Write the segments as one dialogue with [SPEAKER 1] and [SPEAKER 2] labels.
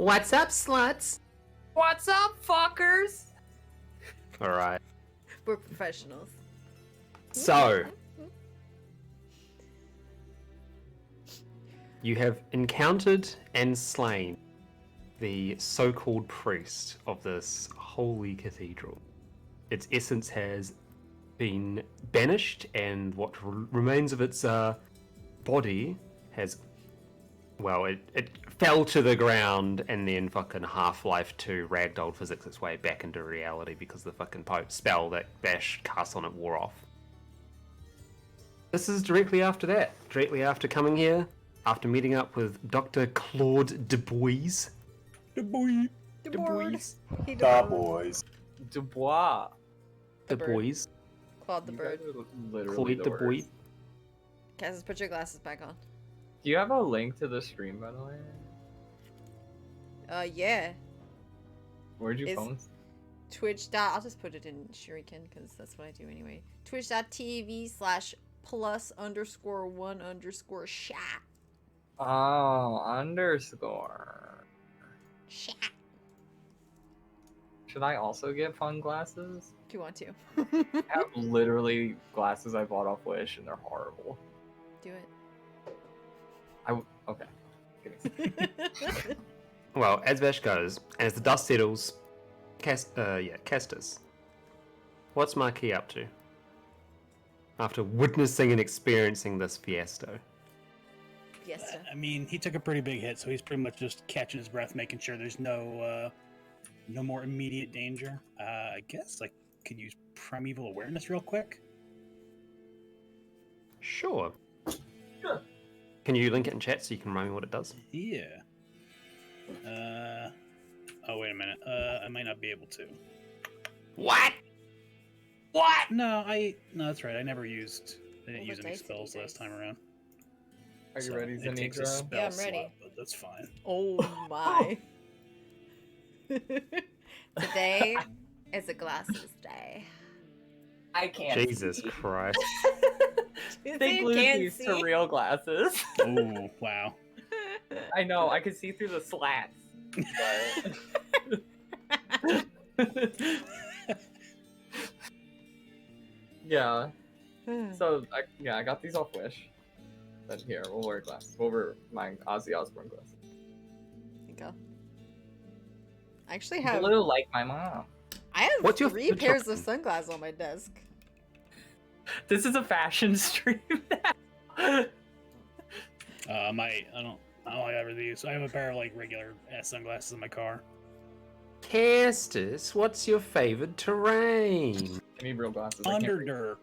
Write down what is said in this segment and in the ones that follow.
[SPEAKER 1] What's up, sluts?
[SPEAKER 2] What's up, fuckers?
[SPEAKER 1] Alright.
[SPEAKER 3] We're professionals.
[SPEAKER 1] So, you have encountered and slain the so-called priest of this holy cathedral. Its essence has been banished, and what remains of its body has, well, it fell to the ground and then fucking Half-Life 2 ragdolled physics its way back into reality because the fucking Pope spell that Bash cast on it wore off. This is directly after that. Directly after coming here, after meeting up with Dr. Claude Dubois.
[SPEAKER 3] The
[SPEAKER 1] Dubois.
[SPEAKER 3] He
[SPEAKER 4] Da boys.
[SPEAKER 2] Dubois.
[SPEAKER 3] The bird.
[SPEAKER 1] Dubois.
[SPEAKER 3] Claude the
[SPEAKER 2] You
[SPEAKER 3] bird.
[SPEAKER 2] guys are literally
[SPEAKER 1] Claude
[SPEAKER 2] the
[SPEAKER 1] Dubois.
[SPEAKER 2] worst.
[SPEAKER 3] Cassis, put your glasses back on.
[SPEAKER 2] Do you have a link to the stream, by the way?
[SPEAKER 3] Yeah.
[SPEAKER 2] Where'd you
[SPEAKER 3] Is-
[SPEAKER 2] post?
[SPEAKER 3] Twitch. I'll just put it in Shuriken because that's what I do anyway. Twitch.tv/+_1_shot.
[SPEAKER 2] Oh, underscore.
[SPEAKER 3] Shot.
[SPEAKER 2] Should I also get fun glasses?
[SPEAKER 3] Do you want to?
[SPEAKER 2] I have literally glasses I bought off Wish, and they're horrible.
[SPEAKER 3] Do it.
[SPEAKER 2] Okay. Kidding.
[SPEAKER 1] Well, as Bash goes, and as the dust settles, Castus, what's Marquis up to? After witnessing and experiencing this fiasco.
[SPEAKER 3] Yes, sir.
[SPEAKER 5] I mean, he took a pretty big hit, so he's pretty much just catching his breath, making sure there's no more immediate danger. I guess I could use primeval awareness real quick.
[SPEAKER 1] Sure.
[SPEAKER 2] Sure.
[SPEAKER 1] Can you link it in chat so you can remind me what it does?
[SPEAKER 5] Yeah. Oh, wait a minute. I might not be able to.
[SPEAKER 1] What?
[SPEAKER 2] What?
[SPEAKER 5] No, that's right. I didn't use any
[SPEAKER 3] dice
[SPEAKER 5] spells
[SPEAKER 3] did you
[SPEAKER 5] last
[SPEAKER 3] guys?
[SPEAKER 5] time around.
[SPEAKER 2] Are you
[SPEAKER 5] So
[SPEAKER 2] ready,
[SPEAKER 5] it takes a
[SPEAKER 2] Zenigro?
[SPEAKER 5] spell
[SPEAKER 3] Yeah, I'm
[SPEAKER 5] slot,
[SPEAKER 3] ready.
[SPEAKER 5] but that's fine.
[SPEAKER 3] Oh my. Today is a glasses day.
[SPEAKER 2] I can't.
[SPEAKER 1] Jesus
[SPEAKER 2] see.
[SPEAKER 1] Christ.
[SPEAKER 2] They glued these to real glasses.
[SPEAKER 5] Oh, wow.
[SPEAKER 2] I know, I can see through the slats. But... yeah. So I got these off Wish. But here, we'll wear glasses. We'll wear my Ozzy Osbourne glasses.
[SPEAKER 3] There you go. I actually have.
[SPEAKER 2] Blue like my mom.
[SPEAKER 3] I have
[SPEAKER 1] What's your
[SPEAKER 3] 3
[SPEAKER 1] favorite
[SPEAKER 3] pairs of
[SPEAKER 1] chocolate?
[SPEAKER 3] sunglasses on my desk.
[SPEAKER 2] This is a fashion stream.
[SPEAKER 5] I don't have these. I have a pair of like regular ass sunglasses in my car.
[SPEAKER 1] Castus, what's your favorite terrain?
[SPEAKER 2] I need real glasses. I can't read.
[SPEAKER 5] Underdark.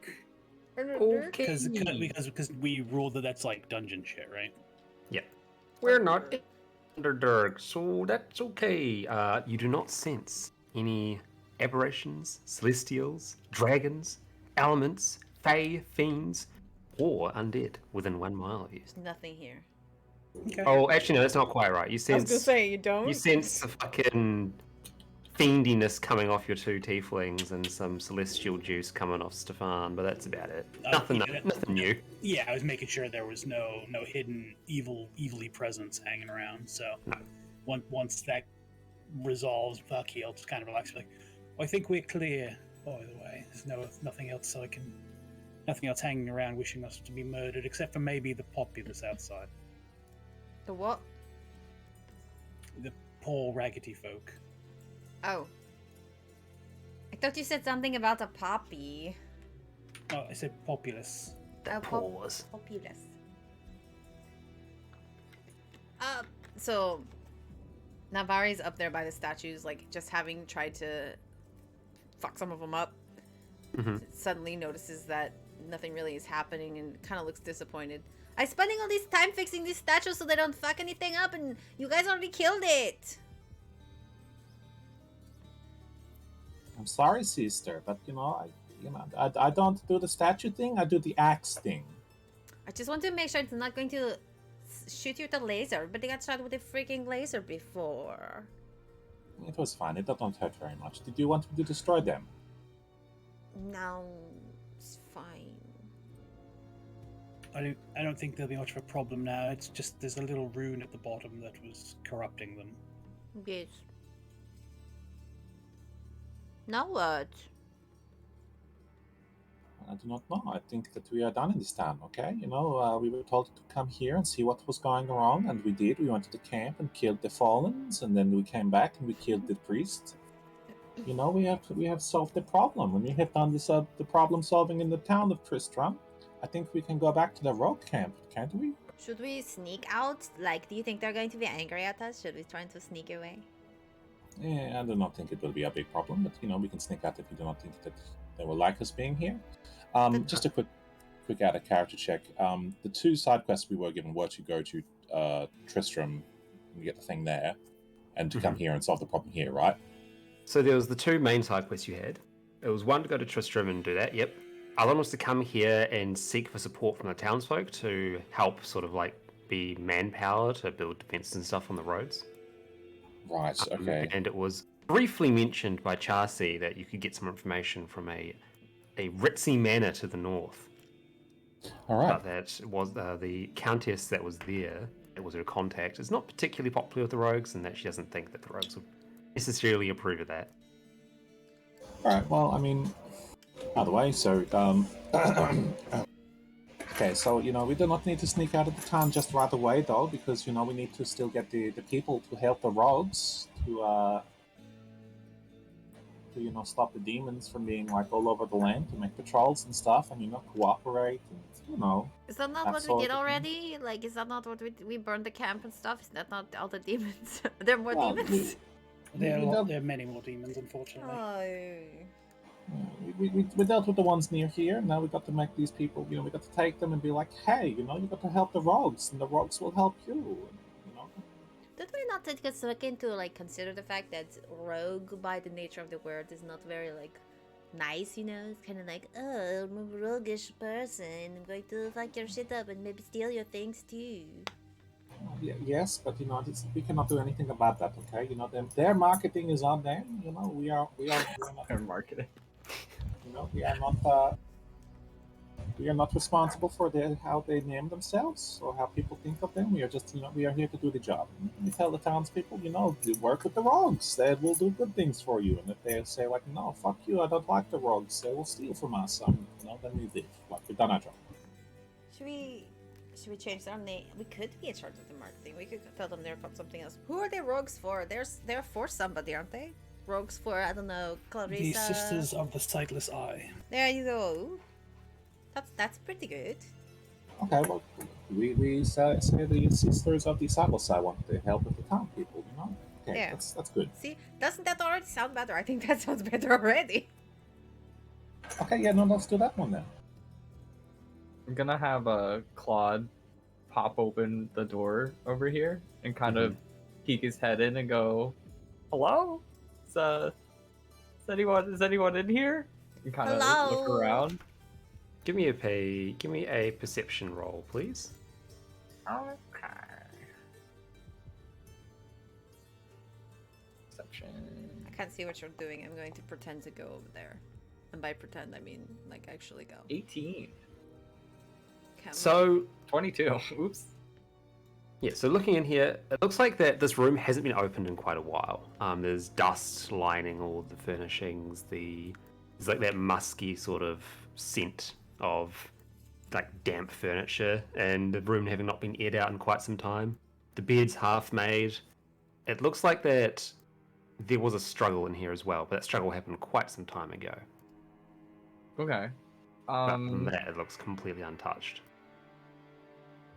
[SPEAKER 1] Okay.
[SPEAKER 5] Because we ruled that that's like dungeon shit, right?
[SPEAKER 1] We're not Underdark, so that's okay. You do not sense any aberrations, celestials, dragons, elements, fae, fiends, or undead within 1 mile of you.
[SPEAKER 3] There's nothing here.
[SPEAKER 5] Okay.
[SPEAKER 1] Oh, actually, no, that's not quite right. You
[SPEAKER 3] I was
[SPEAKER 1] sense
[SPEAKER 3] gonna say you don't.
[SPEAKER 1] you sense the fucking fiendiness coming off your 2 tieflings and some celestial juice coming off Stefan, but that's about it. Nothing new.
[SPEAKER 5] Yeah, I was making sure there was no hidden evilly presence hanging around. So
[SPEAKER 1] No.
[SPEAKER 5] once that resolves, Bucky, I'll just kind of relax. Like, I think we're clear. By the way, there's nothing else hanging around wishing us to be murdered, except for maybe the populace outside,
[SPEAKER 3] The what?
[SPEAKER 5] the poor raggedy folk.
[SPEAKER 3] Oh. I thought you said something about a poppy.
[SPEAKER 5] Oh, I said populace.
[SPEAKER 1] The
[SPEAKER 3] Oh,
[SPEAKER 1] pause.
[SPEAKER 3] Populous. So Navari's up there by the statues, like just having tried to fuck some of them up.
[SPEAKER 1] Mhm.
[SPEAKER 3] Suddenly notices that nothing really is happening and kind of looks disappointed. I'm spending all this time fixing these statues so they don't fuck anything up, and you guys already killed it.
[SPEAKER 4] I'm sorry, sister, but I don't do the statue thing. I do the axe thing.
[SPEAKER 3] I just want to make sure it's not going to shoot you with a laser, but they got shot with a freaking laser before.
[SPEAKER 4] It was fine. It don't hurt very much. Did you want me to destroy them?
[SPEAKER 3] No, it's fine.
[SPEAKER 5] I don't think there'll be much of a problem now. It's just there's a little rune at the bottom that was corrupting them.
[SPEAKER 3] Yes. Now what?
[SPEAKER 4] I do not know. I think that we are done in this town, okay? We were told to come here and see what was going wrong, and we did. We went to the camp and killed the Fallens, and then we came back and we killed the priest. We have solved the problem, and we have done this the problem solving in the town of Tristram. I think we can go back to the rogue camp, can't we?
[SPEAKER 3] Should we sneak out? Like, do you think they're going to be angry at us? Should we try to sneak away?
[SPEAKER 4] Yeah, I do not think it will be a big problem, but we can sneak out if we do not think that they will like us being here. Just a quick out of character check. The two side quests we were given were to go to Tristram and get the thing there, and to come here and solve the problem here, right?
[SPEAKER 1] So there was the two main side quests you had. It was one to go to Tristram and do that, yep. Other one was to come here and seek for support from the townsfolk to help sort of like be manpower to build defenses and stuff on the roads.
[SPEAKER 4] Right, okay.
[SPEAKER 1] And it was briefly mentioned by Charcy that you could get some information from a ritzy manor to the north.
[SPEAKER 4] All right.
[SPEAKER 1] But that was the countess that was there, it was her contact, is not particularly popular with the rogues, and that she doesn't think that the rogues would necessarily approve of that.
[SPEAKER 4] All right, well, I mean, by the way, so, okay, so, we do not need to sneak out of the town just right away, though, because, we need to still get the people to help the rogues to stop the demons from being, like, all over the land, to make patrols and stuff, and, cooperate, and,
[SPEAKER 3] Is that not
[SPEAKER 4] that
[SPEAKER 3] what
[SPEAKER 4] sort
[SPEAKER 3] we
[SPEAKER 4] of
[SPEAKER 3] did
[SPEAKER 4] thing.
[SPEAKER 3] already? Like, is that not what we burned the camp and stuff? Is that not all the demons? There are more
[SPEAKER 4] Well,
[SPEAKER 3] demons?
[SPEAKER 5] There
[SPEAKER 4] we
[SPEAKER 5] are,
[SPEAKER 4] dealt-
[SPEAKER 5] there are many more demons, unfortunately.
[SPEAKER 3] Oh.
[SPEAKER 4] we dealt with the ones near here. Now we got to make these people, we got to take them and be like, hey, you got to help the rogues, and the rogues will help you.
[SPEAKER 3] Did we not take a second to like consider the fact that rogue, by the nature of the word, is not very like nice? It's kind of like, oh, I'm a roguish person. I'm going to fuck your shit up and maybe steal your things too.
[SPEAKER 4] Yes, but we cannot do anything about that. Okay, their marketing is on them. We are not,
[SPEAKER 2] Their marketing.
[SPEAKER 4] we are not responsible for how they name themselves or how people think of them. We are just, we are here to do the job. We tell the townspeople, you work with the rogues. They will do good things for you. And if they say like, no, fuck you, I don't like the rogues, they will steal from us. Then we leave. Like, we've done our job.
[SPEAKER 3] Should we change our name? We could be in charge of the marketing. We could tell them they're called something else. Who are they rogues for? They're for somebody, aren't they? Rogues for, I don't know, Clarissa.
[SPEAKER 5] The Sisters of the Sightless Eye.
[SPEAKER 3] There you go. That's pretty good.
[SPEAKER 4] Okay, well, we say the Sisters of the Sightless Eye want to help with the town people, Okay,
[SPEAKER 3] Yeah.
[SPEAKER 4] that's good.
[SPEAKER 3] See, doesn't that already sound better? I think that sounds better already.
[SPEAKER 4] Okay, yeah, no, let's do that one then.
[SPEAKER 2] I'm gonna have Claude pop open the door over here and kind of peek his head in and go, "Hello? Is anyone in here?" And kind of look
[SPEAKER 3] Hello?
[SPEAKER 2] around.
[SPEAKER 1] Give me a perception roll, please.
[SPEAKER 2] Okay. Perception.
[SPEAKER 3] I can't see what you're doing. I'm going to pretend to go over there. And by pretend, I mean, like, actually go.
[SPEAKER 2] 18.
[SPEAKER 3] Camera.
[SPEAKER 1] So
[SPEAKER 2] 22. Oops.
[SPEAKER 1] yeah, so looking in here, it looks like that this room hasn't been opened in quite a while. There's dust lining all the furnishings. There's like that musky sort of scent of like damp furniture, and the room having not been aired out in quite some time. The bed's half made. It looks like that there was a struggle in here as well, but that struggle happened quite some time ago.
[SPEAKER 2] Okay.
[SPEAKER 1] But from that, it looks completely untouched.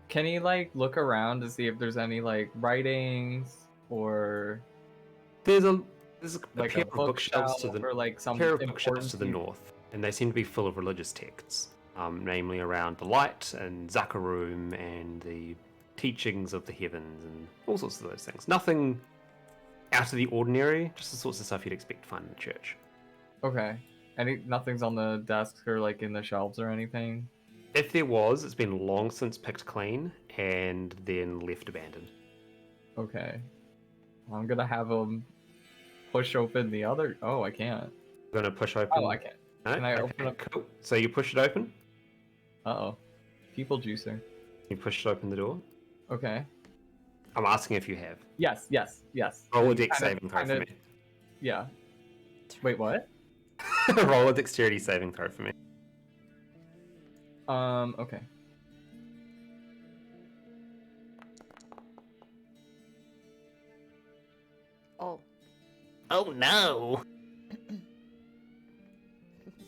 [SPEAKER 2] Can he like look around to see if there's any like writings or
[SPEAKER 1] There's a
[SPEAKER 2] like
[SPEAKER 1] pair
[SPEAKER 2] a
[SPEAKER 1] of bookshelves to
[SPEAKER 2] bookshelf or like some
[SPEAKER 1] pair of
[SPEAKER 2] important
[SPEAKER 1] bookshelves to the
[SPEAKER 2] thing?
[SPEAKER 1] north, and they seem to be full of religious texts, namely around the light and Zakarum and the teachings of the heavens and all sorts of those things. Nothing out of the ordinary, just the sorts of stuff you'd expect to find in the church.
[SPEAKER 2] Okay. Nothing's on the desks or like in the shelves or anything?
[SPEAKER 1] If there was, it's been long since picked clean and then left abandoned.
[SPEAKER 2] Okay. I'm gonna have him push open the other. Oh, I can't.
[SPEAKER 1] I'm going to push open.
[SPEAKER 2] Oh, I can't.
[SPEAKER 1] No?
[SPEAKER 2] Can I
[SPEAKER 1] Okay,
[SPEAKER 2] open up?
[SPEAKER 1] Cool. So you push it open.
[SPEAKER 2] Uh oh. People juicer.
[SPEAKER 1] You push it open the door.
[SPEAKER 2] Okay.
[SPEAKER 1] I'm asking if you have.
[SPEAKER 2] Yes.
[SPEAKER 1] Roll a
[SPEAKER 2] You
[SPEAKER 1] dex
[SPEAKER 2] kinda-
[SPEAKER 1] saving throw for
[SPEAKER 2] kinda-
[SPEAKER 1] me.
[SPEAKER 2] Yeah. Wait, what?
[SPEAKER 1] Roll a dexterity saving throw for me.
[SPEAKER 2] Okay.
[SPEAKER 3] Oh,
[SPEAKER 1] Oh no!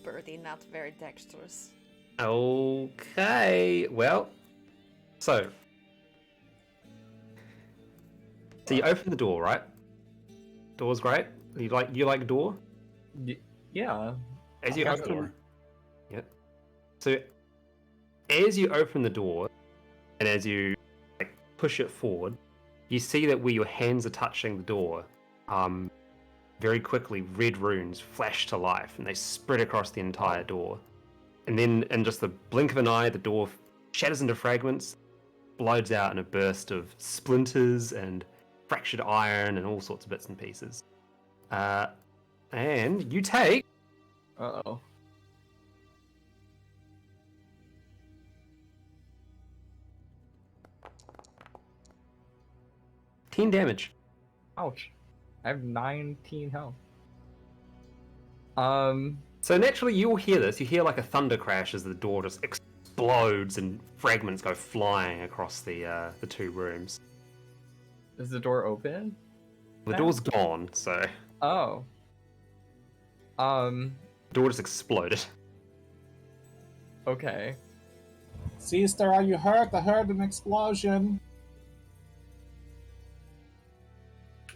[SPEAKER 3] Birdie, not very dexterous.
[SPEAKER 1] Okay, well, so you open the door, right? Door's great. You like door?
[SPEAKER 2] Yeah.
[SPEAKER 1] As you
[SPEAKER 5] Like
[SPEAKER 1] open,
[SPEAKER 5] door.
[SPEAKER 1] yeah. So as you open the door, and as you push it forward, you see that where your hands are touching the door, very quickly red runes flash to life, and they spread across the entire door. And then, in just the blink of an eye, the door shatters into fragments, blows out in a burst of splinters and fractured iron and all sorts of bits and pieces. And you take
[SPEAKER 2] Uh-oh.
[SPEAKER 1] 10 damage.
[SPEAKER 2] Ouch. I have 19 health.
[SPEAKER 1] So naturally, you'll hear this. You hear like a thunder crash as the door just explodes and fragments go flying across the two rooms.
[SPEAKER 2] Is the door open?
[SPEAKER 1] The
[SPEAKER 2] No.
[SPEAKER 1] door's gone, so
[SPEAKER 2] Oh.
[SPEAKER 1] the door just exploded.
[SPEAKER 2] Okay.
[SPEAKER 4] Sister, are you hurt? I heard an explosion.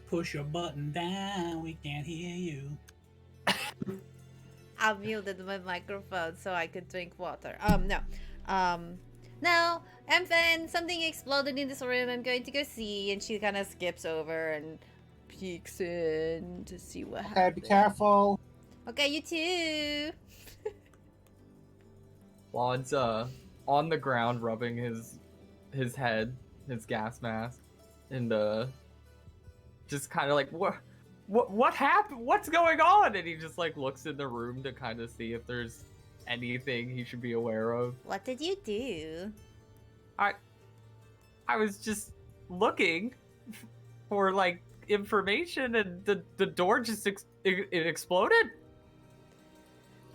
[SPEAKER 5] Push your button down, we can't hear you.
[SPEAKER 3] I muted my microphone so I could drink water. No. Now, Anton, something exploded in this room. I'm going to go see. And she kind of skips over and peeks in to see what
[SPEAKER 4] Okay,
[SPEAKER 3] happened.
[SPEAKER 4] be careful.
[SPEAKER 3] Okay, you too.
[SPEAKER 2] Claude's on the ground rubbing his head, his gas mask, and just kind of like what happened? What's going on? And he just like looks in the room to kind of see if there's anything he should be aware of.
[SPEAKER 3] What did you do?
[SPEAKER 2] I was just looking for like information, and the door just it exploded.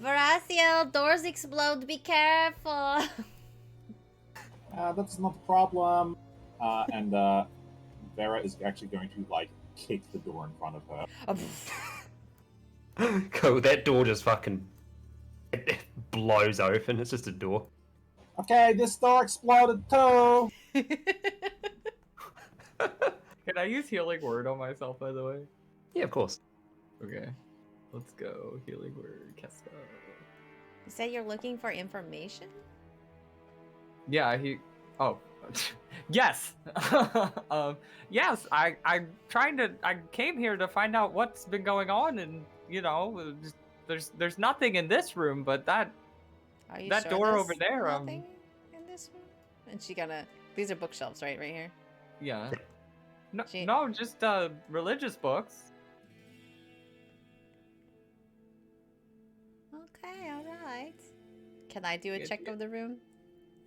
[SPEAKER 3] Veraciel, doors explode. Be careful.
[SPEAKER 4] That's not a problem. And Vera is actually going to like kick the door in front of her.
[SPEAKER 1] Cool, that door just fucking it blows open. It's just a door.
[SPEAKER 4] Okay, this door exploded too.
[SPEAKER 2] Can I use healing word on myself, by the way?
[SPEAKER 1] Yeah, of course.
[SPEAKER 2] Okay. Let's go. Healing word. Kesto.
[SPEAKER 3] You said you're looking for information?
[SPEAKER 2] Yeah, oh. Yes! Yes, I'm trying to... I came here to find out what's been going on, and, you know, there's nothing in this room, but that
[SPEAKER 3] Are you
[SPEAKER 2] That
[SPEAKER 3] sure
[SPEAKER 2] door
[SPEAKER 3] there's
[SPEAKER 2] over there,
[SPEAKER 3] nothing in this room? And she gonna... These are bookshelves, right here.
[SPEAKER 2] yeah. No,
[SPEAKER 3] She-
[SPEAKER 2] no, just religious books.
[SPEAKER 3] Okay, alright. Can I do a
[SPEAKER 2] Yeah,
[SPEAKER 3] check
[SPEAKER 2] yeah.
[SPEAKER 3] of the room?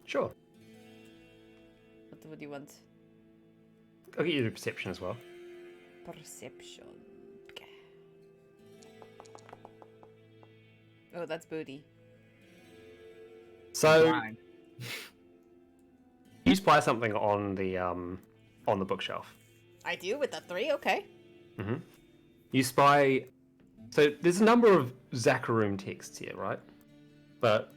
[SPEAKER 1] Sure.
[SPEAKER 3] What do you want?
[SPEAKER 1] I'll get you the perception as well.
[SPEAKER 3] Perception. Okay. Oh, that's booty.
[SPEAKER 1] So
[SPEAKER 2] Fine.
[SPEAKER 1] you spy something on the bookshelf.
[SPEAKER 3] I do with the 3, okay.
[SPEAKER 1] Mm-hmm. You spy. So there's a number of Zakarum texts here, right? But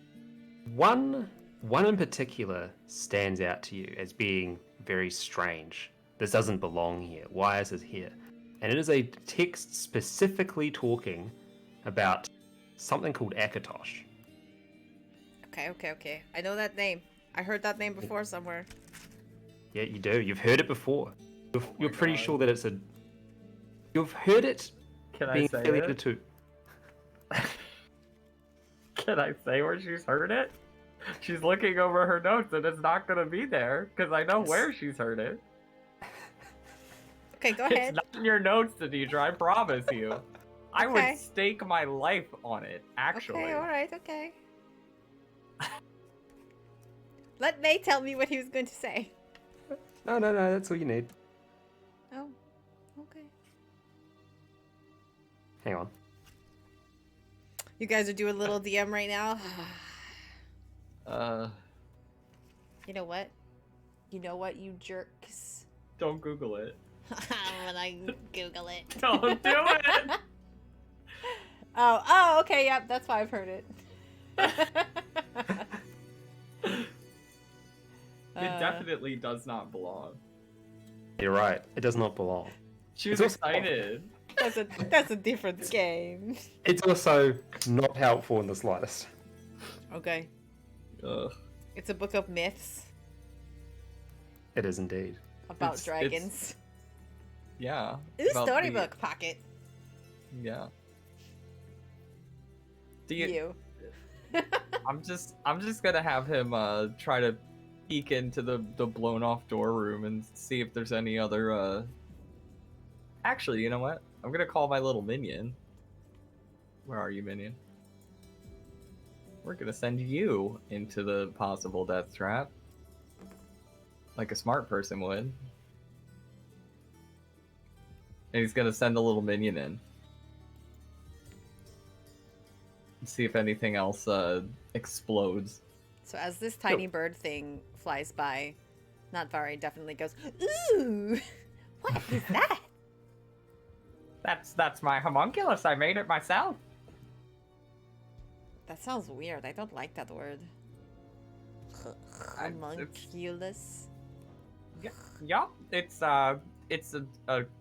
[SPEAKER 1] one in particular stands out to you as being very strange. This doesn't belong here. Why is it here? And it is a text specifically talking about something called Akatosh.
[SPEAKER 3] Okay. I know that name. I heard that name before somewhere.
[SPEAKER 1] Yeah, you do. You've heard it before. You're
[SPEAKER 2] my
[SPEAKER 1] pretty
[SPEAKER 2] God.
[SPEAKER 1] sure that it's a. You've heard it
[SPEAKER 2] Can I
[SPEAKER 1] being
[SPEAKER 2] say
[SPEAKER 1] affiliated
[SPEAKER 2] it?
[SPEAKER 1] to.
[SPEAKER 2] Can I say where she's heard it? She's looking over her notes, and it's not gonna be there because I know
[SPEAKER 3] Yes.
[SPEAKER 2] where she's heard it.
[SPEAKER 3] Okay, go
[SPEAKER 2] It's
[SPEAKER 3] ahead.
[SPEAKER 2] not in your notes, Deidre. I promise you. I
[SPEAKER 3] Okay.
[SPEAKER 2] would stake my life on it. Actually.
[SPEAKER 3] Okay, alright, okay. Let May tell me what he was going to say.
[SPEAKER 1] No, that's all you need.
[SPEAKER 3] Oh, okay.
[SPEAKER 1] Hang on.
[SPEAKER 3] You guys are doing a little DM right now. You know what? You know what, you jerks?
[SPEAKER 2] Don't Google it.
[SPEAKER 3] I'm gonna Google it.
[SPEAKER 2] Don't do it!
[SPEAKER 3] Oh, okay, yep, that's why I've heard it.
[SPEAKER 2] It definitely does not belong.
[SPEAKER 1] You're right. It does not belong.
[SPEAKER 2] She was
[SPEAKER 1] It's also-
[SPEAKER 2] excited.
[SPEAKER 3] That's a different game.
[SPEAKER 1] It's also not helpful in the slightest.
[SPEAKER 3] Okay.
[SPEAKER 2] Ugh.
[SPEAKER 3] It's a book of myths
[SPEAKER 1] It is indeed.
[SPEAKER 3] about
[SPEAKER 2] It's-
[SPEAKER 3] dragons.
[SPEAKER 2] Yeah.
[SPEAKER 3] Ooh,
[SPEAKER 2] about
[SPEAKER 3] storybook pocket.
[SPEAKER 2] Yeah. Do you? I'm just gonna have him try to peek into the blown off door room and see if there's any other Actually, you know what? I'm gonna call my little minion. Where are you, minion? We're gonna send you into the possible death trap. Like a smart person would. And he's gonna send a little minion in. And see if anything else explodes.
[SPEAKER 3] So as this tiny bird thing flies by, Natvari definitely goes, "Ooh, what is that?"
[SPEAKER 2] That's my homunculus. I made it myself.
[SPEAKER 3] That sounds weird. I don't like that word. Homunculus.
[SPEAKER 2] Yup, it's a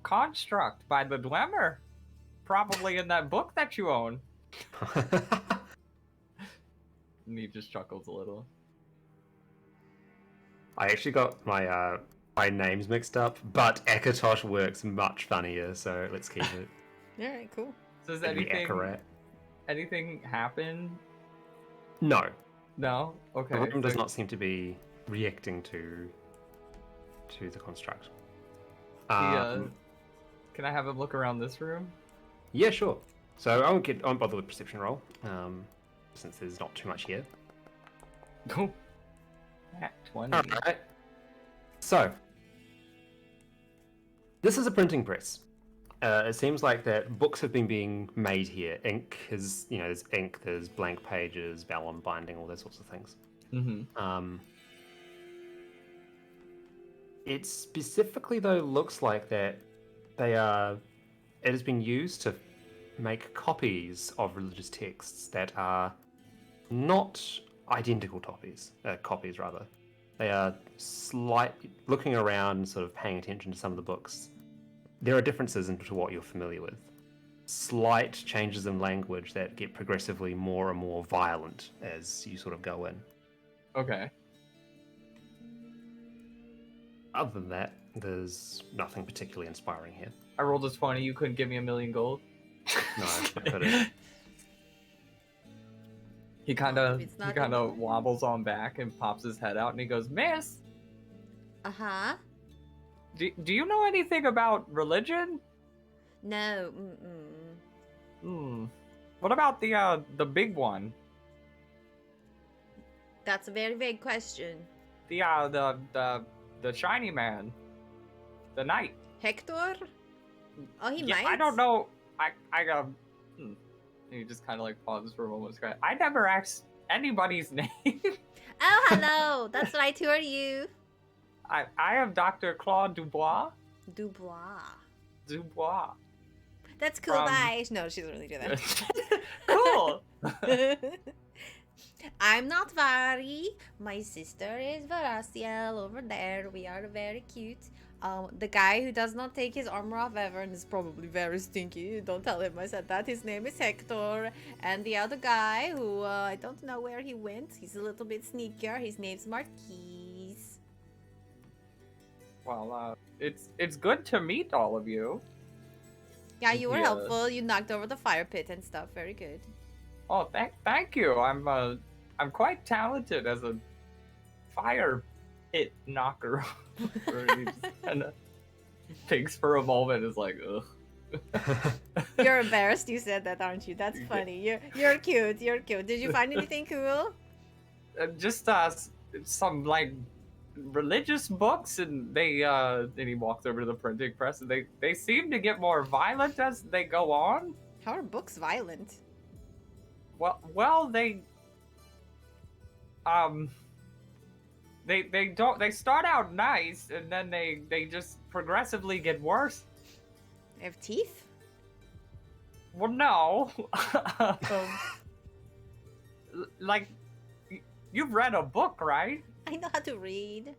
[SPEAKER 2] construct by the Dwemer. Probably in that book that you own. And he just chuckles a little.
[SPEAKER 1] I actually got my names mixed up, but Akatosh works much funnier, so let's keep it.
[SPEAKER 3] Alright, cool.
[SPEAKER 2] So does
[SPEAKER 1] It'd be
[SPEAKER 2] anything happen?
[SPEAKER 1] No,
[SPEAKER 2] No? Okay.
[SPEAKER 1] the room does
[SPEAKER 2] so-
[SPEAKER 1] not seem to be reacting to the construct.
[SPEAKER 2] Can I have him look around this room?
[SPEAKER 1] Yeah, sure. So I won't bother with perception roll, since there's not too much here.
[SPEAKER 2] Go. Nat 20.
[SPEAKER 1] Alright. So, this is a printing press. It seems like that books have been being made here. Ink is, there's ink, there's blank pages, vellum binding, all those sorts of things.
[SPEAKER 2] Mm-hmm.
[SPEAKER 1] It specifically, though, looks like that it has been used to make copies of religious texts that are not identical copies, rather. They are looking around, sort of paying attention to some of the books. There are differences into what you're familiar with. Slight changes in language that get progressively more and more violent as you sort of go in.
[SPEAKER 2] Okay.
[SPEAKER 1] Other than that, there's nothing particularly inspiring here.
[SPEAKER 2] I rolled a 20. You couldn't give me 1,000,000 gold?
[SPEAKER 1] No, I couldn't.
[SPEAKER 2] He kind
[SPEAKER 3] If it's
[SPEAKER 2] of
[SPEAKER 3] not in-
[SPEAKER 2] wobbles on back and pops his head out and he goes, "Miss,
[SPEAKER 3] Uh-huh.
[SPEAKER 2] do you know anything about religion?
[SPEAKER 3] No.
[SPEAKER 2] What about the big one?
[SPEAKER 3] That's a very vague question.
[SPEAKER 2] The shiny man, the knight?
[SPEAKER 3] Hector? Oh, he
[SPEAKER 2] Yeah,
[SPEAKER 3] might.
[SPEAKER 2] I don't know. And he just kind of like pauses for a moment. I never asked anybody's name.
[SPEAKER 3] Oh, hello. That's right. Who are you?
[SPEAKER 2] I am Dr. Claude Dubois.
[SPEAKER 3] Dubois. That's cool.
[SPEAKER 2] From-
[SPEAKER 3] Bye. No, she doesn't really do that.
[SPEAKER 2] Cool.
[SPEAKER 3] I'm not Vari. My sister is Varaciel over there. We are very cute. The guy who does not take his armor off ever and is probably very stinky. Don't tell him I said that. His name is Hector. And the other guy who I don't know where he went. He's a little bit sneakier. His name's Marquis.
[SPEAKER 2] Well, it's good to meet all of you.
[SPEAKER 3] Yeah, you were
[SPEAKER 2] Yeah.
[SPEAKER 3] helpful. You knocked over the fire pit and stuff. Very good.
[SPEAKER 2] Oh, thank you. I'm quite talented as a fire pit knocker. He just kind of thinks for a moment. Is like, ugh.
[SPEAKER 3] You're embarrassed you said that, aren't you? That's
[SPEAKER 2] Yeah.
[SPEAKER 3] funny. You're cute. You're cute. Did you find anything cool?
[SPEAKER 2] Just some like religious books, and and he walks over to the printing press, and they seem to get more violent as they go on.
[SPEAKER 3] How are books violent?
[SPEAKER 2] Well, um they start out nice, and then they just progressively get worse.
[SPEAKER 3] They have teeth?
[SPEAKER 2] Well, no. Like, you've read a book, right?
[SPEAKER 3] I know how to read.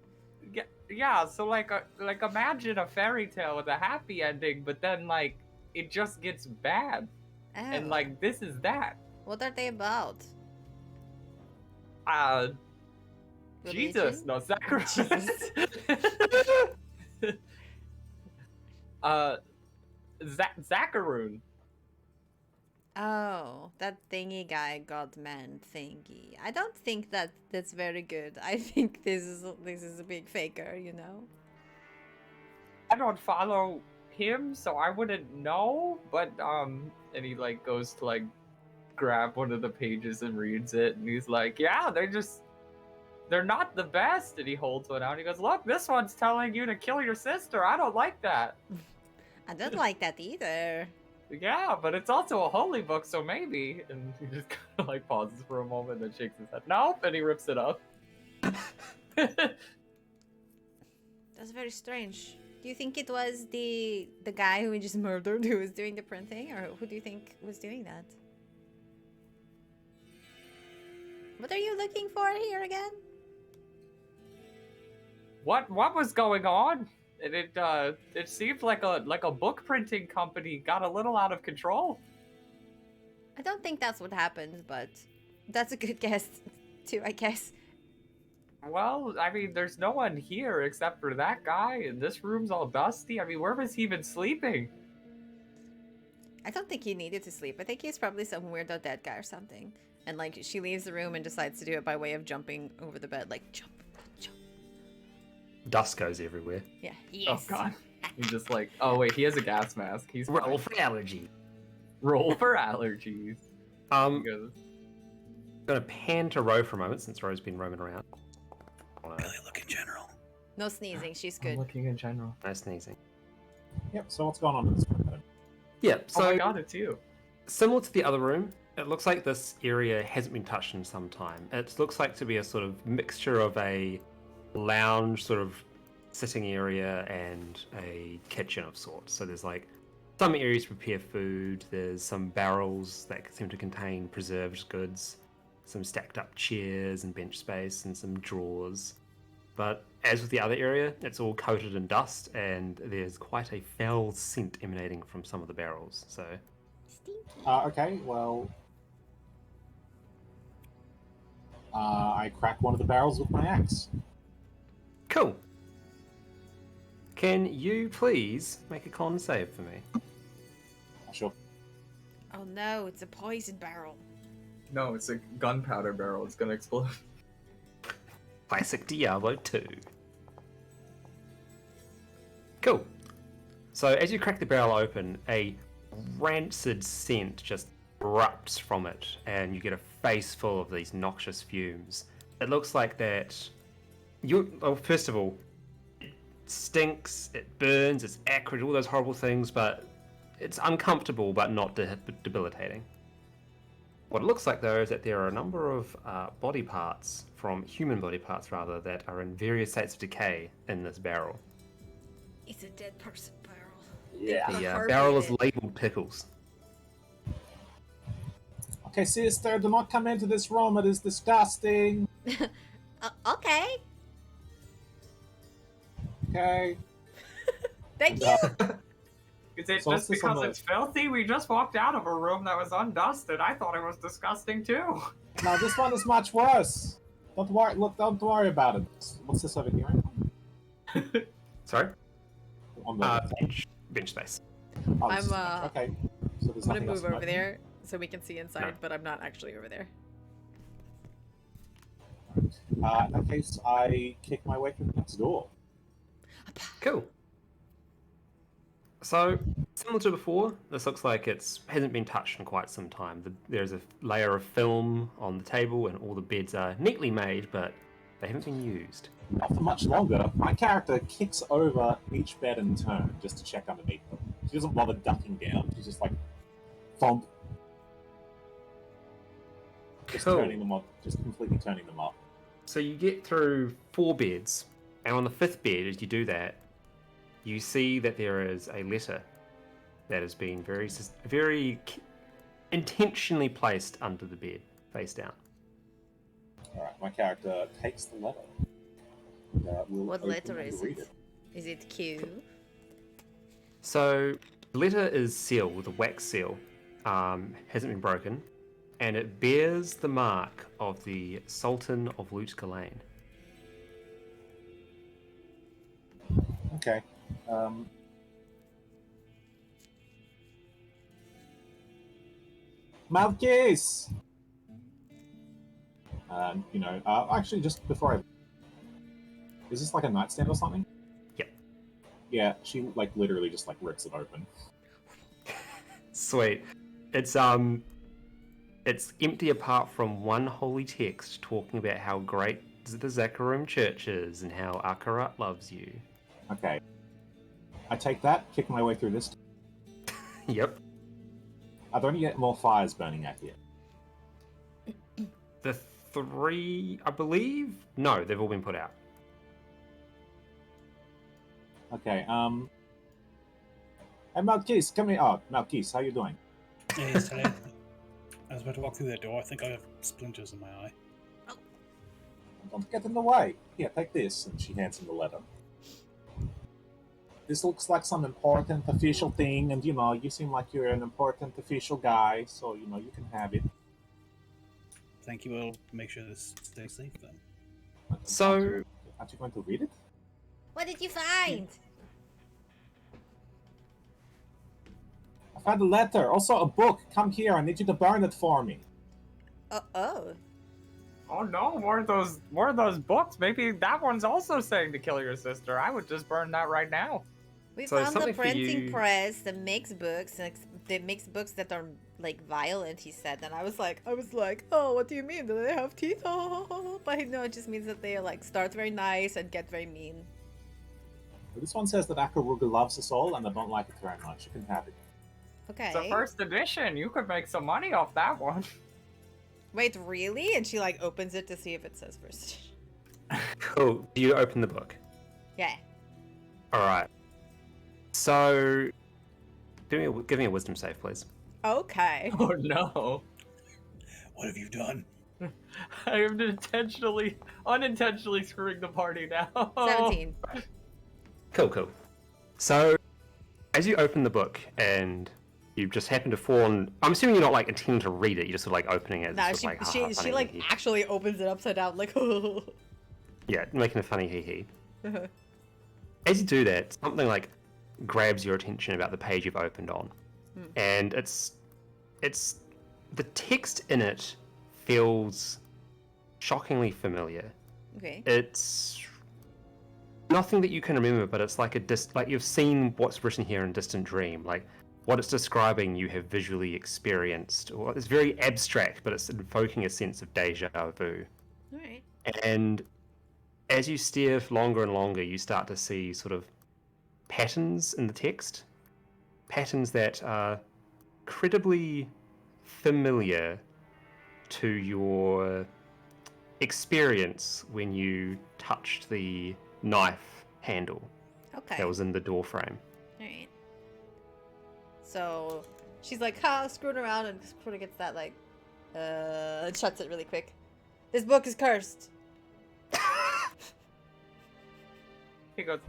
[SPEAKER 2] Yeah, so like imagine a fairy tale with a happy ending, but then like it just gets bad.
[SPEAKER 3] Oh.
[SPEAKER 2] And like this is that.
[SPEAKER 3] What are they about?
[SPEAKER 2] Jesus,
[SPEAKER 3] Religion?
[SPEAKER 2] no, sacrifice.
[SPEAKER 3] Jesus.
[SPEAKER 2] Zacharoon.
[SPEAKER 3] Oh, that thingy guy, God-man thingy. I don't think that's very good. I think this is a big faker, you know.
[SPEAKER 2] I don't follow him, so I wouldn't know. But and he like goes to like grab one of the pages and reads it, and he's like, "Yeah, they're not the best." And he holds one out. And he goes, "Look, this one's telling you to kill your sister. I don't like that."
[SPEAKER 3] I don't like that either.
[SPEAKER 2] Yeah, but it's also a holy book, so maybe. And he just kind of like pauses for a moment, and then shakes his head. Nope, and he rips it up.
[SPEAKER 3] That's very strange. Do you think it was the guy who we just murdered who was doing the printing, or who do you think was doing that? What are you looking for here again?
[SPEAKER 2] What was going on? And it seemed like a book printing company got a little out of control.
[SPEAKER 3] I don't think that's what happened, but that's a good guess too, I guess.
[SPEAKER 2] Well, I mean, there's no one here except for that guy, and this room's all dusty. I mean, where was he even sleeping?
[SPEAKER 3] I don't think he needed to sleep. I think he's probably some weirdo dead guy or something. And like she leaves the room and decides to do it by way of jumping over the bed, like jump.
[SPEAKER 1] Dust goes everywhere.
[SPEAKER 3] Yeah. Yes.
[SPEAKER 2] Oh god. He's just like, oh wait, he has a gas mask. He's
[SPEAKER 1] Roll for allergy.
[SPEAKER 2] Roll for allergies.
[SPEAKER 1] I'm
[SPEAKER 2] He goes,
[SPEAKER 1] gonna pan to Ro for a moment since Ro's been roaming around.
[SPEAKER 5] Really look in general.
[SPEAKER 3] No sneezing. She's
[SPEAKER 2] I'm
[SPEAKER 3] good.
[SPEAKER 2] looking in general.
[SPEAKER 1] No sneezing.
[SPEAKER 4] Yep, so what's going on in this room?
[SPEAKER 1] Yeah,
[SPEAKER 2] Oh
[SPEAKER 1] so
[SPEAKER 2] my god, it's you.
[SPEAKER 1] similar to the other room, it looks like this area hasn't been touched in some time. It looks like to be a sort of mixture of a lounge sort of sitting area and a kitchen of sorts. So there's like some areas to prepare food, there's some barrels that seem to contain preserved goods, some stacked up chairs and bench space, and some drawers. But as with the other area, it's all coated in dust, and there's quite a foul scent emanating from some of the barrels. So
[SPEAKER 4] Okay, well, I crack one of the barrels with my axe.
[SPEAKER 1] cool. Can you please make a con save for me?
[SPEAKER 4] Sure.
[SPEAKER 3] Oh no, it's a poison barrel.
[SPEAKER 2] No, it's a gunpowder barrel. It's gonna explode.
[SPEAKER 1] Classic Diablo 2. Cool. So as you crack the barrel open, a rancid scent just erupts from it, and you get a face full of these noxious fumes. It looks like that first of all, it stinks, it burns, it's acrid, all those horrible things, but it's uncomfortable but not debilitating. What it looks like, though, is that there are a number of body parts, human body parts rather, that are in various states of decay in this barrel.
[SPEAKER 3] It's a dead person barrel.
[SPEAKER 4] Yeah.
[SPEAKER 1] The barrel is labeled Pickles.
[SPEAKER 4] Okay, sister, do not come into this room. It is disgusting.
[SPEAKER 3] Okay.
[SPEAKER 4] Okay.
[SPEAKER 3] Thank you.
[SPEAKER 2] Is it
[SPEAKER 4] So
[SPEAKER 2] just
[SPEAKER 4] what's this on
[SPEAKER 2] because
[SPEAKER 4] the-
[SPEAKER 2] it's filthy? We just walked out of a room that was undusted. I thought it was disgusting too.
[SPEAKER 4] Now this one is much worse. Don't worry. Look, don't worry about it. What's this over here?
[SPEAKER 1] Sorry?
[SPEAKER 4] On the
[SPEAKER 1] Bench space.
[SPEAKER 4] oh, this is
[SPEAKER 3] I'm,
[SPEAKER 4] much- okay. So there's
[SPEAKER 3] I'm gonna
[SPEAKER 4] nothing else
[SPEAKER 3] move over
[SPEAKER 4] right
[SPEAKER 3] there so we can see inside,
[SPEAKER 1] No.
[SPEAKER 3] but I'm not actually over there.
[SPEAKER 4] In that case, I kick my way through the next door.
[SPEAKER 1] Cool. So, similar to before, this looks like it hasn't been touched in quite some time. There's a layer of film on the table, and all the beds are neatly made, but They haven't been used.
[SPEAKER 4] Not for much longer. My character kicks over each bed in turn just to check underneath them. She doesn't bother ducking down. She's just like, thump. Just
[SPEAKER 1] Cool.
[SPEAKER 4] turning them up. Just completely turning them up.
[SPEAKER 1] So you get through 4 beds, and on the 5th bed, as you do that, you see that there is a letter that has been very intentionally placed under the bed, face down.
[SPEAKER 4] Alright, my character takes the letter. We'll
[SPEAKER 3] What
[SPEAKER 4] open
[SPEAKER 3] letter
[SPEAKER 4] and
[SPEAKER 3] is
[SPEAKER 4] read
[SPEAKER 3] it? Is it Q?
[SPEAKER 1] So the letter is sealed with a wax seal, hasn't been broken, and it bears the mark of the Sultan of Lut Ghilain.
[SPEAKER 4] Okay. Malchus! Actually, just before I... Is this like a nightstand or something?
[SPEAKER 1] Yep.
[SPEAKER 4] Yeah, she, like, literally just, like, rips it open.
[SPEAKER 1] Sweet. It's empty apart from one holy text talking about how great the Zakarum church is and how Akarat loves you.
[SPEAKER 4] Okay. I take that, kick my way through this.
[SPEAKER 1] Yep.
[SPEAKER 4] Are there any more fires burning out here?
[SPEAKER 1] The 3, I believe? No, they've all been put out.
[SPEAKER 4] Okay, Hey, Malchus, come here. Oh, Malchus, how you doing?
[SPEAKER 5] Yes, hello. I was about to walk through that door. I think I have splinters in my eye.
[SPEAKER 4] Don't get in the way. Here, take this. And she hands him the letter. This looks like some important official thing, and, you seem like you're an important official guy, so, you can have it.
[SPEAKER 5] Thank you. We'll make sure this stays safe then.
[SPEAKER 1] So...
[SPEAKER 4] Aren't you going to read it?
[SPEAKER 3] What did you find?
[SPEAKER 4] I found a letter, also a book. Come here, I need you to burn it for me.
[SPEAKER 3] Oh.
[SPEAKER 2] Oh no, more of those books. Maybe that one's also saying to kill your sister. I would just burn that right now.
[SPEAKER 3] We
[SPEAKER 1] So
[SPEAKER 3] found the
[SPEAKER 1] something for
[SPEAKER 3] printing
[SPEAKER 1] you-
[SPEAKER 3] press that makes books, and that makes books that are like violent. He said, and I was like, oh, what do you mean? Do they have teeth? Oh, but no, it just means that they like start very nice and get very mean.
[SPEAKER 4] This one says that Akaruga loves us all, and I don't like it very much. You can have it.
[SPEAKER 3] Okay.
[SPEAKER 2] It's a first edition. You could make some money off that one.
[SPEAKER 3] Wait, really? And she like opens it to see if it says first.
[SPEAKER 1] Cool. Do you open the book?
[SPEAKER 3] Yeah.
[SPEAKER 1] Alright. So... Give me a wisdom save, please.
[SPEAKER 3] Okay.
[SPEAKER 2] Oh no.
[SPEAKER 5] What have you done?
[SPEAKER 2] I am unintentionally screwing the party now.
[SPEAKER 3] 17.
[SPEAKER 1] Cool. So, as you open the book and you just happen to fall on... I'm assuming you're not like intending to read it, you're just sort of like opening it.
[SPEAKER 3] Nah,
[SPEAKER 1] sort of like,
[SPEAKER 3] she
[SPEAKER 1] funny,
[SPEAKER 3] like
[SPEAKER 1] hee-hee.
[SPEAKER 3] actually opens it upside down, like.
[SPEAKER 1] Yeah, making a funny hee-hee. As you do that, something like grabs your attention about the page you've opened on. And it's the text in it feels shockingly familiar.
[SPEAKER 3] Okay.
[SPEAKER 1] It's nothing that you can remember, but it's like like you've seen what's written here in Distant Dream. Like what it's describing, you have visually experienced. Or it's very abstract, but it's invoking a sense of deja vu.
[SPEAKER 3] All right.
[SPEAKER 1] And as you stare longer and longer, you start to see sort of patterns in the text. Patterns that are credibly familiar to your experience when you touched the knife handle
[SPEAKER 3] Okay.
[SPEAKER 1] that was in the door frame.
[SPEAKER 3] Alright. So she's like, screwing around, and sort of gets that like, and shuts it really quick. This book is cursed.
[SPEAKER 2] He goes,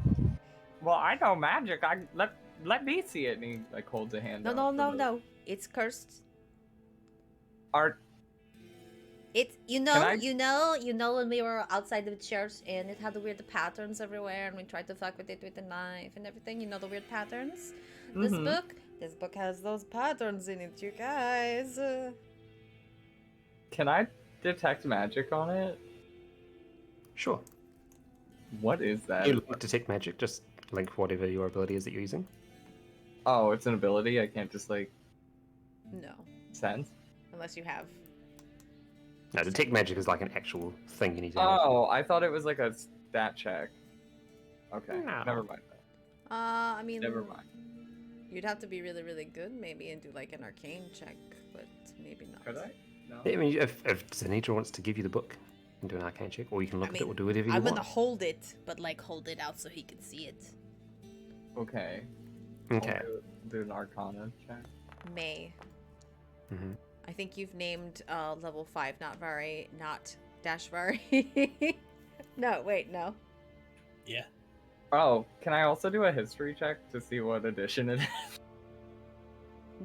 [SPEAKER 2] well, I know magic. Let me see it. And he like holds a hand.
[SPEAKER 3] No,
[SPEAKER 2] out
[SPEAKER 3] no,
[SPEAKER 2] for
[SPEAKER 3] no,
[SPEAKER 2] the
[SPEAKER 3] no. It's cursed.
[SPEAKER 2] Art.
[SPEAKER 3] It's
[SPEAKER 2] Can I-
[SPEAKER 3] you know when we were outside the church and it had the weird patterns everywhere, and we tried to fuck with it with the knife and everything. You know the weird patterns.
[SPEAKER 2] Mhm.
[SPEAKER 3] This book has those patterns in it, you guys.
[SPEAKER 2] Can I detect magic on it?
[SPEAKER 1] Sure.
[SPEAKER 2] What is that?
[SPEAKER 1] You like detect magic, just link whatever your ability is that you're using.
[SPEAKER 2] Oh, it's an ability. I can't just like
[SPEAKER 3] No,
[SPEAKER 2] sense.
[SPEAKER 3] unless you have.
[SPEAKER 1] No, detect magic is like an actual thing you need to have.
[SPEAKER 2] Oh, I thought it was like a stat check. Okay,
[SPEAKER 1] No.
[SPEAKER 2] never mind.
[SPEAKER 3] I mean,
[SPEAKER 2] Never mind.
[SPEAKER 3] you'd have to be really, really good maybe and do like an arcane check, but maybe not.
[SPEAKER 2] Could I? No.
[SPEAKER 1] Yeah, I mean, if Zenitra wants to give you the book, you can do an arcane check, or you can look
[SPEAKER 3] I
[SPEAKER 1] at it or
[SPEAKER 3] mean,
[SPEAKER 1] do whatever you
[SPEAKER 3] I'm
[SPEAKER 1] want.
[SPEAKER 3] gonna hold it, but like hold it out so he can see it.
[SPEAKER 2] Okay.
[SPEAKER 1] Okay.
[SPEAKER 2] I'll do an Arcana check.
[SPEAKER 3] May.
[SPEAKER 1] hmm
[SPEAKER 3] I think you've named level 5, not Vari, not Dashvari. No, wait, no.
[SPEAKER 5] Yeah.
[SPEAKER 2] Oh, can I also do a history check to see what edition it is?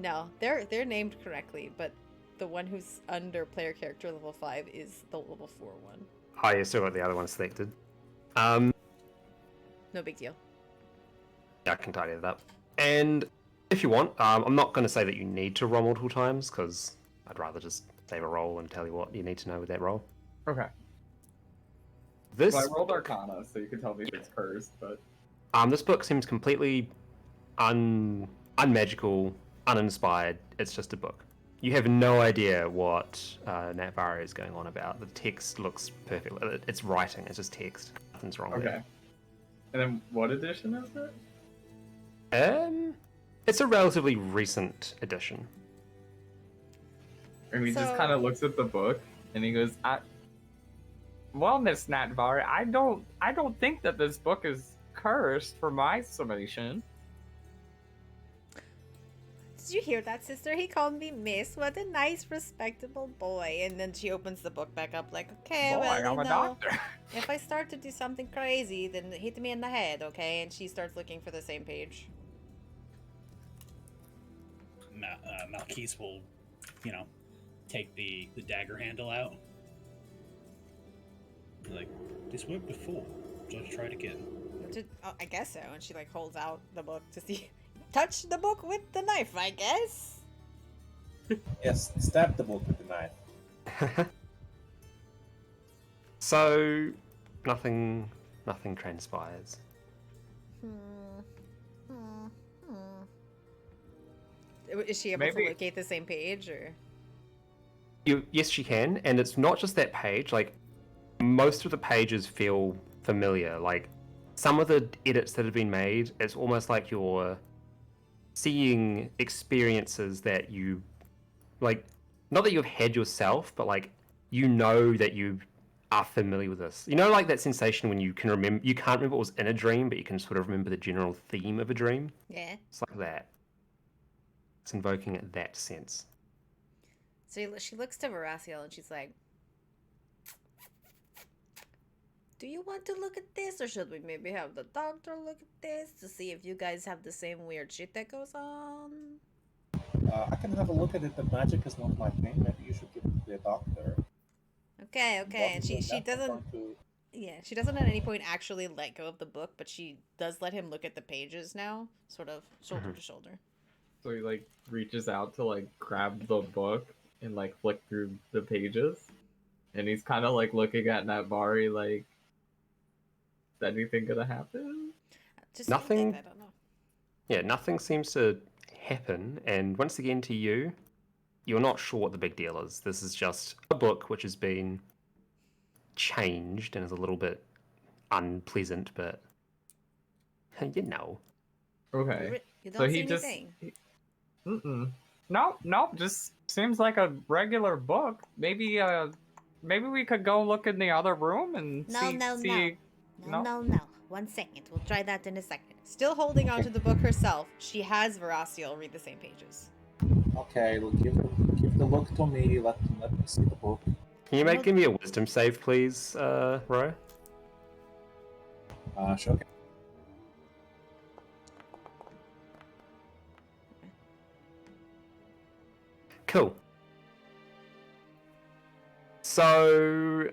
[SPEAKER 3] No, they're named correctly, but the one who's under player character level 5 is the level 4 one.
[SPEAKER 1] Oh, yeah, still got the other one selected.
[SPEAKER 3] No big deal.
[SPEAKER 1] Yeah, I can tidy that up. And if you want, I'm not going to say that you need to roll multiple times, because I'd rather just save a roll and tell you what you need to know with that roll.
[SPEAKER 2] Okay.
[SPEAKER 1] This
[SPEAKER 2] So I rolled Arcana, so you can tell me if it's cursed, but...
[SPEAKER 1] this book seems completely unmagical, uninspired. It's just a book. You have no idea what Natvari is going on about. The text looks perfect. It's writing. It's just text. Nothing's wrong with
[SPEAKER 2] Okay. And then what edition is it?
[SPEAKER 1] it. It's a relatively recent edition.
[SPEAKER 2] And he just
[SPEAKER 3] So-
[SPEAKER 2] kind of looks at the book, and he goes, Well, Miss Natvar, I don't think that this book is cursed for my summation.
[SPEAKER 3] Did you hear that, sister? He called me Miss. What a nice, respectable boy. And then she opens the book back up like, okay,
[SPEAKER 2] Boy,
[SPEAKER 3] well,
[SPEAKER 2] I'm
[SPEAKER 3] you
[SPEAKER 2] a
[SPEAKER 3] know,
[SPEAKER 2] doctor.
[SPEAKER 3] if I start to do something crazy, then hit me in the head, okay? And she starts looking for the same page.
[SPEAKER 5] Malkis will, take the dagger handle out. Like, this worked before. Let's try it again.
[SPEAKER 3] I guess so. And she like holds out the book to see. Touch the book with the knife, I guess.
[SPEAKER 4] Yes, stab the book with the knife.
[SPEAKER 1] So, nothing transpires.
[SPEAKER 3] Is she able
[SPEAKER 2] Maybe-
[SPEAKER 3] to locate the same page, or?
[SPEAKER 1] Yes, she can, and it's not just that page. Like, most of the pages feel familiar. Like, some of the edits that have been made, it's almost like you're seeing experiences that you, like, not that you've had yourself, but like, you know that you are familiar with this. You know, like that sensation when you can't remember what was in a dream, but you can sort of remember the general theme of a dream.
[SPEAKER 3] Yeah.
[SPEAKER 1] It's like that. It's invoking that sense.
[SPEAKER 3] So she looks to Veraciel and she's like, do you want to look at this, or should we maybe have the doctor look at this to see if you guys have the same weird shit that goes on?
[SPEAKER 4] I can have a look at it, but magic is not my thing. Maybe you should give it to the doctor.
[SPEAKER 3] Okay, and she
[SPEAKER 4] That's
[SPEAKER 3] doesn't,
[SPEAKER 4] going to-
[SPEAKER 3] yeah, she doesn't at any point actually let go of the book, but she does let him look at the pages now, sort of shoulder to shoulder.
[SPEAKER 2] So he like reaches out to like grab the book and like flick through the pages, and he's kind of like looking at Natvari like, is anything gonna happen?
[SPEAKER 3] Just
[SPEAKER 1] Nothing-
[SPEAKER 3] I don't know.
[SPEAKER 1] Yeah, nothing seems to happen, and once again to you, you're not sure what the big deal is. This is just a book which has been changed and is a little bit unpleasant, but you know.
[SPEAKER 2] Okay.
[SPEAKER 3] You
[SPEAKER 2] So
[SPEAKER 3] don't
[SPEAKER 2] he
[SPEAKER 3] see
[SPEAKER 2] just.
[SPEAKER 3] anything.
[SPEAKER 2] No, just seems like a regular book. Maybe we could go look in the other room and
[SPEAKER 3] No,
[SPEAKER 2] see.
[SPEAKER 3] no,
[SPEAKER 2] see...
[SPEAKER 3] no.
[SPEAKER 2] No?
[SPEAKER 3] No. 1 second. We'll try that in a second. Still holding onto the book herself, she has Veraciel read the same pages.
[SPEAKER 4] Okay, well, give the book to me. Let me see the book.
[SPEAKER 1] Can you give me a wisdom save, please, Ro?
[SPEAKER 4] Sure. Okay.
[SPEAKER 1] Cool. So,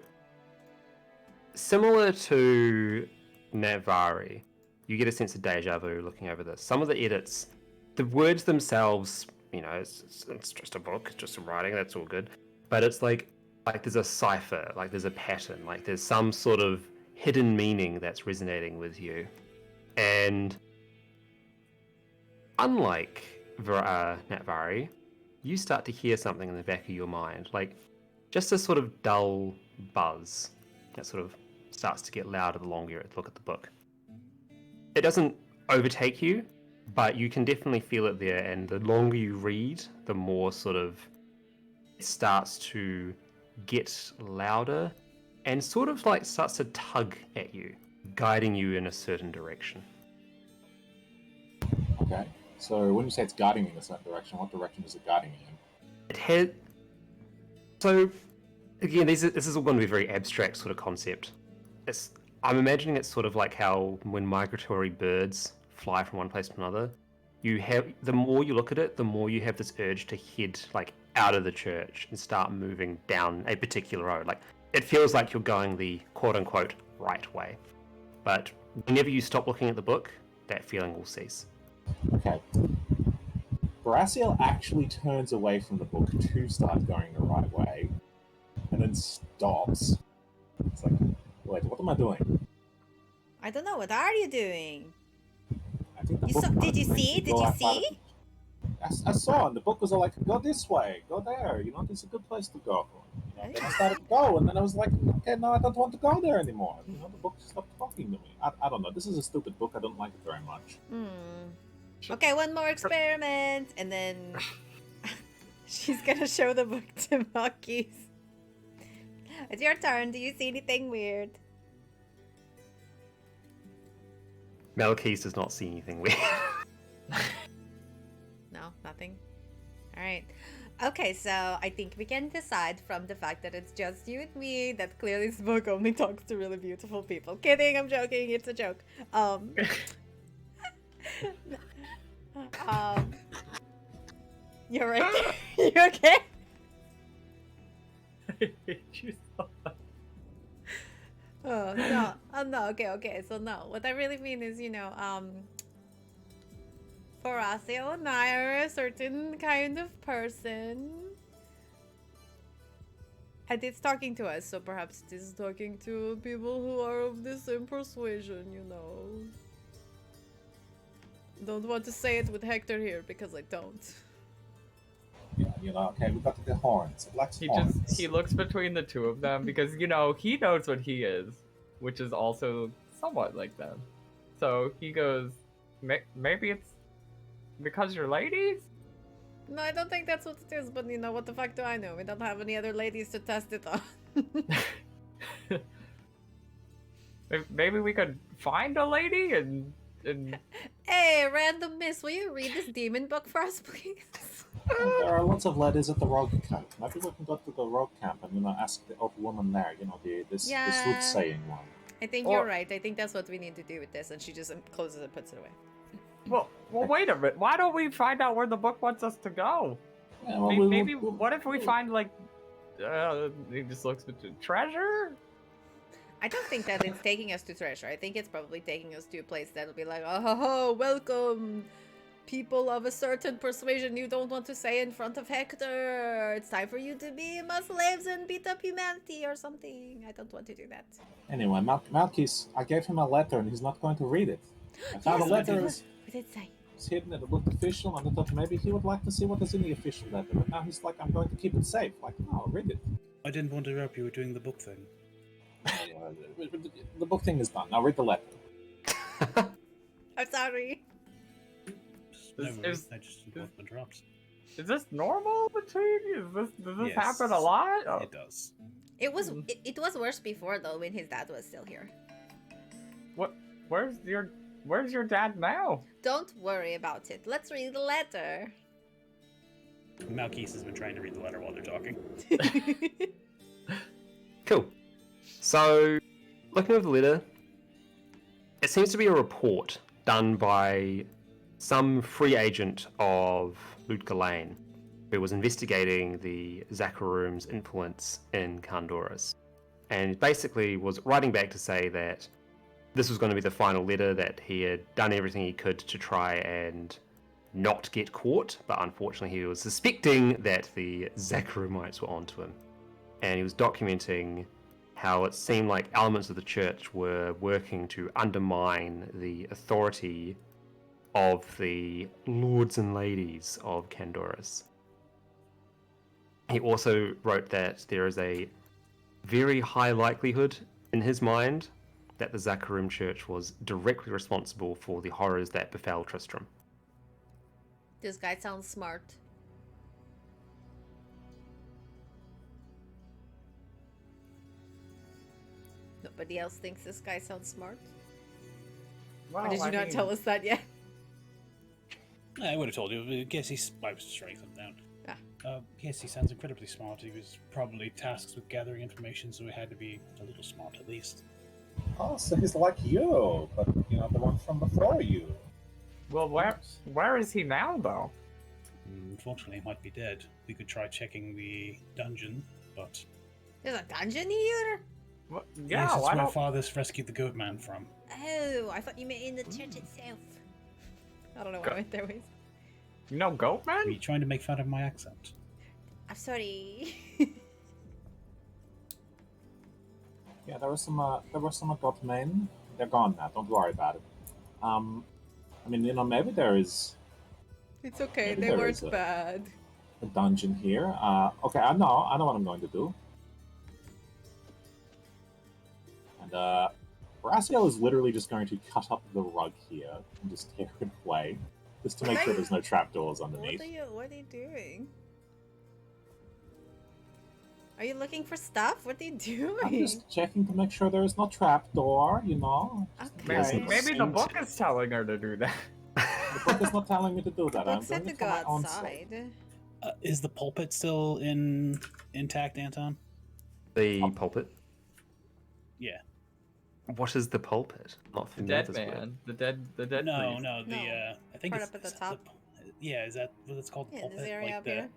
[SPEAKER 1] similar to Natvari, you get a sense of deja vu looking over this. Some of the edits, the words themselves, it's just a book, it's just some writing, that's all good. But it's like there's a cipher, like there's a pattern, like there's some sort of hidden meaning that's resonating with you. And unlike Natvari, you start to hear something in the back of your mind. Like, just a sort of dull buzz that sort of starts to get louder the longer you look at the book. It doesn't overtake you, but you can definitely feel it there, and the longer you read, the more sort of it starts to get louder and sort of like starts to tug at you, guiding you in a certain direction.
[SPEAKER 4] Okay. So when you say it's guiding me in a certain direction, what direction is it guiding me in?
[SPEAKER 1] It had... So, again, this is all going to be a very abstract sort of concept. I'm imagining it's sort of like how when migratory birds fly from one place to another, the more you look at it, the more you have this urge to head like out of the church and start moving down a particular road. Like, it feels like you're going the quote-unquote right way. But whenever you stop looking at the book, that feeling will cease.
[SPEAKER 4] Okay. Brassiel actually turns away from the book to start going the right way, and then stops. It's like, wait, what am I doing?
[SPEAKER 3] I don't know. What are you doing?
[SPEAKER 4] I think the
[SPEAKER 3] You
[SPEAKER 4] book
[SPEAKER 3] saw,
[SPEAKER 4] wanted
[SPEAKER 3] did you
[SPEAKER 4] to make
[SPEAKER 3] see?
[SPEAKER 4] me
[SPEAKER 3] Did
[SPEAKER 4] go
[SPEAKER 3] you
[SPEAKER 4] outside
[SPEAKER 3] see?
[SPEAKER 4] of- I saw, and the book was all like, go this way, go there, this is a good place to go. Then I started to go, and then I was like, okay, no, I don't want to go there anymore. The book stopped talking to me. I don't know, this is a stupid book, I don't like it very much.
[SPEAKER 3] Okay, one more experiment, and then she's gonna show the book to Marquis. It's your turn. Do you see anything weird?
[SPEAKER 1] Malachise does not see anything weird.
[SPEAKER 3] No, nothing. All right. Okay, so I think we can decide from the fact that it's just you and me that clearly this book only talks to really beautiful people. Kidding, I'm joking. It's a joke. You're right. You okay? Oh no. Oh no. Okay. So no. What I really mean is, Horacio and I are a certain kind of person. And it's talking to us, so perhaps it is talking to people who are of the same persuasion, Don't want to say it with Hector here because I don't.
[SPEAKER 4] Yeah, okay, we got the horns. It likes horns.
[SPEAKER 2] He looks between the two of them because he knows what he is, which is also somewhat like them. So he goes, maybe it's because you're ladies?
[SPEAKER 3] No, I don't think that's what it is, but what the fuck do I know? We don't have any other ladies to test it on.
[SPEAKER 2] Maybe we could find a lady and...
[SPEAKER 3] Hey, random miss, will you read this demon book for us, please?
[SPEAKER 4] There are lots of ladies at the rogue camp. Maybe we can go to the rogue camp and ask the old woman there, this soothsaying one.
[SPEAKER 3] I think you're right. I think that's what we need to do with this, and she just closes and puts it away.
[SPEAKER 2] Well, wait a minute. Why don't we find out where the book wants us to go?
[SPEAKER 4] Yeah, well,
[SPEAKER 2] what if we find, it just looks to treasure?
[SPEAKER 3] I don't think that it's taking us to treasure. I think it's probably taking us to a place that'll be like, oh, welcome, people of a certain persuasion you don't want to say in front of Hector. It's time for you to be my slaves and beat up humanity or something. I don't want to do that.
[SPEAKER 4] Anyway, Malchus, I gave him a letter and he's not going to read it. I found a letter.
[SPEAKER 3] What did it say?
[SPEAKER 4] It's hidden and it looked official, and I thought maybe he would like to see what is in the official letter. But now he's like, I'm going to keep it safe. Like, no, read it.
[SPEAKER 5] I didn't want to interrupt you. Were doing the book thing.
[SPEAKER 4] The book thing is done. Now read the letter.
[SPEAKER 3] I'm sorry.
[SPEAKER 5] No worries. I just didn't want to interrupt.
[SPEAKER 2] Is this normal between you? Does this
[SPEAKER 5] Yes.
[SPEAKER 2] happen a lot? Oh.
[SPEAKER 5] It does.
[SPEAKER 3] It was worse before though, when his dad was still here.
[SPEAKER 2] What? Where's your dad now?
[SPEAKER 3] Don't worry about it. Let's read the letter.
[SPEAKER 5] Malchus has been trying to read the letter while they're talking.
[SPEAKER 1] Cool. So, looking over the letter, it seems to be a report done by some free agent of Lutka Lane who was investigating the Zakharoom's influence in Kandorus. And basically was writing back to say that this was going to be the final letter, that he had done everything he could to try and not get caught, but unfortunately he was suspecting that the Zakharoomites were onto him. And he was documenting how it seemed like elements of the church were working to undermine the authority of the lords and ladies of Kandorus. He also wrote that there is a very high likelihood in his mind that the Zakarum Church was directly responsible for the horrors that befell Tristram.
[SPEAKER 3] This guy sounds smart. Nobody else thinks this guy sounds smart?
[SPEAKER 2] Well,
[SPEAKER 3] Or did you not tell us that yet?
[SPEAKER 5] I would have told you. I guess I was just writing something down.
[SPEAKER 3] Ah.
[SPEAKER 5] Yes, he sounds incredibly smart. He was probably tasked with gathering information, so he had to be a little smart at least.
[SPEAKER 4] Oh, so he's like you, but you know, the one from before you.
[SPEAKER 2] Well, where is he now, though?
[SPEAKER 5] Unfortunately, he might be dead. We could try checking the dungeon, but
[SPEAKER 3] There's a dungeon here?
[SPEAKER 2] What?
[SPEAKER 5] yes,
[SPEAKER 2] Yeah,
[SPEAKER 5] it's
[SPEAKER 2] why
[SPEAKER 5] where
[SPEAKER 2] don't...
[SPEAKER 5] Father's rescued the goat man from.
[SPEAKER 3] Oh, I thought you meant in the church itself. I don't know why I went that way.
[SPEAKER 2] You know
[SPEAKER 5] Are you
[SPEAKER 2] Goatman?
[SPEAKER 5] trying to make fun of my accent?
[SPEAKER 3] I'm sorry.
[SPEAKER 4] Yeah, there were some adult men. They're gone now. Don't worry about it. I mean, you know, maybe there is
[SPEAKER 3] It's okay,
[SPEAKER 4] Maybe
[SPEAKER 3] they
[SPEAKER 4] there
[SPEAKER 3] weren't
[SPEAKER 4] is a-
[SPEAKER 3] bad.
[SPEAKER 4] a dungeon here. Okay, I know what I'm going to do. And Raziel is literally just going to cut up the rug here and just tear it away, just to make sure there's no trapdoors underneath.
[SPEAKER 3] What are you doing? Are you looking for stuff? What are you doing?
[SPEAKER 4] I'm just checking to make sure there is no trapdoor, you know.
[SPEAKER 3] Okay.
[SPEAKER 2] Maybe the book is telling her to do that.
[SPEAKER 4] The book is not telling me to do that.
[SPEAKER 3] The
[SPEAKER 4] I'm
[SPEAKER 3] book said
[SPEAKER 4] doing
[SPEAKER 3] to
[SPEAKER 4] it
[SPEAKER 3] go
[SPEAKER 4] for my own sake.
[SPEAKER 3] outside.
[SPEAKER 5] Is the pulpit still intact, Anton?
[SPEAKER 1] The pulpit.
[SPEAKER 5] Yeah.
[SPEAKER 1] What is the pulpit? Not
[SPEAKER 2] The
[SPEAKER 1] familiar
[SPEAKER 2] dead
[SPEAKER 1] with this word.
[SPEAKER 2] man. The dead
[SPEAKER 5] No,
[SPEAKER 2] priest.
[SPEAKER 5] no.
[SPEAKER 3] No.
[SPEAKER 5] I think
[SPEAKER 3] Part
[SPEAKER 5] it's
[SPEAKER 3] up at the
[SPEAKER 5] is that
[SPEAKER 3] top.
[SPEAKER 5] yeah, is that what it's called? The
[SPEAKER 3] Yeah,
[SPEAKER 5] pulpit?
[SPEAKER 3] this area
[SPEAKER 5] like
[SPEAKER 3] up
[SPEAKER 5] the,
[SPEAKER 3] here.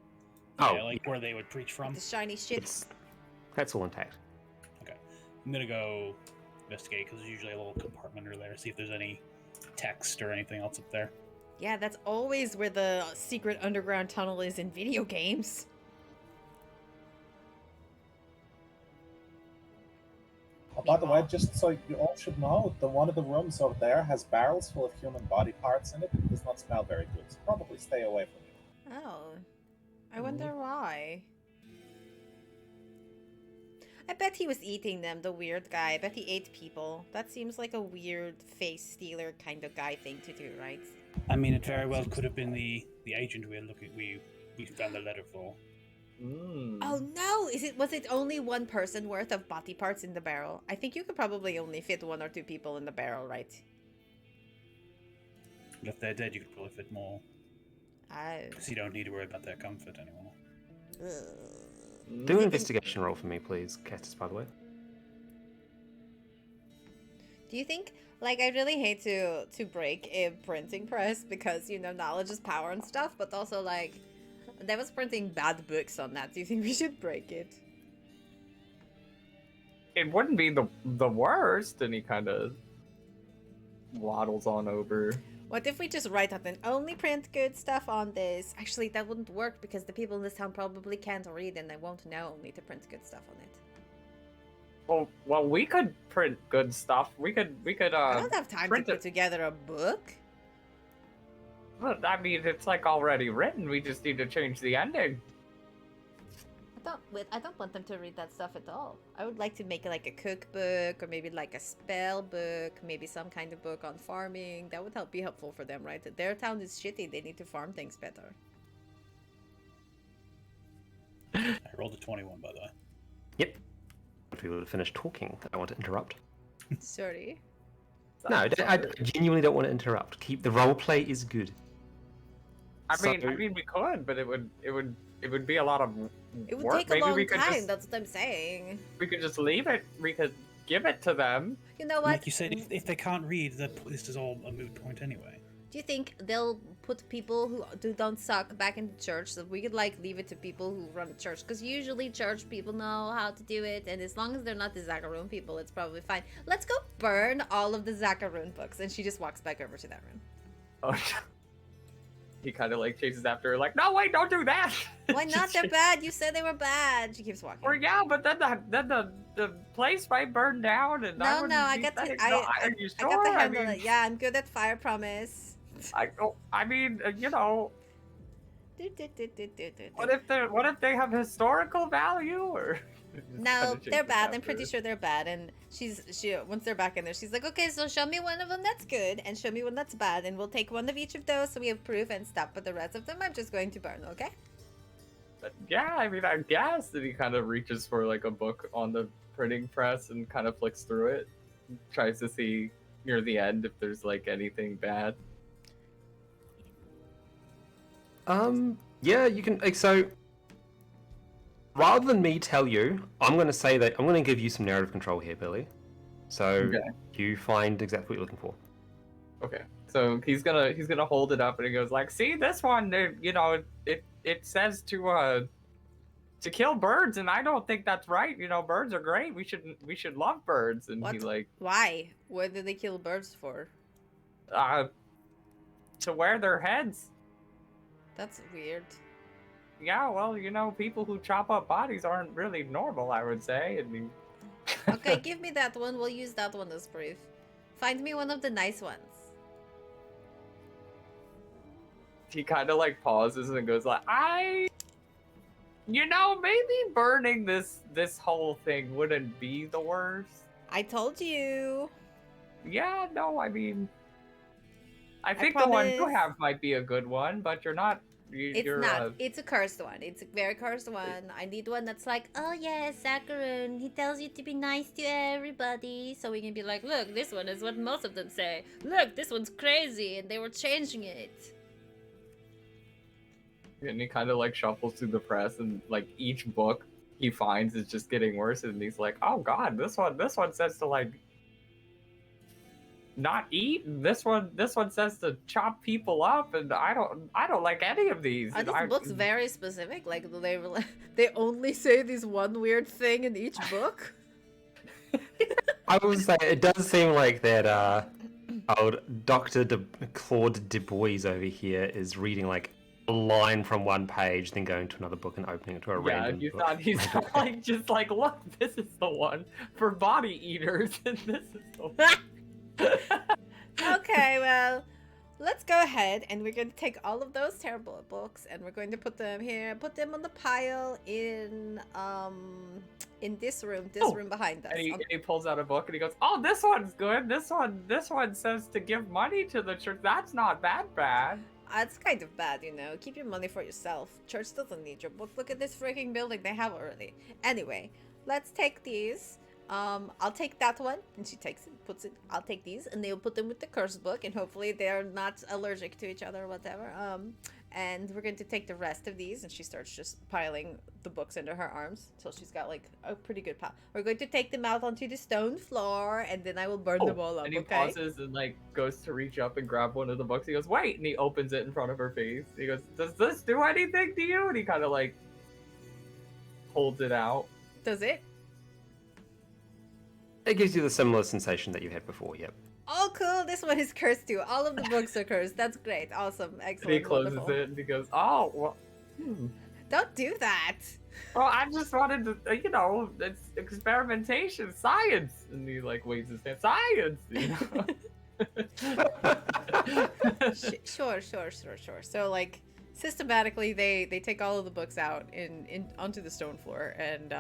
[SPEAKER 1] Oh,
[SPEAKER 5] yeah, like where they would preach from.
[SPEAKER 3] The shiny shit.
[SPEAKER 1] That's all intact.
[SPEAKER 5] Okay, I'm gonna go investigate because there's usually a little compartment under there. See if there's any text or anything else up there.
[SPEAKER 3] Yeah, that's always where the secret underground tunnel is in video games.
[SPEAKER 4] Oh, by the way, just so you all should know, one of the rooms over there has barrels full of human body parts in it. It does not smell very good, so probably stay away from it.
[SPEAKER 3] Oh. I wonder why. I bet he was eating them, the weird guy. I bet he ate people. That seems like a weird face stealer kind of guy thing to do, right?
[SPEAKER 5] I mean, it very well could have been the agent we found the letter for.
[SPEAKER 3] Oh no! Was it only one person worth of body parts in the barrel? I think you could probably only fit 1 or 2 people in the barrel, right?
[SPEAKER 5] But if they're dead, you could probably fit more.
[SPEAKER 3] Oh.
[SPEAKER 5] Because you don't need to worry about their comfort anymore.
[SPEAKER 1] Do an investigation roll for me, please, Castus, by the way.
[SPEAKER 3] Do you think, like, I really hate to break a printing press because, you know, knowledge is power and stuff, but also, like, they was printing bad books on that. Do you think we should break it?
[SPEAKER 2] It wouldn't be the worst, and he kind of waddles on over.
[SPEAKER 3] What if we just write out and only print good stuff on this? Actually, that wouldn't work because the people in this town probably can't read and they won't know only to print good stuff on it.
[SPEAKER 2] Well, we could print good stuff. We could.
[SPEAKER 3] I don't have time to
[SPEAKER 2] print
[SPEAKER 3] put
[SPEAKER 2] it.
[SPEAKER 3] together a book.
[SPEAKER 2] But, I mean, it's like already written. We just need to change the ending.
[SPEAKER 3] I don't want them to read that stuff at all. I would like to make like a cookbook or maybe like a spell book, maybe some kind of book on farming. That would be helpful for them, right? Their town is shitty. They need to farm things better.
[SPEAKER 5] I rolled a 21, by the way.
[SPEAKER 1] Yep. If we were to finish talking, I want to interrupt.
[SPEAKER 3] Sorry.
[SPEAKER 1] No, I genuinely don't want to interrupt. Keep the role play is good.
[SPEAKER 2] I mean, we could, but it would be a lot of
[SPEAKER 3] It would
[SPEAKER 2] work.
[SPEAKER 3] take a
[SPEAKER 2] Maybe
[SPEAKER 3] long
[SPEAKER 2] we could
[SPEAKER 3] time.
[SPEAKER 2] just
[SPEAKER 3] That's what I'm saying.
[SPEAKER 2] we could just leave it. We could give it to them.
[SPEAKER 3] You know
[SPEAKER 5] And
[SPEAKER 3] what?
[SPEAKER 5] like you said, if they can't read, this is all a moot point anyway.
[SPEAKER 3] Do you think they'll put people who don't suck back in the church so we could like leave it to people who run the church? Because usually church people know how to do it, and as long as they're not the Zakaroon people, it's probably fine. Let's go burn all of the Zakaroon books. And she just walks back over to that room.
[SPEAKER 2] Oh, he kind of like chases after her, like, no, wait, don't do that.
[SPEAKER 3] Why not? They're bad. You said they were bad. She keeps walking.
[SPEAKER 2] Or yeah, but then the place might burn down, and
[SPEAKER 3] No, I got
[SPEAKER 2] I
[SPEAKER 3] I got to handle it. Yeah, I'm good at fire, promise.
[SPEAKER 2] I mean, you know. What if they have historical value or?
[SPEAKER 3] No, they're bad. I'm pretty sure they're bad. And she once they're back in there, she's like, okay, so show me one of them that's good and show me one that's bad, and we'll take one of each of those so we have proof and stuff. But the rest of them, I'm just going to burn. Okay?
[SPEAKER 2] But yeah, I mean, I guess that he kind of reaches for like a book on the printing press and kind of flicks through it, tries to see near the end if there's like anything bad.
[SPEAKER 1] Yeah, you can. So, rather than me tell you, I'm going to say that I'm going to give you some narrative control here, Billy. So
[SPEAKER 2] Okay.
[SPEAKER 1] you find exactly what you're looking for.
[SPEAKER 2] Okay, so he's gonna hold it up and he goes like, "See this one? You know, it says to kill birds, and I don't think that's right. You know, birds are great. We should love birds." And he like,
[SPEAKER 3] why? What did they kill birds for?
[SPEAKER 2] To wear their heads.
[SPEAKER 3] That's weird.
[SPEAKER 2] Yeah, well, you know, people who chop up bodies aren't really normal, I would say. I mean,
[SPEAKER 3] Okay, give me that one. We'll use that one as proof. Find me one of the nice ones.
[SPEAKER 2] he kind of like pauses and goes like, you know, maybe burning this whole thing wouldn't be the worst.
[SPEAKER 3] I told you.
[SPEAKER 2] Yeah, no, I mean, I think the one you have might be a good one, but you're not.
[SPEAKER 3] It's not. It's a cursed one. It's a very cursed one. I need one that's like, oh yes, Sakharine. He tells you to be nice to everybody. So we can be like, look, this one is what most of them say. Look, this one's crazy, and they were changing it.
[SPEAKER 2] And he kind of like shuffles through the press, and like each book he finds is just getting worse. And he's like, oh god, this one says to like not eat. This one says to chop people up, and I don't like any of these.
[SPEAKER 3] Are these books very specific? Like they only say this one weird thing in each book?
[SPEAKER 1] I would say it does seem like that old Dr. Claude Du Bois over here is reading like a line from one page, then going to another book and opening it to a random
[SPEAKER 2] you
[SPEAKER 1] book.
[SPEAKER 2] thought he's like just like, look, this is the one for body eaters, and this is the one.
[SPEAKER 3] Okay, well, let's go ahead and we're going to take all of those terrible books and we're going to put them here, put them on the pile in this room behind us.
[SPEAKER 2] And he pulls out a book and he goes, oh, this one's good. This one says to give money to the church. That's not that bad.
[SPEAKER 3] It's kind of bad, you know. Keep your money for yourself. Church doesn't need your book. Look at this freaking building they have already. Anyway, let's take these. I'll take that one, and she takes it, puts it. I'll take these, and they'll put them with the cursed book, and hopefully they're not allergic to each other or whatever. And we're going to take the rest of these, and she starts just piling the books under her arms till she's got like a pretty good pile. We're going to take them out onto the stone floor, and then I will burn them all up.
[SPEAKER 2] And he
[SPEAKER 3] okay?
[SPEAKER 2] pauses and like goes to reach up and grab one of the books. He goes, wait, and he opens it in front of her face. He goes, does this do anything to you? And he kind of like holds it out.
[SPEAKER 3] Does it?
[SPEAKER 1] It gives you the similar sensation that you had before, yep.
[SPEAKER 3] Oh, cool. This one is cursed too. All of the books are cursed. That's great. Awesome. Excellent.
[SPEAKER 2] And he closes
[SPEAKER 3] wonderful.
[SPEAKER 2] it and he goes, oh, well.
[SPEAKER 3] Don't do that.
[SPEAKER 2] Well, I just wanted to, you know, it's experimentation, science. And he like waves his hand, science. You know?
[SPEAKER 3] Sure. So like systematically, they take all of the books out in onto the stone floor, and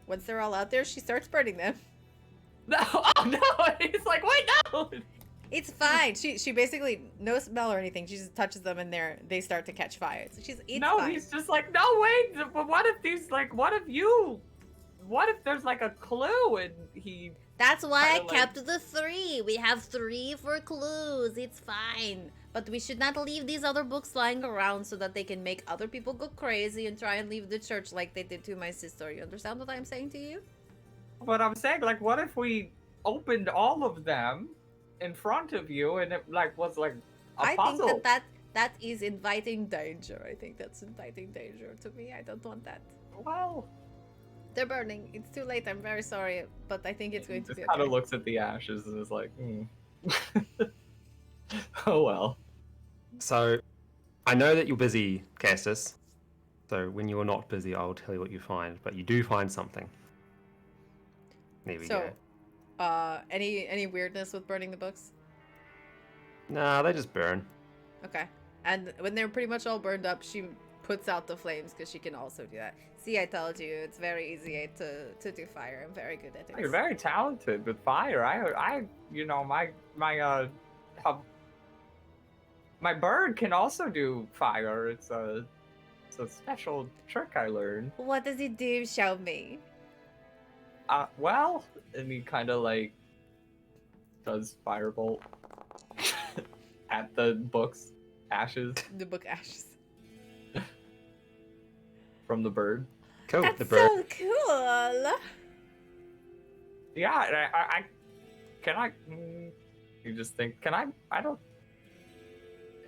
[SPEAKER 3] once they're all out there, she starts burning them.
[SPEAKER 2] No, oh no! He's like, wait, no!
[SPEAKER 3] It's fine. She basically no smell or anything. She just touches them and they start to catch fire. So it's fine.
[SPEAKER 2] He's just like, no, wait. But what if these like, what if there's like a clue and he?
[SPEAKER 3] That's why I
[SPEAKER 2] like...
[SPEAKER 3] kept the 3. We have 3 for clues. It's fine. But we should not leave these other books lying around so that they can make other people go crazy and try and leave the church like they did to my sister. You understand what I'm saying to you?
[SPEAKER 2] But I'm saying, like, what if we opened all of them in front of you and it like was like a puzzle?
[SPEAKER 3] I think that is inviting danger. I think that's inviting danger to me. I don't want that.
[SPEAKER 2] Well,
[SPEAKER 3] they're burning. It's too late. I'm very sorry, but I think it's going to be okay.
[SPEAKER 2] Just kind of looks at the ashes and is like, oh well.
[SPEAKER 1] So, I know that you're busy, Castus. So when you're not busy, I'll tell you what you find. But you do find something. There we go.
[SPEAKER 3] Any weirdness with burning the books?
[SPEAKER 1] Nah, they just burn.
[SPEAKER 3] Okay. And when they're pretty much all burned up, she puts out the flames because she can also do that. See, I told you, it's very easy to do fire. I'm very good at it.
[SPEAKER 2] You're very talented with fire. My bird can also do fire. It's a special trick I learned.
[SPEAKER 3] What does it do? Show me.
[SPEAKER 2] Well, and he kind of like does firebolt at the book's ashes
[SPEAKER 3] The book ashes.
[SPEAKER 2] from the bird.
[SPEAKER 1] Cool.
[SPEAKER 3] That's
[SPEAKER 1] The bird.
[SPEAKER 3] so cool.
[SPEAKER 2] Yeah, and I can I. You just think, can I don't.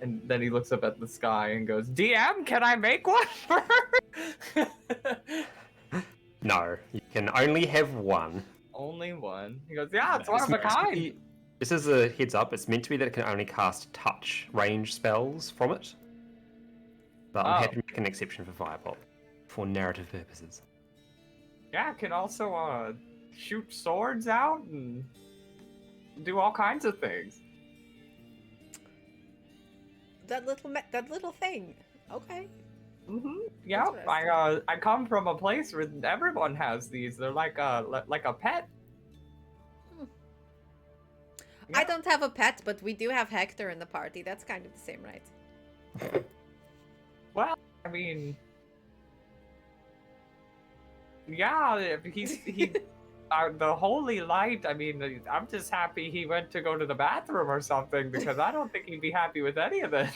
[SPEAKER 2] And then he looks up at the sky and goes, DM, can I make one for her?
[SPEAKER 1] No, you can only have one.
[SPEAKER 2] Only one. He goes, yeah, it's one of a kind.
[SPEAKER 1] This is a heads up. It's meant to be that it can only cast touch range spells from it. But I'm happy to make an exception for Firebolt for narrative purposes.
[SPEAKER 2] Yeah, it can also shoot swords out and do all kinds of things.
[SPEAKER 3] That little thing. Okay.
[SPEAKER 2] Yeah,
[SPEAKER 3] Interesting.
[SPEAKER 2] I come from a place where everyone has these. They're like a pet.
[SPEAKER 3] I don't have a pet, but we do have Hector in the party. That's kind of the same, right?
[SPEAKER 2] Well, I mean, yeah, if he the holy light. I mean, I'm just happy he went to go to the bathroom or something because I don't think he'd be happy with any of this.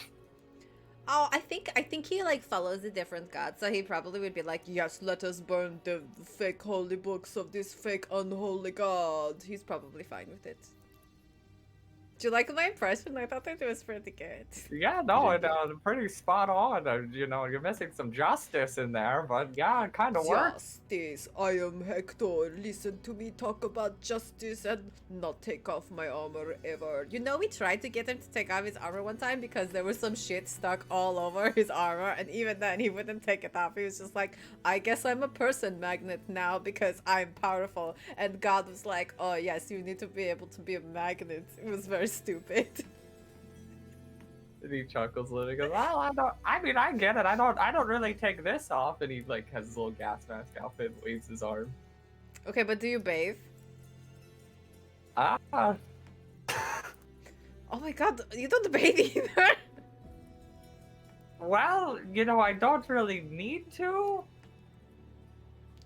[SPEAKER 3] Oh, I think he like follows a different god, so he probably would be like, yes, let us burn the fake holy books of this fake unholy god. He's probably fine with it. Do you like my impression? I thought it was pretty good.
[SPEAKER 2] Yeah, no, it's pretty spot on. You're missing some justice in there, but yeah, it kind of works.
[SPEAKER 3] Justice. I am Hector. Listen to me talk about justice and not take off my armor ever. You know, we tried to get him to take off his armor one time because there was some shit stuck all over his armor, and even then he wouldn't take it off. He was just like, I guess I'm a person magnet now because I'm powerful. And God was like, oh yes, you need to be able to be a magnet. It was very stupid.
[SPEAKER 2] And he chuckles a little. He goes, "Well, I get it. I don't really take this off." And he like has his little gas mask outfit, and waves his arm.
[SPEAKER 3] Okay, but do you bathe?
[SPEAKER 2] Ah,
[SPEAKER 3] Oh my God, you don't bathe either.
[SPEAKER 2] well, I don't really need to.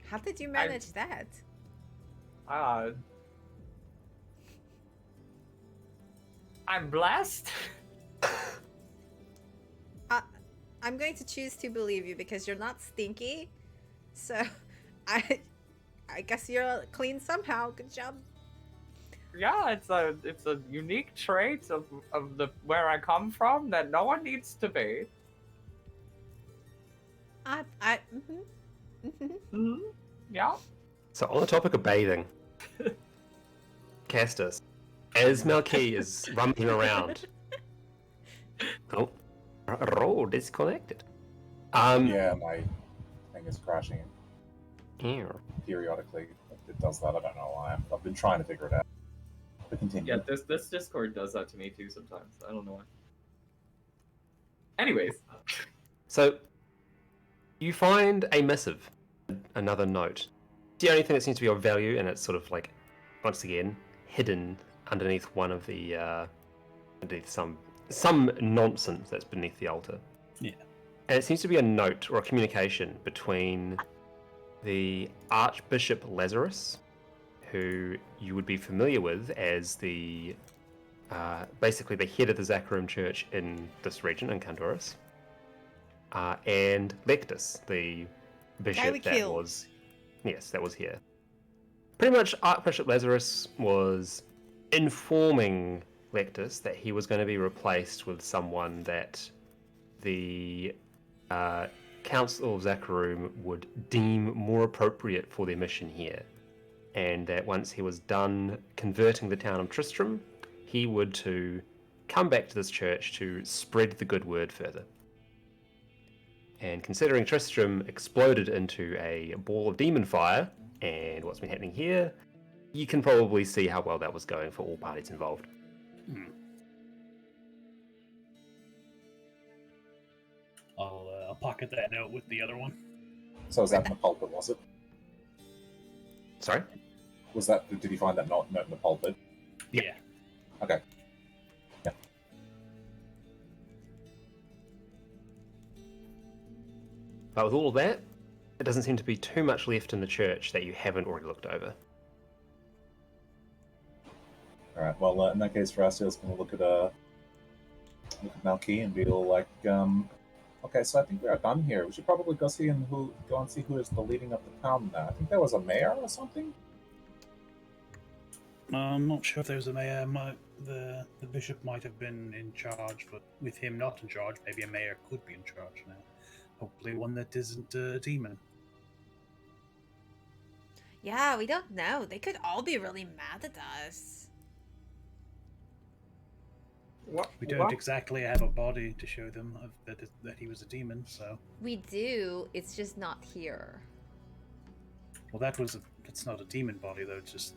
[SPEAKER 3] How did you manage that?
[SPEAKER 2] I'm blessed.
[SPEAKER 3] I'm going to choose to believe you because you're not stinky. So, I guess you're clean somehow. Good job.
[SPEAKER 2] Yeah, it's a unique trait of where I come from that no one needs to bathe. Yeah.
[SPEAKER 1] So on the topic of bathing, Castus, as Malky is rummaging around. Oh, roll disconnected.
[SPEAKER 4] Yeah, my thing is crashing
[SPEAKER 1] Here.
[SPEAKER 4] periodically. It does that. I don't know why. I've been trying to figure it out. But continue.
[SPEAKER 2] Yeah, this Discord does that to me too sometimes. I don't know why. Anyways.
[SPEAKER 1] So you find a missive, another note. The only thing that seems to be of value, and it's sort of like, once again, hidden underneath one of the, underneath some nonsense that's beneath the altar.
[SPEAKER 5] Yeah.
[SPEAKER 1] And it seems to be a note or a communication between the Archbishop Lazarus, who you would be familiar with as the, basically the head of the Zachariam Church in this region, in Kandurus, and Lectus, the bishop that was here. Pretty much Archbishop Lazarus was informing Lectus that he was going to be replaced with someone that the Council of Zachariam would deem more appropriate for their mission here, and that once he was done converting the town of Tristram, he would to come back to this church to spread the good word further. And considering Tristram exploded into a ball of demon fire, and what's been happening here, you can probably see how well that was going for all parties involved.
[SPEAKER 5] I'll pocket that note with the other one.
[SPEAKER 4] So is that in the pulpit, was it?
[SPEAKER 1] Sorry?
[SPEAKER 4] Did you find that note in the pulpit?
[SPEAKER 5] Yeah.
[SPEAKER 4] Okay. Yeah.
[SPEAKER 1] But with all of that, it doesn't seem to be too much left in the church that you haven't already looked over.
[SPEAKER 4] Alright, well, in that case, Rastiel's going to look at Malky and be all like, okay, so I think we are done here. We should probably go and see who is the leading of the town now. I think there was a mayor or something?
[SPEAKER 5] I'm not sure if there was a mayor. The bishop might have been in charge, but with him not in charge, maybe a mayor could be in charge now. Hopefully one that isn't a demon.
[SPEAKER 3] Yeah, we don't know. They could all be really mad at us.
[SPEAKER 5] We don't exactly have a body to show them that he was a demon, so...
[SPEAKER 3] We do, it's just not here.
[SPEAKER 5] Well, that's not a demon body, though. It's just...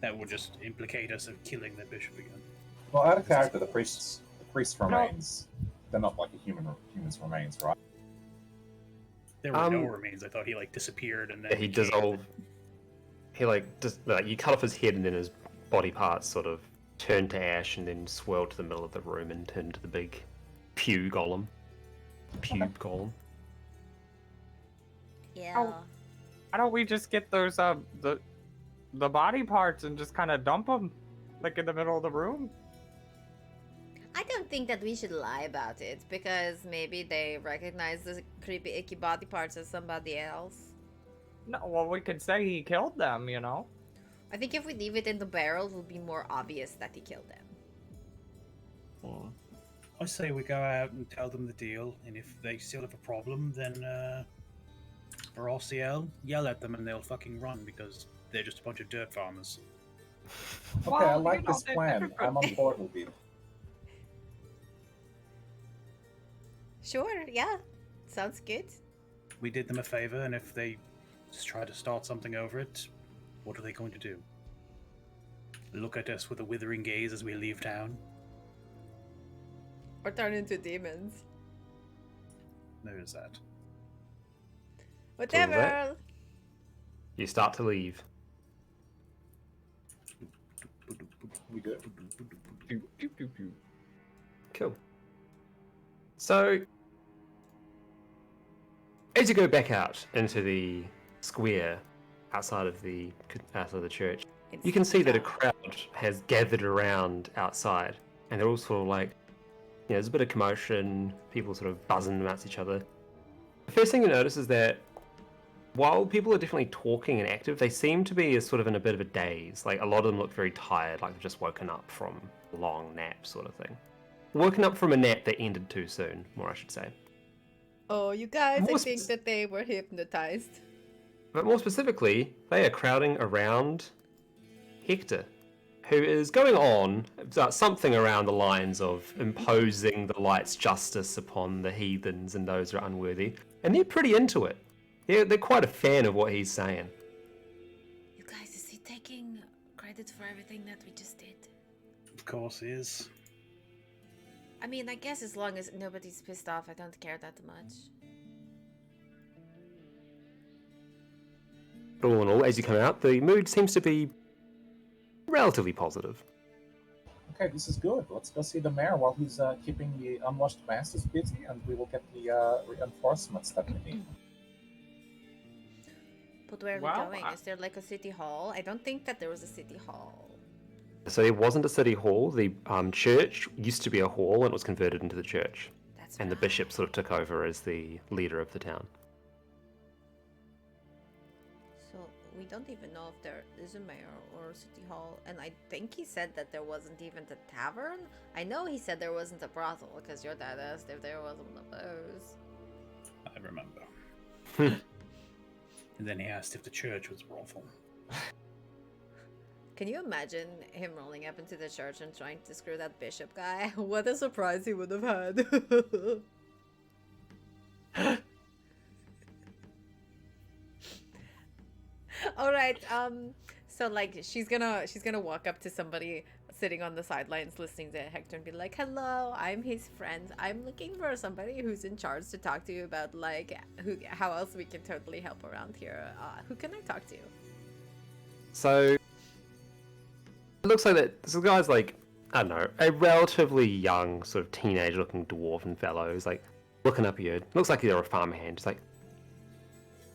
[SPEAKER 5] That would just implicate us of killing the bishop again.
[SPEAKER 4] Well, out of character, the priest's remains, they're not like a human's remains, right?
[SPEAKER 5] There were no remains. I thought he, disappeared and then...
[SPEAKER 1] He dissolved. He, you cut off his head and then his body parts sort of turned to ash and then swirled to the middle of the room and turned to the big pew golem. Pube golem.
[SPEAKER 3] Yeah.
[SPEAKER 2] Why don't we just get those, the body parts and just kind of dump them, in the middle of the room?
[SPEAKER 3] I don't think that we should lie about it, because maybe they recognize the creepy, icky body parts as somebody else.
[SPEAKER 2] No, well, we could say he killed them, you know?
[SPEAKER 3] I think if we leave it in the barrel, it will be more obvious that he killed them.
[SPEAKER 5] Well, I say we go out and tell them the deal, and if they still have a problem, then, for RCL, yell at them and they'll fucking run, because they're just a bunch of dirt farmers.
[SPEAKER 4] Okay,
[SPEAKER 2] Well,
[SPEAKER 4] I like
[SPEAKER 2] you know,
[SPEAKER 4] this plan. I'm on board with you.
[SPEAKER 3] Sure, yeah. Sounds good.
[SPEAKER 5] We did them a favor, and if they just try to start something over it, what are they going to do? Look at us with a withering gaze as we leave town?
[SPEAKER 3] Or turn into demons.
[SPEAKER 5] There is that.
[SPEAKER 3] Whatever.
[SPEAKER 1] You start to leave.
[SPEAKER 4] We good?
[SPEAKER 1] Cool. So, as you go back out into the square outside of the church, you can see that a crowd has gathered around outside, and they're all sort of there's a bit of commotion, people sort of buzzing amongst each other. The first thing you notice is that while people are definitely talking and active, they seem to be sort of in a bit of a daze. A lot of them look very tired, like they've just woken up from a long nap sort of thing. Woken up from a nap that ended too soon, more I should say.
[SPEAKER 3] Oh, you guys,
[SPEAKER 1] More
[SPEAKER 3] I think that they were hypnotized.
[SPEAKER 1] But more specifically, they are crowding around Hector, who is going on something around the lines of imposing the light's justice upon the heathens and those who are unworthy. And they're pretty into it. They're quite a fan of what he's saying.
[SPEAKER 3] You guys, is he taking credit for everything that we just did?
[SPEAKER 5] Of course he is.
[SPEAKER 3] I mean, I guess as long as nobody's pissed off, I don't care that much.
[SPEAKER 1] But all in all, as you come out, the mood seems to be relatively positive.
[SPEAKER 4] Okay, this is good. Let's go see the mayor while he's keeping the unwashed masters busy, and we will get the reinforcements that we need.
[SPEAKER 3] But where are we going? Is there a city hall? I don't think that there was a city hall.
[SPEAKER 1] So there wasn't a city hall. The church used to be a hall and it was converted into the church.
[SPEAKER 3] That's
[SPEAKER 1] and the bishop sort of took over as the leader of the town.
[SPEAKER 3] So we don't even know if there is a mayor or a city hall. And I think he said that there wasn't even a tavern. I know he said there wasn't a brothel because your dad asked if there was one of those.
[SPEAKER 5] I remember. And then he asked if the church was a brothel.
[SPEAKER 3] Can you imagine him rolling up into the church and trying to screw that bishop guy? What a surprise he would have had. All right. So she's gonna walk up to somebody sitting on the sidelines listening to Hector and be like, hello, I'm his friend. I'm looking for somebody who's in charge to talk to you about, like, how else we can totally help around here. Who can I talk to?
[SPEAKER 1] So, it looks like that this guy's like, I don't know, a relatively young, sort of teenage-looking dwarven fellow who's like looking up at you. Looks like they're a farmhand. He's like,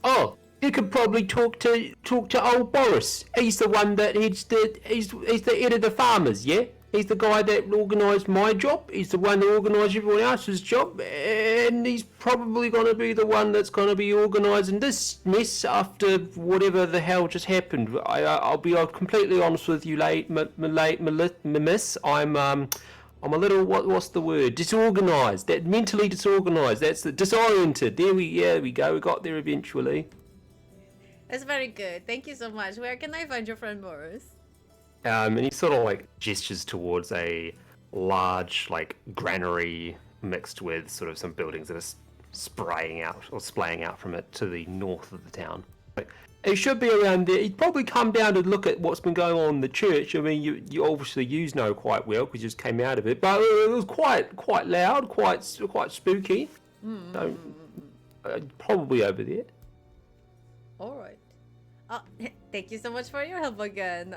[SPEAKER 1] oh, you could probably talk to old Boris. He's the one that he's the head of the farmers, yeah? He's the guy that organised my job. He's the one that organised everyone else's job, and he's probably going to be the one that's going to be organising this mess after whatever the hell just happened. I'll be completely honest with you, miss. I'm a little what's the word? Disorganised. That mentally disorganised. That's the disoriented. There we go. We got there eventually.
[SPEAKER 3] That's very good. Thank you so much. Where can I find your friend Morris?
[SPEAKER 1] And he sort of like gestures towards a large like granary mixed with sort of some buildings that are spraying out from it to the north of the town. Like, he should be around there. He'd probably come down to look at what's been going on in the church. I mean, you obviously know quite well because you just came out of it, but it was quite loud, quite spooky. So, probably over there.
[SPEAKER 3] All right. Thank you so much for your help again.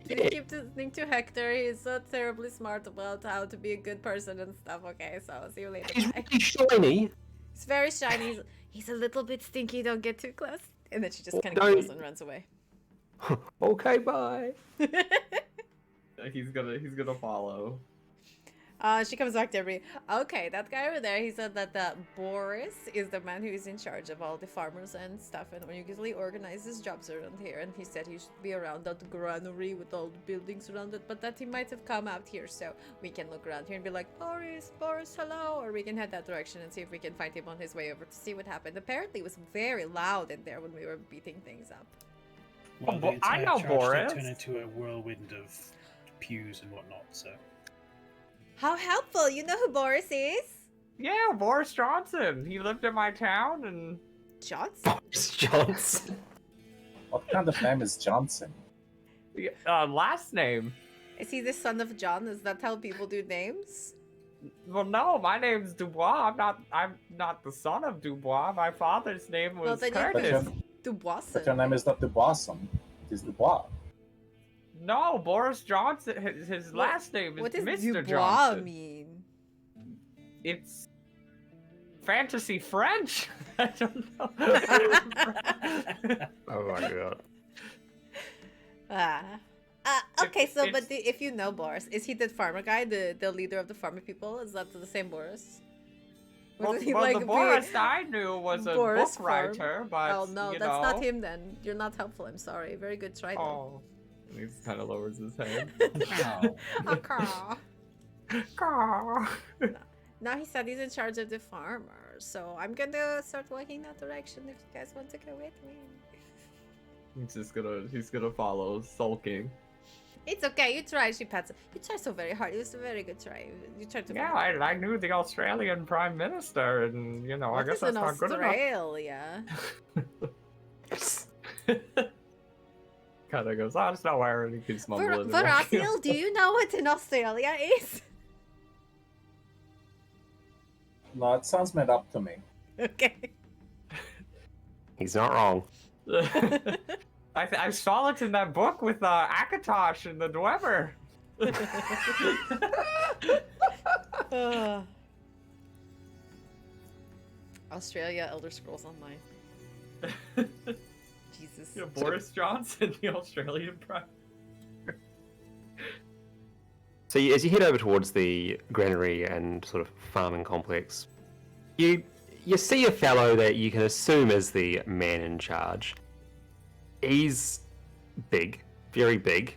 [SPEAKER 3] Please keep listening to Hector. He's so terribly smart about how to be a good person and stuff. Okay, so see you later.
[SPEAKER 1] He's
[SPEAKER 3] Bye.
[SPEAKER 1] really shiny.
[SPEAKER 3] He's very shiny. He's a little bit stinky. Don't get too close. And then she just kind of
[SPEAKER 1] No.
[SPEAKER 3] goes and runs away.
[SPEAKER 1] Okay, bye.
[SPEAKER 2] He's gonna follow.
[SPEAKER 3] She comes back to everybody. Okay, that guy over there, he said that Boris is the man who is in charge of all the farmers and stuff and usually organizes jobs around here. And he said he should be around that granary with all the buildings around it, but that he might have come out here. So we can look around here and be like, Boris, hello. Or we can head that direction and see if we can find him on his way over to see what happened. Apparently it was very loud in there when we were beating things up.
[SPEAKER 5] Well,
[SPEAKER 2] Well,
[SPEAKER 5] the
[SPEAKER 2] I
[SPEAKER 5] entire
[SPEAKER 2] know
[SPEAKER 5] charge
[SPEAKER 2] Boris.
[SPEAKER 5] did turn into a whirlwind of pews and whatnot, so...
[SPEAKER 3] How helpful! You know who Boris is?
[SPEAKER 2] Yeah, Boris Johnson. He lived in my town and
[SPEAKER 3] Johnson?
[SPEAKER 1] Boris Johnson.
[SPEAKER 4] What kind of name is Johnson?
[SPEAKER 2] last name.
[SPEAKER 3] Is he the son of John? Is that how people do names?
[SPEAKER 2] Well, no, my name's Dubois. I'm not the son of Dubois. My father's name
[SPEAKER 3] Well,
[SPEAKER 2] was
[SPEAKER 3] then
[SPEAKER 2] Curtis.
[SPEAKER 3] you're
[SPEAKER 4] But
[SPEAKER 3] Dubois.
[SPEAKER 4] your name is not Dubois. It is Dubois.
[SPEAKER 2] No, Boris Johnson. His last name is
[SPEAKER 3] What does
[SPEAKER 2] Mr.
[SPEAKER 3] Dubois
[SPEAKER 2] Johnson.
[SPEAKER 3] mean?
[SPEAKER 2] It's fantasy French. I don't know.
[SPEAKER 1] Oh my god.
[SPEAKER 3] Okay, so
[SPEAKER 2] It's-
[SPEAKER 3] if you know Boris, is he the farmer guy, the leader of the farmer people? Is that the same Boris? Or
[SPEAKER 2] Well,
[SPEAKER 3] does he,
[SPEAKER 2] well,
[SPEAKER 3] like,
[SPEAKER 2] the
[SPEAKER 3] be
[SPEAKER 2] Boris I knew was a
[SPEAKER 3] Boris
[SPEAKER 2] book writer, but
[SPEAKER 3] Oh no,
[SPEAKER 2] you
[SPEAKER 3] that's
[SPEAKER 2] know,
[SPEAKER 3] not him then. You're not helpful. I'm sorry. Very good try though.
[SPEAKER 2] Oh, he kind of lowers his head.
[SPEAKER 4] Oh.
[SPEAKER 3] Now he said he's in charge of the farmers, so I'm gonna start walking that direction if you guys want to go with me.
[SPEAKER 2] He's gonna follow, sulking.
[SPEAKER 3] It's okay. You try. She pats him. You tried so very hard. It was a very good try. You tried to.
[SPEAKER 2] Yeah, I knew the Australian Prime Minister, and you know, I guess that's not good enough.
[SPEAKER 3] Australia.
[SPEAKER 2] Kind of goes, oh, it's no worry, you can smuggle it. in there."
[SPEAKER 3] Varasil, do you know what in Australia is?
[SPEAKER 4] No, it sounds made up to me.
[SPEAKER 3] Okay.
[SPEAKER 1] He's not wrong.
[SPEAKER 2] I saw it in that book with Akatosh and the Dwemer.
[SPEAKER 3] Australia Elder Scrolls Online. Jesus.
[SPEAKER 2] Yeah, Boris Johnson, the Australian Prime.
[SPEAKER 1] So as you head over towards the granary and sort of farming complex, you see a fellow that you can assume is the man in charge. He's big, very big,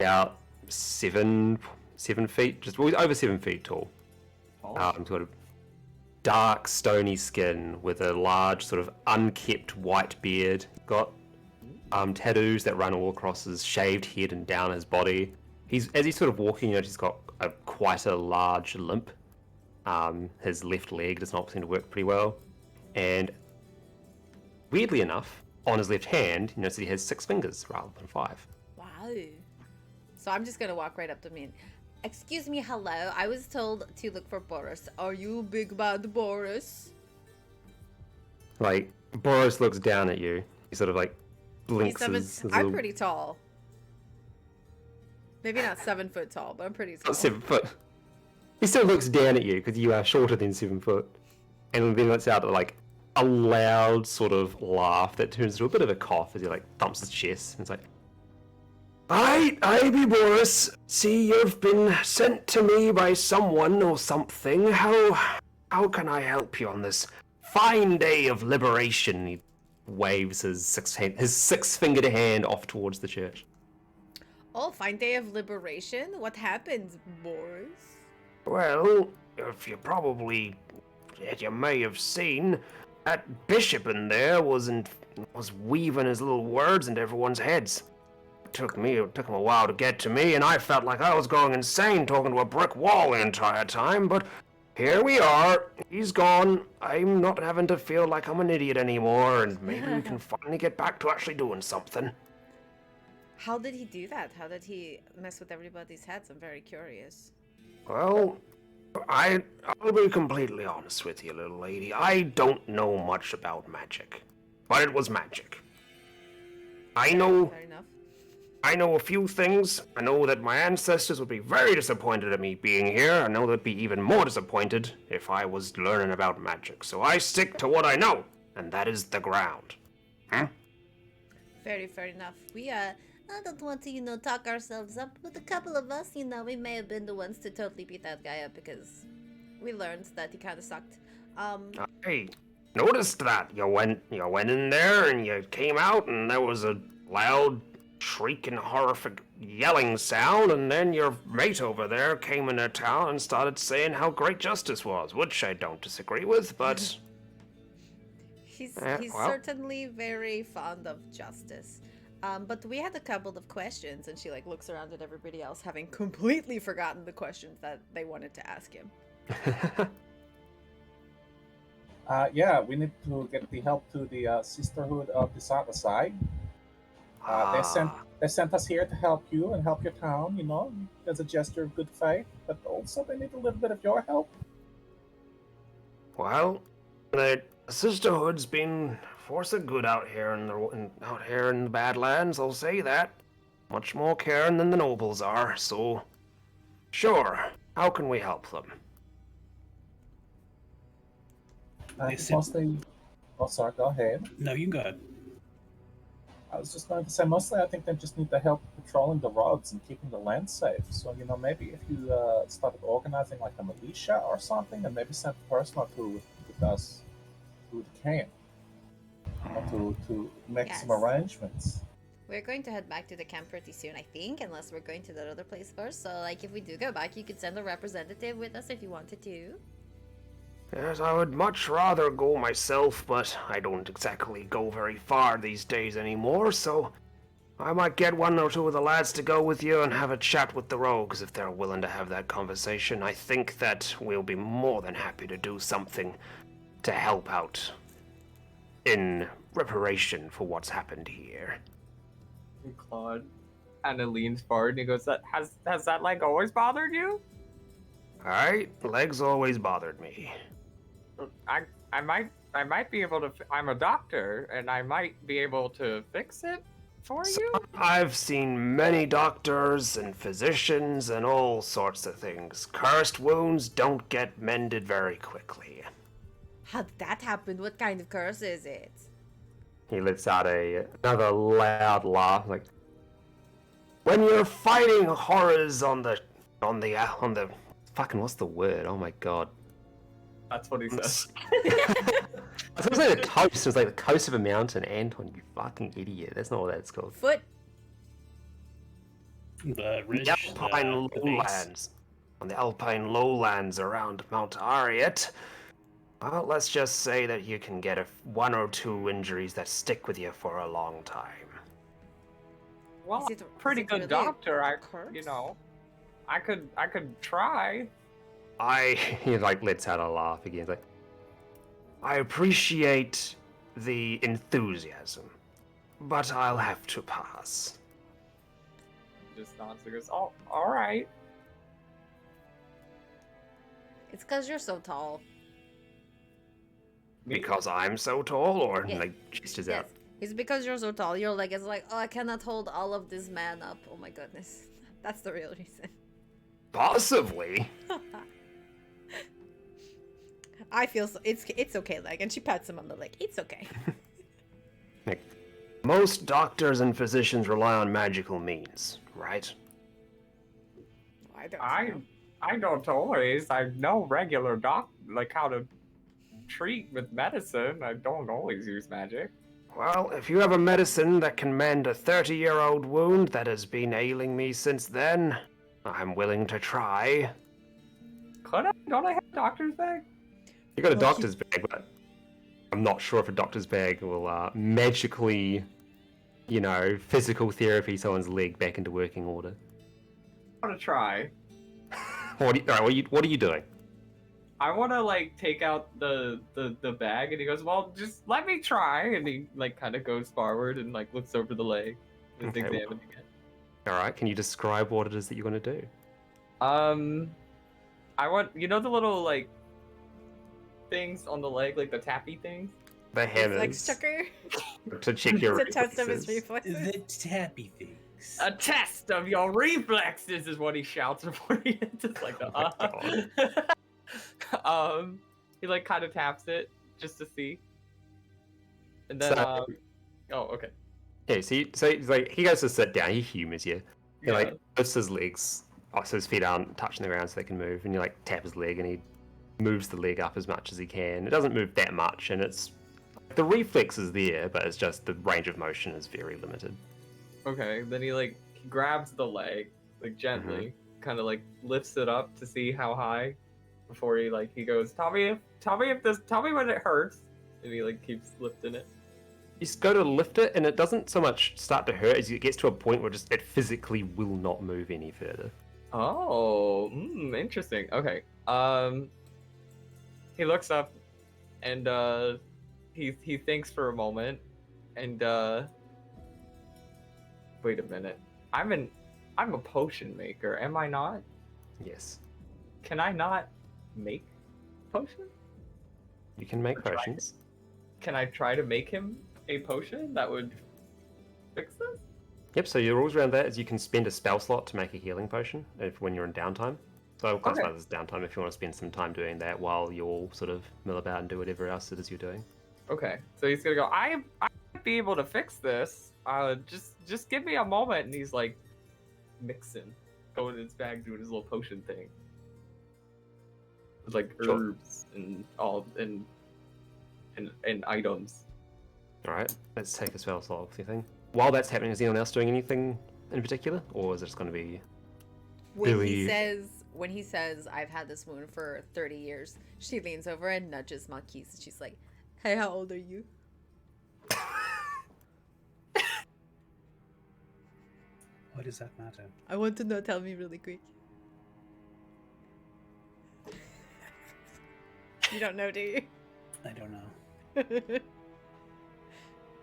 [SPEAKER 1] about 7 feet, just over 7 feet tall. Sort of dark, stony skin with a large, sort of unkept white beard. Got tattoos that run all across his shaved head and down his body. As he's sort of walking, you know, he's got quite a large limp. His left leg does not seem to work pretty well, and weirdly enough, on his left hand, you notice he has 6 fingers rather than 5.
[SPEAKER 3] Wow. So I'm just gonna walk right up to me. Excuse me, hello. I was told to look for Boris. Are you big bad Boris?
[SPEAKER 1] Like, Boris looks down at you. He sort of like
[SPEAKER 3] He's
[SPEAKER 1] blinks
[SPEAKER 3] seven.
[SPEAKER 1] his
[SPEAKER 3] I'm
[SPEAKER 1] little...
[SPEAKER 3] pretty tall. Maybe not 7 foot tall, but I'm pretty tall.
[SPEAKER 1] Not 7 foot. He still looks down at you because you are shorter than 7 foot. And then lets out like a loud sort of laugh that turns into a bit of a cough as he like thumps his chest. And it's like, I be Boris. See, you've been sent to me by someone or something. How can I help you on this fine day of liberation? He waves his six-fingered hand off towards the church.
[SPEAKER 3] Oh, fine day of liberation? What happens, Boris?
[SPEAKER 1] Well, if you may have seen, that bishop in there was weaving his little words into everyone's heads. It took him a while to get to me, and I felt like I was going insane talking to a brick wall the entire time, but here we are. He's gone. I'm not having to feel like I'm an idiot anymore, and maybe we can finally get back to actually doing something.
[SPEAKER 3] How did he do that? How did he mess with everybody's heads? I'm very curious.
[SPEAKER 1] Well, I'll be completely honest with you, little lady. I don't know much about magic, but it was magic.
[SPEAKER 3] Fair enough.
[SPEAKER 1] I know a few things. I know that my ancestors would be very disappointed at me being here. I know they'd be even more disappointed if I was learning about magic. So I stick to what I know, and that is the ground.
[SPEAKER 3] Very fair enough. I don't want to, talk ourselves up, but a couple of us, we may have been the ones to totally beat that guy up because we learned that he kind of sucked.
[SPEAKER 1] I noticed that you went in there and you came out and there was a loud, shrieking, horrific yelling sound, and then your mate over there came into town and started saying how great justice was, which I don't disagree with, but
[SPEAKER 3] He's
[SPEAKER 1] well.
[SPEAKER 3] certainly very fond of justice. But we had a couple of questions, and she looks around at everybody else, having completely forgotten the questions that they wanted to ask him.
[SPEAKER 4] Yeah, we need to get the help to the Sisterhood of the Side. They sent us here to help you and help your town, as a gesture of good faith. But also they need a little bit of your help.
[SPEAKER 1] Well, the Sisterhood's been force of good out here in the Badlands, I'll say that. Much more caring than the nobles are, so sure, how can we help them?
[SPEAKER 4] Mostly... Oh, sorry, go ahead.
[SPEAKER 5] No, you go.
[SPEAKER 4] I was just going to say, mostly I think they just need the help patrolling the roads and keeping the land safe. So, maybe if you started organizing like a militia or something, and maybe sent a person or two with us to the camp. To make some arrangements.
[SPEAKER 3] We're going to head back to the camp pretty soon, I think, unless we're going to that other place first. So, if we do go back, you could send a representative with us if you wanted to.
[SPEAKER 1] Yes, I would much rather go myself, but I don't exactly go very far these days anymore, so I might get one or two of the lads to go with you and have a chat with the rogues if they're willing to have that conversation. I think that we'll be more than happy to do something to help out in reparation for what's happened here.
[SPEAKER 2] And Claude kind of leans forward and he goes, has that leg always bothered you?
[SPEAKER 1] Alright, legs always bothered me.
[SPEAKER 2] I might be able to, I'm a doctor, and I might be able to fix it for you?
[SPEAKER 1] I've seen many doctors and physicians and all sorts of things. Cursed wounds don't get mended very quickly.
[SPEAKER 3] How did that happen? What kind of curse is it?
[SPEAKER 1] He lets out another loud laugh, like, when you're fighting horrors on the fucking, what's the word? Oh my god.
[SPEAKER 2] That's what he says.
[SPEAKER 1] I was like the coast. It was like the coast of a mountain. Anton, you fucking idiot. That's not what that's called.
[SPEAKER 3] Foot.
[SPEAKER 5] The ridge,
[SPEAKER 1] Alpine lowlands. On the Alpine lowlands around Mount Ariat. Well, let's just say that you can get one or two injuries that stick with you for a long time.
[SPEAKER 2] Well,
[SPEAKER 3] Is it
[SPEAKER 2] pretty good
[SPEAKER 3] really
[SPEAKER 2] doctor. I
[SPEAKER 3] curse?
[SPEAKER 2] could try.
[SPEAKER 1] He lets out a laugh again. He's like, I appreciate the enthusiasm, but I'll have to pass.
[SPEAKER 2] just nods and goes, "Oh, all right."
[SPEAKER 3] It's because you're so tall.
[SPEAKER 1] Because I'm so tall, or
[SPEAKER 3] Yeah.
[SPEAKER 1] like gestures
[SPEAKER 3] Yes.
[SPEAKER 1] out.
[SPEAKER 3] It's because you're so tall. Your leg is like, oh, I cannot hold all of this man up. Oh my goodness. That's the real reason.
[SPEAKER 1] Possibly.
[SPEAKER 3] I feel so, it's okay, leg, and she pats him on the leg. It's okay.
[SPEAKER 1] Like, most doctors and physicians rely on magical means, right?
[SPEAKER 3] I don't know.
[SPEAKER 2] I don't always. I know regular like how to treat with medicine. I don't always use magic.
[SPEAKER 1] Well, if you have a medicine that can mend a 30-year-old wound that has been ailing me since then, I'm willing to try.
[SPEAKER 2] Could I? Don't I have a doctor's bag?
[SPEAKER 1] You got a
[SPEAKER 3] Well,
[SPEAKER 1] doctor's bag, but I'm not sure if a doctor's bag will magically, physical therapy someone's leg back into working order.
[SPEAKER 2] I want to try.
[SPEAKER 1] What are you doing?
[SPEAKER 2] I want to like take out the bag, and he goes, "Well, just let me try." And he like kind of goes forward and like looks over the leg, and is
[SPEAKER 1] Okay, well-
[SPEAKER 2] examining it.
[SPEAKER 1] All right, can you describe what it is that you're going to do?
[SPEAKER 2] I want the little like things on the leg, like the tappy things.
[SPEAKER 1] The
[SPEAKER 3] It's
[SPEAKER 1] hammers.
[SPEAKER 3] like sugar.
[SPEAKER 1] To check your
[SPEAKER 3] It's a test of his
[SPEAKER 1] reflexes.
[SPEAKER 3] reflexes.
[SPEAKER 5] The tappy things.
[SPEAKER 2] A test of your reflexes is what he shouts before he just like
[SPEAKER 1] Oh my
[SPEAKER 2] he like kind of taps it just to see, and then
[SPEAKER 1] So-
[SPEAKER 2] oh okay.
[SPEAKER 1] Okay, so he's like, he goes to sit down, he humors you. He
[SPEAKER 2] Yeah.
[SPEAKER 1] like lifts his legs, so his feet aren't touching the ground so they can move, and you like tap his leg and he moves the leg up as much as he can. It doesn't move that much, and it's the reflex is there, but it's just the range of motion is very limited.
[SPEAKER 2] Okay, then he grabs the leg like gently, kind of like lifts it up to see how high before he goes, tell me when it hurts, and he like keeps lifting it.
[SPEAKER 1] You just go to lift it, and it doesn't so much start to hurt as it gets to a point where just it physically will not move any further.
[SPEAKER 2] Oh, interesting. Okay. He looks up, and he thinks for a moment, and wait a minute. I'm a potion maker, am I not?
[SPEAKER 1] Yes,
[SPEAKER 2] Can I not make potion?
[SPEAKER 1] you can make
[SPEAKER 2] Try it.
[SPEAKER 1] potions.
[SPEAKER 2] Can I try to make him a potion that would fix this?
[SPEAKER 1] Yep, so your rules around that is you can spend a spell slot to make a healing potion when you're in downtime. So I'll classify
[SPEAKER 2] Okay.
[SPEAKER 1] this as downtime if you want to spend some time doing that while you all sort of mill about and do whatever else it is you're doing.
[SPEAKER 2] Okay, so he's gonna go. I might be able to fix this. Just give me a moment. And he's like mixing, going in his bag, doing his little potion thing, with like
[SPEAKER 1] Sure.
[SPEAKER 2] herbs and all and items.
[SPEAKER 1] Alright, let's take a spell slot off the thing. While that's happening, is anyone else doing anything in particular? Or is it just going to be...
[SPEAKER 3] When
[SPEAKER 1] Really-
[SPEAKER 3] he says, I've had this wound for 30 years, she leans over and nudges Marquise. She's like, hey, how old are you?
[SPEAKER 5] Why does that matter?
[SPEAKER 3] I want to know. Tell me really quick. You don't know, do you?
[SPEAKER 5] I don't know.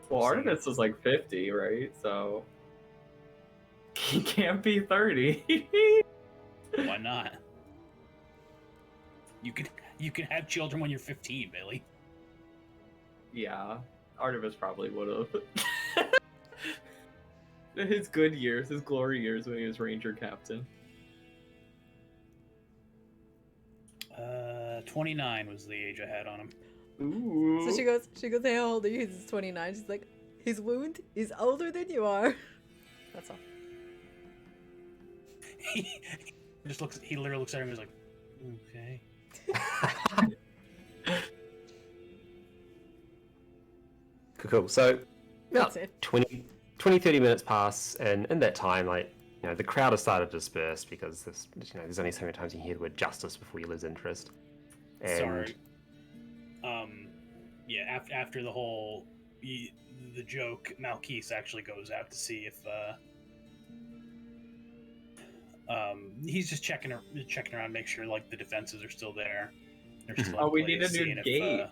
[SPEAKER 2] Well, Artemis was like 50, right? So he can't be 30.
[SPEAKER 5] Why not? You can have children when you're 15, Billy.
[SPEAKER 2] Yeah, Artemis probably would have. His good years, his glory years when he was Ranger Captain.
[SPEAKER 5] 29 was the age I had on him.
[SPEAKER 2] Ooh.
[SPEAKER 3] So she goes, hey, how old are you? He's 29. She's like, his wound is older than you are. That's all.
[SPEAKER 5] He literally looks at him and is like, okay.
[SPEAKER 1] Cool. So,
[SPEAKER 3] That's
[SPEAKER 1] about
[SPEAKER 3] it.
[SPEAKER 1] 20, 30 minutes pass, and in that time, the crowd has started to disperse because there's only so many times you hear the word justice before you lose interest. And
[SPEAKER 5] Sorry. Yeah. After the whole the joke, Malkis actually goes out to see if he's just checking around, make sure like the defenses are still there. They're still in
[SPEAKER 2] Oh, we need
[SPEAKER 5] place,
[SPEAKER 2] a new
[SPEAKER 5] seeing if,
[SPEAKER 2] gate.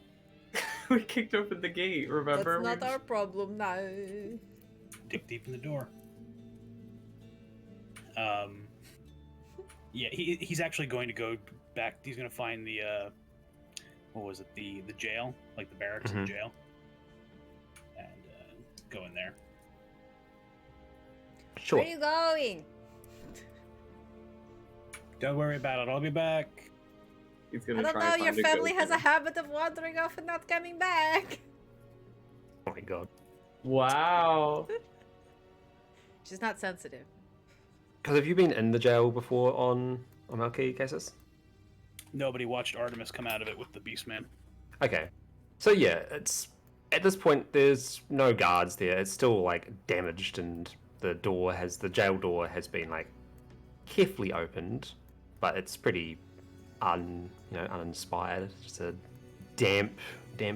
[SPEAKER 2] We kicked open the gate, remember?
[SPEAKER 3] That's not our problem now.
[SPEAKER 5] dig deep in the door. Yeah, he's actually going to go back. He's going to find the what was it? The jail, like the barracks of the jail, and go in there.
[SPEAKER 1] Sure.
[SPEAKER 3] Where are you going?
[SPEAKER 5] Don't worry about it. I'll be back.
[SPEAKER 2] He's
[SPEAKER 3] I
[SPEAKER 2] gonna
[SPEAKER 3] don't
[SPEAKER 2] try
[SPEAKER 3] know.
[SPEAKER 2] and
[SPEAKER 3] Your
[SPEAKER 2] find
[SPEAKER 3] family
[SPEAKER 2] ghost
[SPEAKER 3] has a
[SPEAKER 2] man.
[SPEAKER 3] habit of wandering off and not coming back.
[SPEAKER 1] Oh my god.
[SPEAKER 2] Wow.
[SPEAKER 3] She's not sensitive.
[SPEAKER 1] Because have you been in the jail before on Malki cases?
[SPEAKER 5] Nobody watched Artemis come out of it with the Beastman.
[SPEAKER 1] Okay. So yeah, it's at this point there's no guards there. It's still like damaged, and the jail door has been like carefully opened, but it's pretty uninspired. Just a damp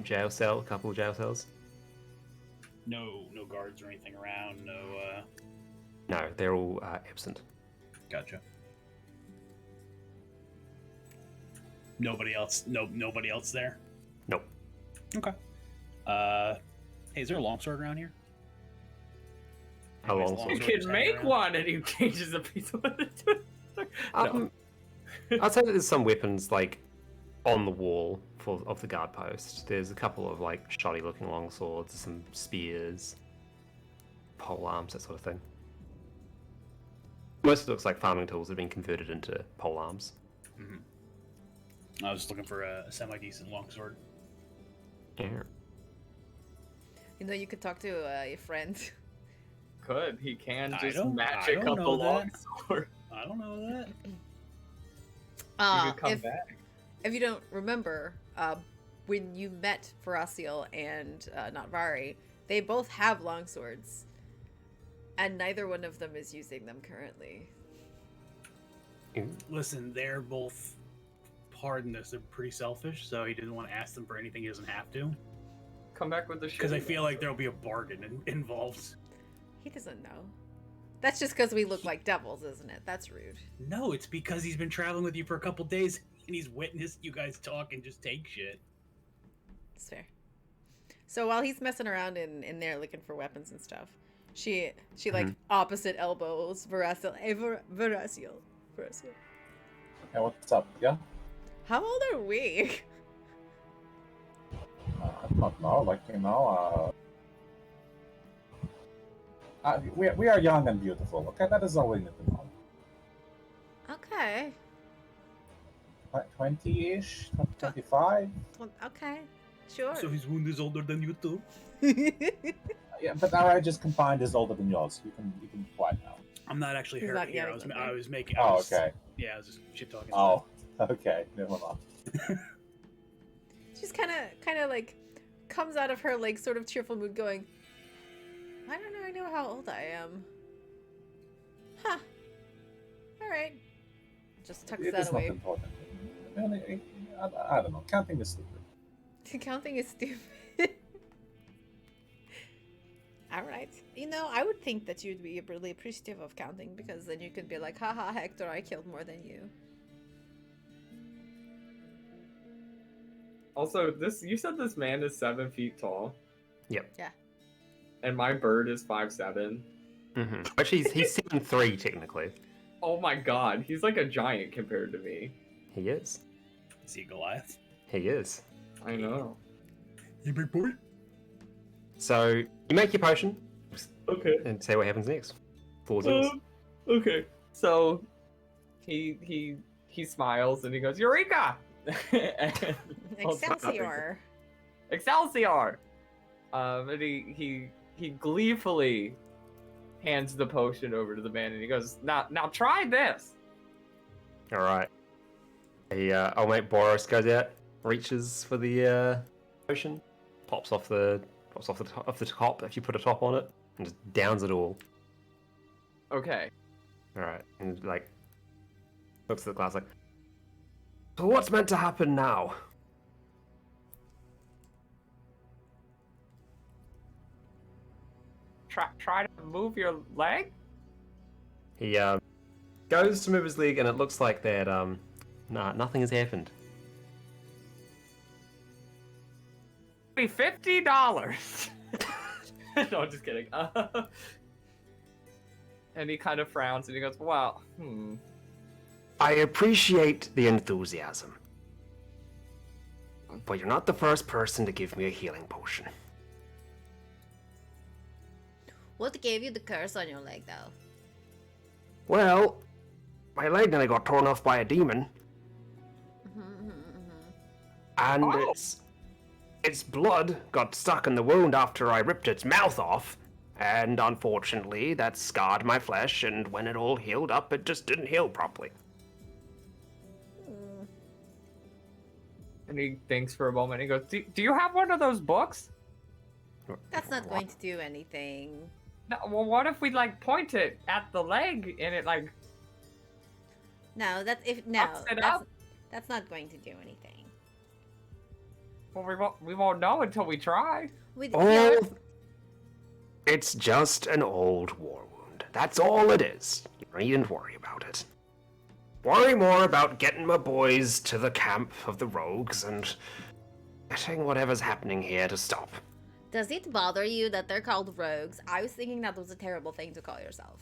[SPEAKER 1] jail cell, a couple of jail cells.
[SPEAKER 5] No guards or anything around.
[SPEAKER 1] No, they're all absent.
[SPEAKER 5] Gotcha. Nobody else. Nobody else there.
[SPEAKER 1] Nope.
[SPEAKER 5] Okay. Hey, is there a longsword around here?
[SPEAKER 1] A
[SPEAKER 5] Anyways,
[SPEAKER 1] longsword?
[SPEAKER 2] You
[SPEAKER 5] longsword
[SPEAKER 2] can
[SPEAKER 5] is hanging
[SPEAKER 2] make
[SPEAKER 5] around.
[SPEAKER 2] one, and he changes a piece of wood into it. No.
[SPEAKER 1] I'd say that there's some weapons like on the wall of the guard post. There's a couple of like shoddy looking longswords, some spears, pole arms, that sort of thing. Most of it looks like farming tools have been converted into pole arms.
[SPEAKER 5] Mm-hmm. I was looking for a semi-decent longsword.
[SPEAKER 1] Yeah.
[SPEAKER 3] You know, you could talk to your friend.
[SPEAKER 2] Could he can
[SPEAKER 5] I
[SPEAKER 2] just
[SPEAKER 5] don't-
[SPEAKER 2] magic
[SPEAKER 5] I don't
[SPEAKER 2] up a
[SPEAKER 5] know that.
[SPEAKER 2] longsword?
[SPEAKER 5] I don't know that.
[SPEAKER 2] You could come
[SPEAKER 3] If
[SPEAKER 2] back.
[SPEAKER 3] you don't remember, when you met Veraciel and Natvari, they both have longswords, and neither one of them is using them currently.
[SPEAKER 5] Listen, they're both. Pardon this. They're pretty selfish, so he didn't want to ask them for anything he doesn't have to.
[SPEAKER 2] Come back with the shit.
[SPEAKER 5] Because I feel like there'll be a bargain involved.
[SPEAKER 3] He doesn't know. That's just because we look like devils, isn't it? That's rude.
[SPEAKER 5] No, it's because he's been traveling with you for a couple days and he's witnessed you guys talk and just take shit.
[SPEAKER 3] It's fair. So while he's messing around in there looking for weapons and stuff, she like opposite elbows Veraciel. Hey, Veraciel.
[SPEAKER 4] Hey, what's up? Yeah?
[SPEAKER 3] How old are we?
[SPEAKER 4] I don't know. Like, we are young and beautiful, okay? That is all we need to know.
[SPEAKER 3] Okay.
[SPEAKER 4] 20-ish? 25?
[SPEAKER 3] Okay. Sure.
[SPEAKER 5] So his wound is older than you too?
[SPEAKER 4] Yeah, but our just combined is older than yours. You can be quiet now.
[SPEAKER 5] I'm not actually
[SPEAKER 3] He's
[SPEAKER 5] hurt
[SPEAKER 3] not
[SPEAKER 5] here.
[SPEAKER 3] yelling.
[SPEAKER 5] I was making.
[SPEAKER 4] Oh, okay.
[SPEAKER 5] Yeah, I was just shit talking.
[SPEAKER 4] Oh, okay. Never mind.
[SPEAKER 3] She's kind of like comes out of her like sort of cheerful mood going, I don't know, I know how old I am. Huh. Alright. Just tucks
[SPEAKER 4] It
[SPEAKER 3] that
[SPEAKER 4] is
[SPEAKER 3] away.
[SPEAKER 4] not important. I don't know. Counting is stupid.
[SPEAKER 3] Counting is stupid. Alright. You know, I would think that you'd be really appreciative of counting, because then you could be like, haha, Hector, I killed more than you.
[SPEAKER 2] Also, you said this man is 7 feet tall.
[SPEAKER 1] Yep.
[SPEAKER 3] Yeah.
[SPEAKER 2] And my bird is 5'7".
[SPEAKER 1] Mm-hmm. Actually, he's 7'3" technically.
[SPEAKER 2] Oh my god, he's like a giant compared to me.
[SPEAKER 1] He is.
[SPEAKER 5] Is he Goliath?
[SPEAKER 1] He is.
[SPEAKER 2] I know.
[SPEAKER 5] You big boy.
[SPEAKER 1] So you make your potion
[SPEAKER 2] Okay.
[SPEAKER 1] and see what happens next. Floor's yours.
[SPEAKER 2] Okay. So he smiles and he goes, Eureka! And
[SPEAKER 3] Excelsior!
[SPEAKER 2] Excelsior! And he gleefully hands the potion over to the man and he goes, Now try this!
[SPEAKER 1] All right. I'll make Boris goes out, reaches for the potion, pops off the top if you put a top on it, and just downs it all.
[SPEAKER 2] Okay.
[SPEAKER 1] All right, and like looks at the glass like, so what's meant to happen now?
[SPEAKER 2] Try to move your leg?
[SPEAKER 1] He goes to move his leg, and it looks like that nothing has happened.
[SPEAKER 2] Be $50. No, just kidding. And he kind of frowns and he goes, well,
[SPEAKER 6] I appreciate the enthusiasm. But you're not the first person to give me a healing potion.
[SPEAKER 3] What gave you the curse on your leg, though?
[SPEAKER 6] Well, my leg nearly got torn off by a demon. And
[SPEAKER 2] Oh.
[SPEAKER 6] its blood got stuck in the wound after I ripped its mouth off. And unfortunately, that scarred my flesh, and when it all healed up, it just didn't heal properly.
[SPEAKER 2] and he thinks for a moment. He goes, do you have one of those books?
[SPEAKER 3] That's not going to do anything.
[SPEAKER 2] No, well, what if we like point it at the leg and it like
[SPEAKER 3] No, that's that's not going to do anything.
[SPEAKER 2] well we won't know until we try.
[SPEAKER 6] Oh, it's just an old war wound. That's all it is. You needn't worry about it. Worry more about getting my boys to the camp of the rogues and getting whatever's happening here to stop.
[SPEAKER 3] Does it bother you that they're called rogues? I was thinking that was a terrible thing to call yourself.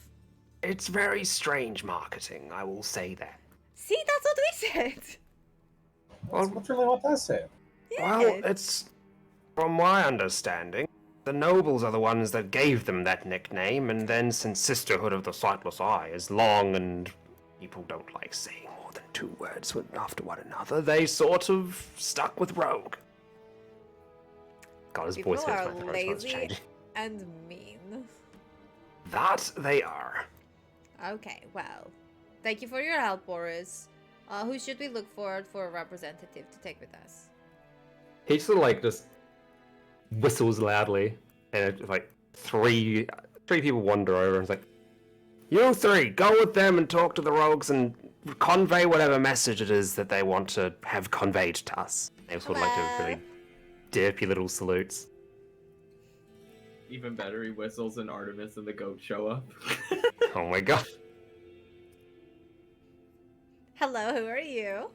[SPEAKER 6] It's very strange marketing, I will say that.
[SPEAKER 3] See, that's what we said.
[SPEAKER 4] That's literally what I said.
[SPEAKER 6] Well,
[SPEAKER 3] Yes.
[SPEAKER 6] it's... From my understanding, the nobles are the ones that gave them that nickname, and then since Sisterhood of the Sightless Eye is long and people don't like saying more than 2 words after one another, they sort of stuck with rogue. God, his
[SPEAKER 3] People
[SPEAKER 6] voice hurts
[SPEAKER 3] are
[SPEAKER 6] my throat, so it's
[SPEAKER 3] lazy
[SPEAKER 6] changed.
[SPEAKER 3] and mean.
[SPEAKER 6] That they are.
[SPEAKER 3] Okay, well, thank you for your help, Boris. Who should we look for a representative to take with us?
[SPEAKER 1] He just sort of like just whistles loudly, and it's like three people wander over, and it's like,
[SPEAKER 6] You 3, go with them and talk to the rogues and convey whatever message it is that they want to have conveyed to us.
[SPEAKER 1] they sort of like do really derpy little salutes.
[SPEAKER 2] Even better, he whistles and Artemis and the goat show up.
[SPEAKER 6] Oh my god.
[SPEAKER 3] Hello, who are you?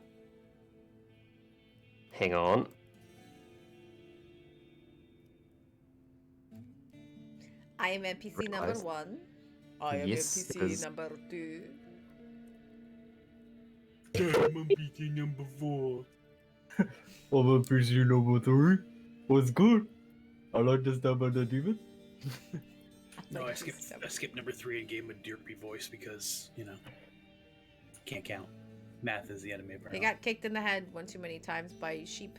[SPEAKER 6] Hang on.
[SPEAKER 3] I am NPC number
[SPEAKER 6] Realize-
[SPEAKER 3] 1. I am
[SPEAKER 1] Yes,
[SPEAKER 3] NPC
[SPEAKER 1] because-
[SPEAKER 3] number 2.
[SPEAKER 5] I'm BT number 4.
[SPEAKER 2] I'm a PC number 3. What's good? I like to stab at the demon.
[SPEAKER 5] No, I skipped number 3 and gave him a derpy voice because, can't count. Math is the enemy of
[SPEAKER 3] He got kicked in the head one too many times by sheep.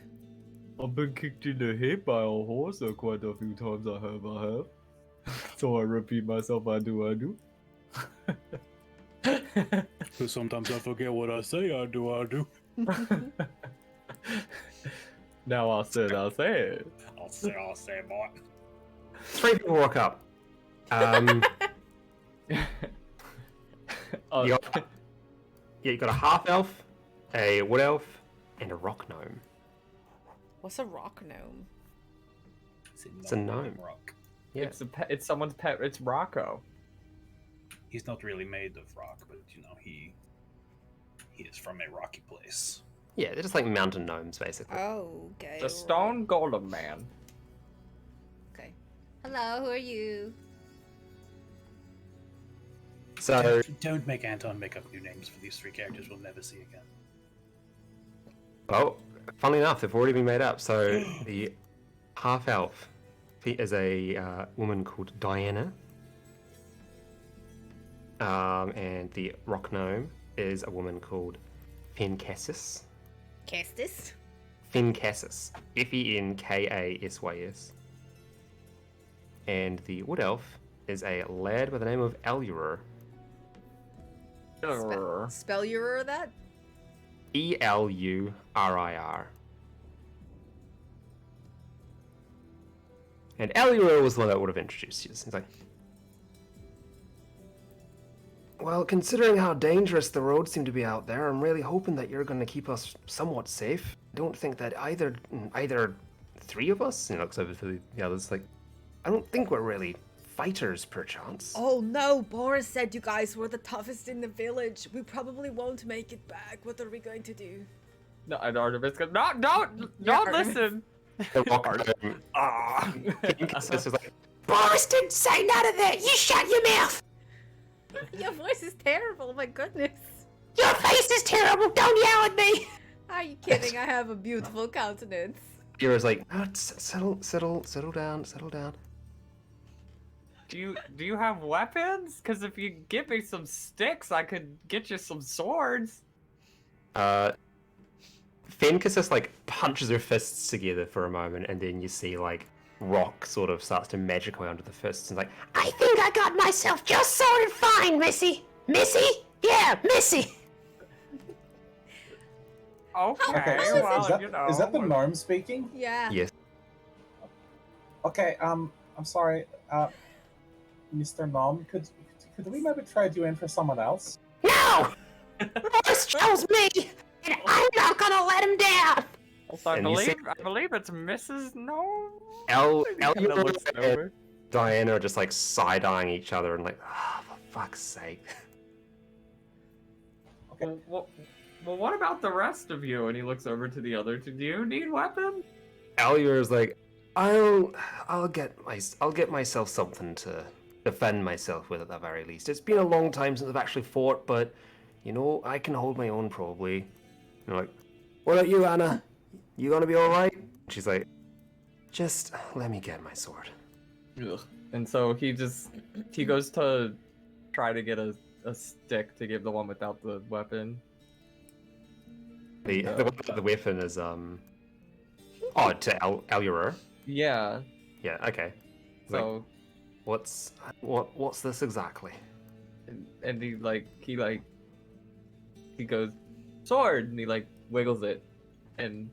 [SPEAKER 2] I've been kicked in the head by a horse quite a few times. I have. So I repeat myself. I do.
[SPEAKER 5] So sometimes I forget what I say. I do.
[SPEAKER 2] Now I said.
[SPEAKER 5] I'll say, boy.
[SPEAKER 1] 3 people walk up. You got a half elf, a wood elf, and a rock gnome.
[SPEAKER 3] What's a rock gnome?
[SPEAKER 1] It's a gnome.
[SPEAKER 5] Rock.
[SPEAKER 1] Yeah.
[SPEAKER 2] It's someone's pet. It's Rocco.
[SPEAKER 5] He's not really made of rock, but he is from a rocky place.
[SPEAKER 1] Yeah, they're just like mountain gnomes, basically.
[SPEAKER 3] Oh, okay.
[SPEAKER 2] The stone golem man.
[SPEAKER 3] Okay. Hello, who are you?
[SPEAKER 1] So,
[SPEAKER 5] Don't make Anton make up new names for these 3 characters we'll never see again.
[SPEAKER 1] well, funnily enough, they've already been made up. So, the half elf is a woman called Diana. And the rock gnome is a woman called Fincassis.
[SPEAKER 3] Kestis?
[SPEAKER 1] Fincassis. Finkasys. And the wood elf is a lad by the name of Elurir.
[SPEAKER 3] Spell your that?
[SPEAKER 1] Elurir. And Elurir was the one that would have introduced you. He's like,
[SPEAKER 6] Well, considering how dangerous the roads seem to be out there, I'm really hoping that you're going to keep us somewhat safe. I don't think that either
[SPEAKER 1] 3 of us? And he looks over to the others like, I don't think we're really fighters, perchance.
[SPEAKER 3] Oh no, Boris said you guys were the toughest in the village. We probably won't make it back. What are we going to do?
[SPEAKER 2] No, and Artemis goes, No, don't
[SPEAKER 3] Artemis.
[SPEAKER 2] listen.
[SPEAKER 1] The rock gnome, Fincassis is like,
[SPEAKER 6] Boris didn't say none of that! You shut your mouth!
[SPEAKER 3] Your voice is terrible. My goodness.
[SPEAKER 6] Your face is terrible. Don't yell at me.
[SPEAKER 3] Are you kidding? I have a beautiful countenance.
[SPEAKER 1] Kira's like, oh, settle down.
[SPEAKER 2] Do you have weapons? Because if you give me some sticks, I could get you some swords.
[SPEAKER 1] Fenka just like punches her fists together for a moment, and then you see like rock sort of starts to magic away under the fists, and like,
[SPEAKER 6] I think I got myself just sorted fine, Missy. Missy? Yeah, Missy.
[SPEAKER 2] Okay,
[SPEAKER 4] so
[SPEAKER 2] well,
[SPEAKER 4] is that,
[SPEAKER 2] you know.
[SPEAKER 4] is that the gnome speaking?
[SPEAKER 3] Yeah.
[SPEAKER 1] yes.
[SPEAKER 4] Okay, I'm sorry, Mr. Gnome, could we maybe trade you in for someone else?
[SPEAKER 6] No! Morris chose me, and I'm not gonna let him down.
[SPEAKER 2] I
[SPEAKER 1] And you see-
[SPEAKER 2] believe it's Mrs. No.
[SPEAKER 1] Elura
[SPEAKER 2] looks
[SPEAKER 1] and
[SPEAKER 2] over.
[SPEAKER 1] Diana are just like side-eyeing each other and like, ah, for fuck's sake.
[SPEAKER 2] Well, what about the rest of you? And he looks over to the other two. Do you need weapons?
[SPEAKER 1] Elura's like, I'll get myself something to defend myself with at the very least. It's been a long time since I've actually fought, but you know, I can hold my own probably. And I'm like, what about you, Anna? You gonna be alright? She's like, just let me get my sword.
[SPEAKER 2] Ugh. And so he goes to try to get a stick to give the one without the weapon.
[SPEAKER 1] The one with the weapon is to Elura.
[SPEAKER 2] Yeah.
[SPEAKER 1] Yeah, okay.
[SPEAKER 2] So
[SPEAKER 1] What's this exactly?
[SPEAKER 2] and he goes sword, and he like wiggles it and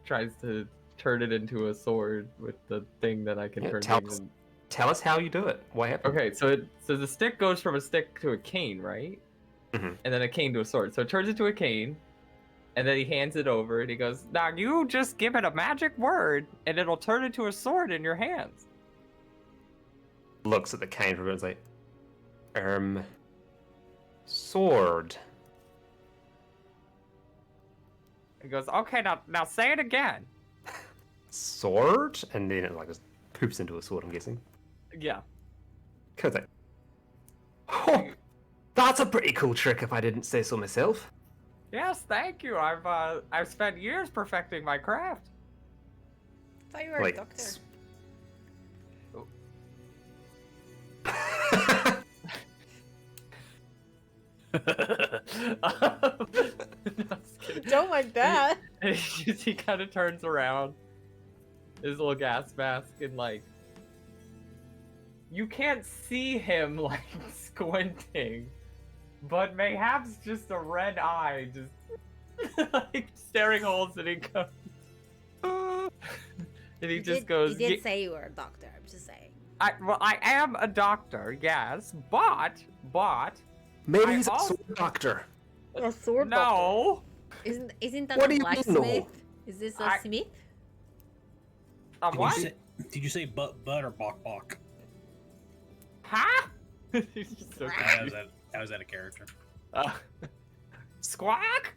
[SPEAKER 2] tries to turn it into a sword with the thing that I can
[SPEAKER 1] Yeah,
[SPEAKER 2] turn
[SPEAKER 1] tell
[SPEAKER 2] things
[SPEAKER 1] us.
[SPEAKER 2] in.
[SPEAKER 1] Tell us how you do it. What happened?
[SPEAKER 2] Okay, so the stick goes from a stick to a cane, right?
[SPEAKER 1] Mhm.
[SPEAKER 2] And then a cane to a sword. So it turns into a cane, and then he hands it over, and he goes, "Now you just give it a magic word, and it'll turn into a sword in your hands."
[SPEAKER 1] Looks at the cane for a bit and is like, sword.
[SPEAKER 2] He goes, "Okay, now say it again."
[SPEAKER 1] Sword? And then it like just poops into a sword, I'm guessing.
[SPEAKER 2] Yeah.
[SPEAKER 1] Cause like, oh, that's a pretty cool trick if I didn't say so myself.
[SPEAKER 2] Yes, thank you. I've spent years perfecting my craft.
[SPEAKER 3] I thought you were a
[SPEAKER 1] Like,
[SPEAKER 3] doctor. Don't like that.
[SPEAKER 2] He kind of turns around, his little gas mask, and like you can't see him like squinting, but mayhaps just a red eye just like staring holes, and he goes, and he just goes.
[SPEAKER 3] You did say you were a doctor. I'm just saying.
[SPEAKER 2] I am a doctor, yes, but
[SPEAKER 1] Maybe
[SPEAKER 2] I
[SPEAKER 1] he's a
[SPEAKER 2] also-
[SPEAKER 1] sword doctor.
[SPEAKER 3] A sword doctor.
[SPEAKER 2] no.
[SPEAKER 3] Isn't that
[SPEAKER 1] What
[SPEAKER 3] a
[SPEAKER 1] do you mean, no?
[SPEAKER 3] blacksmith? Is this a smith?
[SPEAKER 2] What?
[SPEAKER 5] Did you say butt or bok?
[SPEAKER 2] Huh? He's just so confused.
[SPEAKER 5] How is that a character?
[SPEAKER 2] Squawk?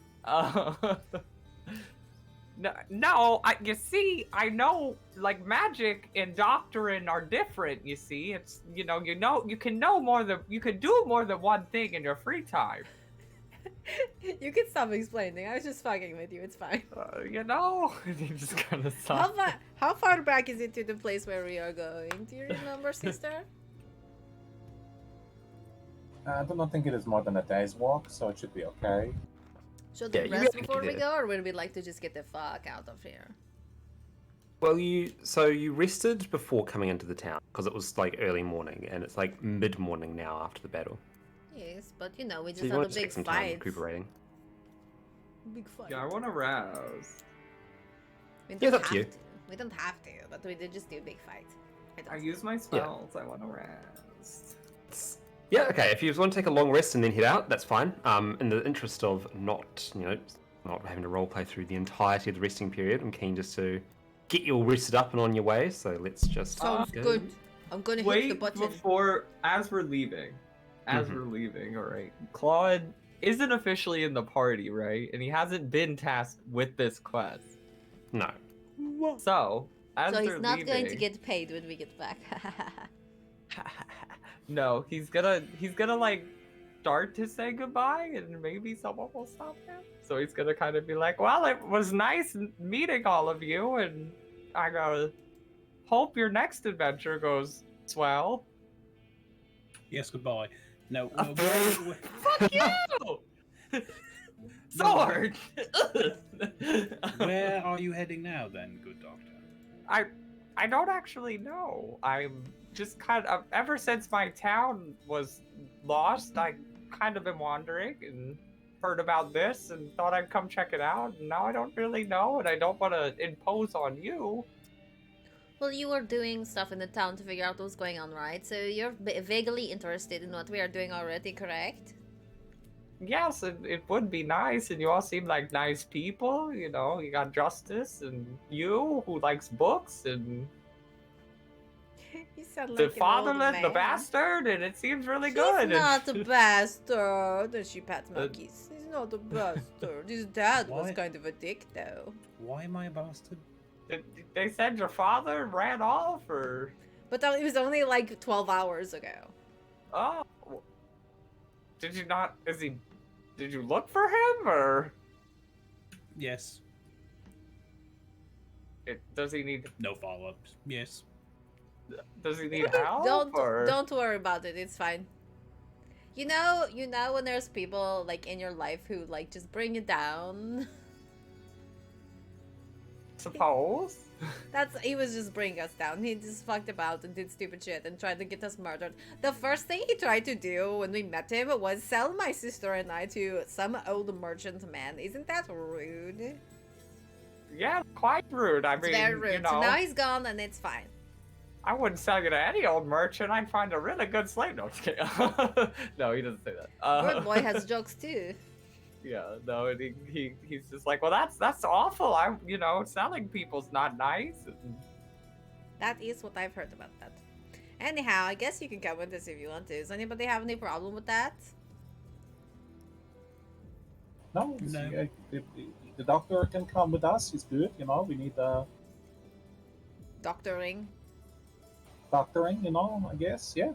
[SPEAKER 2] No, you see, I know, like, magic and doctrine are different, you see. It's, you can you can do more than one thing in your free time.
[SPEAKER 3] You can stop explaining. I was just fucking with you. It's fine.
[SPEAKER 2] He just kind of stopped.
[SPEAKER 3] How far back is it to the place where we are going? Do you remember, sister?
[SPEAKER 4] I do not think it is more than a day's walk, so it should be okay.
[SPEAKER 3] Should
[SPEAKER 1] Yeah,
[SPEAKER 3] we
[SPEAKER 1] you
[SPEAKER 3] rest
[SPEAKER 1] really
[SPEAKER 3] before
[SPEAKER 1] did
[SPEAKER 3] we
[SPEAKER 1] it.
[SPEAKER 3] go, or would we like to just get the fuck out of here?
[SPEAKER 1] Well, you rested before coming into the town because it was like early morning, and it's like mid-morning now after the battle.
[SPEAKER 3] Yes, but we
[SPEAKER 1] So
[SPEAKER 3] just
[SPEAKER 1] you
[SPEAKER 3] had a
[SPEAKER 1] want to
[SPEAKER 3] big
[SPEAKER 1] take some time
[SPEAKER 3] fight.
[SPEAKER 1] recuperating.
[SPEAKER 3] Big fight.
[SPEAKER 2] Yeah, I want to rouse.
[SPEAKER 3] We
[SPEAKER 1] Yeah,
[SPEAKER 3] don't
[SPEAKER 1] it's up to you.
[SPEAKER 3] have to. We don't have to, but we did just do a big fight.
[SPEAKER 2] I use my spells. I want to rouse.
[SPEAKER 1] Yeah, okay. If you just want to take a long rest and then head out, that's fine. In the interest of not having to roleplay through the entirety of the resting period, I'm keen just to get you all rested up and on your way. So let's just
[SPEAKER 3] Sounds
[SPEAKER 1] go.
[SPEAKER 3] good. I'm gonna hit the
[SPEAKER 2] Wait,
[SPEAKER 3] button.
[SPEAKER 2] as we're leaving,
[SPEAKER 1] Mhm.
[SPEAKER 2] all right. Claude isn't officially in the party, right? And he hasn't been tasked with this quest.
[SPEAKER 1] No.
[SPEAKER 2] So, as
[SPEAKER 3] So he's
[SPEAKER 2] they're
[SPEAKER 3] not
[SPEAKER 2] leaving,
[SPEAKER 3] going to get paid when we get back.
[SPEAKER 2] No, he's gonna like start to say goodbye, and maybe someone will stop him. So he's gonna kind of be like, "Well, it was nice meeting all of you, and I gotta hope your next adventure goes swell."
[SPEAKER 5] Yes, goodbye. No,
[SPEAKER 2] Fuck you! Sword!
[SPEAKER 5] where are you heading now, then, good doctor?
[SPEAKER 2] I don't actually know. I'm just kind of, ever since my town was lost, I kind of been wandering and heard about this and thought I'd come check it out. And now I don't really know, and I don't want to impose on you.
[SPEAKER 3] Well, you were doing stuff in the town to figure out what's going on, right? So you're vaguely interested in what we are doing already, correct?
[SPEAKER 2] Yes, it would be nice, and you all seem like nice people. You know, you got Justice, and you who likes books, and
[SPEAKER 3] You sound like
[SPEAKER 2] the
[SPEAKER 3] an old
[SPEAKER 2] fatherless, the
[SPEAKER 3] man.
[SPEAKER 2] bastard, and it seems really
[SPEAKER 3] He's
[SPEAKER 2] good.
[SPEAKER 3] not a bastard. And she pats
[SPEAKER 2] Uh,
[SPEAKER 3] monkeys. He's not a bastard. His dad was
[SPEAKER 5] What?
[SPEAKER 3] kind of a dick, though.
[SPEAKER 5] Why am I a bastard?
[SPEAKER 2] They said your father ran off, or
[SPEAKER 3] But that, it was only like 12 hours ago.
[SPEAKER 2] oh, did you not? Is he? Did you look for him, or
[SPEAKER 5] Yes.
[SPEAKER 2] does he need?
[SPEAKER 5] No follow-ups. Yes.
[SPEAKER 2] Does he need help?
[SPEAKER 3] Don't worry about it. It's fine. You know when there's people like in your life who like just bring you down.
[SPEAKER 2] Suppose.
[SPEAKER 3] He was just bringing us down. He just fucked about and did stupid shit and tried to get us murdered. The first thing he tried to do when we met him was sell my sister and I to some old merchant man. Isn't that rude?
[SPEAKER 2] Yeah, quite rude. I
[SPEAKER 3] It's
[SPEAKER 2] mean,
[SPEAKER 3] very rude.
[SPEAKER 2] you know,
[SPEAKER 3] So now he's gone and it's fine.
[SPEAKER 2] I wouldn't sell you to any old merchant. I'd find a really good slave. No, just kidding. No, he doesn't say that.
[SPEAKER 3] Bird Boy has jokes too.
[SPEAKER 2] Yeah, no, and he's just like, well, that's awful. Selling people's not nice. And
[SPEAKER 3] That is what I've heard about that. Anyhow, I guess you can come with us if you want to. Does anybody have any problem with that?
[SPEAKER 4] No,
[SPEAKER 5] No.
[SPEAKER 4] the doctor can come with us. He's good. You know, we need
[SPEAKER 3] Doctoring.
[SPEAKER 4] doctoring. You know, I guess. Yeah.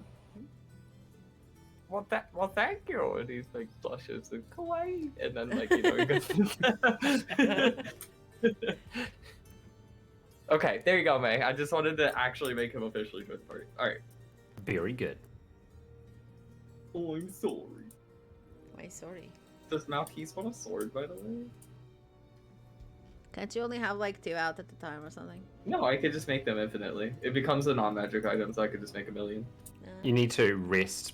[SPEAKER 2] well, thank you. And he's like blushes and kawaii, and then like he goes. Okay, there you go, May. I just wanted to actually make him officially join the party. All right.
[SPEAKER 1] Very good.
[SPEAKER 2] Oh, I'm sorry.
[SPEAKER 3] Why sorry?
[SPEAKER 2] Does Maltese want a sword, by the way?
[SPEAKER 3] Can't you only have like 2 out at a time or something?
[SPEAKER 2] No, I could just make them infinitely. It becomes a non-magic item, so I could just make 1,000,000.
[SPEAKER 1] You need to rest.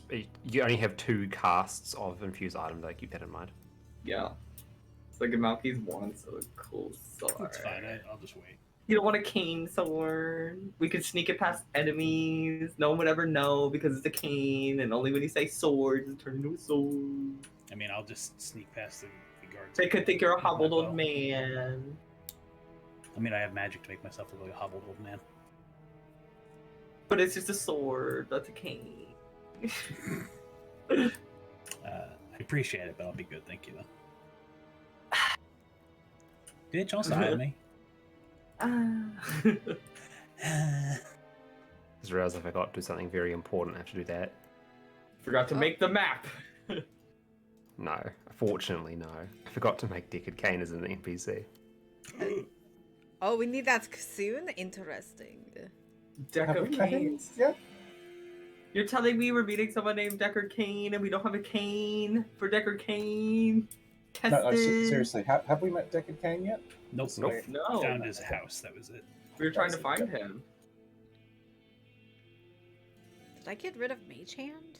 [SPEAKER 1] You only have 2 casts of infused items, though. Keep that in mind.
[SPEAKER 2] Yeah. It's like a Maltese wants a cool sword.
[SPEAKER 5] It's fine. I'll just wait.
[SPEAKER 2] You don't want a cane sword. We could sneak it past enemies. No one would ever know because it's a cane, and only when you say sword, it turns into a sword.
[SPEAKER 5] I mean, I'll just sneak past the guards.
[SPEAKER 2] They could think you're a hobbled
[SPEAKER 5] Well.
[SPEAKER 2] old man.
[SPEAKER 5] I mean, I have magic to make myself look like a hobbled old man.
[SPEAKER 2] But it's just a sword. That's a cane.
[SPEAKER 5] I appreciate it, but I'll be good. Thank you, though. Bitch, don't side of me.
[SPEAKER 1] Just realized I forgot to do something very important. I have to do that.
[SPEAKER 2] Forgot to make the map.
[SPEAKER 1] No, fortunately, no. I forgot to make Deckard Cain as an NPC.
[SPEAKER 3] Oh, we need that soon? Interesting.
[SPEAKER 2] Deckard
[SPEAKER 4] Have we met him
[SPEAKER 2] Cain.
[SPEAKER 4] yet?
[SPEAKER 2] You're telling me we're meeting someone named Deckard Cain and we don't have a cane for Deckard Cain? Tested.
[SPEAKER 4] No, seriously, have we met Deckard Cain yet?
[SPEAKER 5] Nope.
[SPEAKER 1] Nope.
[SPEAKER 2] No.
[SPEAKER 5] Found his house. That was it.
[SPEAKER 2] We were trying to find him.
[SPEAKER 3] Did I get rid of Mage Hand?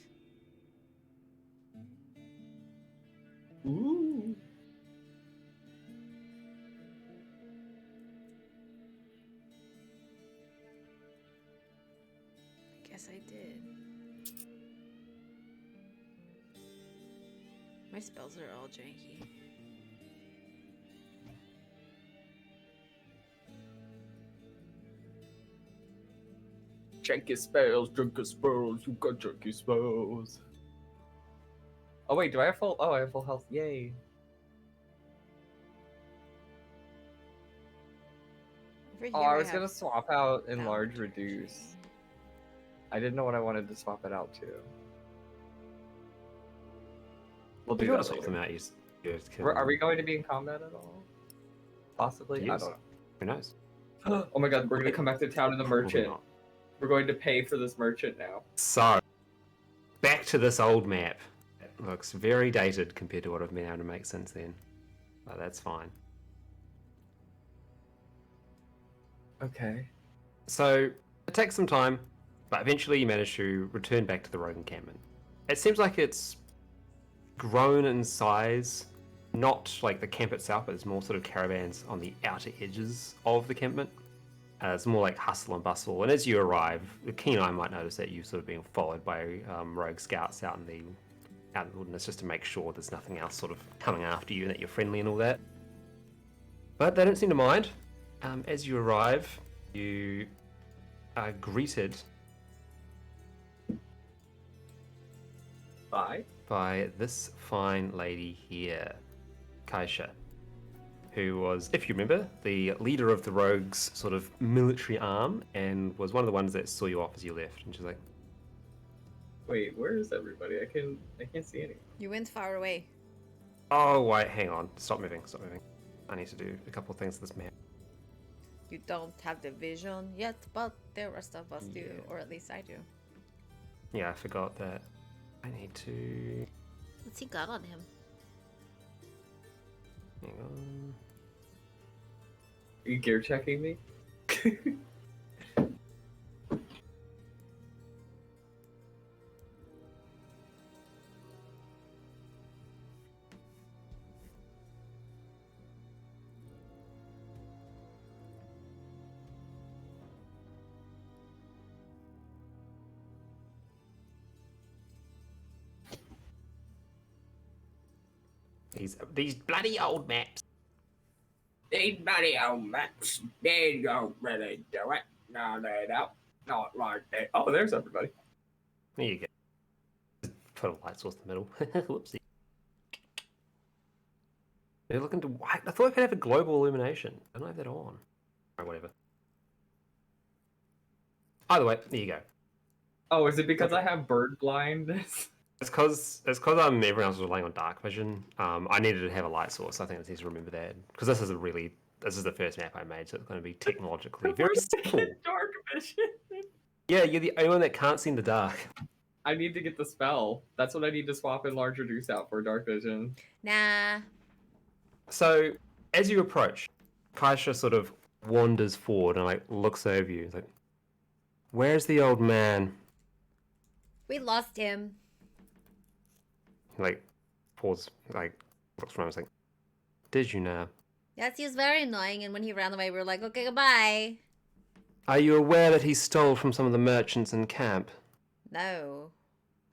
[SPEAKER 2] Ooh.
[SPEAKER 3] Guess I did. My spells are all janky.
[SPEAKER 2] Janky spells, janky spells, you got janky spells. Oh wait, do I have full? Oh, I have full health. Yay.
[SPEAKER 3] Over here
[SPEAKER 2] Oh, I was
[SPEAKER 3] have
[SPEAKER 2] gonna swap out enlarge
[SPEAKER 3] Boundary.
[SPEAKER 2] reduce. I didn't know what I wanted to swap it out to. We'll
[SPEAKER 1] If
[SPEAKER 2] do
[SPEAKER 1] you want
[SPEAKER 2] that
[SPEAKER 1] to sort
[SPEAKER 2] later.
[SPEAKER 1] them out, you just can...
[SPEAKER 2] Are we going to be in combat at all? Possibly? I
[SPEAKER 1] Yes.
[SPEAKER 2] don't
[SPEAKER 1] Who knows?
[SPEAKER 2] know. Oh my god, we're gonna come back to town in the
[SPEAKER 1] Probably
[SPEAKER 2] merchant.
[SPEAKER 1] not.
[SPEAKER 2] We're going to pay for this merchant now.
[SPEAKER 1] So, back to this old map. It looks very dated compared to what I've been able to make since then. But that's fine.
[SPEAKER 2] Okay.
[SPEAKER 1] So, it takes some time, but eventually you manage to return back to the rogue encampment. It seems like it's grown in size, not like the camp itself, but there's more sort of caravans on the outer edges of the encampment. It's more like hustle and bustle, and as you arrive, the keen eye might notice that you've sort of being followed by rogue scouts out in the wilderness, just to make sure there's nothing else sort of coming after you and that you're friendly and all that. But they don't seem to mind. As you arrive, you are greeted
[SPEAKER 2] Bye.
[SPEAKER 1] by this fine lady here, Kaisha, who was, if you remember, the leader of the rogues' sort of military arm, and was one of the ones that saw you off as you left. And she's like,
[SPEAKER 2] Wait, where is everybody? I can't see any.
[SPEAKER 3] You went far away.
[SPEAKER 1] "Oh wait, hang on, stop moving. I need to do a couple of things to this map."
[SPEAKER 3] You don't have the vision yet, but the rest of us do,
[SPEAKER 1] Yeah.
[SPEAKER 3] or at least I do.
[SPEAKER 1] Yeah, I forgot that. I need to.
[SPEAKER 3] What's he got on him?
[SPEAKER 1] Hang on.
[SPEAKER 2] Are you gear checking me?
[SPEAKER 1] These bloody old maps.
[SPEAKER 2] These bloody old maps, they don't really do it. No, they don't. Not like that. Oh, there's everybody.
[SPEAKER 1] There you go. Just put a light source in the middle. Whoopsie. They're looking to. I thought I could have a global illumination. I don't have that on. Or whatever. Either way, there you go.
[SPEAKER 2] Oh, is it because I have bird blindness?
[SPEAKER 1] It's because everyone else was relying on dark vision. I needed to have a light source. I think it's easy to remember that because this is the first map I made, so it's going to be technologically very simple.
[SPEAKER 2] Dark vision.
[SPEAKER 1] Yeah, you're the only one that can't see in the dark.
[SPEAKER 2] I need to get the spell. That's what I need to swap in large reduce out for dark vision.
[SPEAKER 3] Nah.
[SPEAKER 1] So as you approach, Kaisha sort of wanders forward and like looks over you. He's like, "Where's the old man?"
[SPEAKER 3] We lost him.
[SPEAKER 1] Like, pause, like, looks around and is like, "Did you now?
[SPEAKER 3] Yes, he was very annoying, and when he ran away, we were like, okay, goodbye.
[SPEAKER 1] Are you aware that he stole from some of the merchants in camp?"
[SPEAKER 3] No.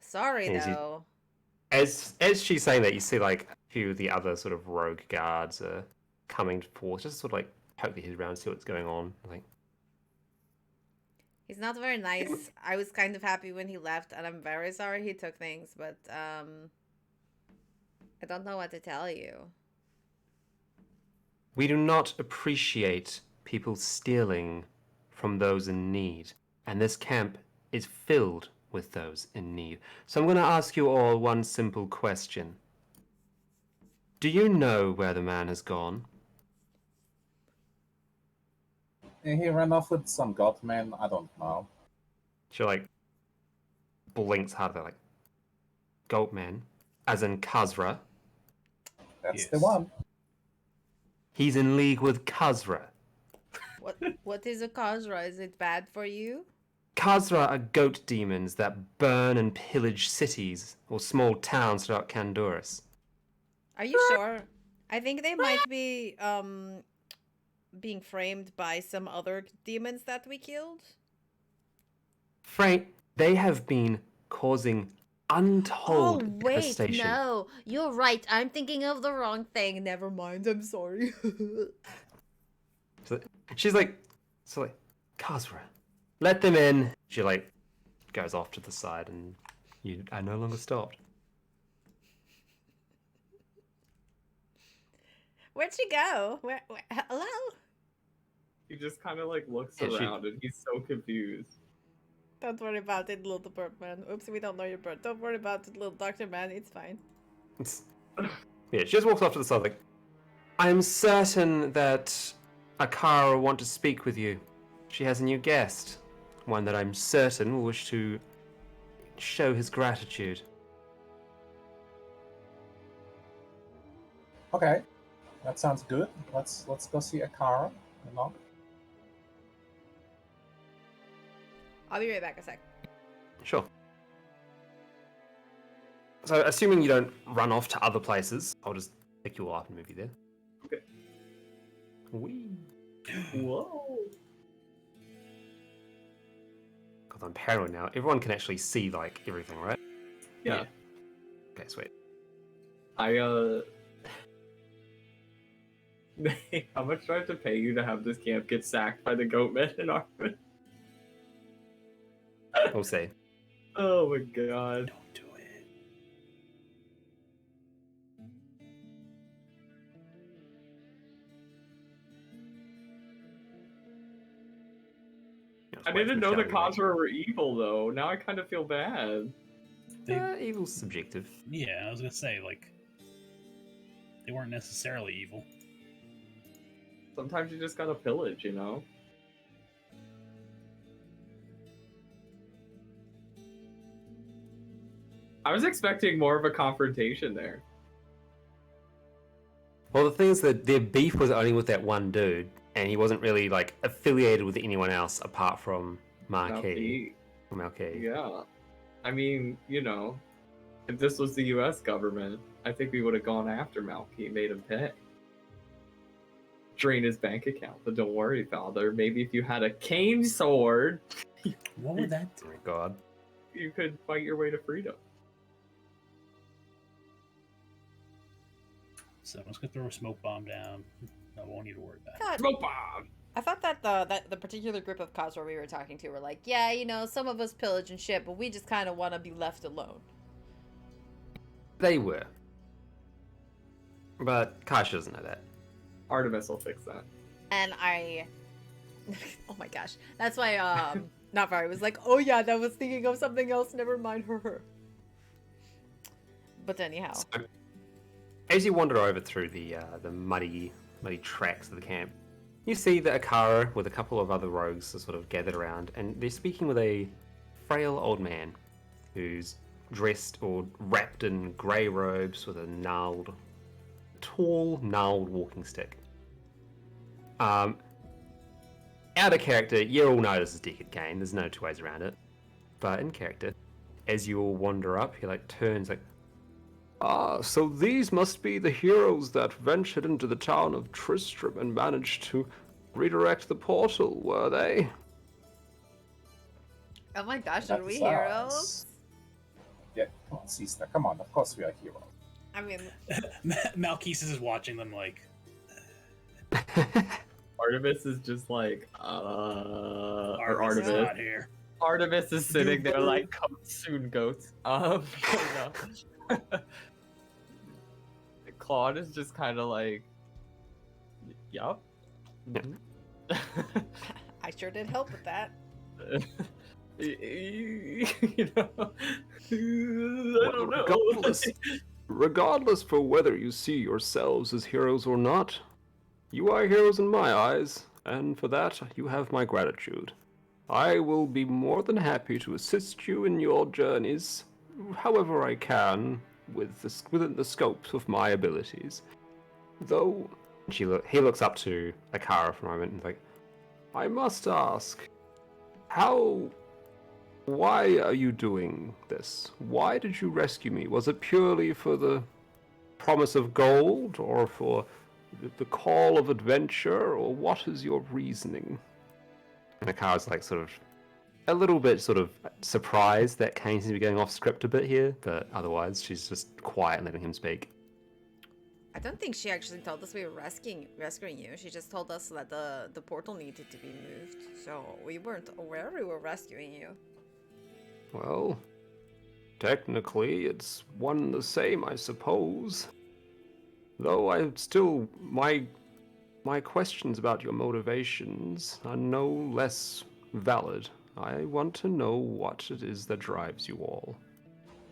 [SPEAKER 3] Sorry,
[SPEAKER 1] Is he-
[SPEAKER 3] though.
[SPEAKER 1] As she's saying that, you see like a few of the other sort of rogue guards are coming forth, just sort of like poke their head around, see what's going on. Like,
[SPEAKER 3] He's not very nice. I was kind of happy when he left, and I'm very sorry he took things, but, I don't know what to tell you.
[SPEAKER 1] we do not appreciate people stealing from those in need, and this camp is filled with those in need. So I'm going to ask you all one simple question. Do you know where the man has gone?
[SPEAKER 4] He ran off with some godman. I don't know.
[SPEAKER 1] She like blinks hard. They're like, "Goatman, as in Khazra.
[SPEAKER 4] That's the
[SPEAKER 5] Yes.
[SPEAKER 4] one.
[SPEAKER 1] He's in league with Khazra.
[SPEAKER 3] What is a Khazra? Is it bad for you?
[SPEAKER 1] Khazra are goat demons that burn and pillage cities or small towns throughout Candoris.
[SPEAKER 3] Are you sure? I think they might be, being framed by some other demons that we killed.
[SPEAKER 1] Frank, they have been causing untold
[SPEAKER 3] Oh, wait,
[SPEAKER 1] devastation.
[SPEAKER 3] no. You're right. I'm thinking of the wrong thing. Never mind. I'm sorry.
[SPEAKER 1] So she's like, Khazra, let them in. She like goes off to the side, and you are no longer stopped.
[SPEAKER 3] Where'd she go? Hello?
[SPEAKER 2] He just kind of like looks
[SPEAKER 1] Yeah, she-
[SPEAKER 2] around and he's so confused.
[SPEAKER 3] Don't worry about it, little bird man. Oops, we don't know your bird. Don't worry about it, little doctor man. It's fine.
[SPEAKER 1] Yeah, she just walks off to the side like, I'm certain that Akara will want to speak with you. She has a new guest, one that I'm certain will wish to show his gratitude.
[SPEAKER 4] Okay, that sounds good. Let's go see Akara. You know.
[SPEAKER 3] I'll be right back a sec.
[SPEAKER 1] Sure. So, assuming you don't run off to other places, I'll just pick you all up and move you there.
[SPEAKER 2] Okay.
[SPEAKER 1] Whee!
[SPEAKER 2] Whoa.
[SPEAKER 1] Because I'm paranoid now. Everyone can actually see, like, everything, right?
[SPEAKER 2] Yeah.
[SPEAKER 1] Okay, sweet.
[SPEAKER 2] How much do I have to pay you to have this camp get sacked by the goatmen in Arvin?
[SPEAKER 1] We'll see.
[SPEAKER 2] Oh my god.
[SPEAKER 5] Don't do it.
[SPEAKER 1] Just
[SPEAKER 2] I
[SPEAKER 1] wait
[SPEAKER 2] didn't
[SPEAKER 1] for
[SPEAKER 2] know the
[SPEAKER 1] Michelle to
[SPEAKER 2] Cosra were evil though. Now I kind of feel bad.
[SPEAKER 1] Evil's subjective.
[SPEAKER 5] Yeah, I was gonna say, like, they weren't necessarily evil.
[SPEAKER 2] Sometimes you just gotta pillage, you know? I was expecting more of a confrontation there.
[SPEAKER 1] Well, the thing is that their beef was only with that one dude, and he wasn't really, like, affiliated with anyone else apart from Marquis. Marquis.
[SPEAKER 2] Yeah. I mean, you know, if this was the US government, I think we would have gone after Malky, made him pay. Drain his bank account, but don't worry, Father. Maybe if you had a cane sword,
[SPEAKER 5] What would that
[SPEAKER 1] Oh
[SPEAKER 5] do?
[SPEAKER 1] my god.
[SPEAKER 2] you could fight your way to freedom.
[SPEAKER 5] So I'm just gonna throw a smoke bomb down. I won't need to worry about it.
[SPEAKER 3] God,
[SPEAKER 2] Smoke bomb!
[SPEAKER 3] I thought that the particular group of Khazra we were talking to were like, yeah, you know, some of us pillage and shit, but we just kind of want to be left alone.
[SPEAKER 1] They were. But Kasha doesn't know that.
[SPEAKER 2] Artemis will fix that.
[SPEAKER 3] And I, oh my gosh, that's why Navari was like, oh yeah, that was thinking of something else. Never mind her. But anyhow,
[SPEAKER 1] So, as you wander over through the muddy tracks of the camp, you see that Akara with a couple of other rogues are sort of gathered around, and they're speaking with a frail old man who's dressed or wrapped in grey robes with a tall gnarled walking stick. Out of character, you all know this is Deckard Cain, there's no two ways around it. But in character, as you all wander up, he like turns like, ah, so these must be the heroes that ventured into the town of Tristram and managed to redirect the portal, were they?
[SPEAKER 3] oh my gosh, are we
[SPEAKER 4] That's
[SPEAKER 3] heroes?
[SPEAKER 4] us. Yeah, come on, sister. Come on, of course we are heroes.
[SPEAKER 3] I mean,
[SPEAKER 5] Malchesis is watching them like,
[SPEAKER 2] Artemis is just like,
[SPEAKER 5] Artemis is not here.
[SPEAKER 2] Artemis is sitting there like, come soon, goats. No. Claude is just kind of like, yup.
[SPEAKER 3] I sure did help with that.
[SPEAKER 2] You know, I don't know.
[SPEAKER 6] Regardless for whether you see yourselves as heroes or not, you are heroes in my eyes, and for that you have my gratitude. I will be more than happy to assist you in your journeys, however I can, within the scope of my abilities. Though, he looks up to Akara for a moment and is like, I must ask, why are you doing this? Why did you rescue me? Was it purely for the promise of gold, or for the call of adventure, or what is your reasoning? And Akara's like sort of a little bit sort of surprised that Kane seems to be going off script a bit here, but otherwise she's just quiet and letting him speak.
[SPEAKER 3] I don't think she actually told us we were rescuing you. She just told us that the portal needed to be moved. So we weren't aware we were rescuing you.
[SPEAKER 6] Well, technically it's one and the same, I suppose. Though my questions about your motivations are no less valid. I want to know what it is that drives you all.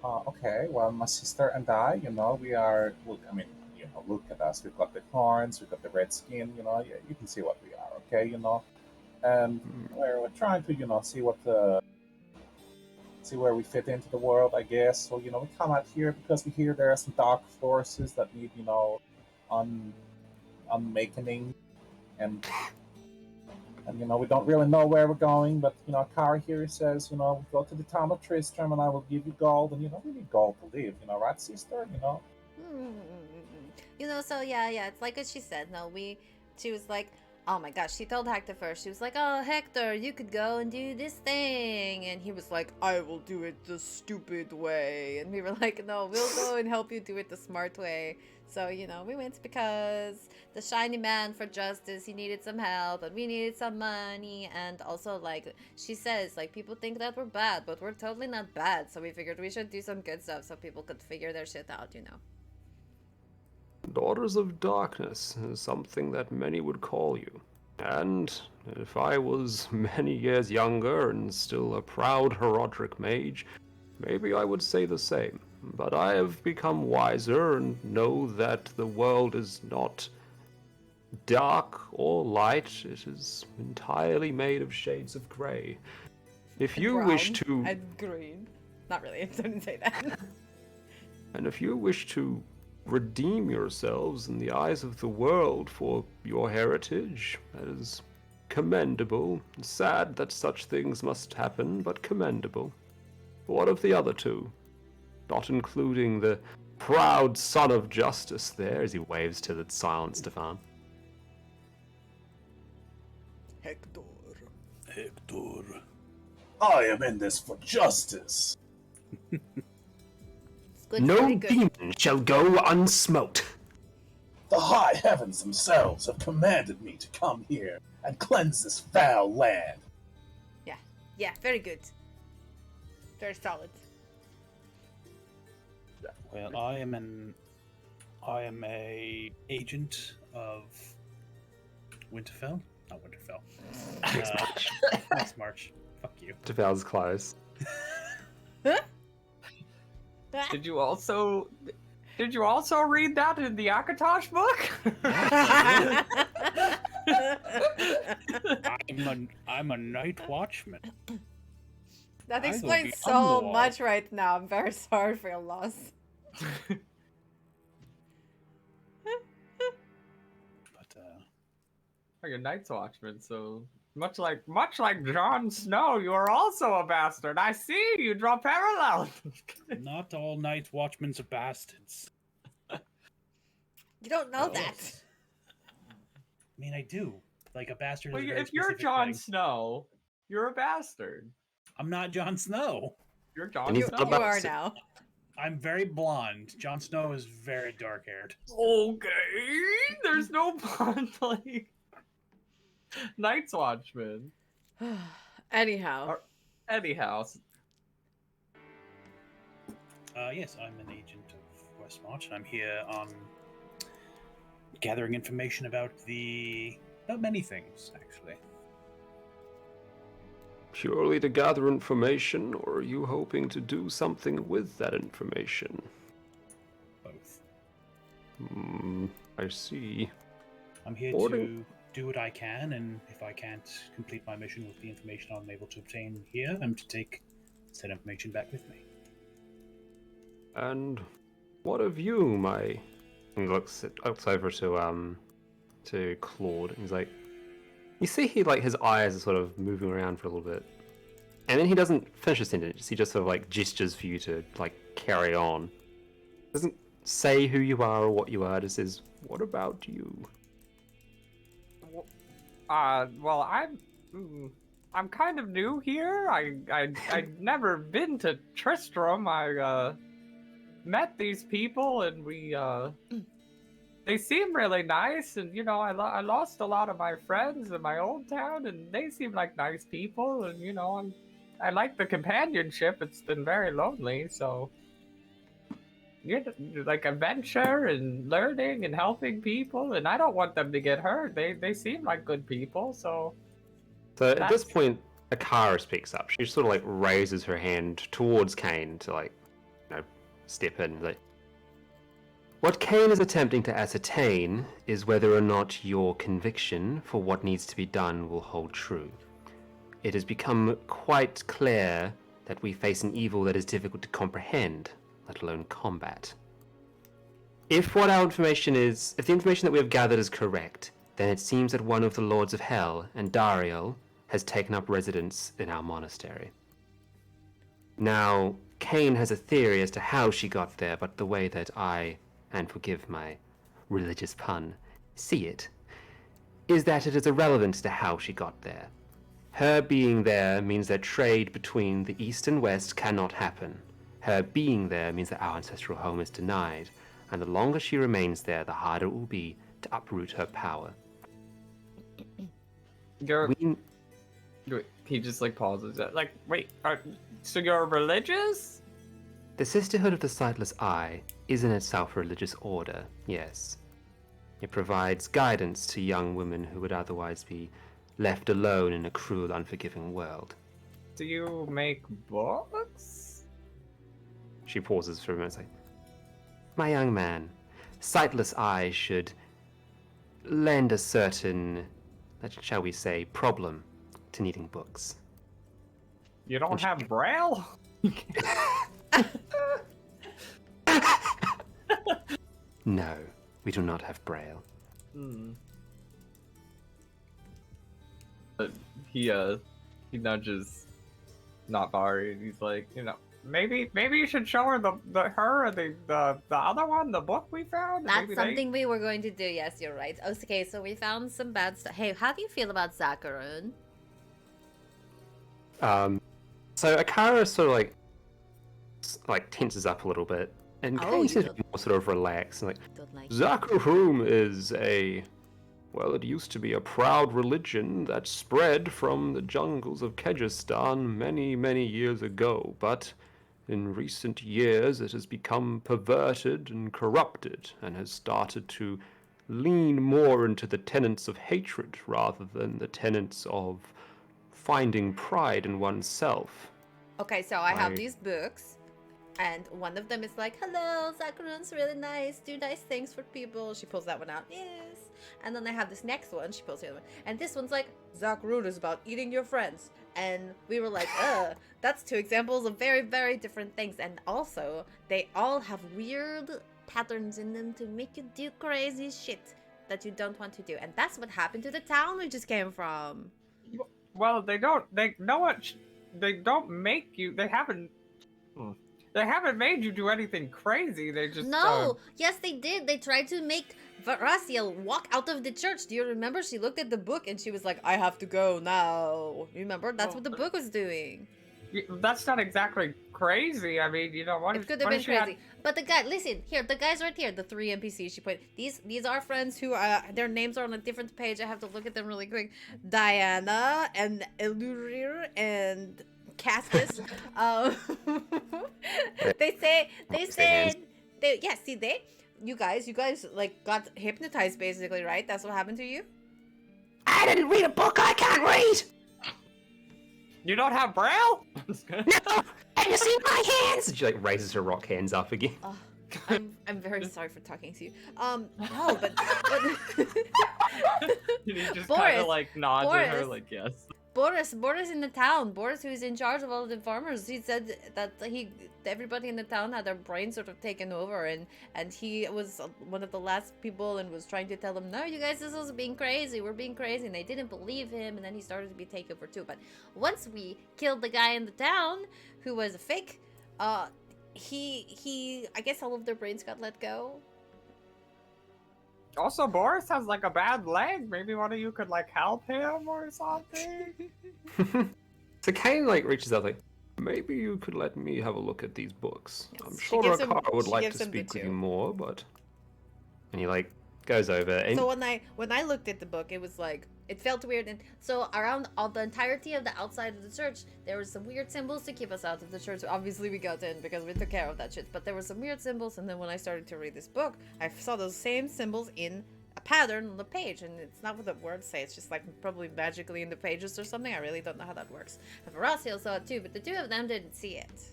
[SPEAKER 4] Okay, well, my sister and I, we are. Look, I mean, look at us. We've got the horns, we've got the red skin. You can see what we are. Okay, and we're trying to, see where we fit into the world, I guess. So, we come out here because we hear there are some dark forces that need, un unmakening, and we don't really know where we're going, but Kara here says, go to the town of Tristram and I will give you gold, and we need gold to live, right, sister?
[SPEAKER 3] So yeah, it's like what she said. She was like, oh my gosh, she told Hector first. She was like, oh, Hector, you could go and do this thing. And he was like, I will do it the stupid way. And we were like, no, we'll go and help you do it the smart way. So, we went because the shiny man for justice, he needed some help and we needed some money. And also, like she says, like, people think that we're bad, but we're totally not bad. So we figured we should do some good stuff so people could figure their shit out.
[SPEAKER 6] Daughters of Darkness is something that many would call you. And if I was many years younger and still a proud Herodric mage, maybe I would say the same. But I have become wiser and know that the world is not dark or light. It is entirely made of shades of grey. If you wish to...
[SPEAKER 3] And green. Not really, I didn't say that.
[SPEAKER 6] And if you wish to redeem yourselves in the eyes of the world for your heritage, that is commendable. Sad that such things must happen, but commendable. What of the other two? Not including the proud son of justice there, as he waves to the silent Stefan.
[SPEAKER 5] Hector.
[SPEAKER 4] I am in this for justice.
[SPEAKER 6] No demon shall go unsmote.
[SPEAKER 4] The high heavens themselves have commanded me to come here and cleanse this foul land.
[SPEAKER 3] Yeah, very good. Very solid.
[SPEAKER 5] Well, I am a agent of Winterfell. Not Winterfell. Next March. Fuck you.
[SPEAKER 6] Stefan's close.
[SPEAKER 2] Did you also read that in the Akatosh book?
[SPEAKER 5] I'm a night watchman.
[SPEAKER 3] That
[SPEAKER 5] I will
[SPEAKER 3] explains
[SPEAKER 5] be
[SPEAKER 3] so
[SPEAKER 5] on the wall.
[SPEAKER 3] much right now. I'm very sorry for your loss.
[SPEAKER 5] But
[SPEAKER 2] Oh, you're Night's Watchman, so much like Jon Snow, you are also a bastard. I see you draw parallels.
[SPEAKER 5] not all night watchmen are bastards.
[SPEAKER 3] You don't know
[SPEAKER 5] Oh.
[SPEAKER 3] that.
[SPEAKER 5] I mean, I do. Like a bastard.
[SPEAKER 2] Well,
[SPEAKER 5] is a very
[SPEAKER 2] if you're
[SPEAKER 5] specific
[SPEAKER 2] Jon
[SPEAKER 5] thing.
[SPEAKER 2] Snow, you're a bastard.
[SPEAKER 5] I'm not Jon Snow.
[SPEAKER 2] You're Jon
[SPEAKER 6] And he's
[SPEAKER 2] Snow.
[SPEAKER 6] not
[SPEAKER 3] You
[SPEAKER 6] about
[SPEAKER 3] are
[SPEAKER 6] to-
[SPEAKER 3] now.
[SPEAKER 5] I'm very blonde. Jon Snow is very dark-haired.
[SPEAKER 2] Okay, there's no like Night's Watchman.
[SPEAKER 3] Anyhow.
[SPEAKER 2] Anyhow,
[SPEAKER 5] Yes, I'm an agent of Westmarch, and I'm here on gathering information about many things, actually.
[SPEAKER 6] Purely to gather information, or are you hoping to do something with that information?
[SPEAKER 5] Both.
[SPEAKER 6] I see.
[SPEAKER 5] I'm here
[SPEAKER 6] Boarding-
[SPEAKER 5] to do what I can, and if I can't complete my mission with the information I'm able to obtain here, I'm to take said information back with me.
[SPEAKER 6] And what of you, my... He looks over to Claude, and he's like... You see his eyes are sort of moving around for a little bit. And then he doesn't finish a sentence, he just sort of gestures for you to carry on. Doesn't say who you are or what you are, just says, what about you?
[SPEAKER 2] well, I'm kind of new here. I'd never been to Tristram. I met these people, and they seem really nice. And I lost a lot of my friends in my old town, and they seem like nice people. And I like the companionship. It's been very lonely, so like adventure and learning and helping people, and I don't want them to get hurt. They seem like good people, so.
[SPEAKER 6] So at this
[SPEAKER 2] That's-
[SPEAKER 6] point, Akara speaks up. She sort of raises her hand towards Kane to
[SPEAKER 1] step in. Like, what Kane is attempting to ascertain is whether or not your conviction for what needs to be done will hold true. It has become quite clear that we face an evil that is difficult to comprehend, let alone combat. If the information that we have gathered is correct, then it seems that one of the Lords of Hell, and Dariel, has taken up residence in our monastery. Now, Kane has a theory as to how she got there, but the way that I, and forgive my religious pun, see it, is that it is irrelevant to how she got there. Her being there means that trade between the East and West cannot happen. Her being there means that our ancestral home is denied, and the longer she remains there, the harder it will be to uproot her power.
[SPEAKER 2] He just like pauses. Like, wait, so you're religious?
[SPEAKER 1] The Sisterhood of the Sightless Eye is in itself a religious order, yes. It provides guidance to young women who would otherwise be left alone in a cruel, unforgiving world.
[SPEAKER 2] Do you make books?
[SPEAKER 1] She pauses for a moment, like, my young man, sightless eyes should lend a certain, shall we say, problem to needing books.
[SPEAKER 2] You don't have Braille?
[SPEAKER 1] No, we do not have Braille.
[SPEAKER 2] He nudges not Bari, and he's like, maybe you should show her the other one, the book we found.
[SPEAKER 3] That's something we were going to do. Yes, you're right. Okay, so we found some bad stuff. Hey, how do you feel about Zacharoon?
[SPEAKER 1] So Akara sort of like tenses up a little bit, and Kane seems to be more sort of relaxed. And Zacharoon is it used to be a proud religion that spread from the jungles of Kyrgyzstan many, many years ago, but in recent years it has become perverted and corrupted, and has started to lean more into the tenets of hatred rather than the tenets of finding pride in oneself.
[SPEAKER 3] Okay, so I have these books, and one of them is like, hello, Zacharoon's really nice, do nice things for people. She pulls that one out, yes. And then I have this next one, she pulls the other one. And this one's like, Zacharoon is about eating your friends. And we were like, that's two examples of very, very different things. And also, they all have weird patterns in them to make you do crazy shit that you don't want to do. And that's what happened to the town we just came from.
[SPEAKER 2] Well, they don't make you, they haven't made you do anything crazy. They just
[SPEAKER 3] yes they did. They tried to make Varasiel walk out of the church. Do you remember? She looked at the book and she was like, I have to go now. Remember? That's what the book was doing.
[SPEAKER 2] That's not exactly crazy. I mean, what
[SPEAKER 3] it could have been crazy. But the guy, listen, here, the guys right here, the three NPCs she put. These are friends who their names are on a different page. I have to look at them really quick. Diana and Elurir and Castus. You guys like got hypnotized basically, right? That's what happened to you?
[SPEAKER 6] I didn't read a book I can't read!
[SPEAKER 2] You don't have Braille?
[SPEAKER 6] No! Have you seen my hands?
[SPEAKER 1] She raises her rock hands up again.
[SPEAKER 3] Oh, I'm very sorry for talking to you. No, but
[SPEAKER 2] he just kind of nods at her like, yes.
[SPEAKER 3] Boris in the town. Boris, who's in charge of all the farmers, he said that everybody in the town had their brains sort of taken over, and he was one of the last people and was trying to tell them, no, you guys, this is being crazy. We're being crazy, and they didn't believe him, and then he started to be taken over too. But once we killed the guy in the town who was a fake, he I guess all of their brains got let go.
[SPEAKER 2] Also, Boris has a bad leg. Maybe one of you could help him or something.
[SPEAKER 1] So Kane reaches out maybe you could let me have a look at these books.
[SPEAKER 3] Yes.
[SPEAKER 1] I'm sure Akara would like to speak with you more, but and he goes over. And
[SPEAKER 3] so when I looked at the book, it was it felt weird, and so around the entirety of the outside of the church, there were some weird symbols to keep us out of the church. Obviously, we got in because we took care of that shit, but there were some weird symbols, and then when I started to read this book, I saw those same symbols in a pattern on the page, and it's not what the words say, it's just probably magically in the pages or something. I really don't know how that works. And Varasiel saw it too, but the two of them didn't see it.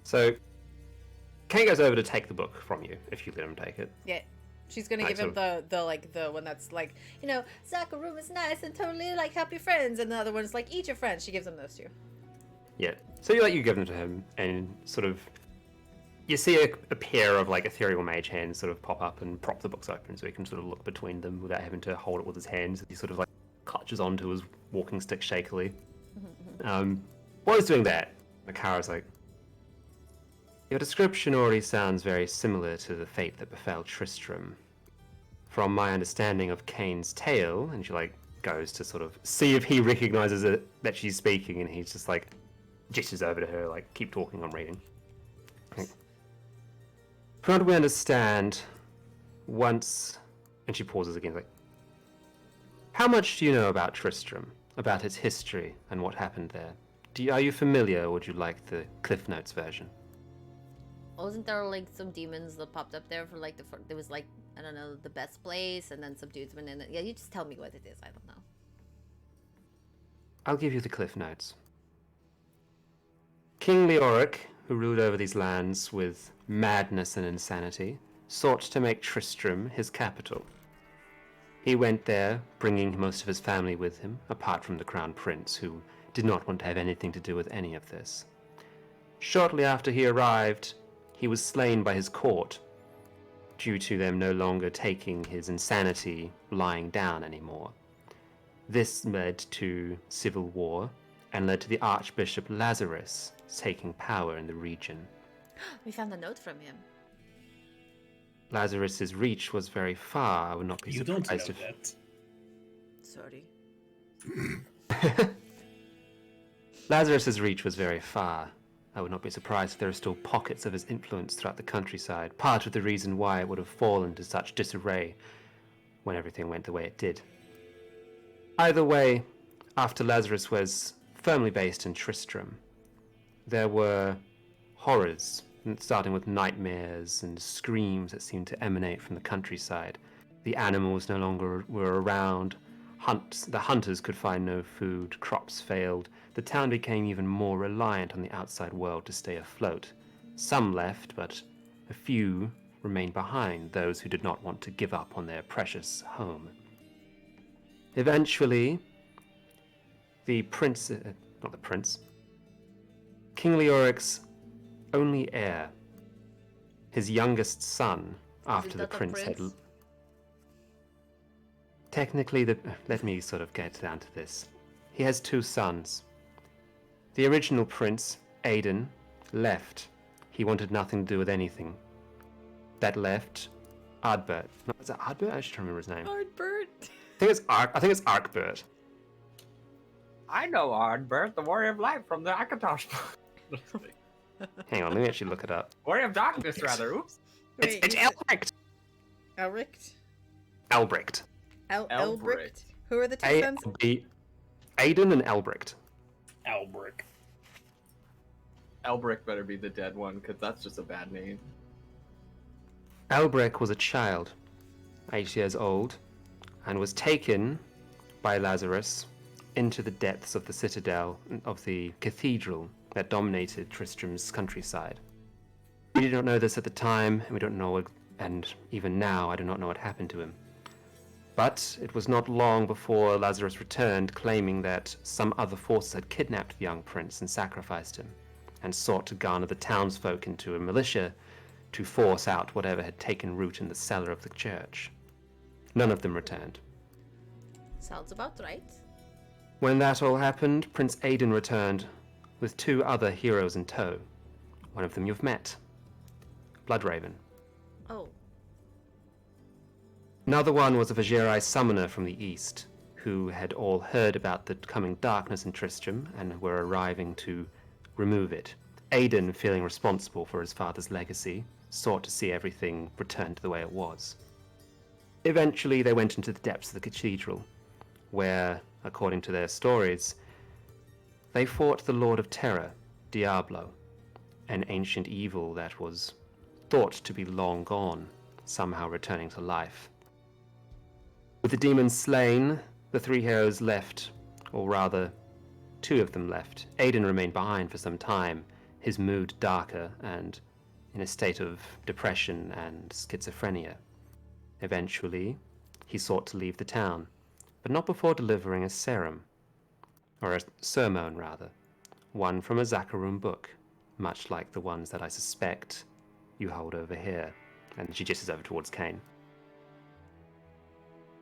[SPEAKER 1] So Kane goes over to take the book from you if you let him take it.
[SPEAKER 3] Yeah. She's gonna
[SPEAKER 1] Right,
[SPEAKER 3] give him the one that's like, Zakarum is nice and totally like help your friends, and the other one's like eat your friends. She gives him those two.
[SPEAKER 1] Yeah. So you give them to him, and sort of you see a pair of like ethereal mage hands sort of pop up and prop the books open, so he can sort of look between them without having to hold it with his hands. He sort of like clutches onto his walking stick shakily. While he's doing that, Makara's like, your description already sounds very similar to the fate that befell Tristram. From my understanding of Kane's tale, and she like goes to sort of see if he recognizes it that she's speaking, and he's just like gestures over to her, like, keep talking, I'm reading. From what we understand, once, and she pauses again, like, how much do you know about Tristram, about its history and what happened there? Are you familiar, or would you like the Cliff Notes version?
[SPEAKER 3] Wasn't there like some demons that popped up there for like there was like, I don't know, the best place, and then some dudes went in it. Yeah, you just tell me what it is. I don't know.
[SPEAKER 1] I'll give you the Cliff Notes. King Leoric, who ruled over these lands with madness and insanity, sought to make Tristram his capital. He went there, bringing most of his family with him, apart from the Crown Prince, who did not want to have anything to do with any of this. Shortly after he arrived, he was slain by his court, due to them no longer taking his insanity lying down anymore. This led to civil war, and led to the Archbishop Lazarus taking power in the region.
[SPEAKER 3] We found a note from him.
[SPEAKER 1] Lazarus's reach was very far. I would not be
[SPEAKER 5] You don't know
[SPEAKER 1] surprised if...
[SPEAKER 5] that.
[SPEAKER 3] Sorry.
[SPEAKER 1] Lazarus's reach was very far. I would not be surprised if there are still pockets of his influence throughout the countryside, part of the reason why it would have fallen to such disarray when everything went the way it did. Either way, after Lazarus was firmly based in Tristram, there were horrors, starting with nightmares and screams that seemed to emanate from the countryside. The animals no longer were around, the hunters could find no food, crops failed. The town became even more reliant on the outside world to stay afloat. Some left, but a few remained behind, those who did not want to give up on their precious home. Eventually, King Leoric's only heir, his youngest son, after the prince had... Technically, let me sort of get down to this. He has two sons. The original prince, Aidan, left. He wanted nothing to do with anything. That left Ardbert. No, is that Ardbert? I should remember his name.
[SPEAKER 3] Ardbert.
[SPEAKER 1] I think it's Arkbert.
[SPEAKER 2] I know Ardbert, the Warrior of Light from the Akatosh.
[SPEAKER 1] Hang on, let me actually look it up.
[SPEAKER 2] Warrior of Darkness, rather. Oops.
[SPEAKER 1] It's Elbricht.
[SPEAKER 3] Elricht?
[SPEAKER 1] Elbricht.
[SPEAKER 3] Elbricht? Who are the two sons?
[SPEAKER 1] Aidan and Elbricht.
[SPEAKER 5] Albrick.
[SPEAKER 2] Elbrick better be the dead one, because that's just a bad name.
[SPEAKER 1] Elbrick was a child, 8 years old, and was taken by Lazarus into the depths of the citadel of the cathedral that dominated Tristram's countryside. We did not know this at the time, and we don't know, and even now I do not know what happened to him. But it was not long before Lazarus returned, claiming that some other forces had kidnapped the young prince and sacrificed him, and sought to garner the townsfolk into a militia to force out whatever had taken root in the cellar of the church. None of them returned.
[SPEAKER 3] Sounds about right.
[SPEAKER 1] When that all happened, Prince Aidan returned with two other heroes in tow. One of them you've met, Bloodraven.
[SPEAKER 3] Oh.
[SPEAKER 1] Another one was a Vajirai summoner from the east, who had all heard about the coming darkness in Tristram and were arriving to remove it. Aidan, feeling responsible for his father's legacy, sought to see everything return to the way it was. Eventually, they went into the depths of the cathedral, where, according to their stories, they fought the Lord of Terror, Diablo, an ancient evil that was thought to be long gone, somehow returning to life. With the demons slain, the three heroes left, or rather, two of them left. Aidan remained behind for some time, his mood darker and in a state of depression and schizophrenia. Eventually, he sought to leave the town, but not before delivering a serum, or a sermon rather, one from a Zakarum book, much like the ones that I suspect you hold over here. And she gestures over towards Kane.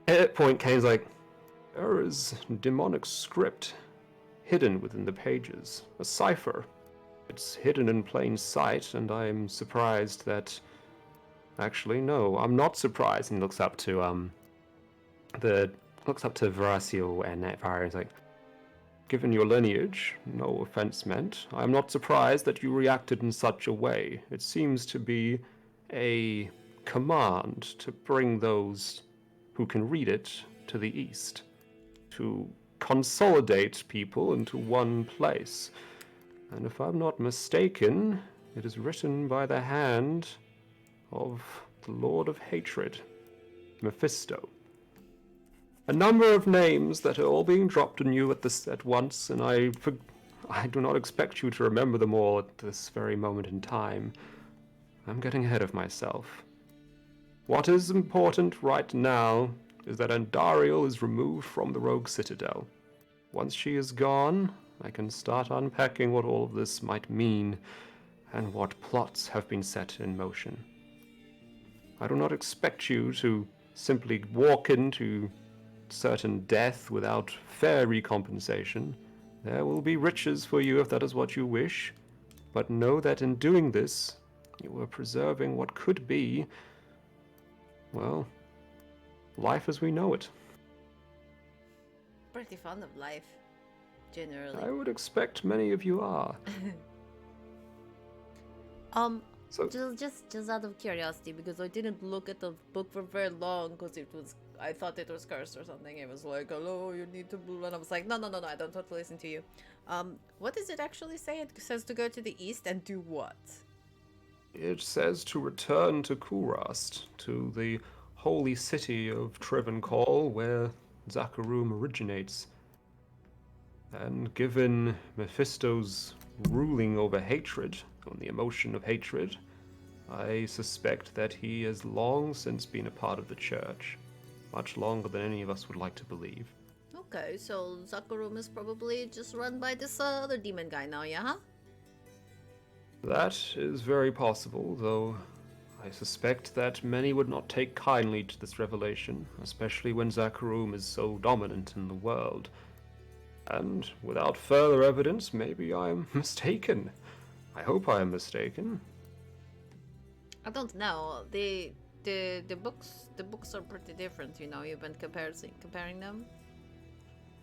[SPEAKER 1] At that point, Kane's like, there is demonic script hidden within the pages, a cipher. It's hidden in plain sight, and I'm surprised that... Actually, no, I'm not surprised. And he looks up to Veraciel and Natvar and he's like, given your lineage, no offense meant, I'm not surprised that you reacted in such a way. It seems to be a command to bring those who can read it to the east, to consolidate people into one place. And if I'm not mistaken, it is written by the hand of the Lord of Hatred, Mephisto. A number of names that are all being dropped on you at once, and I do not expect you to remember them all at this very moment in time. I'm getting ahead of myself. What is important right now is that Andariel is removed from the Rogue Citadel. Once she is gone, I can start unpacking what all of this might mean and what plots have been set in motion. I do not expect you to simply walk into certain death without fair recompensation. There will be riches for you if that is what you wish, but know that in doing this, you are preserving what could be, well, life as we know it.
[SPEAKER 3] Pretty fond of life, generally.
[SPEAKER 1] I would expect many of you are. So,
[SPEAKER 3] just out of curiosity, because I didn't look at the book for very long, because I thought it was cursed or something. It was like, hello, you need to, and I was like, no, I don't want to listen to you. What does it actually say? It says to go to the east and do what?
[SPEAKER 1] it says to return to Kurast, to the holy city of Trevenkol, where Zakarum originates. And given Mephisto's ruling over hatred, on the emotion of hatred, I suspect that he has long since been a part of the church. Much longer than any of us would like to believe.
[SPEAKER 3] Okay, so Zakarum is probably just run by this other demon guy now, yeah? Huh?
[SPEAKER 1] That is very possible, though I suspect that many would not take kindly to this revelation, especially when Zakarum is so dominant in the world. And without further evidence, maybe I am mistaken. I hope I am mistaken.
[SPEAKER 3] I don't know. The books are pretty different, you know. You've been comparing them.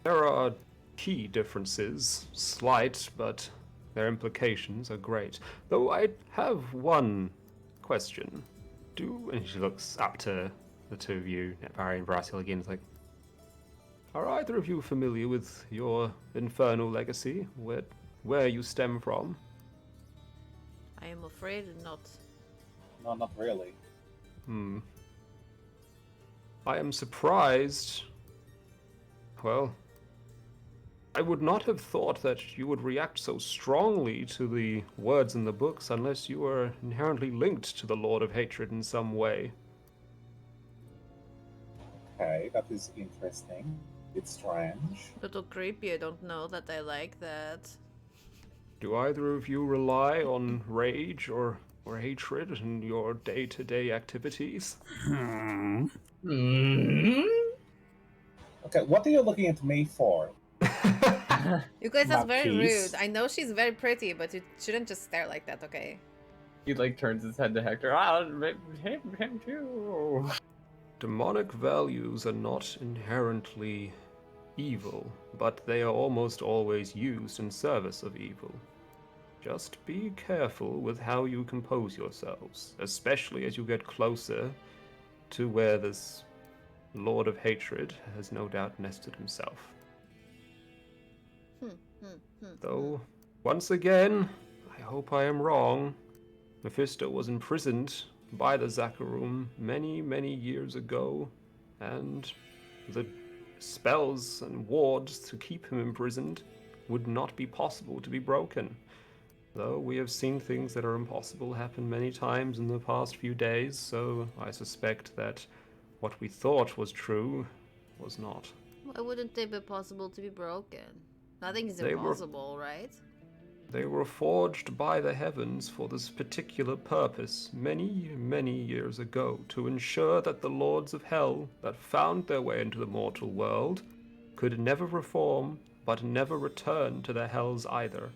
[SPEAKER 1] There are key differences, slight, but their implications are great. Though I have one question. And she looks up to the two of you, Netvari and Veraciel again, is like, are either of you familiar with your infernal legacy, where you stem from?
[SPEAKER 3] I am afraid not.
[SPEAKER 4] No, not really.
[SPEAKER 1] I am surprised. Well, I would not have thought that you would react so strongly to the words in the books unless you were inherently linked to the Lord of Hatred in some way.
[SPEAKER 4] Okay, that is interesting. It's strange.
[SPEAKER 3] Little creepy. I don't know that I like that.
[SPEAKER 1] Do either of you rely on rage or hatred in your day-to-day activities?
[SPEAKER 4] Okay, what are you looking at me for?
[SPEAKER 3] You guys, that's very
[SPEAKER 4] Marquise.
[SPEAKER 3] rude. I know she's very pretty, but you shouldn't just stare like that, okay?
[SPEAKER 2] He like turns his head to Hector. Ah, him too.
[SPEAKER 1] Demonic values are not inherently evil, but they are almost always used in service of evil. Just be careful with how you compose yourselves, especially as you get closer to where this Lord of Hatred has no doubt nested himself. Though, once again, I hope I am wrong. Mephisto was imprisoned by the Zakarum many, many years ago, and the spells and wards to keep him imprisoned would not be possible to be broken. Though we have seen things that are impossible happen many times in the past few days, so I suspect that what we thought was true was not.
[SPEAKER 3] Why wouldn't they be possible to be broken? Nothing is
[SPEAKER 1] They were-
[SPEAKER 3] impossible, right?
[SPEAKER 1] They were forged by the heavens for this particular purpose many, many years ago, to ensure that the lords of hell that found their way into the mortal world could never reform, but never return to their hells either.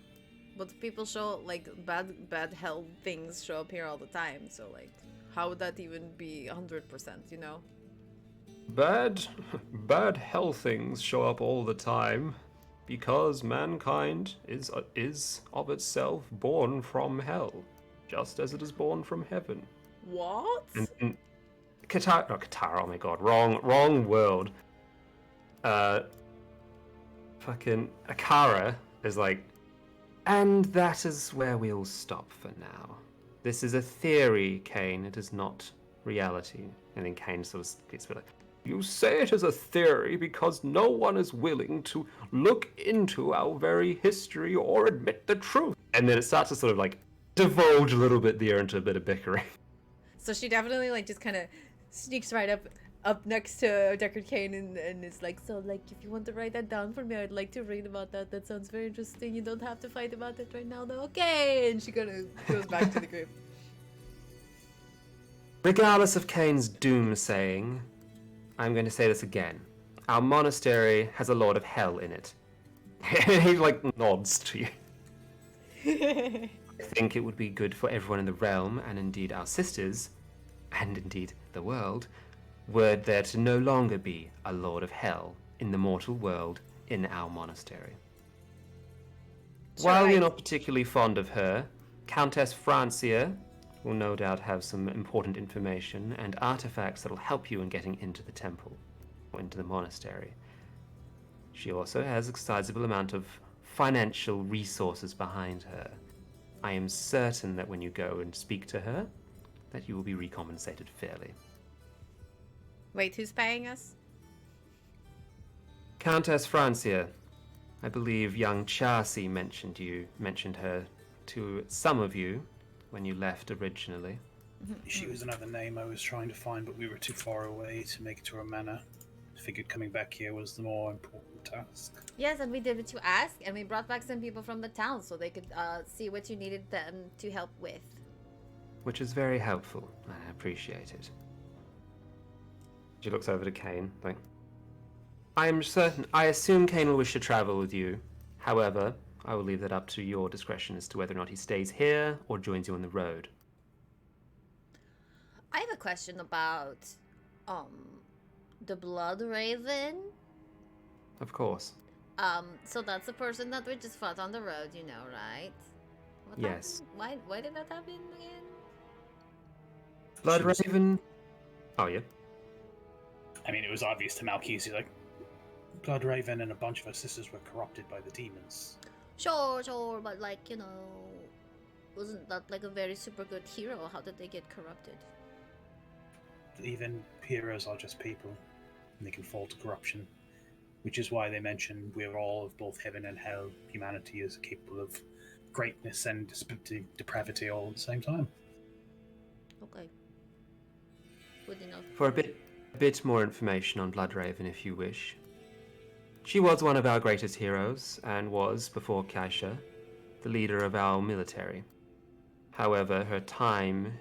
[SPEAKER 3] But people show like bad hell things show up here all the time. So like, how would that even be 100%? You know?
[SPEAKER 1] Bad hell things show up all the time, because mankind is of itself born from hell, just as it is born from heaven.
[SPEAKER 3] What?
[SPEAKER 1] And Qatar, oh my god, wrong world. Fucking Akara is like, and that is where we'll stop for now. This is a theory, Kane, it is not reality. And then Kane sort of gets a bit like, you say it is a theory because no one is willing to look into our very history or admit the truth. And then it starts to sort of like divulge a little bit there into a bit of bickering.
[SPEAKER 3] So she definitely like just kind of sneaks right up next to Deckard Cain and is like, so like if you want to write that down for me, I'd like to read about that. That sounds very interesting. You don't have to fight about it right now though. Okay. And she kind of goes back to the group.
[SPEAKER 1] Regardless of Kane's doomsaying, I'm going to say this again. Our monastery has a lord of hell in it. He like nods to you. I think it would be good for everyone in the realm, and indeed our sisters, and indeed the world, were there to no longer be a lord of hell in the mortal world in our monastery. While you're not particularly fond of her, Countess Francia will no doubt have some important information and artifacts that'll help you in getting into the temple, or into the monastery. She also has a sizable amount of financial resources behind her. I am certain that when you go and speak to her, that you will be recompensated fairly.
[SPEAKER 3] Wait, who's paying us?
[SPEAKER 1] Countess Francia, I believe young Chassi mentioned her to some of you when you left originally.
[SPEAKER 5] She was another name I was trying to find, but we were too far away to make it to her manor. Figured coming back here was the more important task.
[SPEAKER 3] Yes, and we did what you asked, and we brought back some people from the town so they could see what you needed them to help with.
[SPEAKER 1] Which is very helpful. I appreciate it. She looks over to Kane, like, I assume Kane will wish to travel with you. However, I will leave that up to your discretion as to whether or not he stays here or joins you on the road.
[SPEAKER 3] I have a question about, the Blood Raven.
[SPEAKER 1] Of course.
[SPEAKER 3] So that's the person that we just fought on the road, you know, right? What
[SPEAKER 1] Yes.
[SPEAKER 3] happened? Why did that happen again?
[SPEAKER 1] Blood
[SPEAKER 5] She was-
[SPEAKER 1] Raven. Oh yeah.
[SPEAKER 5] I mean, it was obvious to Malchisi, like, Bloodraven and a bunch of her sisters were corrupted by the demons.
[SPEAKER 3] Sure, but like, you know, wasn't that like a very super good hero? How did they get corrupted?
[SPEAKER 5] Even heroes are just people, and they can fall to corruption, which is why they mention we're all of both heaven and hell. Humanity is capable of greatness and depravity all at the same time.
[SPEAKER 3] Okay. Good enough.
[SPEAKER 1] For a bit more information on Bloodraven, if you wish. She was one of our greatest heroes, and was, before Kaisha, the leader of our military. However, her time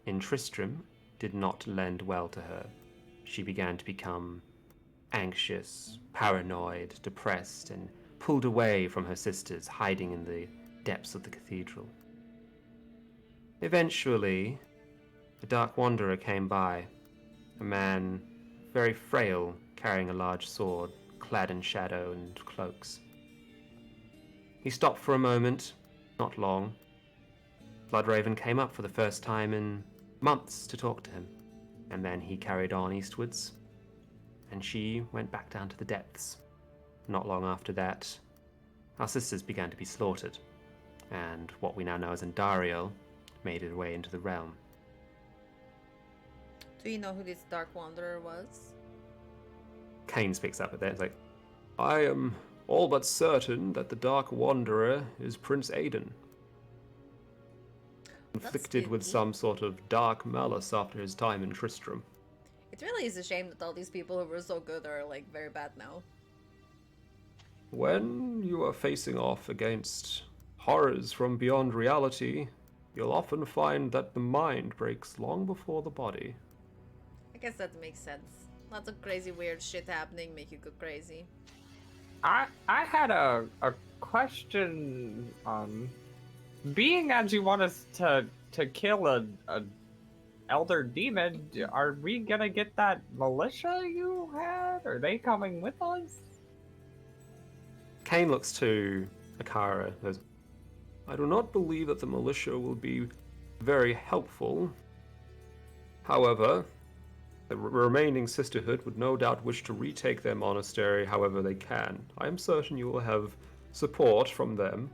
[SPEAKER 1] in Tristram did not lend well to her. She began to become anxious, paranoid, depressed, and pulled away from her sisters, hiding in the depths of the cathedral. Eventually, a dark wanderer came by, a man very frail, carrying a large sword, clad in shadow and cloaks. He stopped for a moment, not long. Bloodraven came up for the first time in months to talk to him, and then he carried on eastwards, and she went back down to the depths. Not long after that, our sisters began to be slaughtered, and what we now know as Andariel made its way into the realm.
[SPEAKER 3] Do you know who this Dark Wanderer was?
[SPEAKER 1] Kane speaks up at that. It's like, I am all but certain that the Dark Wanderer is Prince Aidan. inflicted with
[SPEAKER 3] spooky.
[SPEAKER 1] some sort of dark malice after his time in Tristram.
[SPEAKER 3] It really is a shame that all these people who were so good are like very bad now.
[SPEAKER 1] When you are facing off against horrors from beyond reality, you'll often find that the mind breaks long before the body.
[SPEAKER 3] I guess that makes sense. Lots of crazy weird shit happening make you go crazy.
[SPEAKER 2] I had a question. Being as you want us to kill a elder demon, are we gonna get that militia you had? Are they coming with us?
[SPEAKER 1] Kane looks to Akara and goes, I do not believe that the militia will be very helpful. However, the remaining sisterhood would no doubt wish to retake their monastery however they can. I am certain you will have support from them.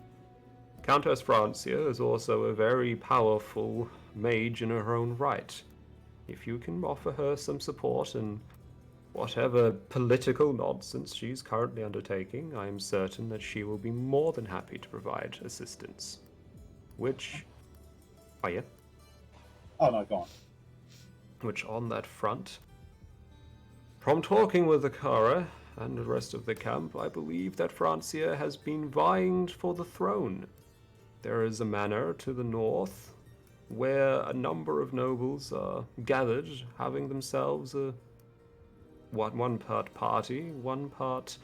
[SPEAKER 1] Countess Francia is also a very powerful mage in her own right. If you can offer her some support in whatever political nonsense she's currently undertaking, I am certain that she will be more than happy to provide assistance. Which... Oh yeah?
[SPEAKER 4] Oh no, go on.
[SPEAKER 1] Which on that front, from talking with Akara and the rest of the camp, I believe that Francia has been vying for the throne. There is a manor to the north where a number of nobles are gathered, having themselves a one part party, one part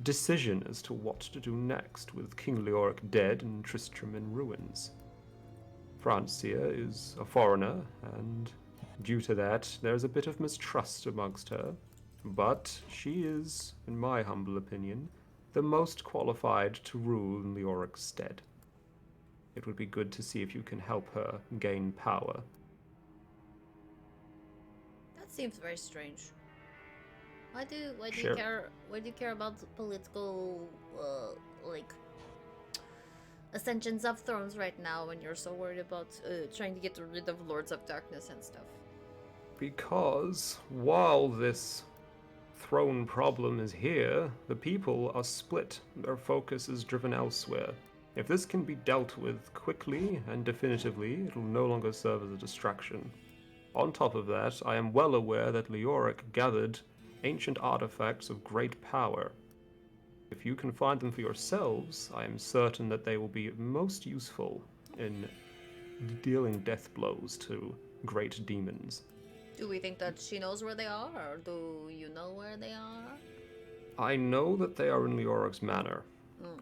[SPEAKER 1] decision as to what to do next with King Leoric dead and Tristram in ruins. Francia is a foreigner, and due to that, there's a bit of mistrust amongst her, but she is, in my humble opinion, the most qualified to rule in Leoric's stead. It would be good to see if you can help her gain power.
[SPEAKER 3] That seems very strange. Why do
[SPEAKER 1] Sure.
[SPEAKER 3] you care about political like ascensions of thrones right now when you're so worried about trying to get rid of Lords of Darkness and stuff?
[SPEAKER 1] Because while this throne problem is here, the people are split. Their focus is driven elsewhere. If this can be dealt with quickly and definitively, it will no longer serve as a distraction. On top of that, I am well aware that Leoric gathered ancient artifacts of great power. If you can find them for yourselves, I am certain that they will be most useful in dealing death blows to great demons.
[SPEAKER 3] Do we think that she knows where they are, or do you know where they are?
[SPEAKER 1] I know that they are in Leoric's manor,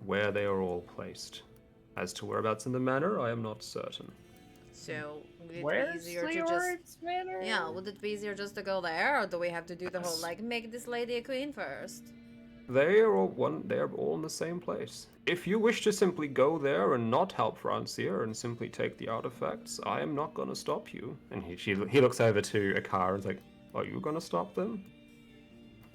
[SPEAKER 1] where they are all placed. As to whereabouts in the manor, I am not certain.
[SPEAKER 3] So would it be
[SPEAKER 2] Where's
[SPEAKER 3] easier to just
[SPEAKER 2] Leoric's manor?
[SPEAKER 3] yeah? Would it be easier just to go there, or do we have to do the whole like make this lady a queen first?
[SPEAKER 1] They are all in the same place. If you wish to simply go there and not help Francia and simply take the artifacts, I am not going to stop you. And he looks over to Akar and is like, are you going to stop them?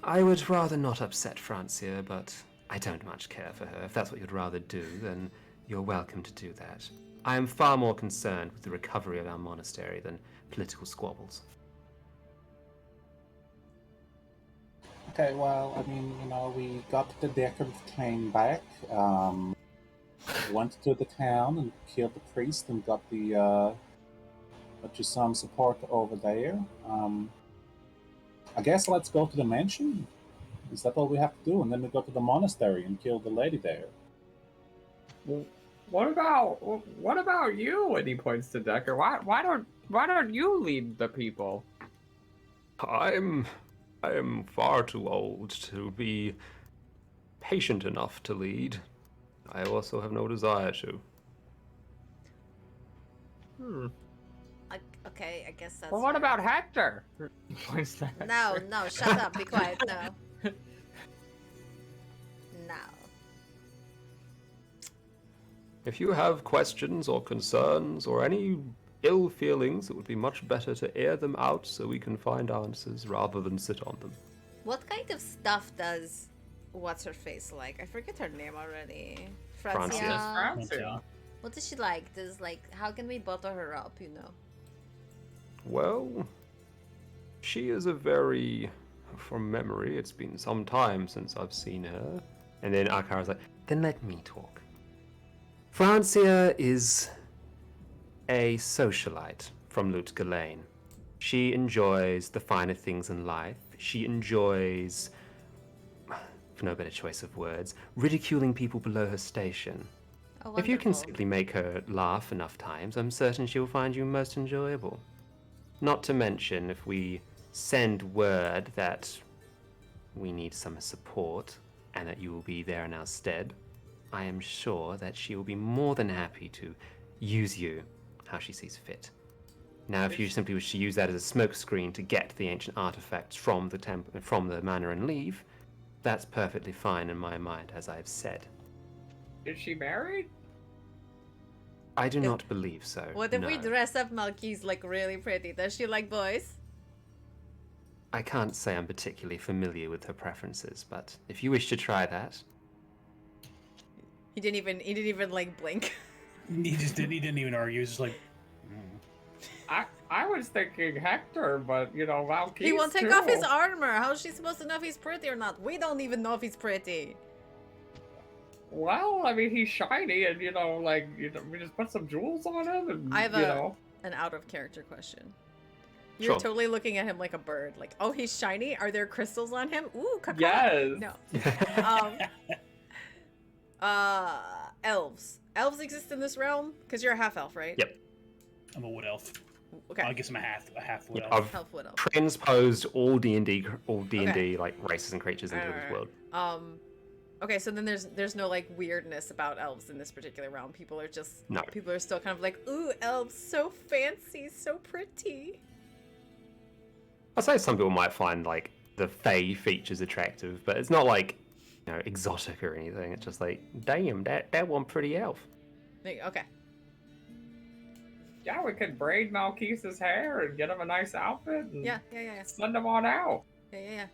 [SPEAKER 1] I would rather not upset Francia, but I don't much care for her. If that's what you'd rather do, then you're welcome to do that. I am far more concerned with the recovery of our monastery than political squabbles.
[SPEAKER 4] Okay, well, I mean, you know, we got the Deckard claim back, went to the town and killed the priest and got you some support over there. I guess let's go to the mansion. Is that all we have to do? And then we go to the monastery and kill the lady there.
[SPEAKER 2] Well, what about you? And he points to Decker. Why don't you lead the people?
[SPEAKER 1] I am far too old to be patient enough to lead. I also have no desire to.
[SPEAKER 3] Okay, I guess that's.
[SPEAKER 2] Well, what
[SPEAKER 3] fair.
[SPEAKER 2] about Hector? He points to Hector.
[SPEAKER 3] No, shut up, be quiet, no. No.
[SPEAKER 1] If you have questions or concerns or any ill feelings, it would be much better to air them out so we can find answers rather than sit on them.
[SPEAKER 3] What kind of stuff does what's her face like? I forget her name already.
[SPEAKER 1] Francia.
[SPEAKER 2] Francia.
[SPEAKER 3] What does she like? How can we butter her up, you know?
[SPEAKER 1] Well, she is a very, from memory, it's been some time since I've seen her. And then Akara's like, then let me talk. Francia is a socialite from Lutga Lane. She enjoys the finer things in life. She enjoys, for no better choice of words, ridiculing people below her station.
[SPEAKER 3] Oh,
[SPEAKER 1] If you can
[SPEAKER 3] wonderful.
[SPEAKER 1] simply make her laugh enough times, I'm certain she will find you most enjoyable. Not to mention, if we send word that we need some support and that you will be there in our stead, I am sure that she will be more than happy to use you how she sees fit. Now, if you simply wish to use that as a smokescreen to get the ancient artifacts from the manor and leave, that's perfectly fine in my mind, as I've said.
[SPEAKER 2] Is she married?
[SPEAKER 1] I do not believe so.
[SPEAKER 3] What if we
[SPEAKER 1] no.
[SPEAKER 3] dress up Malkis like really pretty? Does she like boys?
[SPEAKER 1] I can't say I'm particularly familiar with her preferences, but if you wish to try that,
[SPEAKER 3] He didn't even like blink.
[SPEAKER 5] He didn't even argue. He was just like,
[SPEAKER 2] I was thinking Hector, but Valkyrie.
[SPEAKER 3] He won't take off his armor. How is she supposed to know if he's pretty or not? We don't even know if he's pretty.
[SPEAKER 2] Well, I mean, he's shiny, and we just put some jewels on him, and
[SPEAKER 3] I have an out of character question. You're
[SPEAKER 1] Sure.
[SPEAKER 3] totally looking at him like a bird. Like, oh, he's shiny. Are there crystals on him? Ooh, caca.
[SPEAKER 2] Yes.
[SPEAKER 3] No. Elves. Elves exist in this realm because you're a half elf, right?
[SPEAKER 1] Yep.
[SPEAKER 5] I'm a wood elf.
[SPEAKER 3] Okay.
[SPEAKER 5] I guess I'm a half wood
[SPEAKER 1] Yep,
[SPEAKER 5] elf.
[SPEAKER 1] I've
[SPEAKER 3] Half wood elf.
[SPEAKER 1] transposed all D&D
[SPEAKER 3] Okay.
[SPEAKER 1] like races and creatures into this world.
[SPEAKER 3] Okay, so then there's no like weirdness about elves in this particular realm. People
[SPEAKER 1] No.
[SPEAKER 3] are still kind of like, ooh, elves, so fancy, so pretty.
[SPEAKER 1] I'd say some people might find like the Fae features attractive, but it's not like exotic or anything. It's just like, damn, that one pretty elf.
[SPEAKER 3] Okay.
[SPEAKER 2] Yeah, we could braid Malkise's hair and get him a nice outfit. And
[SPEAKER 3] Yeah.
[SPEAKER 2] Send him on out.
[SPEAKER 3] Yeah.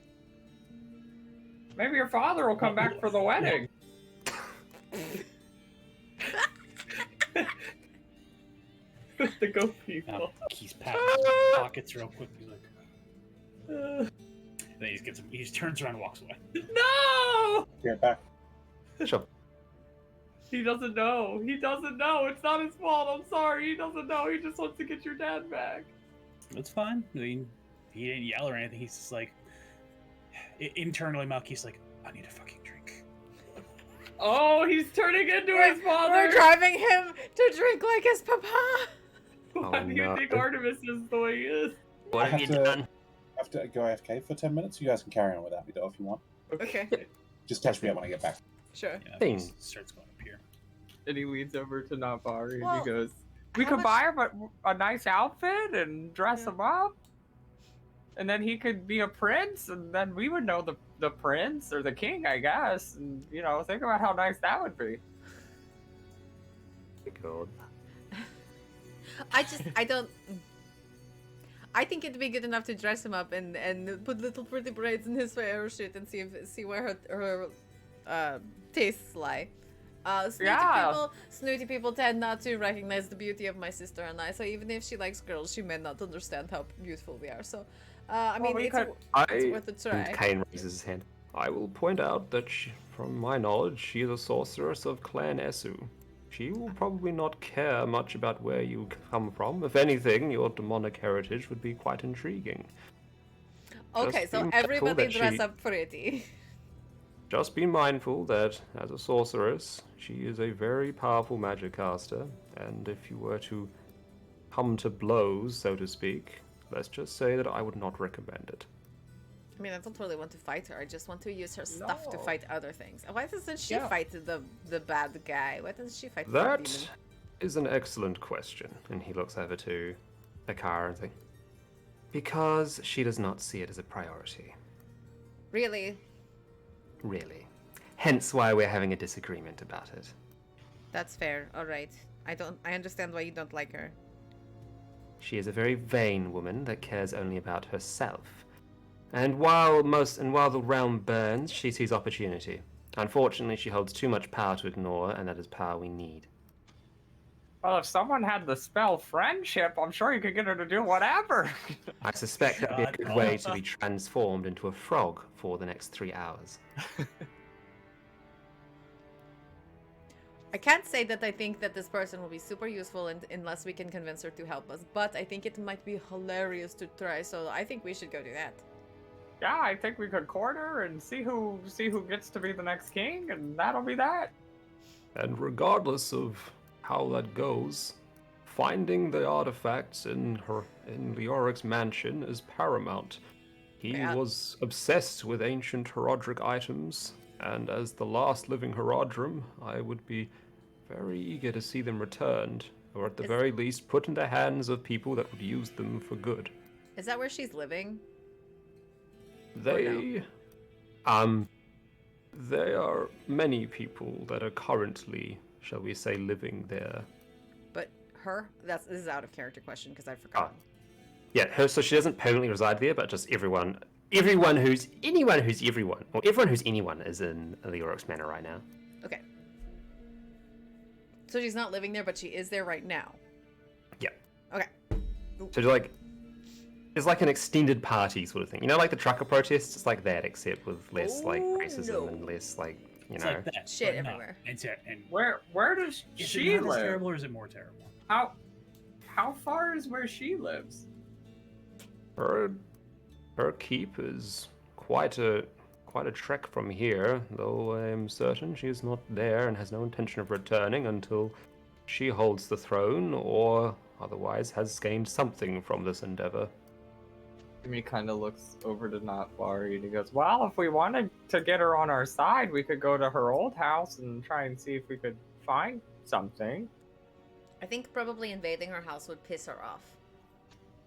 [SPEAKER 2] Maybe your father will come back for the wedding. The goat people.
[SPEAKER 5] He's patting his pockets real quick. He's like, then he just turns around and walks away.
[SPEAKER 2] No!
[SPEAKER 4] Get back.
[SPEAKER 1] Sure.
[SPEAKER 2] He doesn't know. He doesn't know. It's not his fault. I'm sorry. He doesn't know. He just wants to get your dad back.
[SPEAKER 5] That's fine. I mean, he didn't yell or anything. He's just like, internally, Malky's like, I need a fucking drink.
[SPEAKER 2] Oh, he's turning into his father.
[SPEAKER 3] We're driving him to drink like his papa.
[SPEAKER 2] Why do you think Artemis is the way he is?
[SPEAKER 1] What have you done?
[SPEAKER 4] I have to go AFK for 10 minutes. You guys can carry on without me, though, if you want.
[SPEAKER 3] Okay.
[SPEAKER 4] Just catch me up when I get back.
[SPEAKER 3] Sure.
[SPEAKER 5] Yeah,
[SPEAKER 1] Thing.
[SPEAKER 5] he starts going up here.
[SPEAKER 2] And he leads over to Navari
[SPEAKER 3] Well,
[SPEAKER 2] and he goes, we
[SPEAKER 3] how
[SPEAKER 2] could
[SPEAKER 3] much-
[SPEAKER 2] buy him a nice outfit and dress
[SPEAKER 3] Yeah.
[SPEAKER 2] him up. And then he could be a prince, and then we would know the prince or the king, I guess. And, think about how nice that would be.
[SPEAKER 1] God.
[SPEAKER 3] I think it'd be good enough to dress him up and put little pretty braids in his hair shit and see where her tastes lie. Snooty people tend not to recognize the beauty of my sister and I. So even if she likes girls, she may not understand how beautiful we are. So, I mean, it's worth a try.
[SPEAKER 1] Kane raises his hand. I will point out that, from my knowledge, she is a sorceress of Clan Esu. She will probably not care much about where you come from. If anything, your demonic heritage would be quite intriguing.
[SPEAKER 3] Okay,
[SPEAKER 1] Just
[SPEAKER 3] so
[SPEAKER 1] be mindful
[SPEAKER 3] everybody
[SPEAKER 1] that
[SPEAKER 3] dress
[SPEAKER 1] she-
[SPEAKER 3] up pretty.
[SPEAKER 1] Just be mindful that, as a sorceress, she is a very powerful magic caster, and if you were to come to blows, so to speak, let's just say that I would not recommend it.
[SPEAKER 3] I mean, I don't really want to fight her. I just want to use her stuff to
[SPEAKER 2] No.
[SPEAKER 3] fight other things. Why doesn't she
[SPEAKER 2] Yeah.
[SPEAKER 3] fight the bad guy? Why doesn't she fight the
[SPEAKER 1] That
[SPEAKER 3] demon?
[SPEAKER 1] is an excellent question, and he looks over to Akara and thinks, because she does not see it as a priority.
[SPEAKER 3] Really?
[SPEAKER 1] Really. Hence why we're having a disagreement about it.
[SPEAKER 3] That's fair. All right. I understand why you don't like her.
[SPEAKER 1] She is a very vain woman that cares only about herself. And while the realm burns, she sees opportunity. Unfortunately, she holds too much power to ignore, and that is power we need.
[SPEAKER 2] Well, if someone had the spell friendship, I'm sure you could get her to do whatever.
[SPEAKER 1] I suspect that would be a good way to be transformed into a frog for the next 3 hours.
[SPEAKER 3] I can't say that I think that this person will be super useful unless we can convince her to help us, but I think it might be hilarious to try, so I think we should go do that.
[SPEAKER 2] Yeah, I think we could court her and see who gets to be the next king, and that'll be that.
[SPEAKER 6] And regardless of how that goes, finding the artifacts in Leoric's mansion is paramount. He
[SPEAKER 3] Yeah.
[SPEAKER 6] was obsessed with ancient Herodric items, and as the last living Herodrum, I would be very eager to see them returned, or at the
[SPEAKER 3] Is-
[SPEAKER 6] very least put into hands of people that would use them for good.
[SPEAKER 3] Is that where she's living?
[SPEAKER 6] They, there are many people that are currently, shall we say, living there.
[SPEAKER 3] But her? This is out of character question because I forgot.
[SPEAKER 6] Yeah, so she doesn't permanently reside there, but just everyone who's anyone is in Leoric's Manor right now.
[SPEAKER 3] Okay. So she's not living there, but she is there right now.
[SPEAKER 6] Yeah.
[SPEAKER 3] Okay.
[SPEAKER 6] So it's like an extended party sort of thing. You know, like the trucker protests? It's like that, except with less like
[SPEAKER 3] Oh,
[SPEAKER 6] racism
[SPEAKER 3] no.
[SPEAKER 6] and less like, you
[SPEAKER 5] It's
[SPEAKER 6] know.
[SPEAKER 5] like that.
[SPEAKER 3] Shit
[SPEAKER 5] but no.
[SPEAKER 3] everywhere.
[SPEAKER 5] And
[SPEAKER 2] Where does
[SPEAKER 5] is
[SPEAKER 2] she
[SPEAKER 5] it not as
[SPEAKER 2] live?
[SPEAKER 5] terrible or is it more terrible?
[SPEAKER 2] How far is where she lives?
[SPEAKER 6] Her keep is quite a trek from here, though I am certain she is not there and has no intention of returning until she holds the throne or otherwise has gained something from this endeavor.
[SPEAKER 2] Jimmy kind of looks over to Notbari and he goes, well, if we wanted to get her on our side, we could go to her old house and try and see if we could find something.
[SPEAKER 3] I think probably invading her house would piss her off.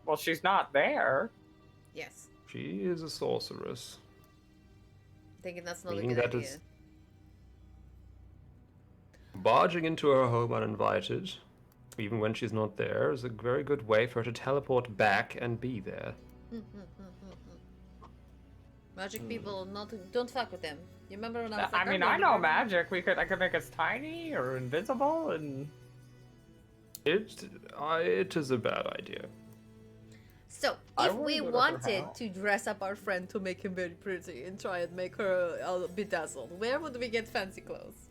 [SPEAKER 2] Well, she's not there.
[SPEAKER 3] Yes.
[SPEAKER 6] She is a sorceress.
[SPEAKER 3] Thinking that's not a
[SPEAKER 6] Meaning
[SPEAKER 3] good
[SPEAKER 6] that
[SPEAKER 3] idea.
[SPEAKER 6] is- Barging into her home uninvited, even when she's not there, is a very good way for her to teleport back and be there.
[SPEAKER 3] Magic people, don't fuck with them. You remember when I was like,
[SPEAKER 2] I mean, I know magic. I could make us tiny or invisible, and
[SPEAKER 6] It is a bad idea.
[SPEAKER 3] So,
[SPEAKER 2] I
[SPEAKER 3] if
[SPEAKER 2] wanna
[SPEAKER 3] we
[SPEAKER 2] go to her
[SPEAKER 3] wanted
[SPEAKER 2] house.
[SPEAKER 3] to dress up our friend to make him very pretty and try and make her bedazzled, where would we get fancy clothes?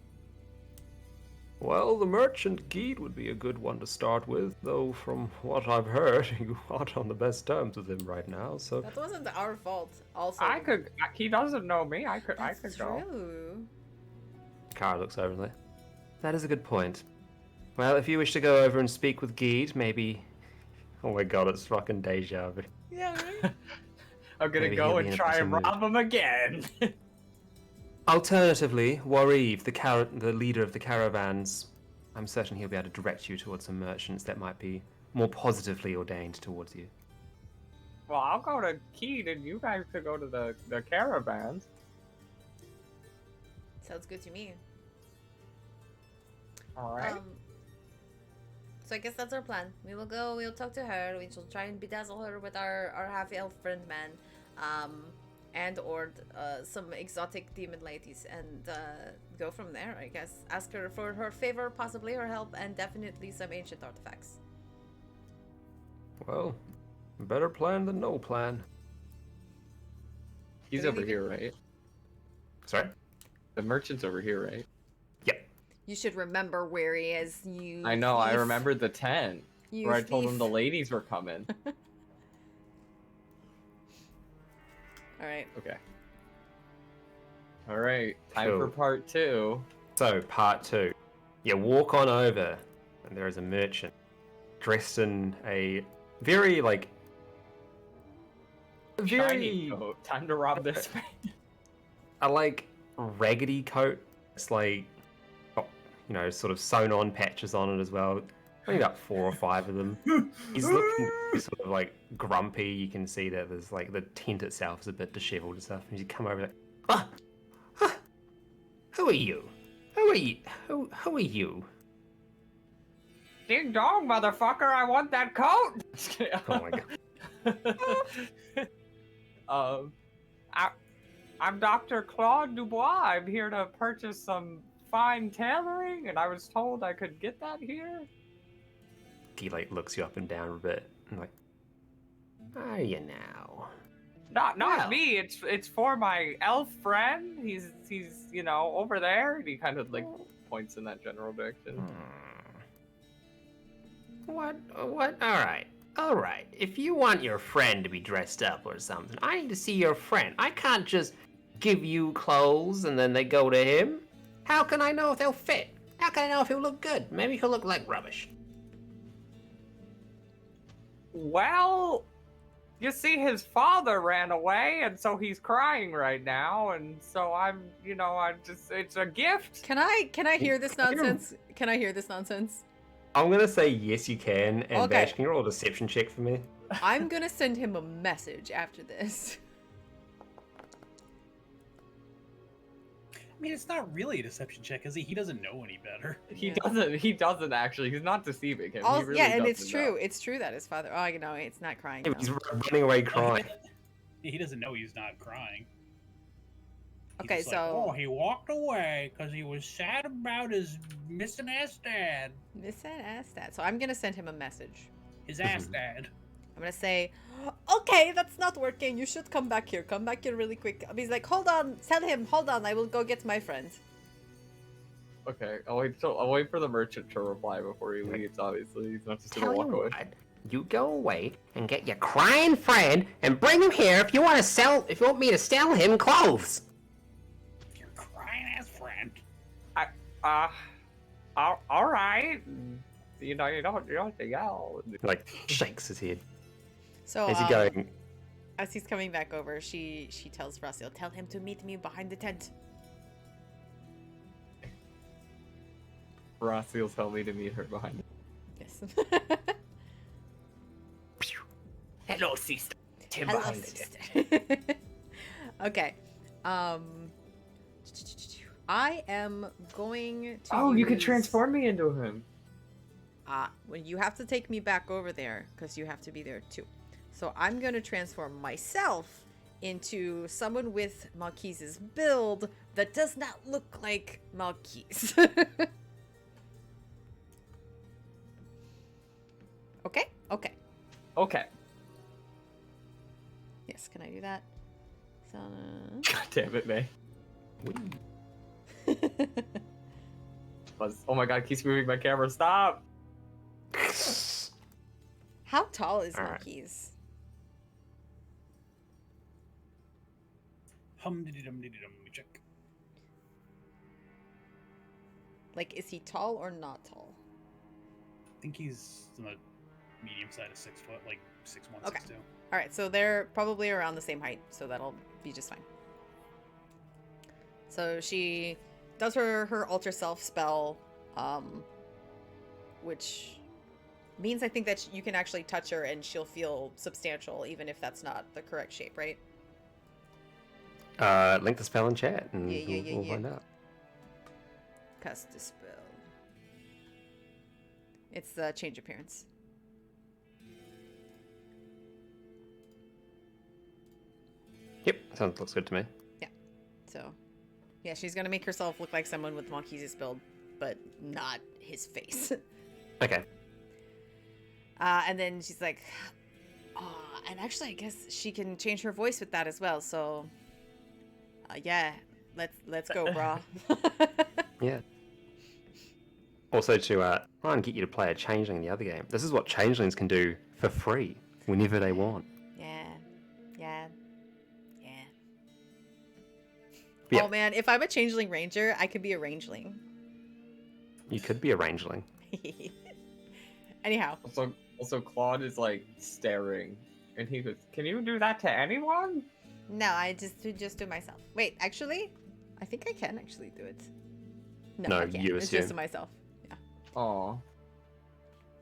[SPEAKER 6] Well, the merchant Geed would be a good one to start with, though from what I've heard, you aren't on the best terms with him right now, so...
[SPEAKER 3] That wasn't our fault. Also,
[SPEAKER 2] I could. He doesn't know me. I could
[SPEAKER 3] That's
[SPEAKER 2] go.
[SPEAKER 3] true.
[SPEAKER 6] Kara looks over and like, that is a good point. Well, if you wish to go over and speak with Geed, maybe... Oh my god, it's fucking deja vu.
[SPEAKER 3] Yeah, right?
[SPEAKER 2] I'm gonna
[SPEAKER 6] Maybe
[SPEAKER 2] go
[SPEAKER 6] he'll be
[SPEAKER 2] and
[SPEAKER 6] in a
[SPEAKER 2] try
[SPEAKER 6] better
[SPEAKER 2] and
[SPEAKER 6] mood.
[SPEAKER 2] rob him again.
[SPEAKER 6] Alternatively, Wareve, the leader of the caravans, I'm certain he'll be able to direct you towards some merchants that might be more positively ordained towards you.
[SPEAKER 2] Well, I'll go to Keed, and you guys could go to the caravans.
[SPEAKER 3] Sounds good to me.
[SPEAKER 2] All right.
[SPEAKER 3] So I guess that's our plan. We will go, we'll talk to her, we shall try and bedazzle her with our half-elf friend man, and or some exotic demon ladies, and go from there, I guess. Ask her for her favor, possibly her help, and definitely some ancient artifacts.
[SPEAKER 6] Well, better plan than no plan.
[SPEAKER 2] He's
[SPEAKER 3] Did
[SPEAKER 2] over
[SPEAKER 3] we
[SPEAKER 2] here, right?
[SPEAKER 6] Sorry?
[SPEAKER 2] The merchant's over here, right?
[SPEAKER 3] You should remember where he is, you
[SPEAKER 2] I know. I
[SPEAKER 3] thief.
[SPEAKER 2] remembered the tent
[SPEAKER 3] You
[SPEAKER 2] where I told him
[SPEAKER 3] thief.
[SPEAKER 2] the ladies were coming.
[SPEAKER 3] Alright.
[SPEAKER 2] Okay. All right. Time for
[SPEAKER 6] Cool.
[SPEAKER 2] part 2.
[SPEAKER 6] So, part 2. You walk on over, and there is a merchant dressed in a very, like...
[SPEAKER 2] Shiny coat. Time to rob this man.
[SPEAKER 6] a, like, raggedy coat. It's, like, got, you know, sort of sewn-on patches on it as well. Only about 4 or 5 of them. He's looking sort of, like, grumpy. You can see that there's, like, the tent itself is a bit disheveled and stuff. And you come over like, who are you? Who are you? Who are you?
[SPEAKER 2] Ding dong, motherfucker! I want that coat.
[SPEAKER 6] Oh my god.
[SPEAKER 2] I'm Dr. Claude Dubois. I'm here to purchase some fine tailoring, and I was told I could get that here.
[SPEAKER 6] He like looks you up and down a bit and like, are you now?
[SPEAKER 2] Not
[SPEAKER 6] Well.
[SPEAKER 2] me. It's for my elf friend. He's you know over there, and he kind of like points in that general direction.
[SPEAKER 6] What? All right. If you want your friend to be dressed up or something, I need to see your friend. I can't just give you clothes and then they go to him. How can I know if they'll fit? How can I know if he'll look good? Maybe he'll look like rubbish.
[SPEAKER 2] Well, you see, his father ran away, and so he's crying right now, and so I'm just, it's a gift.
[SPEAKER 3] Can I hear this nonsense? Can I hear this nonsense?
[SPEAKER 1] I'm gonna say yes, you can. And
[SPEAKER 3] Okay.
[SPEAKER 1] Bash, can you roll a deception check for me?
[SPEAKER 3] I'm gonna send him a message after this.
[SPEAKER 5] I mean, it's not really a deception check, is he? He doesn't know any better.
[SPEAKER 2] He
[SPEAKER 3] Yeah.
[SPEAKER 2] doesn't actually. He's not deceiving him.
[SPEAKER 3] Also,
[SPEAKER 2] He really
[SPEAKER 3] yeah, and it's
[SPEAKER 2] doesn't
[SPEAKER 3] true.
[SPEAKER 2] know.
[SPEAKER 3] It's true that his father. Oh, you know, it's not crying.
[SPEAKER 1] Yeah,
[SPEAKER 3] No.
[SPEAKER 1] he's running away crying.
[SPEAKER 5] He doesn't know he's not crying. He's
[SPEAKER 3] Okay,
[SPEAKER 5] just
[SPEAKER 3] so-
[SPEAKER 5] like, oh, he walked away because he was sad about his missing ass dad.
[SPEAKER 3] Miss that ass that. So I'm gonna send him a message.
[SPEAKER 5] His ass dad.
[SPEAKER 3] I'm gonna say, okay, that's not working. You should come back here. Come back here really quick. He's like, hold on. Tell him, hold on. I will go get my friend.
[SPEAKER 2] Okay, I'll wait for the merchant to reply before he leaves. Obviously, he's not just gonna
[SPEAKER 6] Tell you
[SPEAKER 2] walk away.
[SPEAKER 6] what, you go away and get your crying friend and bring him here if you want me to sell him clothes.
[SPEAKER 5] Your crying ass friend.
[SPEAKER 2] All right. You don't have to yell.
[SPEAKER 1] Like shakes his head.
[SPEAKER 3] So
[SPEAKER 1] Is he going?
[SPEAKER 3] as he's coming back over, she tells Rasil, tell him to meet me behind the tent.
[SPEAKER 2] Rasil tell me to meet her behind.
[SPEAKER 3] Yes.
[SPEAKER 6] Hello, sister. Tim
[SPEAKER 3] Hello,
[SPEAKER 6] behind it.
[SPEAKER 3] sister. Okay. I am going to.
[SPEAKER 2] Oh, you can
[SPEAKER 3] use-
[SPEAKER 2] transform me into him.
[SPEAKER 3] Well, you have to take me back over there because you have to be there too. So I'm going to transform myself into someone with Malquise's build that does not look like Malquise. Okay? Okay.
[SPEAKER 2] Okay.
[SPEAKER 3] Yes, can I do that? So...
[SPEAKER 2] God damn it, May. Oh my god, it keeps moving my camera. Stop.
[SPEAKER 3] How tall is
[SPEAKER 1] All right.
[SPEAKER 3] Malquise?
[SPEAKER 5] Hum-diddy-dum-diddy-dum. Let me check.
[SPEAKER 3] Like, is he tall or not tall?
[SPEAKER 5] I think he's on the medium side of 6 foot, like 6'1",
[SPEAKER 3] Okay.
[SPEAKER 5] 6'2".
[SPEAKER 3] All right, so they're probably around the same height, so that'll be just fine. So she does her alter self spell, which means I think that you can actually touch her and she'll feel substantial, even if that's not the correct shape, right?
[SPEAKER 1] Link the spell in chat and
[SPEAKER 3] Yeah,
[SPEAKER 1] we'll
[SPEAKER 3] yeah.
[SPEAKER 1] find out.
[SPEAKER 3] Cast a spell. It's the change appearance.
[SPEAKER 1] Yep, looks good to me.
[SPEAKER 3] So, yeah, she's gonna make herself look like someone with Malquise's build, but not his face.
[SPEAKER 1] Okay.
[SPEAKER 3] And then she's like, and actually, I guess she can change her voice with that as well. So, yeah, let's go, brah.
[SPEAKER 1] Yeah. Also to try and get you to play a changeling in the other game. This is what changelings can do for free whenever they want.
[SPEAKER 3] Yeah.
[SPEAKER 1] Yeah.
[SPEAKER 3] Oh man, if I'm a changeling ranger, I could be a rangeling.
[SPEAKER 1] You could be a rangeling.
[SPEAKER 3] Anyhow.
[SPEAKER 2] Also, Claude is like staring, and he goes, "Can you do that to anyone?"
[SPEAKER 3] No, I just do myself. Wait, actually, I think I can actually do it.
[SPEAKER 1] No,
[SPEAKER 3] I can't.
[SPEAKER 1] you
[SPEAKER 3] It's
[SPEAKER 1] assume.
[SPEAKER 3] just to myself. Yeah.
[SPEAKER 2] Oh.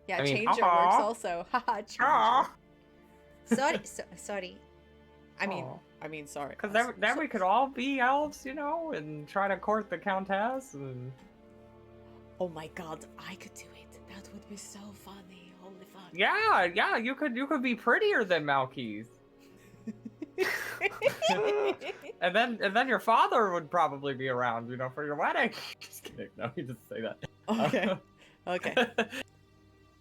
[SPEAKER 3] Yeah,
[SPEAKER 2] I mean,
[SPEAKER 3] changer works
[SPEAKER 2] aw.
[SPEAKER 3] also. Haha, changer.
[SPEAKER 2] Aw.
[SPEAKER 3] Sorry. I mean, sorry.
[SPEAKER 2] Because then we could all be elves, and try to court the countess. And...
[SPEAKER 3] Oh my god, I could do it. That would be so funny. Holy fuck.
[SPEAKER 2] Yeah, you could be prettier than Malquise. And then your father would probably be around, for your wedding. Just kidding. No, you just say that.
[SPEAKER 3] Okay.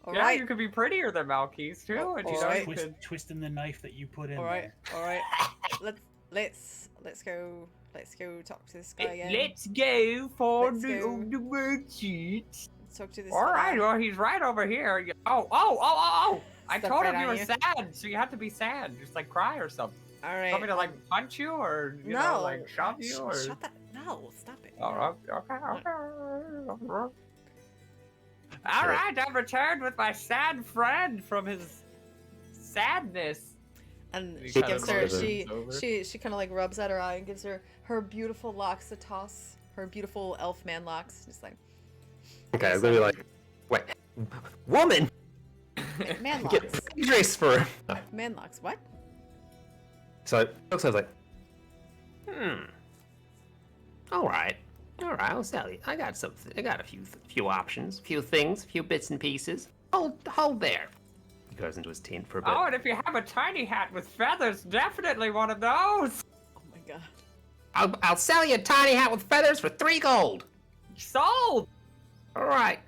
[SPEAKER 3] All
[SPEAKER 2] Yeah,
[SPEAKER 3] right.
[SPEAKER 2] you could be prettier than Malquise too, and
[SPEAKER 3] All
[SPEAKER 2] you
[SPEAKER 3] right.
[SPEAKER 2] could.
[SPEAKER 5] Twisting the knife that you put in
[SPEAKER 3] All right.
[SPEAKER 5] there.
[SPEAKER 3] All right. let's go talk to this guy again.
[SPEAKER 2] Let's go for
[SPEAKER 3] Let's
[SPEAKER 2] the
[SPEAKER 3] go.
[SPEAKER 2] the merchant.
[SPEAKER 3] Let's talk to this
[SPEAKER 2] All right,
[SPEAKER 3] fella.
[SPEAKER 2] well he's right over here. Oh! I
[SPEAKER 3] Step
[SPEAKER 2] told
[SPEAKER 3] right
[SPEAKER 2] him you
[SPEAKER 3] on
[SPEAKER 2] were
[SPEAKER 3] you.
[SPEAKER 2] sad, so you have to be sad, just like cry or something.
[SPEAKER 3] All
[SPEAKER 2] You
[SPEAKER 3] right.
[SPEAKER 2] want me to like punch you or you know like shove you or?
[SPEAKER 3] Shut that. No, stop it.
[SPEAKER 2] Oh, okay. All right, I've returned with my sad friend from his sadness.
[SPEAKER 3] And
[SPEAKER 2] He
[SPEAKER 3] she
[SPEAKER 2] kinda
[SPEAKER 3] gives her
[SPEAKER 2] motions over.
[SPEAKER 3] she kind of like rubs at her eye and gives her beautiful locks a toss. Her beautiful elf man locks. Just like
[SPEAKER 6] Okay, I'm gonna be like, wait, woman,
[SPEAKER 3] man
[SPEAKER 6] get
[SPEAKER 3] locks.
[SPEAKER 6] a dress for him. No.
[SPEAKER 3] Man locks. What?
[SPEAKER 6] So looks like, all right, I'll sell you. I got something. I got a few options, few things, few bits and pieces. Hold there. He goes into his tent for a bit.
[SPEAKER 2] Oh, and if you have a tiny hat with feathers, definitely one of those.
[SPEAKER 3] Oh my god.
[SPEAKER 6] I'll sell you a tiny hat with feathers for 3 gold.
[SPEAKER 2] Sold.
[SPEAKER 6] All right.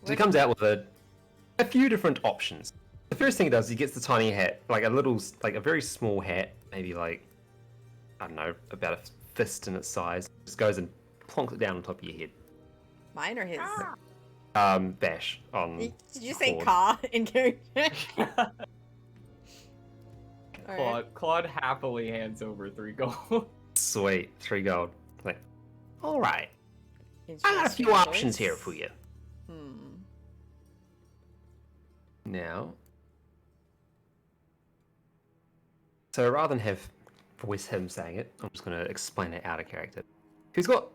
[SPEAKER 6] So he comes out with a few different options. The first thing he does, he gets the tiny hat, like a very small hat, maybe like, I don't know, about a fist in its size. Just goes and plonks it down on top of your head.
[SPEAKER 3] Mine or his?
[SPEAKER 6] Bash on.
[SPEAKER 3] Did you say
[SPEAKER 6] Claude.
[SPEAKER 3] "ka" in character? Alright.
[SPEAKER 2] Claude happily hands over 3 gold.
[SPEAKER 6] Sweet, 3 gold. Like, all right.
[SPEAKER 3] It's
[SPEAKER 6] I got a
[SPEAKER 3] just
[SPEAKER 6] few
[SPEAKER 3] your
[SPEAKER 6] options
[SPEAKER 3] choice.
[SPEAKER 6] here for you.
[SPEAKER 3] Hmm.
[SPEAKER 6] Now. So rather than have voice him saying it, I'm just going to explain it out of character. He's got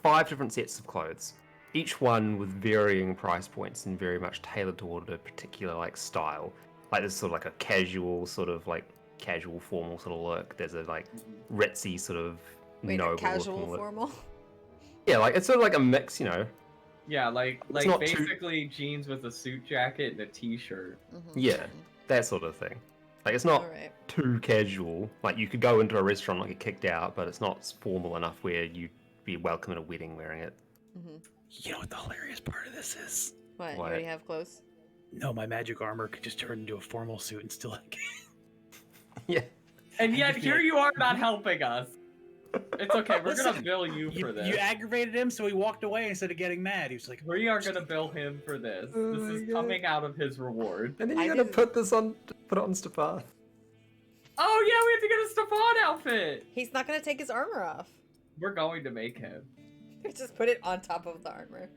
[SPEAKER 6] 5 different sets of clothes, each one with varying price points and very much tailored toward a particular like style. Like there's sort of like a casual formal sort of look. There's a like ritzy sort of
[SPEAKER 3] Wait,
[SPEAKER 6] noble
[SPEAKER 3] a casual
[SPEAKER 6] looking look.
[SPEAKER 3] formal?
[SPEAKER 6] Yeah, like it's sort of like a mix, you know.
[SPEAKER 2] Yeah, like
[SPEAKER 6] not too-
[SPEAKER 2] basically jeans with a suit jacket and a t-shirt.
[SPEAKER 3] Mm-hmm.
[SPEAKER 6] Yeah, that sort of thing. Like it's not
[SPEAKER 3] Alright.
[SPEAKER 6] too casual. Like you could go into a restaurant and get kicked out, but it's not formal enough where you'd be welcome at a wedding wearing it.
[SPEAKER 3] Mm-hmm.
[SPEAKER 5] You know what the hilarious part of this is?
[SPEAKER 3] What? You
[SPEAKER 6] What?
[SPEAKER 3] already have clothes?
[SPEAKER 5] No, my magic armor could just turn into a formal suit and still like.
[SPEAKER 6] Yeah.
[SPEAKER 2] And yet
[SPEAKER 5] just
[SPEAKER 2] here
[SPEAKER 5] like-
[SPEAKER 2] you are not helping us. It's okay, we're gonna
[SPEAKER 5] Listen,
[SPEAKER 2] bill you for this.
[SPEAKER 5] You aggravated him, so he walked away instead of getting mad. He was like,
[SPEAKER 2] We are gonna bill him for this.
[SPEAKER 6] Oh
[SPEAKER 2] This
[SPEAKER 6] my
[SPEAKER 2] is
[SPEAKER 6] God.
[SPEAKER 2] coming out of his reward.
[SPEAKER 6] And then
[SPEAKER 3] I
[SPEAKER 6] you gotta
[SPEAKER 3] didn't-
[SPEAKER 6] put it on Stefan.
[SPEAKER 2] Oh yeah, we have to get a Stefan outfit.
[SPEAKER 3] He's not gonna take his armor off.
[SPEAKER 2] We're going to make him.
[SPEAKER 3] Just put it on top of the armor.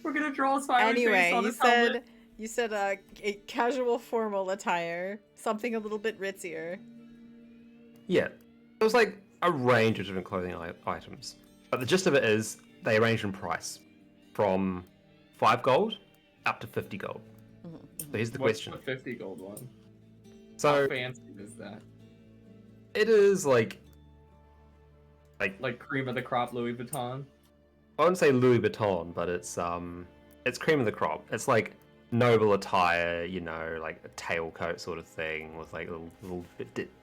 [SPEAKER 2] We're gonna draw a smiley
[SPEAKER 3] Anyway,
[SPEAKER 2] face on his helmet.
[SPEAKER 3] you said a casual formal attire, something a little bit ritzier.
[SPEAKER 6] Yeah. It was like a range of different clothing items. But the gist of it is they range in price from 5 gold up to 50 gold. So here's the
[SPEAKER 2] What's
[SPEAKER 6] question.
[SPEAKER 2] the 50 gold one?
[SPEAKER 6] So
[SPEAKER 2] How fancy is that?
[SPEAKER 6] it is like
[SPEAKER 2] Like cream of the crop Louis Vuitton?
[SPEAKER 6] I wouldn't say Louis Vuitton, but it's cream of the crop. It's like noble attire, you know, like a tailcoat sort of thing with like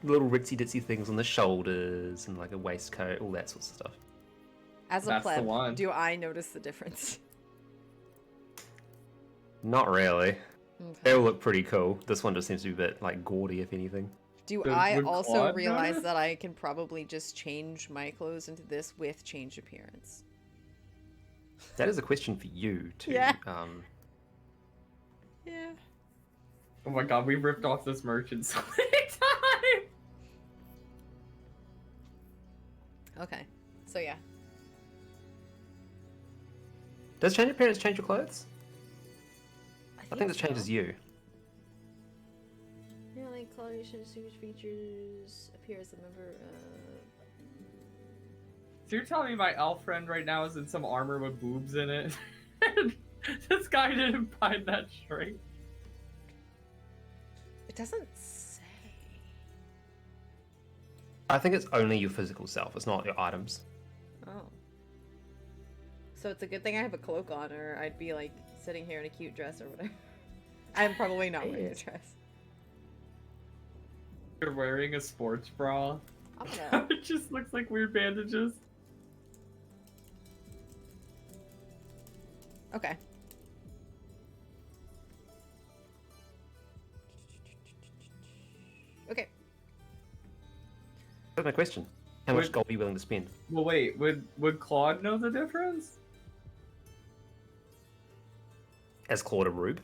[SPEAKER 6] little ritzy ditsy things on the shoulders and like a waistcoat, all that sort of stuff.
[SPEAKER 3] As a
[SPEAKER 2] That's the
[SPEAKER 3] pleb,
[SPEAKER 2] one.
[SPEAKER 3] do I notice the difference?
[SPEAKER 6] Not really.
[SPEAKER 3] Okay.
[SPEAKER 6] They all look pretty cool. This one just seems to be a bit like gaudy, if anything.
[SPEAKER 3] Do
[SPEAKER 2] Would
[SPEAKER 3] I also
[SPEAKER 2] Claude
[SPEAKER 3] realize
[SPEAKER 2] notice?
[SPEAKER 3] that I can probably just change my clothes into this with change appearance?
[SPEAKER 6] That is a question for you to.
[SPEAKER 3] Yeah. Yeah.
[SPEAKER 2] Oh my god, we ripped off this merchant so many times!
[SPEAKER 3] Okay. So yeah.
[SPEAKER 6] Does change appearance change your clothes? I think this
[SPEAKER 3] so.
[SPEAKER 6] changes you.
[SPEAKER 3] Yeah, like coloration, distinguished features, appear as a member.
[SPEAKER 2] So you're telling me my elf friend right now is in some armor with boobs in it? This guy didn't find that straight.
[SPEAKER 3] It doesn't say.
[SPEAKER 6] I think it's only your physical self. It's not your items.
[SPEAKER 3] Oh. So it's a good thing I have a cloak on, or I'd be like sitting here in a cute dress or whatever. I'm probably not wearing a dress.
[SPEAKER 2] You're wearing a sports bra.
[SPEAKER 3] I'm gonna.
[SPEAKER 2] It just looks like weird bandages.
[SPEAKER 3] Okay.
[SPEAKER 1] That's my question. How much
[SPEAKER 2] Would-
[SPEAKER 1] gold are you willing to spend?
[SPEAKER 2] Well, wait. Would Claude know the difference?
[SPEAKER 1] As Claude a Rube?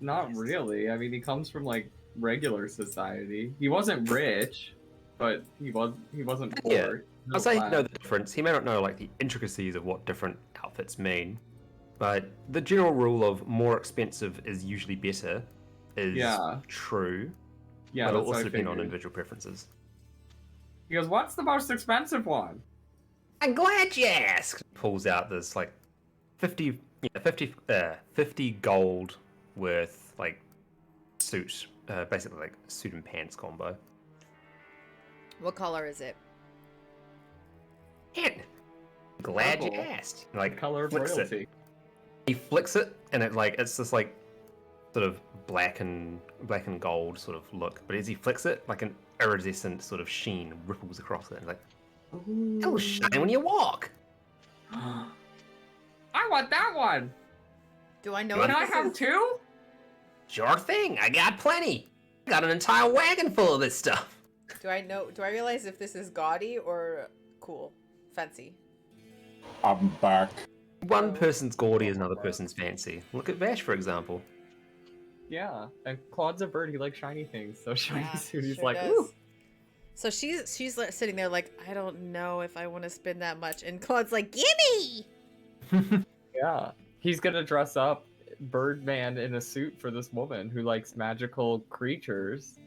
[SPEAKER 2] Not really. I mean, he comes from like regular society. He wasn't rich, but he wasn't poor.
[SPEAKER 1] Yeah. I'll say he'd know
[SPEAKER 2] class.
[SPEAKER 1] the difference. He may not know like the intricacies of what different outfits mean, but the general rule of more expensive is usually better is
[SPEAKER 2] Yeah.
[SPEAKER 1] true.
[SPEAKER 2] Yeah,
[SPEAKER 1] but it'll
[SPEAKER 2] that's what I
[SPEAKER 1] also depend on
[SPEAKER 2] figured.
[SPEAKER 1] individual preferences.
[SPEAKER 2] He goes, "What's the most expensive one?"
[SPEAKER 1] I'm glad you asked. Pulls out this like 50 gold worth like suit, basically like suit and pants combo.
[SPEAKER 3] What color is it?
[SPEAKER 1] And glad you
[SPEAKER 2] Purple.
[SPEAKER 1] asked. Like
[SPEAKER 2] Color of
[SPEAKER 1] flicks
[SPEAKER 2] royalty.
[SPEAKER 1] it. He flicks it, and it's this like sort of black and gold sort of look. But as he flicks it, like an iridescent sort of sheen ripples across it, and like it'll shine when you walk.
[SPEAKER 2] I want that one.
[SPEAKER 3] Do I know
[SPEAKER 2] Can
[SPEAKER 3] if
[SPEAKER 2] I
[SPEAKER 3] this
[SPEAKER 2] have
[SPEAKER 3] is...
[SPEAKER 2] two?
[SPEAKER 1] Sure thing. I got plenty. I got an entire wagon full of this stuff.
[SPEAKER 3] Do I realize if this is gaudy or cool? Fancy.
[SPEAKER 4] I'm back.
[SPEAKER 1] One person's gaudy is another person's fancy. Look at Vash, for example.
[SPEAKER 2] Yeah, and Claude's a bird. He likes shiny things. So shiny
[SPEAKER 3] Yeah,
[SPEAKER 2] suit. He's
[SPEAKER 3] sure
[SPEAKER 2] like,
[SPEAKER 3] does.
[SPEAKER 2] ooh.
[SPEAKER 3] So she's like, sitting there like, I don't know if I want to spend that much, and Claude's like, gimme!
[SPEAKER 2] Yeah, he's gonna dress up Birdman in a suit for this woman who likes magical creatures,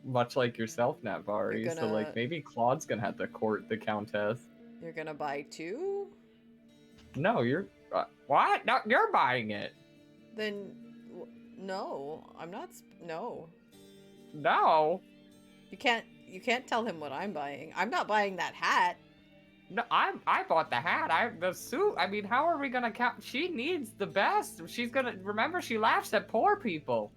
[SPEAKER 2] much like yourself, Natvari.
[SPEAKER 3] You're
[SPEAKER 2] So
[SPEAKER 3] gonna-
[SPEAKER 2] like maybe Claude's gonna have to court the Countess.
[SPEAKER 3] You're gonna buy two?
[SPEAKER 2] No, you're what? No, you're buying it.
[SPEAKER 3] Then no, I'm not. No,
[SPEAKER 2] No,
[SPEAKER 3] you can't tell him what I'm buying. I'm not buying that hat.
[SPEAKER 2] no, I bought the hat. The suit. I mean, how are we gonna count? She needs the best. She's gonna remember. She laughs at poor people.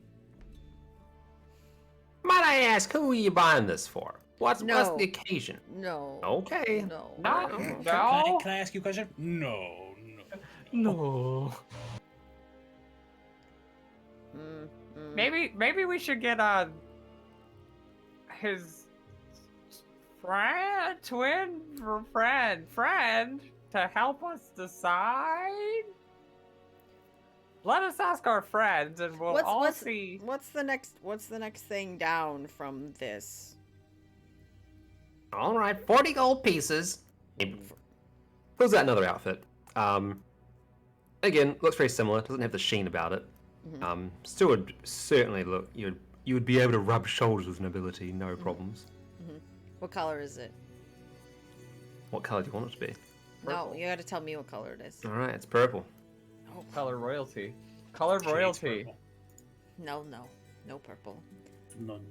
[SPEAKER 1] Might I ask, who are you buying this for? What's
[SPEAKER 3] No.
[SPEAKER 1] the occasion?
[SPEAKER 3] No.
[SPEAKER 1] Okay.
[SPEAKER 3] No.
[SPEAKER 2] No,
[SPEAKER 5] Can
[SPEAKER 2] no,
[SPEAKER 5] I ask you a question? No.
[SPEAKER 2] no. Maybe we should get his friend to help us decide. Let us ask our friends, and we'll all see.
[SPEAKER 3] What's the next thing down from this?
[SPEAKER 1] All right, 40 gold pieces. Pulls out another outfit. Again, looks very similar. Doesn't have the sheen about it.
[SPEAKER 3] Mhm.
[SPEAKER 1] Still would certainly look. You would be able to rub shoulders with nobility, no problems.
[SPEAKER 3] What color is it?
[SPEAKER 1] What color do you want it to be?
[SPEAKER 3] No,
[SPEAKER 2] Purple.
[SPEAKER 3] you gotta tell me what color it is.
[SPEAKER 1] All right, it's purple.
[SPEAKER 2] Color royalty. Color
[SPEAKER 5] Shades
[SPEAKER 2] royalty.
[SPEAKER 5] purple.
[SPEAKER 3] No purple.
[SPEAKER 5] None.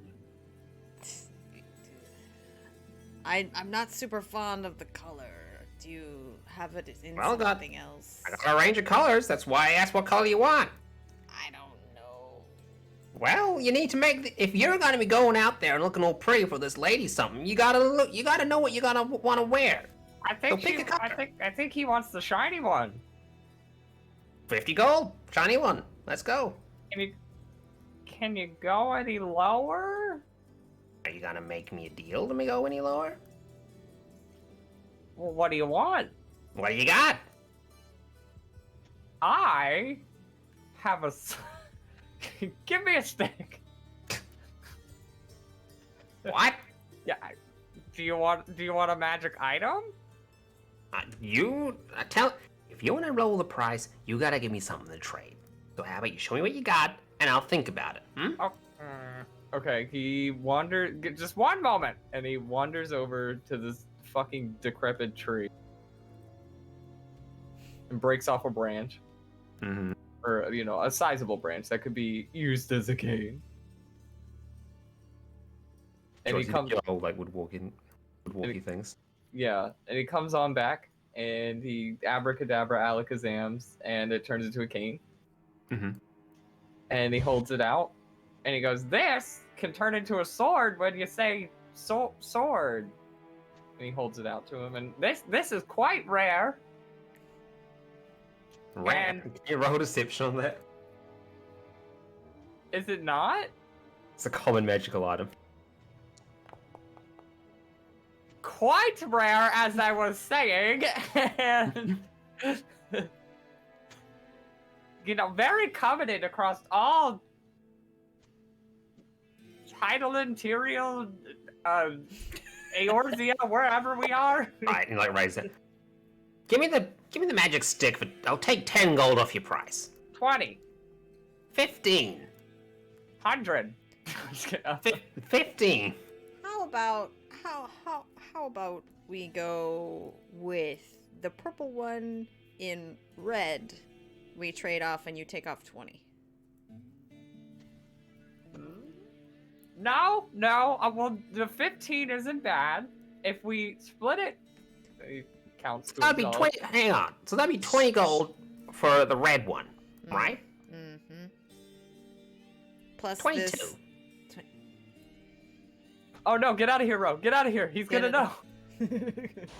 [SPEAKER 3] I'm not super fond of the color. Do you have it in
[SPEAKER 1] Well,
[SPEAKER 3] something else?
[SPEAKER 1] I got a range of colors. That's why I asked what color you want.
[SPEAKER 3] I don't know.
[SPEAKER 1] Well, you need to if you're going to be going out there and looking all pretty for this lady something, you gotta know what you're gonna want to wear.
[SPEAKER 2] I think
[SPEAKER 1] So pick a color.
[SPEAKER 2] I think he wants the shiny one.
[SPEAKER 1] 50 gold, shiny one. Let's go.
[SPEAKER 2] Can you go any lower?
[SPEAKER 1] Are you gonna make me a deal to me go any lower?
[SPEAKER 2] Well, what do you want?
[SPEAKER 1] What do you got?
[SPEAKER 2] I have a. Give me a stick.
[SPEAKER 1] What?
[SPEAKER 2] Yeah. Do you want a magic item?
[SPEAKER 1] If you want to roll the price, you gotta give me something to trade. So how about you show me what you got, and I'll think about it.
[SPEAKER 2] Oh, okay. He wanders. Just one moment, and he wanders over to this fucking decrepit tree and breaks off a branch,
[SPEAKER 1] Mm-hmm.
[SPEAKER 2] or a sizable branch that could be used as a cane. And he comes.
[SPEAKER 1] Like woodwalky things.
[SPEAKER 2] Yeah, and he comes on back, and he abracadabra alakazams, and it turns into a cane.
[SPEAKER 1] Mm-hmm.
[SPEAKER 2] And he holds it out, and he goes, "This can turn into a sword when you say sword." And he holds it out to him, and this is quite rare.
[SPEAKER 1] Can you roll deception on that?
[SPEAKER 2] Is it not?
[SPEAKER 1] It's a common magical item.
[SPEAKER 2] quite rare, as I was saying, and very coveted across all Heidelin, Tyrael, Eorzea, wherever we are.
[SPEAKER 6] Right, and like raise it. Give me the magic stick, but I'll take 10 gold off your price.
[SPEAKER 2] 20,
[SPEAKER 6] 15.
[SPEAKER 2] 100.
[SPEAKER 6] 15.
[SPEAKER 3] How about we go with the purple one in red? We trade off and you take off 20.
[SPEAKER 2] No. Well, the 15 isn't bad. If we split it counts.
[SPEAKER 6] So that'd be 20. Hang on. So that'd be 20 gold for the red one, right?
[SPEAKER 3] Mm-hmm. Plus
[SPEAKER 6] 22.
[SPEAKER 3] this.
[SPEAKER 2] Oh no! Get out of here, Ro! Get out of here! He's gonna know.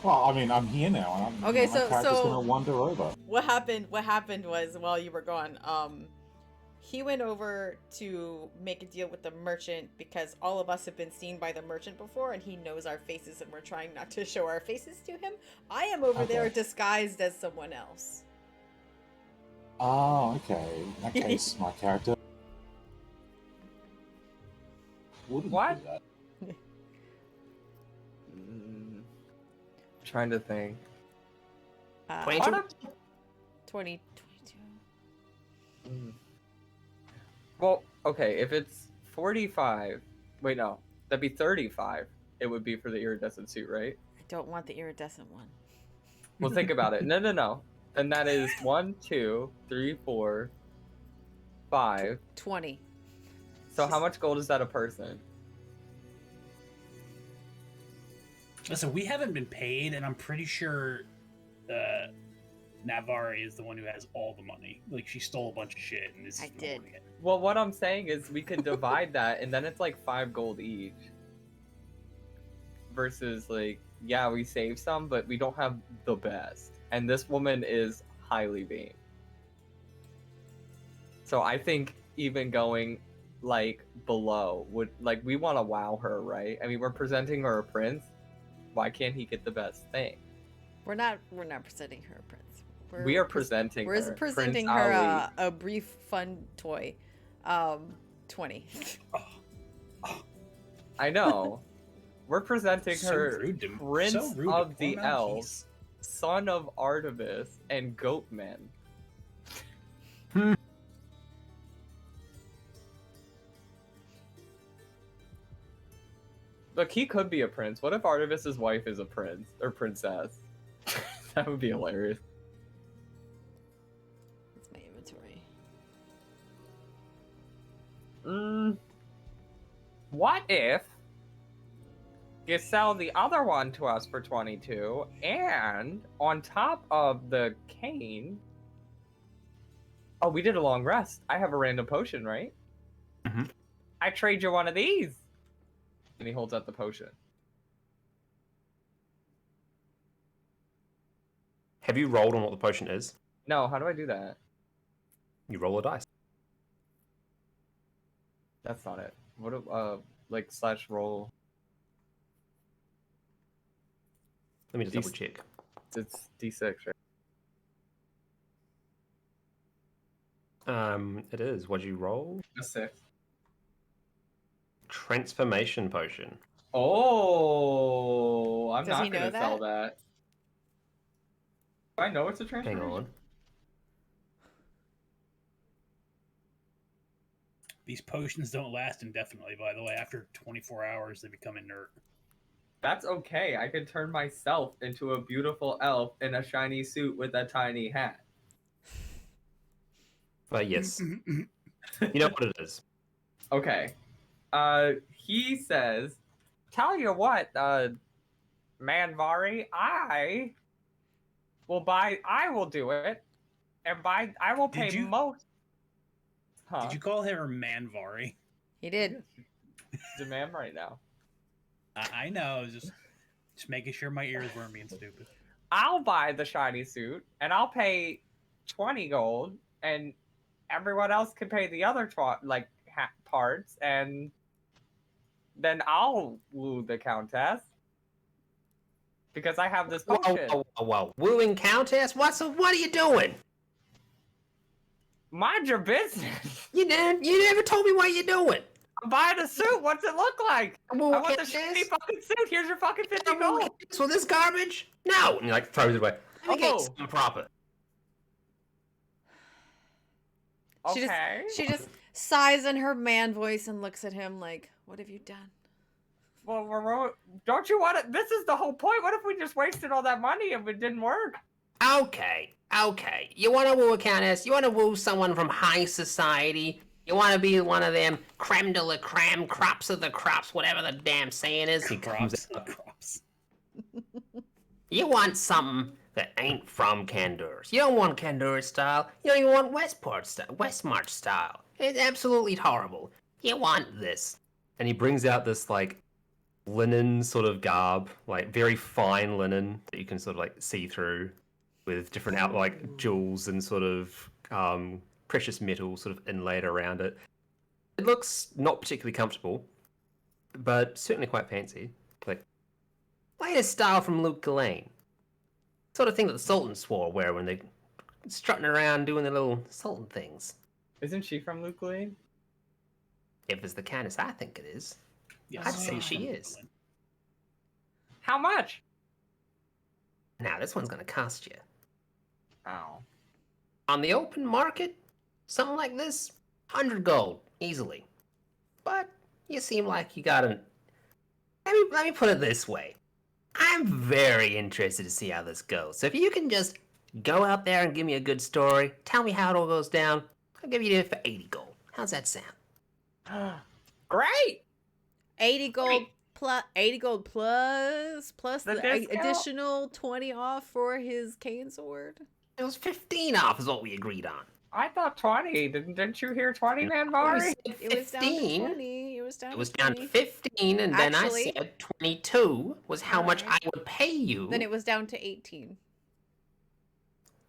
[SPEAKER 4] Well, I mean, I'm here now, and
[SPEAKER 3] Okay,
[SPEAKER 4] my
[SPEAKER 3] so-
[SPEAKER 4] character's
[SPEAKER 3] so-
[SPEAKER 4] gonna wander over.
[SPEAKER 3] What happened was while you were gone, he went over to make a deal with the merchant because all of us have been seen by the merchant before and he knows our faces and we're trying not to show our faces to him. I am over there
[SPEAKER 4] Okay.
[SPEAKER 3] disguised as someone else.
[SPEAKER 4] Oh, okay. In that case, my character wouldn't
[SPEAKER 2] What?
[SPEAKER 4] do that.
[SPEAKER 2] Trying to think.
[SPEAKER 6] 22.
[SPEAKER 3] 22.
[SPEAKER 2] Well, okay, if it's 45, wait, no, that'd be 35. It would be for the iridescent suit, right?
[SPEAKER 3] I don't want the iridescent one.
[SPEAKER 2] Well, think about it. No. And that is 1, 2, 3, 4, 5.
[SPEAKER 3] 20.
[SPEAKER 2] So how much gold is that a person?
[SPEAKER 5] Listen, we haven't been paid, and I'm pretty sure Navarre is the one who has all the money. Like, she stole a bunch of shit, and this
[SPEAKER 3] I
[SPEAKER 5] is
[SPEAKER 3] did.
[SPEAKER 5] it.
[SPEAKER 2] Well, what I'm saying is we could divide that, and then it's like 5 gold each. Versus, like, yeah, we save some, but we don't have the best. And this woman is highly vain. So I think even going, like, below would, like, we want to wow her, right? I mean, we're presenting her a prince. Why can't he get the best thing?
[SPEAKER 3] We're not presenting her a prince.
[SPEAKER 2] We are presenting
[SPEAKER 3] We're
[SPEAKER 2] her.
[SPEAKER 3] presenting
[SPEAKER 2] Prince
[SPEAKER 3] her
[SPEAKER 2] Ali.
[SPEAKER 3] a brief fun toy. 20.
[SPEAKER 2] I know. We're presenting
[SPEAKER 5] So
[SPEAKER 2] her
[SPEAKER 5] rude to-
[SPEAKER 2] Prince
[SPEAKER 5] so rude to
[SPEAKER 2] of the
[SPEAKER 5] poor Malkeith.
[SPEAKER 2] Elves, son of Artemis, and Goatmen. Look, he could be a prince. What if Artemis's wife is a prince or princess? That would be hilarious.
[SPEAKER 3] That's my inventory.
[SPEAKER 2] What if you sell the other one to us for 22, and on top of the cane... Oh, we did a long rest. I have a random potion, right?
[SPEAKER 1] Mhm.
[SPEAKER 2] I trade you one of these. And he holds out the potion.
[SPEAKER 1] Have you rolled on what the potion is?
[SPEAKER 2] No, how do I do that?
[SPEAKER 1] You roll a dice.
[SPEAKER 2] That's not it. What do, like, slash roll?
[SPEAKER 1] Let me just
[SPEAKER 2] These-
[SPEAKER 1] double check.
[SPEAKER 2] It's D6, right?
[SPEAKER 1] It is. What'd you roll?
[SPEAKER 2] A 6.
[SPEAKER 1] Transformation potion.
[SPEAKER 2] Oh, I'm
[SPEAKER 3] Does
[SPEAKER 2] not
[SPEAKER 3] he know
[SPEAKER 2] gonna sell
[SPEAKER 3] that?
[SPEAKER 2] that. Do I know it's a
[SPEAKER 1] Hang
[SPEAKER 2] transformation?
[SPEAKER 1] on.
[SPEAKER 5] These potions don't last indefinitely, by the way. After 24 hours, they become inert.
[SPEAKER 2] That's okay. I can turn myself into a beautiful elf in a shiny suit with a tiny hat.
[SPEAKER 1] But yes, you know what it is.
[SPEAKER 2] Okay. He says, "Tell you what, Manvari, I will do it, and I will pay
[SPEAKER 5] Did you-
[SPEAKER 2] most." Huh?
[SPEAKER 5] Did you call her Manvari?
[SPEAKER 3] He did.
[SPEAKER 2] He's a man right now.
[SPEAKER 5] I know. Just making sure my ears weren't being stupid.
[SPEAKER 2] I'll buy the shiny suit, and I'll pay 20 gold, and everyone else can pay the other parts, and then I'll woo the countess. because I have this
[SPEAKER 6] Whoa,
[SPEAKER 2] potion.
[SPEAKER 6] whoa, whoa, whoa. Wooing countess? What are you doing?
[SPEAKER 2] Mind your business.
[SPEAKER 6] You never told me what you're doing.
[SPEAKER 2] I'm buying a suit. What's it look like? I want the
[SPEAKER 6] Countess?
[SPEAKER 2] shitty fucking suit. Here's your fucking 50 gold.
[SPEAKER 6] So this garbage? No! And he like throws it away. Let me get you something proper.
[SPEAKER 2] Okay.
[SPEAKER 3] She just sighs in her man voice and looks at him like, "What have you done?"
[SPEAKER 2] Well, don't you want it? This is the whole point. What if we just wasted all that money and it didn't work?
[SPEAKER 6] Okay. You want to woo a countess? You want to woo someone from high society? You want to be one of them creme de la creme, crops of the crops, whatever the damn saying is? He comes out.
[SPEAKER 5] Crops.
[SPEAKER 6] You want something that ain't from Kandur's. You don't want Kandur's style. You don't even want Westmarch style. It's absolutely horrible. You want this. And he brings out this, like, linen sort of garb, like, very fine linen that you can sort of, like, see through with different, like, jewels and sort of precious metal sort of inlaid around it. It looks not particularly comfortable, but certainly quite fancy. Like, latest style from Luke Ghislaine. Sort of thing that the Sultans wear when they're strutting around doing their little Sultan things.
[SPEAKER 2] Isn't she from Luke Lane?
[SPEAKER 6] If it's the Candace I think it is,
[SPEAKER 5] Yes,
[SPEAKER 6] I'd say she is.
[SPEAKER 2] How much?
[SPEAKER 6] Now, this one's going to cost you.
[SPEAKER 2] Oh.
[SPEAKER 6] On the open market, something like this, 100 gold, easily. But you seem like you got an... Let me put it this way. I'm very interested to see how this goes. So if you can just go out there and give me a good story, tell me how it all goes down, I'll give you it for 80 gold. How's that sound?
[SPEAKER 2] Great!
[SPEAKER 3] 80 gold plus
[SPEAKER 2] The
[SPEAKER 3] the
[SPEAKER 2] discount?
[SPEAKER 3] additional 20 off for his cane sword.
[SPEAKER 6] It was 15 off is what we agreed on.
[SPEAKER 2] I thought 20. Didn't you hear 20, man, Mari?
[SPEAKER 3] It was down to 20. It was down
[SPEAKER 6] It was
[SPEAKER 3] to
[SPEAKER 6] down
[SPEAKER 3] 20.
[SPEAKER 6] to 15, and then
[SPEAKER 3] Actually-
[SPEAKER 6] I said 22 was how much I
[SPEAKER 3] Alright.
[SPEAKER 6] would pay you.
[SPEAKER 3] Then it was down to 18.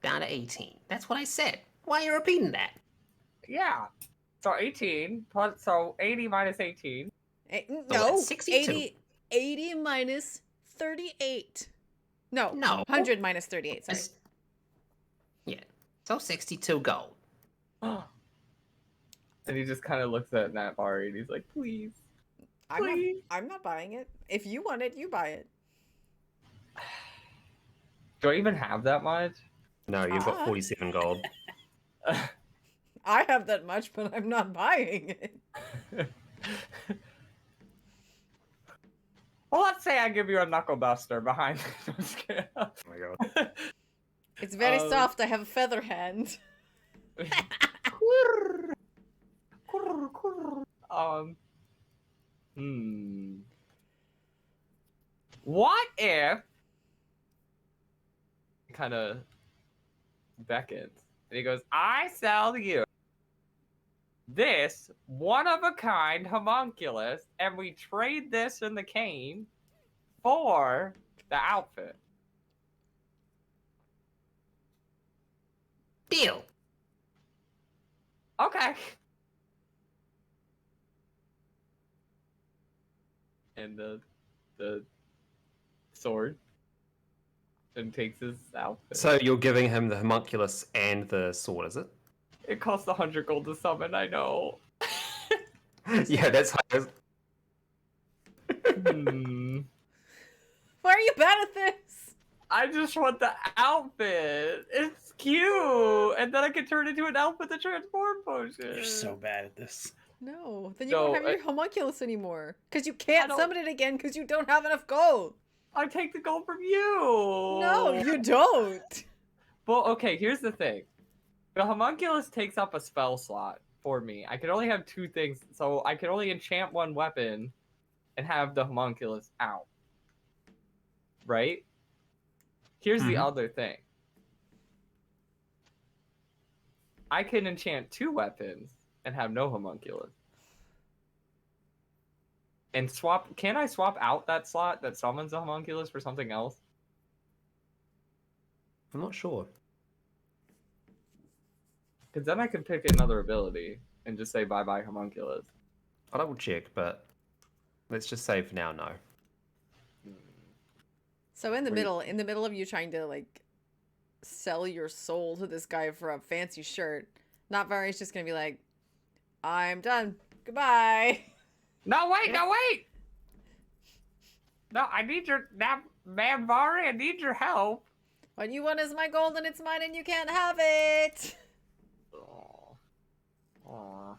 [SPEAKER 6] Down to 18. That's what I said. Why are you repeating that?
[SPEAKER 2] Yeah. So 18 plus, so 80 minus 18.
[SPEAKER 3] No,
[SPEAKER 6] that's 62.
[SPEAKER 3] 80 minus 38. No,
[SPEAKER 6] No.
[SPEAKER 3] 100 minus 38, sorry.
[SPEAKER 6] It's- Yeah. So 62 gold.
[SPEAKER 2] And he just kind of looks at Nat Mari and he's like, please. Please.
[SPEAKER 3] I'm not buying it. If you want it, you buy it.
[SPEAKER 2] Do I even have that much?
[SPEAKER 1] No, you've got 47 gold.
[SPEAKER 3] I have that much, but I'm not buying it.
[SPEAKER 2] Well, let's say I give you a knuckle buster behind. I'm just kidding.
[SPEAKER 1] Oh my god.
[SPEAKER 3] It's very soft. I have a feather hand.
[SPEAKER 2] What if kind of beckons and he goes, I sell you this one-of-a-kind homunculus and we trade this in the cane for the outfit.
[SPEAKER 6] Deal.
[SPEAKER 2] Okay. And the sword and takes his outfit.
[SPEAKER 1] So you're giving him the homunculus and the sword, is it?
[SPEAKER 2] It costs 100 gold to summon, I know.
[SPEAKER 1] Yeah, that's how it
[SPEAKER 2] Hmm.
[SPEAKER 3] Why are you bad at this?
[SPEAKER 2] I just want the outfit. It's cute. And then I can turn into an elf with a transform potion.
[SPEAKER 5] You're so bad at this.
[SPEAKER 3] No, then you
[SPEAKER 2] No,
[SPEAKER 3] won't have your homunculus anymore. Because you
[SPEAKER 2] I
[SPEAKER 3] can't
[SPEAKER 2] don't-
[SPEAKER 3] summon it again because you don't have enough gold.
[SPEAKER 2] I take the gold from you.
[SPEAKER 3] No, you don't.
[SPEAKER 2] Well, okay, here's the thing. The homunculus takes up a spell slot for me. I can only have 2 things, so I can only enchant 1 weapon and have the homunculus out. Right? Here's the other thing. I can enchant 2 weapons and have no homunculus. And swap... Can I swap out that slot that summons a homunculus for something else?
[SPEAKER 1] I'm not sure.
[SPEAKER 2] Because then I can pick another ability and just say bye-bye homunculus.
[SPEAKER 1] I'll double check, but let's just say for now, no.
[SPEAKER 7] So in the middle of you trying to like sell your soul to this guy for a fancy shirt, Not Vari's just gonna be like, I'm done. Goodbye.
[SPEAKER 2] No, wait, no, wait. No, I need your man Vari, I need your help.
[SPEAKER 7] What you want is my gold and it's mine and you can't have it.
[SPEAKER 2] Aww.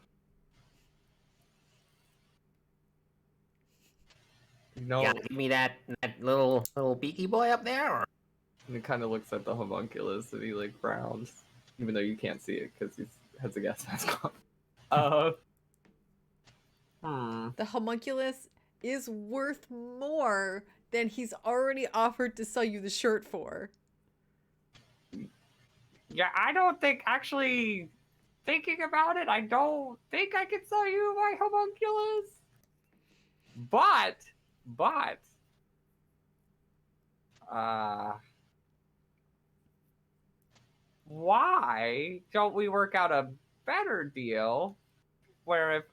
[SPEAKER 2] No.
[SPEAKER 6] You gotta give me that little beaky boy up there, or
[SPEAKER 2] And he kind of looks at the homunculus and he like frowns, even though you can't see it because he has a gas mask on.
[SPEAKER 7] The homunculus is worth more than he's already offered to sell you the shirt for.
[SPEAKER 2] Yeah, I don't think, actually, thinking about it, I don't think I can sell you my homunculus. But, why don't we work out a better deal where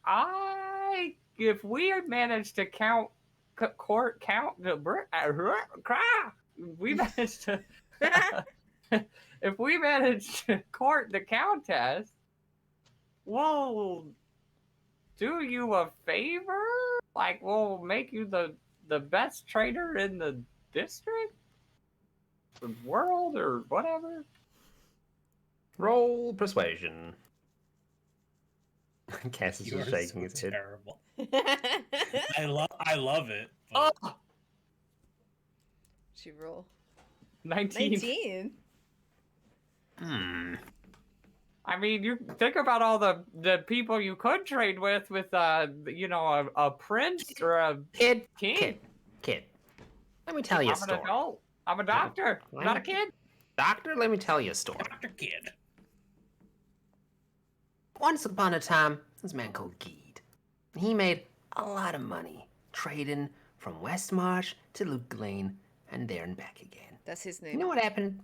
[SPEAKER 2] if we manage to we managed to if we manage to court the countess, we'll do you a favor? Like, we'll make you the best trader in the district? The world, or whatever?
[SPEAKER 1] Roll persuasion. Cass is
[SPEAKER 5] You
[SPEAKER 1] just
[SPEAKER 5] are
[SPEAKER 1] shaking
[SPEAKER 5] so
[SPEAKER 1] his head.
[SPEAKER 5] terrible. I love it. But...
[SPEAKER 2] Oh!
[SPEAKER 7] She roll
[SPEAKER 2] 19.
[SPEAKER 7] 19.
[SPEAKER 2] I mean, you think about all the people you could trade with a prince or a
[SPEAKER 6] kid.
[SPEAKER 2] king.
[SPEAKER 6] Kid. Let me tell you a
[SPEAKER 2] I'm
[SPEAKER 6] story.
[SPEAKER 2] an adult. I'm a doctor, not a kid.
[SPEAKER 6] Doctor, let me tell you a story.
[SPEAKER 5] Dr. Kid.
[SPEAKER 6] Once upon a time, this man called Geed. He made a lot of money trading from Westmarch to Luke Lane and there and back again.
[SPEAKER 7] That's his name.
[SPEAKER 6] You know what happened?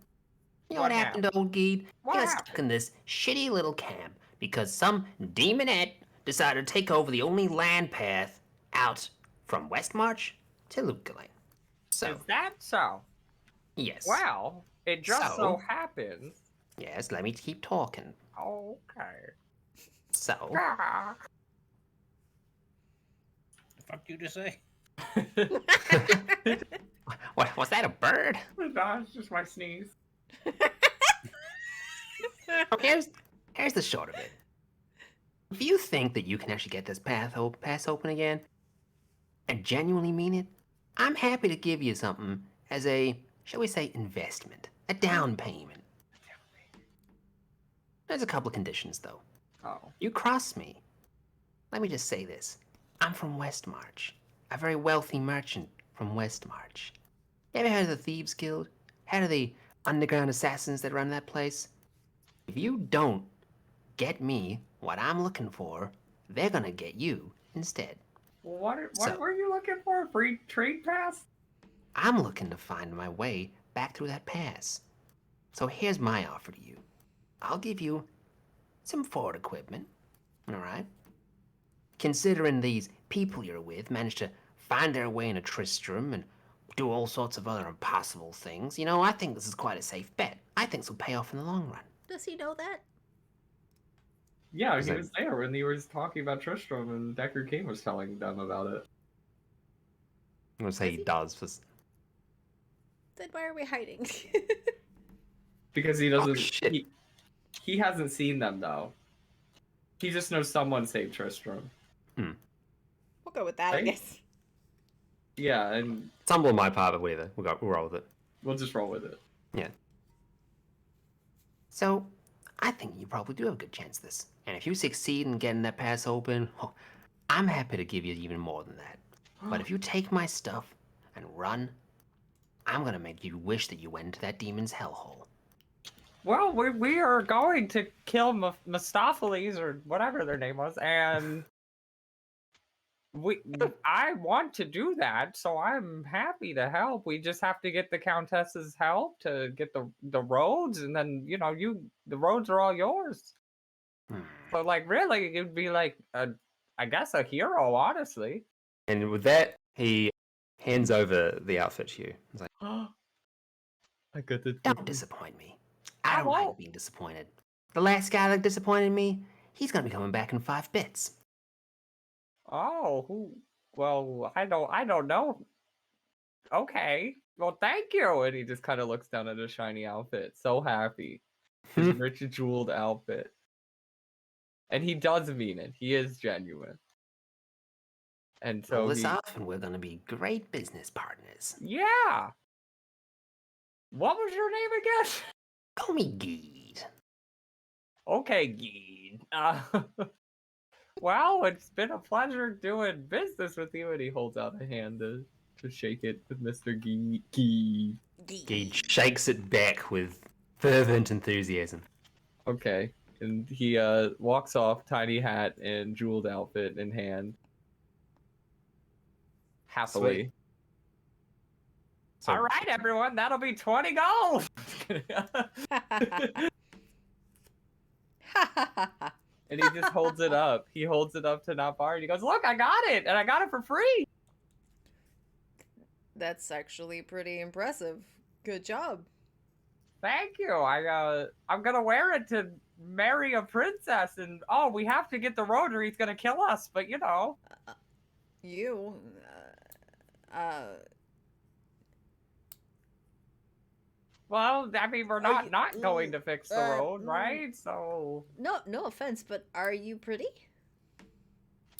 [SPEAKER 6] You know
[SPEAKER 2] What
[SPEAKER 6] what happened to old Geed?
[SPEAKER 2] What
[SPEAKER 6] He got
[SPEAKER 2] happened?
[SPEAKER 6] stuck in this shitty little camp because some demonette decided to take over the only land path out from Westmarch to Luke Lane. So,
[SPEAKER 2] Is that so?
[SPEAKER 6] yes.
[SPEAKER 2] Well, it just so
[SPEAKER 6] So?
[SPEAKER 2] happens.
[SPEAKER 6] Yes, let me keep talking.
[SPEAKER 2] Okay.
[SPEAKER 6] So,
[SPEAKER 2] Ah.
[SPEAKER 5] The fuck you just say?
[SPEAKER 6] what was that, a bird?
[SPEAKER 2] No, it's just my sneeze.
[SPEAKER 6] Here's the short of it. If you think that you can actually get this pass open again, and genuinely mean it, I'm happy to give you something as a, shall we say, investment, a down payment. There's a couple of conditions, though.
[SPEAKER 2] Oh.
[SPEAKER 6] You cross me. Let me just say this. I'm from Westmarch, a very wealthy merchant from Westmarch. You ever heard of the Thieves Guild? Heard of the underground assassins that run that place? If you don't get me what I'm looking for, they're gonna get you instead.
[SPEAKER 2] What
[SPEAKER 6] So-
[SPEAKER 2] were you looking for? A free trade pass?
[SPEAKER 6] I'm looking to find my way back through that pass. So here's my offer to you. I'll give you some forward equipment, alright? Considering these people you're with managed to find their way into Tristram and do all sorts of other impossible things, you know, I think this is quite a safe bet. I think this will pay off in the long run.
[SPEAKER 7] Does he know that?
[SPEAKER 2] Yeah,
[SPEAKER 6] Is
[SPEAKER 2] he
[SPEAKER 6] that-
[SPEAKER 2] was there when he was talking about Tristram and Decker King was telling them about it.
[SPEAKER 1] I'm gonna say he does.
[SPEAKER 7] Then why are we hiding?
[SPEAKER 2] Because he doesn't.
[SPEAKER 1] shit.
[SPEAKER 2] He hasn't seen them though. He just knows someone saved Tristram.
[SPEAKER 7] We'll go with that, I
[SPEAKER 2] Right?
[SPEAKER 7] guess.
[SPEAKER 2] Yeah, and
[SPEAKER 1] Stumble on my part, but whatever. We'll roll with it.
[SPEAKER 2] we'll just roll with it.
[SPEAKER 1] Yeah.
[SPEAKER 6] So, I think you probably do have a good chance of this. And if you succeed in getting that pass open, oh, I'm happy to give you even more than that. But if you take my stuff and run, I'm gonna make you wish that you went into that demon's hellhole.
[SPEAKER 2] Well, we are going to kill Mistopheles or whatever their name was, and I want to do that, so I'm happy to help. We just have to get the Countess's help to get the roads, and then the roads are all yours. So like, really, you'd be like I guess a hero, honestly.
[SPEAKER 1] And with that, he Hands over the outfit to you. He's like,
[SPEAKER 2] I got the.
[SPEAKER 6] Don't disappoint me. I don't
[SPEAKER 2] won't.
[SPEAKER 6] mind being disappointed. The last guy that disappointed me, he's gonna be coming back in 5 bits.
[SPEAKER 2] Oh, who? Well, I don't know. Okay. Well, thank you. And he just kind of looks down at his shiny outfit, so happy. His rich jeweled outfit. And he does mean it. He is genuine. And
[SPEAKER 6] Pull
[SPEAKER 2] so
[SPEAKER 6] this
[SPEAKER 2] he,
[SPEAKER 6] off, and we're gonna be great business partners.
[SPEAKER 2] yeah. What was your name again?
[SPEAKER 6] Call me Geed.
[SPEAKER 2] Okay, Geed. Well, it's been a pleasure doing business with you. And he holds out a hand to shake it with Mr. Geed.
[SPEAKER 1] he shakes it back with fervent enthusiasm.
[SPEAKER 2] Okay. And he walks off, tiny hat and jeweled outfit in hand. Happily.
[SPEAKER 1] Sweet. So,
[SPEAKER 2] All right, everyone, that'll be 20 gold. And he just holds it up. He holds it up to Notbar and he goes, "Look, I got it, and I got it for free."
[SPEAKER 7] That's actually pretty impressive. Good job.
[SPEAKER 2] Thank you. I'm gonna wear it to marry a princess, and we have to get the road or he's gonna kill us. But you know,
[SPEAKER 7] You.
[SPEAKER 2] well, I mean, we're
[SPEAKER 7] Are
[SPEAKER 2] not
[SPEAKER 7] you-
[SPEAKER 2] going to fix the road, right? So,
[SPEAKER 7] No offense, but are you pretty?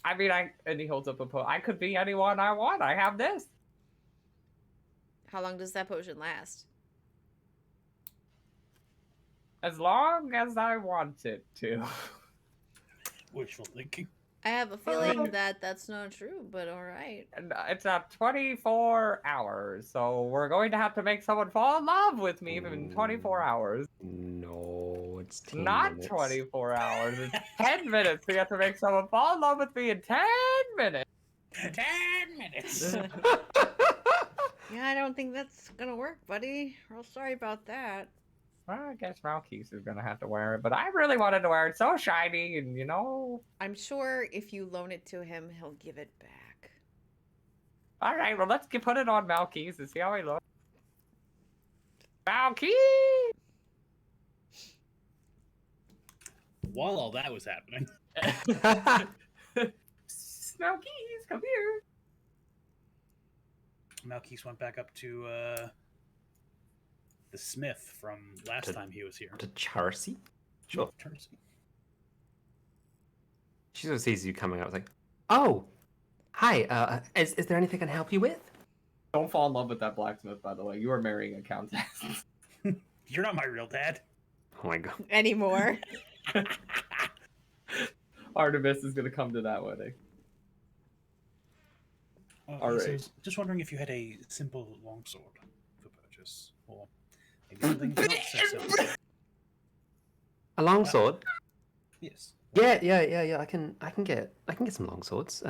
[SPEAKER 2] I mean, and he holds up a potion. I could be anyone I want. I have this.
[SPEAKER 7] How long does that potion last?
[SPEAKER 2] As long as I want it to.
[SPEAKER 5] Wishful thinking.
[SPEAKER 7] I have a feeling that that's not true, but all right.
[SPEAKER 2] And it's at 24 hours, so we're going to have to make someone fall in love with me in 24 hours.
[SPEAKER 1] no, it's 10
[SPEAKER 2] Not
[SPEAKER 1] minutes.
[SPEAKER 2] 24 hours, it's 10 minutes. We have to make someone fall in love with me in 10 minutes.
[SPEAKER 5] 10 minutes.
[SPEAKER 7] Yeah, I don't think that's gonna work, buddy. Real sorry about that.
[SPEAKER 2] Well, I guess Malkeith is going to have to wear it, but I really wanted to wear it. So shiny, and you know.
[SPEAKER 7] I'm sure if you loan it to him, he'll give it back.
[SPEAKER 2] All right, well, let's put it on Malkeith and see how he looks. Malkeith!
[SPEAKER 5] While all that was happening,
[SPEAKER 2] Malkeith, come here.
[SPEAKER 5] Malkeith went back up to the smith from last time he was here.
[SPEAKER 1] To Charcy? Sure.
[SPEAKER 5] Turnsey.
[SPEAKER 1] She sort of sees you coming up. It's like, oh, hi. Is there anything I can help you with?
[SPEAKER 2] Don't fall in love with that blacksmith, by the way. You are marrying a countess.
[SPEAKER 5] You're not my real dad.
[SPEAKER 1] Oh my god.
[SPEAKER 7] Anymore.
[SPEAKER 2] Artemis is going to come to that wedding. All
[SPEAKER 5] He
[SPEAKER 2] right.
[SPEAKER 5] says, just wondering if you had a simple longsword for purchase, or maybe something not so simple.
[SPEAKER 1] A longsword?
[SPEAKER 5] Yes.
[SPEAKER 1] Yeah. I can get some longswords.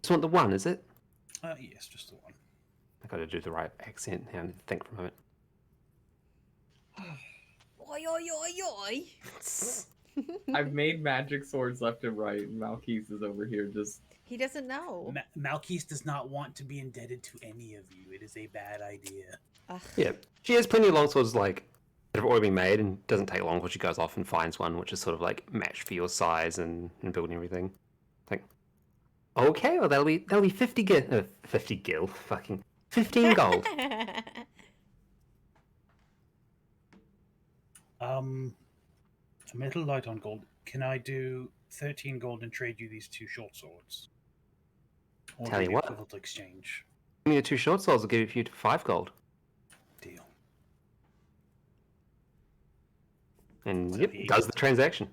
[SPEAKER 1] Just want the one, is it?
[SPEAKER 5] Yes, just the one.
[SPEAKER 1] I gotta do the right accent now. I need to think for a moment.
[SPEAKER 7] Oi, oi, oi, oi.
[SPEAKER 2] I've made magic swords left and right, and Malkeith is over here just...
[SPEAKER 7] He doesn't know.
[SPEAKER 5] Malkeith does not want to be indebted to any of you. It is a bad idea.
[SPEAKER 7] Ugh.
[SPEAKER 1] Yeah, she has plenty of longswords like that have already been made, and it doesn't take long before she goes off and finds one which is sort of like matched for your size and building everything. Like, okay, well that'll be 50 gil, 50 gil, fucking 15 gold.
[SPEAKER 5] I'm a little light on gold. Can I do 13 gold and trade you these 2 short swords? Or
[SPEAKER 1] Tell
[SPEAKER 5] do
[SPEAKER 1] you
[SPEAKER 5] the
[SPEAKER 1] what.
[SPEAKER 5] equivalent exchange.
[SPEAKER 1] Give me the 2 short swords, I'll give you 5 gold.
[SPEAKER 5] Deal.
[SPEAKER 1] And
[SPEAKER 5] So
[SPEAKER 1] yep,
[SPEAKER 5] he-
[SPEAKER 1] does the transaction.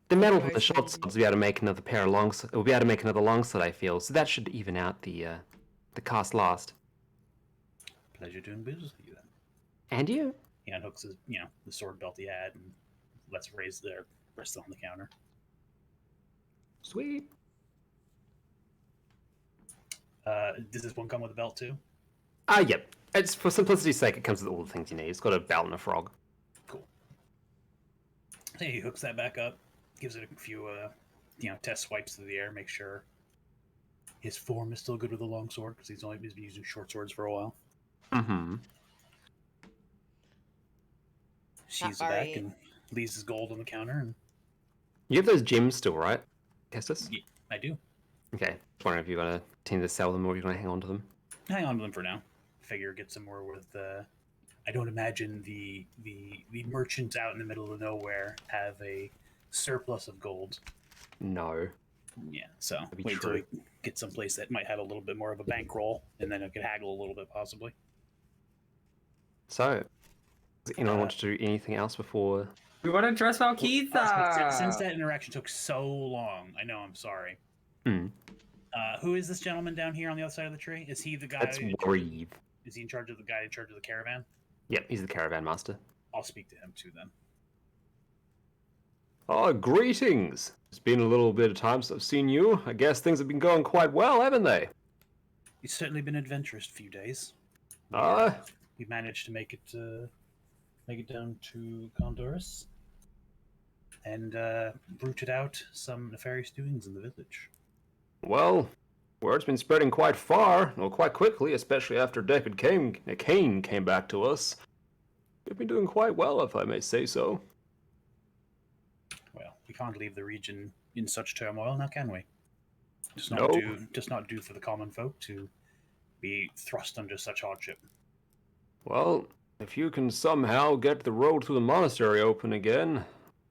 [SPEAKER 1] The metal for the
[SPEAKER 7] Otherwise,
[SPEAKER 1] short
[SPEAKER 7] maybe-
[SPEAKER 1] swords will be able to make another pair of long. We'll be able to make another long sword, I feel. So that should even out the cost last.
[SPEAKER 5] Pleasure doing business with you then.
[SPEAKER 1] And you.
[SPEAKER 5] He unhooks his, the sword belt he had and lets raise the rest on the counter.
[SPEAKER 1] Sweet.
[SPEAKER 5] Does this one come with a belt too?
[SPEAKER 1] Yep. It's for simplicity's sake. It comes with all the things you need. It's got a belt and a frog.
[SPEAKER 5] Cool. He hooks that back up, gives it a few, test swipes through the air, make sure his form is still good with a long sword because he's only been using short swords for a while.
[SPEAKER 1] Mm-hmm.
[SPEAKER 5] She's back and leaves his gold on the counter. And
[SPEAKER 1] You have those gems still, right, Kestis?
[SPEAKER 5] yeah, I do.
[SPEAKER 1] Okay. Just wondering if you're going to tend to sell them or you're going to hang on to them.
[SPEAKER 5] Hang on to them for now. Figure get some more with. I don't imagine the merchants out in the middle of nowhere have a surplus of gold.
[SPEAKER 1] No.
[SPEAKER 5] Yeah, so
[SPEAKER 1] be
[SPEAKER 5] wait until
[SPEAKER 1] true.
[SPEAKER 5] we get someplace that might have a little bit more of a bankroll, and then I could haggle a little bit possibly.
[SPEAKER 1] So, does anyone want to do anything else before?
[SPEAKER 2] We want to dress Valkeitha!
[SPEAKER 5] Since that interaction took so long, I know, I'm sorry.
[SPEAKER 1] Hmm.
[SPEAKER 5] Who is this gentleman down here on the other side of the tree? Is he the guy?
[SPEAKER 1] That's Reeve.
[SPEAKER 5] Is he in charge of the guy in charge of the caravan?
[SPEAKER 1] Yep, he's the caravan master.
[SPEAKER 5] I'll speak to him too then.
[SPEAKER 1] Oh, greetings! It's been a little bit of time since I've seen you. I guess things have been going quite well, haven't they?
[SPEAKER 5] It's certainly been an adventurous few days.
[SPEAKER 1] Ah,
[SPEAKER 5] We managed to make it down to Honduras and rooted out some nefarious doings in the village.
[SPEAKER 1] well, word's been spreading quite far, or quite quickly, especially after David Kane came back to us. We've been doing quite well, if I may say so.
[SPEAKER 5] Well, we can't leave the region in such turmoil, now can we? Just
[SPEAKER 1] No.
[SPEAKER 5] not do for the common folk to be thrust under such hardship.
[SPEAKER 1] Well, if you can somehow get the road through the monastery open again,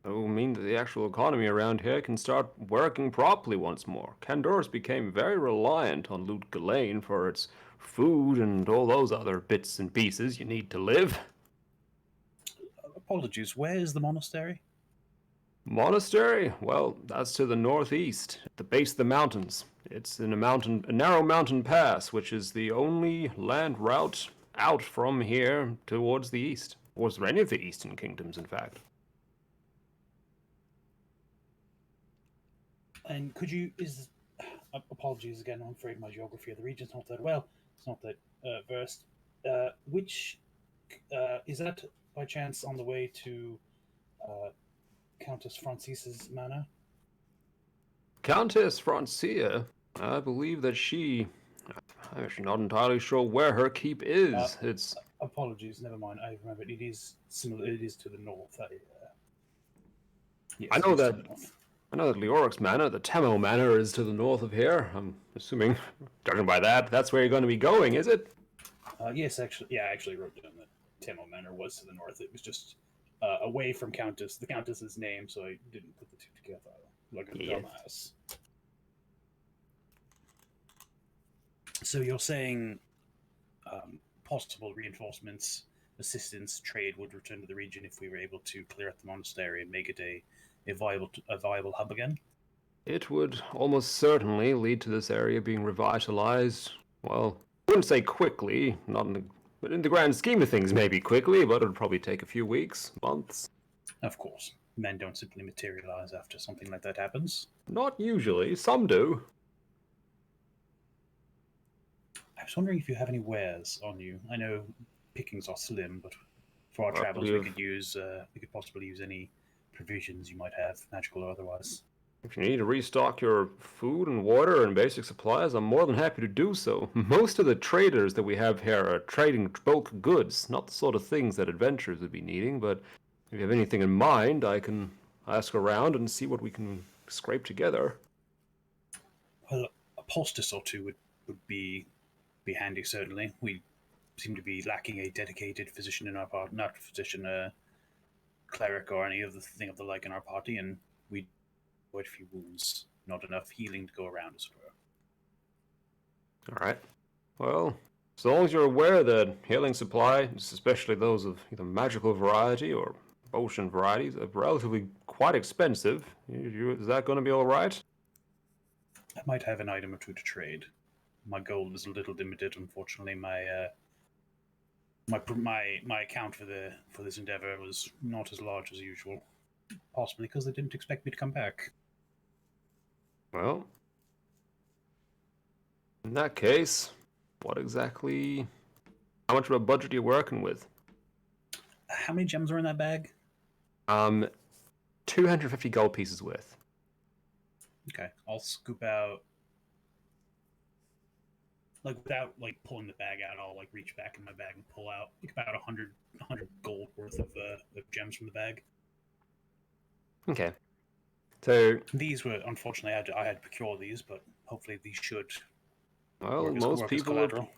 [SPEAKER 1] it will mean that the actual economy around here can start working properly once more. Candorus became very reliant on Loot Ghislaine for its food and all those other bits and pieces you need to live.
[SPEAKER 5] Apologies, where is the monastery?
[SPEAKER 1] Monastery? Well, that's to the northeast, at the base of the mountains. It's in a narrow mountain pass, which is the only land route out from here towards the east. Or any of the eastern kingdoms, in fact.
[SPEAKER 5] And could you apologies again, I'm afraid my geography of the region's not that well. It's not that versed. Which is that by chance on the way to Countess Francisa's manor?
[SPEAKER 1] Countess Francia, I believe that I'm actually not entirely sure where her keep is. It's
[SPEAKER 5] Apologies, never mind. I remember it is similar. It is to the north. Yes,
[SPEAKER 1] I know
[SPEAKER 5] it is to
[SPEAKER 1] that-
[SPEAKER 5] the north.
[SPEAKER 1] I know that Leoric's manor, the Temo manor, is to the north of here. I'm assuming, judging by that, that's where you're going to be going, is it?
[SPEAKER 5] Yes, actually, yeah, I actually wrote down that Temo Manor was to the north. It was just away from the Countess's name, so I didn't put the two together like a
[SPEAKER 1] Yeah.
[SPEAKER 5] dumbass. So you're saying possible reinforcements, assistance, trade would return to the region if we were able to clear out the monastery and make it a viable hub again?
[SPEAKER 1] It would almost certainly lead to this area being revitalized. Well, I wouldn't say quickly, but in the grand scheme of things, maybe quickly, but it would probably take a few weeks, months.
[SPEAKER 5] Of course, men don't simply materialize after something like that happens.
[SPEAKER 1] Not usually, some do.
[SPEAKER 5] I was wondering if you have any wares on you. I know pickings are slim, but for our
[SPEAKER 1] Well,
[SPEAKER 5] travels,
[SPEAKER 1] we
[SPEAKER 5] we
[SPEAKER 1] have-
[SPEAKER 5] could possibly use any provisions you might have, magical or otherwise.
[SPEAKER 1] If you need to restock your food and water and basic supplies, I'm more than happy to do so. Most of the traders that we have here are trading bulk goods, not the sort of things that adventurers would be needing, but if you have anything in mind, I can ask around and see what we can scrape together.
[SPEAKER 5] Well, a poultice or two would be handy, certainly. We seem to be lacking a dedicated physician in our party, not physician, cleric or any other thing of the like in our party, and we quite a few wounds, not enough healing to go around, as it were.
[SPEAKER 1] All right. Well, as long as you're aware that healing supplies, especially those of either magical variety or potion varieties, are relatively quite expensive. Is that going to be all right?
[SPEAKER 5] I might have an item or two to trade. My gold is a little limited, unfortunately. My account for this endeavor was not as large as usual, possibly because they didn't expect me to come back.
[SPEAKER 1] Well, in that case, how much of a budget are you working with?
[SPEAKER 5] How many gems are in that bag?
[SPEAKER 1] 250 gold pieces worth.
[SPEAKER 5] Okay, I'll scoop out like without like pulling the bag out, I'll like reach back in my bag and pull out like about 100 gold worth of gems from the bag.
[SPEAKER 6] Okay. So,
[SPEAKER 5] These were unfortunately I had to procure these, but hopefully these should
[SPEAKER 6] well,
[SPEAKER 5] work as collateral.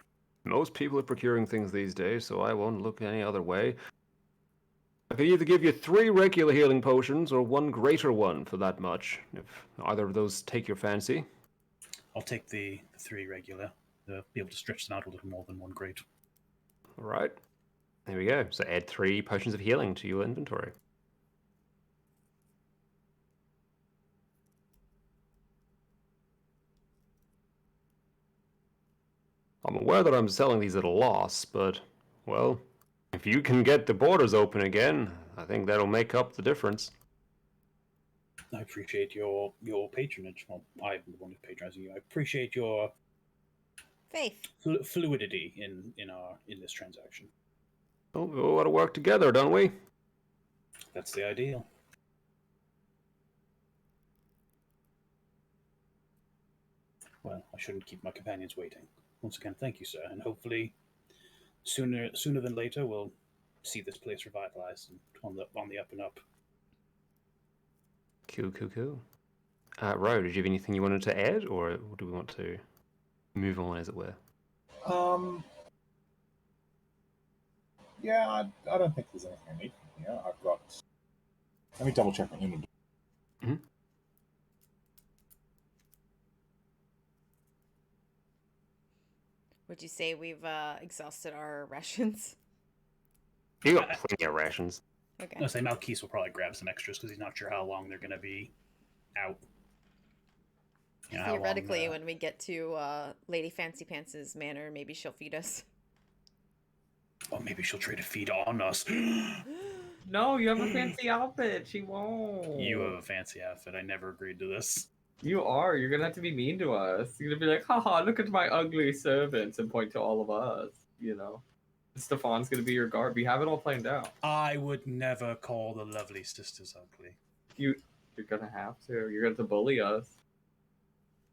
[SPEAKER 6] most people are procuring things these days, so I won't look any other way. I could either give you 3 regular healing potions or 1 greater one for that much, if either of those take your fancy.
[SPEAKER 5] I'll take the 3 regular. Be able to stretch them out a little more than 1 great.
[SPEAKER 6] All right. There we go. So add 3 potions of healing to your inventory. I'm aware that I'm selling these at a loss, but, well, if you can get the borders open again, I think that'll make up the difference.
[SPEAKER 5] I appreciate your patronage. Well, I'm the one who's patronizing you. I appreciate your
[SPEAKER 7] Faith.
[SPEAKER 5] fluidity in this transaction.
[SPEAKER 6] Well, we all got to work together, don't we?
[SPEAKER 5] That's the ideal. Well, I shouldn't keep my companions waiting. Once again, thank you, sir, and hopefully sooner than later we'll see this place revitalized and on the up and up.
[SPEAKER 6] Cool. Ro, did you have anything you wanted to add, or do we want to move on, as it were?
[SPEAKER 4] Yeah, I don't think there's anything I need from here. I've got. Let me double check my inventory.
[SPEAKER 6] Mm-hmm.
[SPEAKER 7] Would you say we've exhausted our rations?
[SPEAKER 6] You got plenty of rations.
[SPEAKER 7] Okay.
[SPEAKER 5] I'll say Malkis will probably grab some extras because he's not sure how long they're going to be out. You know,
[SPEAKER 7] Theoretically, when we get to Lady Fancy Pants' manor, maybe she'll feed us.
[SPEAKER 5] Oh, maybe she'll try to feed on us.
[SPEAKER 2] No, you have a fancy outfit. She won't.
[SPEAKER 5] You have a fancy outfit. I never agreed to this.
[SPEAKER 2] You are. You're gonna have to be mean to us. You're gonna be like, haha, look at my ugly servants and point to all of us, you know. Stefan's gonna be your guard. We have it all planned out.
[SPEAKER 5] I would never call the lovely sisters ugly.
[SPEAKER 2] You're gonna have to. You're gonna have to bully us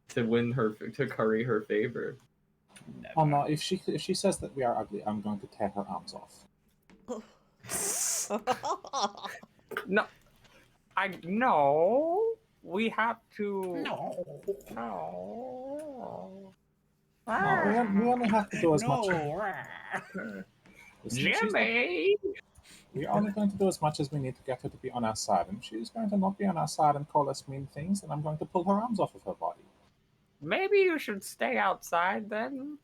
[SPEAKER 2] to win her, to curry her favor.
[SPEAKER 5] Never.
[SPEAKER 4] Oh no! If she says that we are ugly, I'm going to tear her arms off.
[SPEAKER 2] No, no. We have to.
[SPEAKER 5] No.
[SPEAKER 2] No.
[SPEAKER 4] No, we only have to do as much. Listen,
[SPEAKER 2] Jimmy.
[SPEAKER 4] we're only going to do as much as we need to get her to be on our side, and if she's going to not be on our side and call us mean things, then I'm going to pull her arms off of her body.
[SPEAKER 2] Maybe you should stay outside then.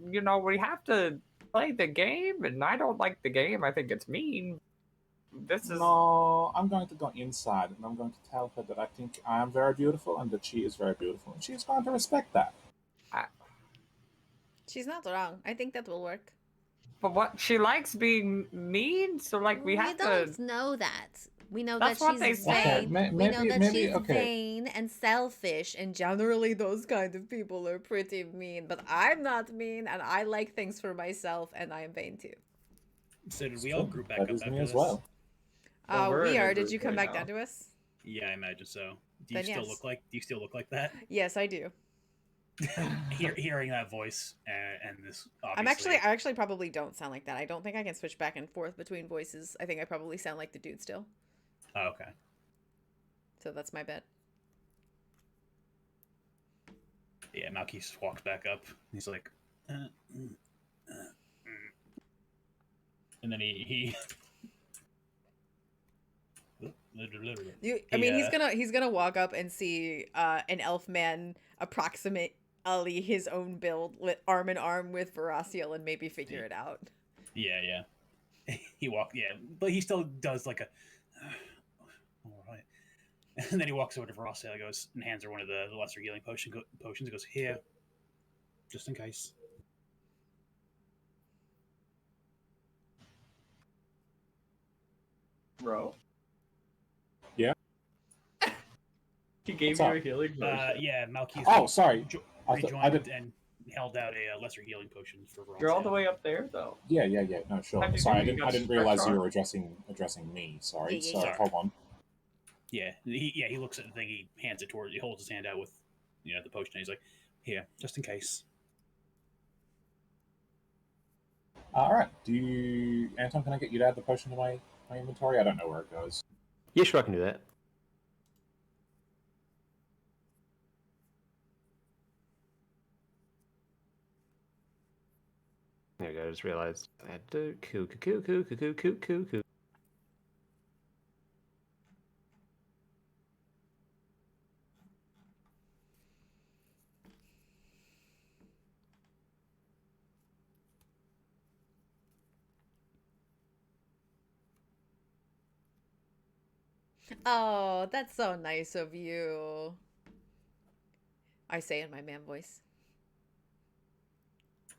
[SPEAKER 2] You know, we have to play the game, and I don't like the game. I think it's mean. This is.
[SPEAKER 4] No, I'm going to go inside, and I'm going to tell her that I think I am very beautiful and that she is very beautiful, and she's going to respect that.
[SPEAKER 7] She's not wrong. I think that will work.
[SPEAKER 2] But what? She likes being mean, so like we have to.
[SPEAKER 3] don't know that. We know
[SPEAKER 2] That's
[SPEAKER 3] that
[SPEAKER 2] what
[SPEAKER 3] she's
[SPEAKER 2] they said.
[SPEAKER 3] vain. We know that she's
[SPEAKER 4] okay.
[SPEAKER 3] vain and selfish, and generally those kind of people are pretty mean. But I'm not mean, and I like things for myself, and I am vain too.
[SPEAKER 5] So did we all group back
[SPEAKER 4] That
[SPEAKER 5] up
[SPEAKER 4] is
[SPEAKER 5] after
[SPEAKER 4] me as
[SPEAKER 5] this?
[SPEAKER 4] well.
[SPEAKER 2] Well, we're in
[SPEAKER 7] We
[SPEAKER 2] a
[SPEAKER 7] are. Did
[SPEAKER 2] group
[SPEAKER 7] you come
[SPEAKER 2] right
[SPEAKER 7] back
[SPEAKER 2] now.
[SPEAKER 7] down to us?
[SPEAKER 5] Yeah, I imagine so. Do you
[SPEAKER 7] Then
[SPEAKER 5] still
[SPEAKER 7] yes.
[SPEAKER 5] look like that?
[SPEAKER 7] Yes, I do.
[SPEAKER 5] Hearing that voice and this.
[SPEAKER 7] I actually probably don't sound like that. I don't think I can switch back and forth between voices. I think I probably sound like the dude still.
[SPEAKER 5] Oh, okay.
[SPEAKER 7] So that's my bet.
[SPEAKER 5] Yeah, Malkis walks back up. He's like, and then he
[SPEAKER 7] I mean, he's gonna walk up and see an elf man approximately his own build, arm in arm with Veraciel, and maybe figure it out.
[SPEAKER 5] Yeah. He but he still does like a. All right. And then he walks over to Veraciel, goes and hands her one of the lesser healing potions. He goes, here, just in case.
[SPEAKER 2] Bro.
[SPEAKER 4] Yeah?
[SPEAKER 2] He gave
[SPEAKER 4] What's
[SPEAKER 2] you
[SPEAKER 4] up?
[SPEAKER 2] a healing potion.
[SPEAKER 5] Yeah, Malkis.
[SPEAKER 4] Oh, sorry.
[SPEAKER 5] Rejoined and held out a lesser healing potion for Veraciel.
[SPEAKER 2] You're all the way up there, though.
[SPEAKER 4] Yeah. No, sure.
[SPEAKER 2] How'd you
[SPEAKER 4] Sorry,
[SPEAKER 2] do? You
[SPEAKER 4] I didn't
[SPEAKER 2] got
[SPEAKER 4] realize
[SPEAKER 2] stretched
[SPEAKER 4] you were addressing me. Sorry.
[SPEAKER 7] Yeah.
[SPEAKER 4] Sorry. Hold on.
[SPEAKER 5] Yeah, he looks at the thing. He hands it towards. He holds his hand out with, the potion. And he's like, "Here, just in case."
[SPEAKER 4] All right. Anton? Can I get you to add the potion to my inventory? I don't know where it goes.
[SPEAKER 1] Yeah, sure, I can do that. There we go, I just realized I had to cool.
[SPEAKER 7] Oh, that's so nice of you. I say in my man voice.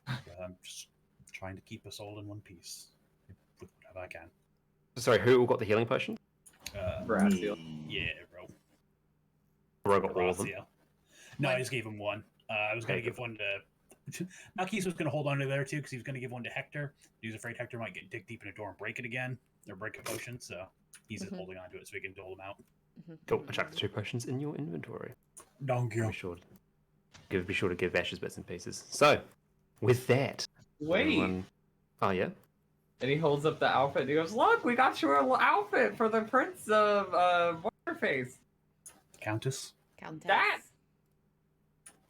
[SPEAKER 5] I'm just trying to keep us all in one piece with whatever I can.
[SPEAKER 1] Sorry, who all got the healing potion?
[SPEAKER 2] Brassiel.
[SPEAKER 5] Yeah, bro.
[SPEAKER 1] Or I got all of them?
[SPEAKER 5] Horacio. No, I just gave him one. I was going to give one to... Malchus was going to hold on to there too, because he was going to give one to Hector. He was afraid Hector might dig deep in a door and break it again, or break a potion, so he's just holding on to it so he can dole them out.
[SPEAKER 1] Cool, I chucked the 2 potions in your inventory.
[SPEAKER 5] Thank you.
[SPEAKER 1] Be sure to give Ashes bits and pieces. So, with that...
[SPEAKER 2] Wait.
[SPEAKER 1] Everyone... Oh, yeah?
[SPEAKER 2] And he holds up the outfit and he goes, "Look, we got you an outfit for the Prince of What's-her-face."
[SPEAKER 5] Countess?
[SPEAKER 7] Countess.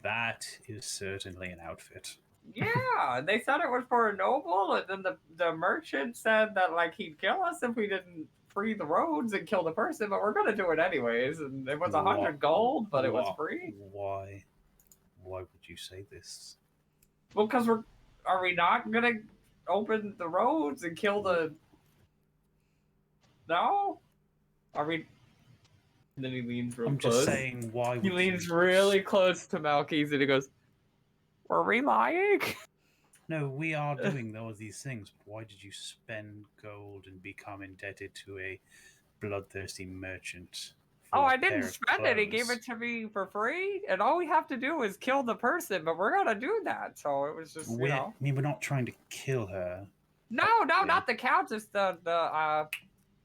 [SPEAKER 5] That is certainly an outfit.
[SPEAKER 2] Yeah, they said it was for a noble, and then the merchant said that like he'd kill us if we didn't free the roads and kill the person, but we're gonna do it anyways. And it was 100 gold, but it was free.
[SPEAKER 5] Why? Why would you say this?
[SPEAKER 2] Well, because are we not gonna open the roads and kill the? No, are we? And then he leans real
[SPEAKER 5] I'm
[SPEAKER 2] close.
[SPEAKER 5] just saying, why?
[SPEAKER 2] He leans really close to Malchus and he goes, "Were we lying?"
[SPEAKER 5] No, we are doing all of these things. But why did you spend gold and become indebted to a bloodthirsty merchant?
[SPEAKER 2] Oh, I didn't spend it. He gave it to me for free, and all we have to do is kill the person. But we're gonna do that, so it was just you know.
[SPEAKER 5] I mean, we're not trying to kill her.
[SPEAKER 2] No, not the countess. The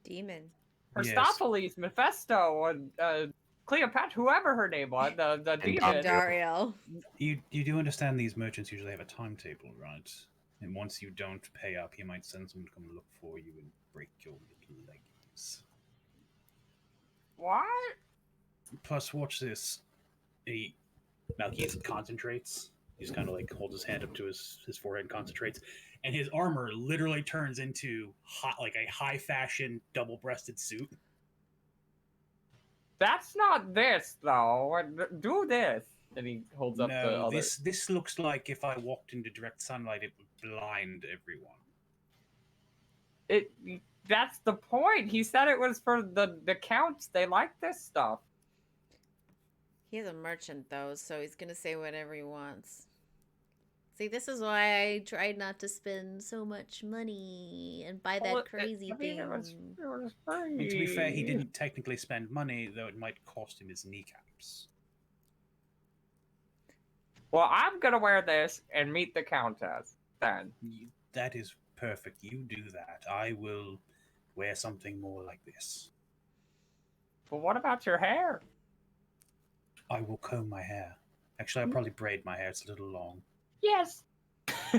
[SPEAKER 7] demon.
[SPEAKER 2] Aristophanes, Mephisto, and Cleopatra, whoever her name was, the demon.
[SPEAKER 7] Dario.
[SPEAKER 5] You do understand these merchants usually have a timetable, right? And once you don't pay up, he might send someone to come look for you and break your little legs.
[SPEAKER 2] What?
[SPEAKER 5] Plus, watch this. Malchus concentrates. He's kind of like holds his hand up to his forehead and concentrates. And his armor literally turns into like a high fashion double breasted suit.
[SPEAKER 2] That's not this though. Do this. And he holds up the other.
[SPEAKER 5] This looks like if I walked into direct sunlight, it would blind everyone.
[SPEAKER 2] That's the point. He said it was for the counts. They like this stuff.
[SPEAKER 7] He's a merchant though, so he's gonna say whatever he wants. See, this is why I tried not to spend so much money and buy that crazy thing.
[SPEAKER 2] It was free.
[SPEAKER 5] I mean, to be fair, he didn't technically spend money, though it might cost him his kneecaps.
[SPEAKER 2] Well, I'm gonna wear this and meet the countess then.
[SPEAKER 5] That is perfect. You do that. I will wear something more like this.
[SPEAKER 2] But what about your hair?
[SPEAKER 5] I will comb my hair. Actually, I'll probably braid my hair. It's a little long.
[SPEAKER 2] Yes.
[SPEAKER 7] So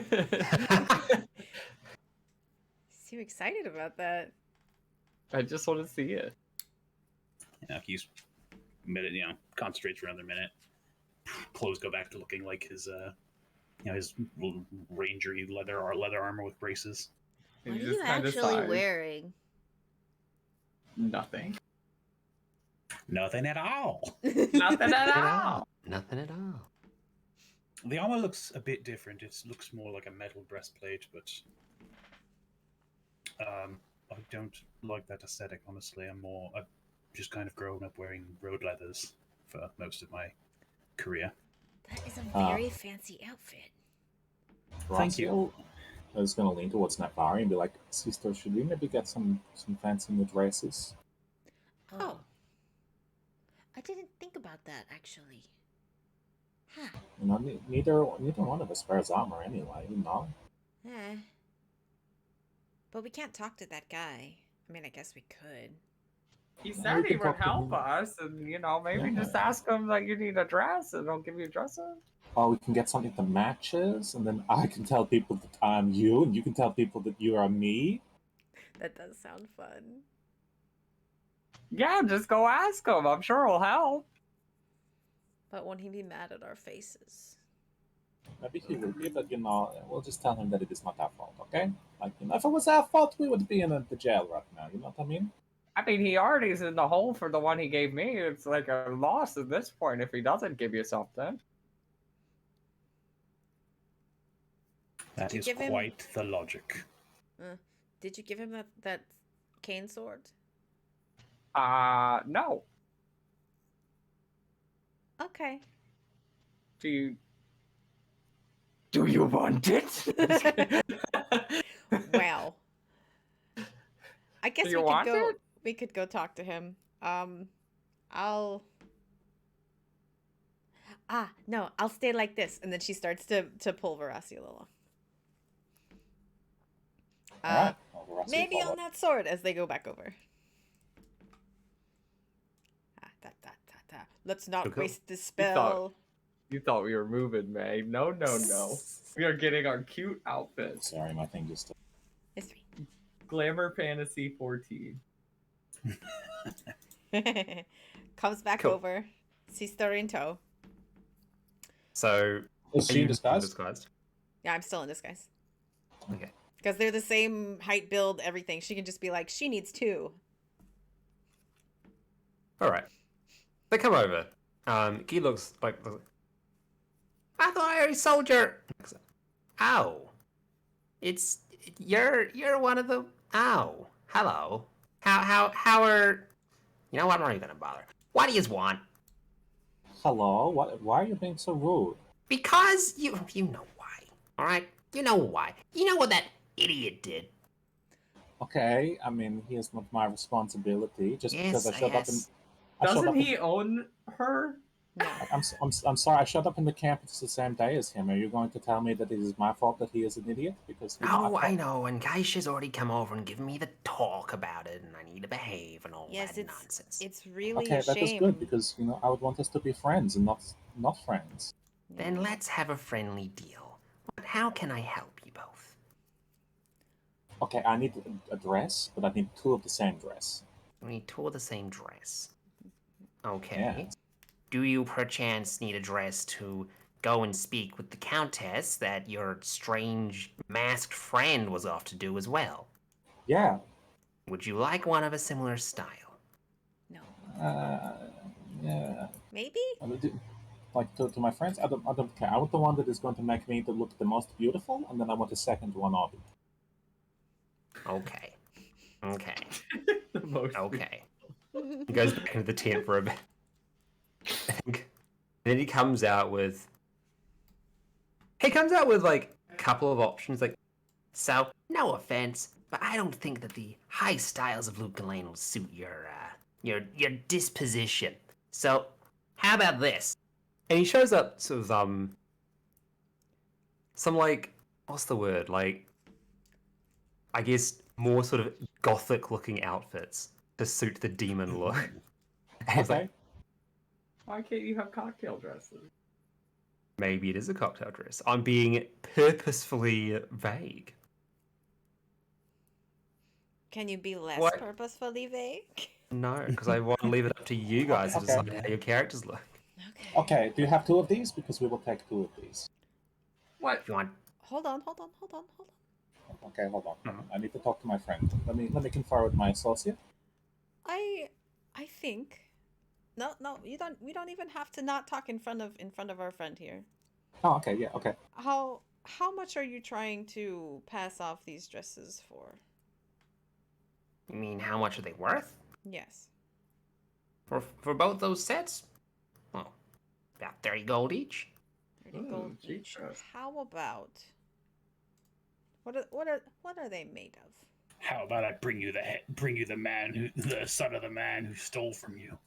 [SPEAKER 7] excited about that.
[SPEAKER 2] I just want to see it.
[SPEAKER 5] He's concentrates for another minute. Clothes go back to looking like his his rangery leather armor with braces.
[SPEAKER 7] What are you actually wearing?
[SPEAKER 2] Nothing.
[SPEAKER 5] Nothing at all.
[SPEAKER 2] Nothing at all.
[SPEAKER 1] Nothing at all.
[SPEAKER 5] The armor looks a bit different. It looks more like a metal breastplate, but I don't like that aesthetic, honestly. I've just kind of grown up wearing road leathers for most of my career.
[SPEAKER 3] That is a very fancy outfit.
[SPEAKER 5] Thank you.
[SPEAKER 4] I was going to lean towards Nafari and be like, "Sister, should we maybe get some fancy new dresses?"
[SPEAKER 3] Oh. I didn't think about that, actually. Huh.
[SPEAKER 4] You know, neither one of us wears armor anyway, you know?
[SPEAKER 3] Eh. But we can't talk to that guy. I mean, I guess we could.
[SPEAKER 2] He said he would help us, and maybe just ask him that you need a dress, and they'll give you dresses.
[SPEAKER 4] or we can get something that matches, and then I can tell people that I'm you, and you can tell people that you are me.
[SPEAKER 7] That does sound fun.
[SPEAKER 2] Yeah, just go ask him. I'm sure it'll help.
[SPEAKER 7] But won't he be mad at our faces?
[SPEAKER 4] Maybe he will be, but we'll just tell him that it is not our fault, okay? Like, if it was our fault, we would be in the jail right now. You know what I mean?
[SPEAKER 2] I mean, he already is in the hole for the one he gave me. It's like a loss at this point if he doesn't give you something.
[SPEAKER 5] That
[SPEAKER 7] you
[SPEAKER 5] is
[SPEAKER 7] give him-
[SPEAKER 5] quite the logic.
[SPEAKER 7] Did you give him that cane sword?
[SPEAKER 2] No.
[SPEAKER 7] Okay.
[SPEAKER 2] Do you want it?
[SPEAKER 7] Well, I guess
[SPEAKER 2] Do
[SPEAKER 7] we
[SPEAKER 2] you
[SPEAKER 7] could
[SPEAKER 2] want
[SPEAKER 7] go.
[SPEAKER 2] it?
[SPEAKER 7] We could go talk to him. I'll. No, I'll stay like this, and then she starts to pull Verasiel along.
[SPEAKER 4] All right. Well, we'll see
[SPEAKER 7] Maybe
[SPEAKER 4] for
[SPEAKER 7] on
[SPEAKER 4] what-
[SPEAKER 7] that sword as they go back over. Let's not
[SPEAKER 1] Okay.
[SPEAKER 7] waste this spell.
[SPEAKER 2] You thought we were moving, May. No, no, no. We are getting our cute outfits.
[SPEAKER 4] Sorry, my thing just.
[SPEAKER 7] It's fine.
[SPEAKER 2] Glamour Fantasy 14.
[SPEAKER 7] Comes back
[SPEAKER 1] Cool.
[SPEAKER 7] over. Sees Thor in tow.
[SPEAKER 1] So,
[SPEAKER 4] Is
[SPEAKER 1] are
[SPEAKER 4] she
[SPEAKER 1] you
[SPEAKER 4] in disguise?
[SPEAKER 1] disguised?
[SPEAKER 7] Yeah, I'm still in disguise.
[SPEAKER 1] Okay.
[SPEAKER 7] Because they're the same height, build, everything. She can just be like, she needs two.
[SPEAKER 1] All right. They come over. He looks like. I thought I already sold your. Oh, you're one of the. Oh, hello. How are? You know what? I'm not even gonna bother. What do you want?
[SPEAKER 4] Hello? Why are you being so rude?
[SPEAKER 6] Because you know why. All right? You know why. You know what that idiot did.
[SPEAKER 4] Okay, I mean, he is not my responsibility. Just because I
[SPEAKER 6] Yes,
[SPEAKER 4] showed up in.
[SPEAKER 6] yes.
[SPEAKER 4] I showed
[SPEAKER 2] Doesn't
[SPEAKER 4] up
[SPEAKER 2] he own her?
[SPEAKER 7] No.
[SPEAKER 4] I'm sorry. I showed up in the camp the same day as him. Are you going to tell me that it is my fault that he is an idiot? Because
[SPEAKER 6] Oh, I know, and Kaisha's already come over and given me the talk about it, and I need to behave and all
[SPEAKER 7] Yes,
[SPEAKER 6] that nonsense.
[SPEAKER 7] it's really
[SPEAKER 4] Okay,
[SPEAKER 7] a
[SPEAKER 4] that is
[SPEAKER 7] shame.
[SPEAKER 4] good because I would want us to be friends and not friends.
[SPEAKER 6] Then let's have a friendly deal. But how can I help you both?
[SPEAKER 4] Okay, I need a dress, but I need two of the same dress.
[SPEAKER 6] We need two of the same dress. Okay.
[SPEAKER 4] Yeah.
[SPEAKER 6] Do you perchance need a dress to go and speak with the countess that your strange masked friend was off to do as well?
[SPEAKER 4] Yeah.
[SPEAKER 6] Would you like one of a similar style?
[SPEAKER 7] No.
[SPEAKER 4] Yeah.
[SPEAKER 7] Maybe?
[SPEAKER 4] Like to my friends, I don't care. I want the one that is going to make me look the most beautiful, and then I want the second one of it.
[SPEAKER 6] Okay. Okay.
[SPEAKER 2] The most
[SPEAKER 6] Okay.
[SPEAKER 1] He goes back into the tent for a bit. Then he comes out with. He comes out with like a couple of options. Like,
[SPEAKER 6] So, no offense, but I don't think that the high styles of Luke Lane will suit your disposition. So, how about this?
[SPEAKER 1] and he shows up sort of some like what's the word, like, I guess more sort of gothic looking outfits to suit the demon look. And he's
[SPEAKER 4] Okay.
[SPEAKER 1] like,
[SPEAKER 2] Why can't you have cocktail dresses?
[SPEAKER 1] maybe it is a cocktail dress. I'm being purposefully vague.
[SPEAKER 7] Can you be less
[SPEAKER 1] What?
[SPEAKER 7] purposefully vague?
[SPEAKER 1] No, because I want to leave it up to you guys to
[SPEAKER 4] Okay.
[SPEAKER 1] decide how your characters look.
[SPEAKER 7] Okay.
[SPEAKER 4] Okay, do you have two of these? Because we will take two of these.
[SPEAKER 2] What?
[SPEAKER 6] If you want,
[SPEAKER 7] Hold on.
[SPEAKER 4] Okay, hold on.
[SPEAKER 1] Mhm.
[SPEAKER 4] I need to talk to my friend. Let me confer with my associate.
[SPEAKER 7] I think. No, we don't even have to not talk in front of our friend here.
[SPEAKER 4] Oh, okay, yeah, okay.
[SPEAKER 7] How much are you trying to pass off these dresses for?
[SPEAKER 6] you mean how much are they worth?
[SPEAKER 7] Yes.
[SPEAKER 6] For both those sets? Well, about 30 gold each.
[SPEAKER 7] 30 gold
[SPEAKER 2] cheap
[SPEAKER 7] each.
[SPEAKER 2] dress.
[SPEAKER 7] How about what are they made of?
[SPEAKER 5] How about I bring you the son of the man who stole from you?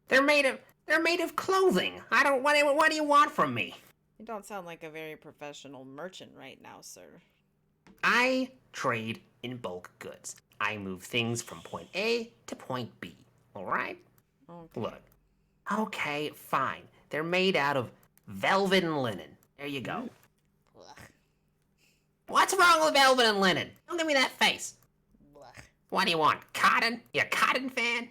[SPEAKER 6] They're made of clothing. I don't. What do you want from me?
[SPEAKER 7] You don't sound like a very professional merchant right now, sir.
[SPEAKER 6] I trade in bulk goods. I move things from point A to point B. All right.
[SPEAKER 7] Okay.
[SPEAKER 6] Look. Okay, fine. They're made out of velvet and linen. There you go.
[SPEAKER 3] Ugh.
[SPEAKER 6] What's wrong with velvet and linen? Don't give me that face.
[SPEAKER 3] Ugh.
[SPEAKER 6] What do you want? Cotton? You a cotton fan?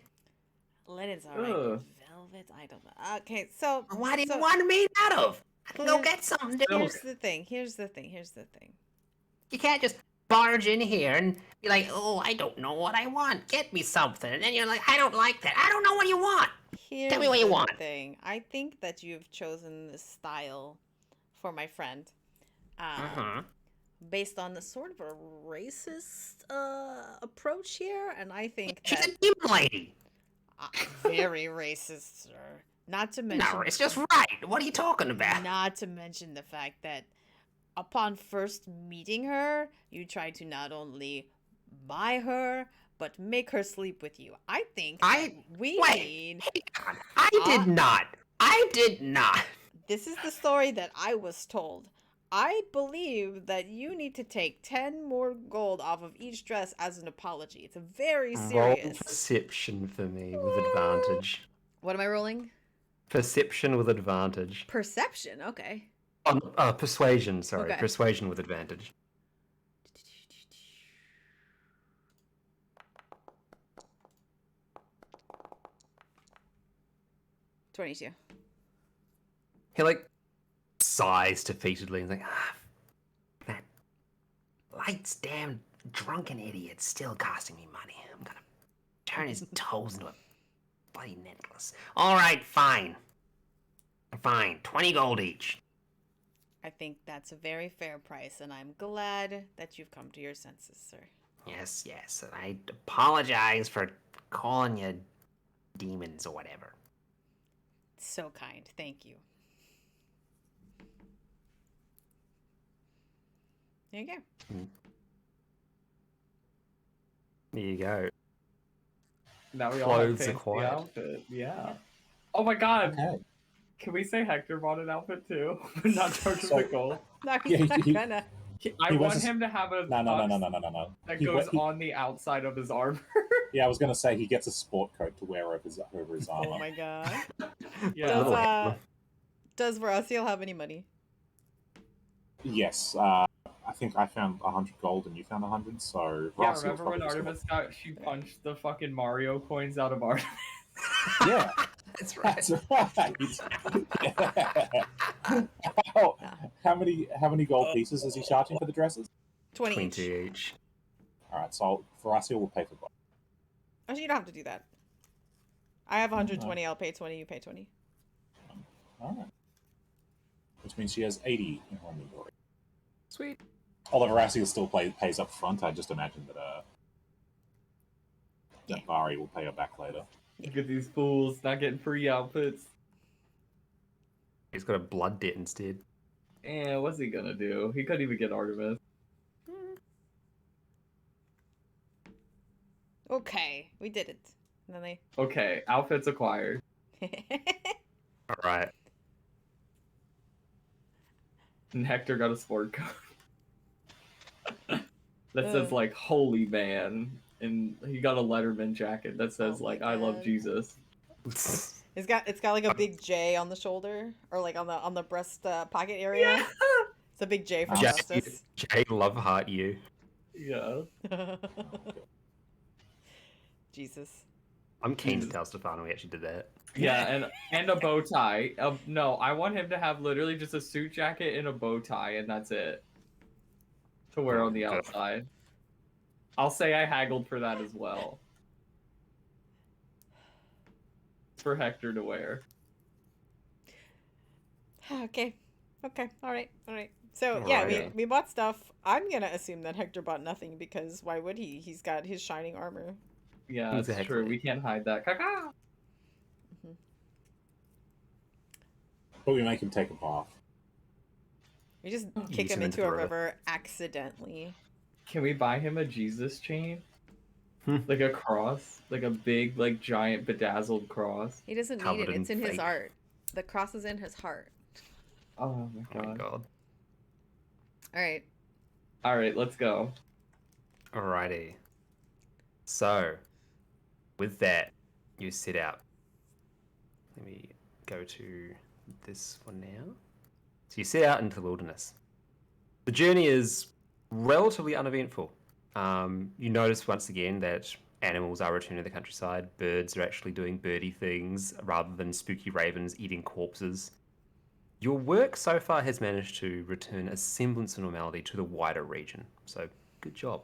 [SPEAKER 3] Linen's alright.
[SPEAKER 2] Ugh.
[SPEAKER 3] Velvet, I don't know. Okay, so
[SPEAKER 6] What do you
[SPEAKER 3] so
[SPEAKER 6] want it made out of? I can go
[SPEAKER 3] here's-
[SPEAKER 6] get something.
[SPEAKER 3] here's the thing. Here's the thing. Here's the thing.
[SPEAKER 6] You can't just barge in here and be like, oh, I don't know what I want. Get me something. And then you're like, I don't like that. I don't know what you want.
[SPEAKER 3] Here's
[SPEAKER 6] me what you
[SPEAKER 3] the
[SPEAKER 6] want.
[SPEAKER 3] thing. I think that you've chosen this style for my friend,
[SPEAKER 6] Uh-huh.
[SPEAKER 3] based on the sort of a racist approach here, and I think
[SPEAKER 6] She's
[SPEAKER 3] that
[SPEAKER 6] a demon lady.
[SPEAKER 3] very racist, sir. Not to mention,
[SPEAKER 6] No, it's just right. What are you talking about?
[SPEAKER 3] not to mention the fact that upon first meeting her, you try to not only buy her but make her sleep with you. I think that we need.
[SPEAKER 6] I did not. I did not.
[SPEAKER 3] This is the story that I was told. I believe that you need to take 10 more gold off of each dress as an apology. It's a very
[SPEAKER 1] Roll
[SPEAKER 3] serious.
[SPEAKER 1] perception for me with advantage.
[SPEAKER 3] What am I rolling?
[SPEAKER 1] Perception with advantage.
[SPEAKER 3] Perception. Okay.
[SPEAKER 1] Persuasion, sorry.
[SPEAKER 3] Okay.
[SPEAKER 1] Persuasion with advantage.
[SPEAKER 3] 22.
[SPEAKER 1] He like sighs defeatedly and is like,
[SPEAKER 6] That light's damn drunken idiot's still costing me money. I'm gonna turn his toes into a bloody necklace. All right, fine. Fine. 20 gold each.
[SPEAKER 3] I think that's a very fair price, and I'm glad that you've come to your senses, sir.
[SPEAKER 6] Yes, yes. And I apologize for calling you demons or whatever.
[SPEAKER 3] So kind. Thank you. There you go.
[SPEAKER 1] there you go.
[SPEAKER 2] Now we all have
[SPEAKER 1] Clothes
[SPEAKER 2] fancy
[SPEAKER 1] acquired.
[SPEAKER 2] outfit. Yeah. Oh my god.
[SPEAKER 4] Okay.
[SPEAKER 2] Can we say Hector bought an outfit too? Not charge him the gold.
[SPEAKER 3] No,
[SPEAKER 4] Yeah,
[SPEAKER 3] he's not
[SPEAKER 4] he-
[SPEAKER 3] gonna.
[SPEAKER 2] I
[SPEAKER 4] He
[SPEAKER 2] want
[SPEAKER 4] was a-
[SPEAKER 2] him to have a
[SPEAKER 4] No.
[SPEAKER 2] tux that
[SPEAKER 4] He-
[SPEAKER 2] goes
[SPEAKER 4] he-
[SPEAKER 2] on the outside of his armor.
[SPEAKER 4] Yeah, I was gonna say he gets a sport coat to wear over his armor.
[SPEAKER 3] Oh my god.
[SPEAKER 2] Yeah.
[SPEAKER 3] Does Veraciel have any money?
[SPEAKER 4] Yes, I think I found 100 gold and you found 100. So
[SPEAKER 2] Yeah,
[SPEAKER 4] Rossiel's
[SPEAKER 2] remember when
[SPEAKER 4] probably
[SPEAKER 2] Artemis she punched the fucking Mario coins out of Artemis?
[SPEAKER 4] Yeah,
[SPEAKER 6] That's right.
[SPEAKER 4] that's right. How many gold pieces is he charging for the dresses?
[SPEAKER 3] 20
[SPEAKER 1] 20
[SPEAKER 3] each.
[SPEAKER 1] each.
[SPEAKER 4] All right, so Rossiel will pay for both.
[SPEAKER 3] Actually, you don't have to do that. I have 120. I'll pay 20. You pay 20.
[SPEAKER 4] All right, which means she has 80 in her inventory.
[SPEAKER 1] Sweet.
[SPEAKER 4] Although Rossiel still pays up front, I just imagine that
[SPEAKER 3] Yeah.
[SPEAKER 4] that Vari will pay her back later.
[SPEAKER 2] Look at these fools not getting free outfits.
[SPEAKER 1] He's got a blood debt instead.
[SPEAKER 2] And what's he gonna do? He couldn't even get Artemis.
[SPEAKER 3] Okay, we did it. And then they.
[SPEAKER 2] Okay, outfits acquired.
[SPEAKER 1] All right.
[SPEAKER 2] And Hector got a sport coat. that says
[SPEAKER 3] Ugh.
[SPEAKER 2] like "Holy Man," and he got a Letterman jacket that says
[SPEAKER 3] Oh my
[SPEAKER 2] like "I love
[SPEAKER 3] God.
[SPEAKER 2] Jesus."
[SPEAKER 3] It's got like a big J on the shoulder, or like on the breast pocket area. It's a big J for
[SPEAKER 4] Jay-
[SPEAKER 3] justice.
[SPEAKER 1] Jay Loveheart, you.
[SPEAKER 2] Yeah.
[SPEAKER 3] Jesus.
[SPEAKER 1] I'm keen to tell Stefano we actually did that.
[SPEAKER 2] Yeah, and a bow tie. No, I want him to have literally just a suit jacket and a bow tie, and that's it. To wear on the outside. I'll say I haggled for that as well. For Hector to wear.
[SPEAKER 3] Okay. Okay. All right. So yeah,
[SPEAKER 1] Alrighty.
[SPEAKER 3] we bought stuff. I'm gonna assume that Hector bought nothing because why would he? He's got his shining armor.
[SPEAKER 2] Yeah, that's
[SPEAKER 1] Exactly.
[SPEAKER 2] true. We can't hide that. Caca!
[SPEAKER 4] But we make him take a bath.
[SPEAKER 3] We just
[SPEAKER 1] Use
[SPEAKER 3] kick him
[SPEAKER 1] him into
[SPEAKER 3] into a
[SPEAKER 1] the river.
[SPEAKER 3] river accidentally.
[SPEAKER 2] Can we buy him a Jesus chain?
[SPEAKER 1] Hmm.
[SPEAKER 2] Like a cross? Like a big, like giant bedazzled cross?
[SPEAKER 3] He doesn't need
[SPEAKER 1] Covered
[SPEAKER 3] it.
[SPEAKER 1] in
[SPEAKER 3] It's in his
[SPEAKER 1] fake.
[SPEAKER 3] art. The cross is in his heart.
[SPEAKER 2] Oh my
[SPEAKER 1] Oh my
[SPEAKER 2] god.
[SPEAKER 1] god.
[SPEAKER 3] All right.
[SPEAKER 2] Alright, let's go.
[SPEAKER 1] Alrighty. So, with that, you set out. Let me go to this one now. So you set out into the wilderness. The journey is relatively uneventful. You notice once again that animals are returning to the countryside. Birds are actually doing birdie things rather than spooky ravens eating corpses. Your work so far has managed to return a semblance of normality to the wider region, so good job.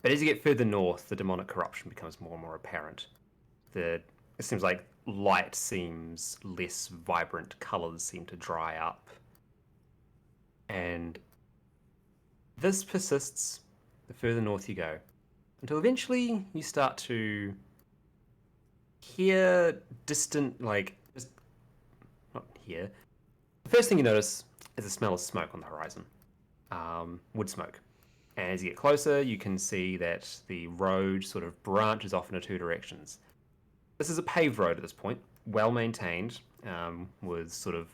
[SPEAKER 1] But as you get further north, the demonic corruption becomes more and more apparent. It seems like light seems less vibrant, colours seem to dry up. And this persists the further north you go, until eventually you start to hear distant, not here. The first thing you notice is the smell of smoke on the horizon, wood smoke. And as you get closer, you can see that the road sort of branches off into two directions. This is a paved road at this point, well maintained, with sort of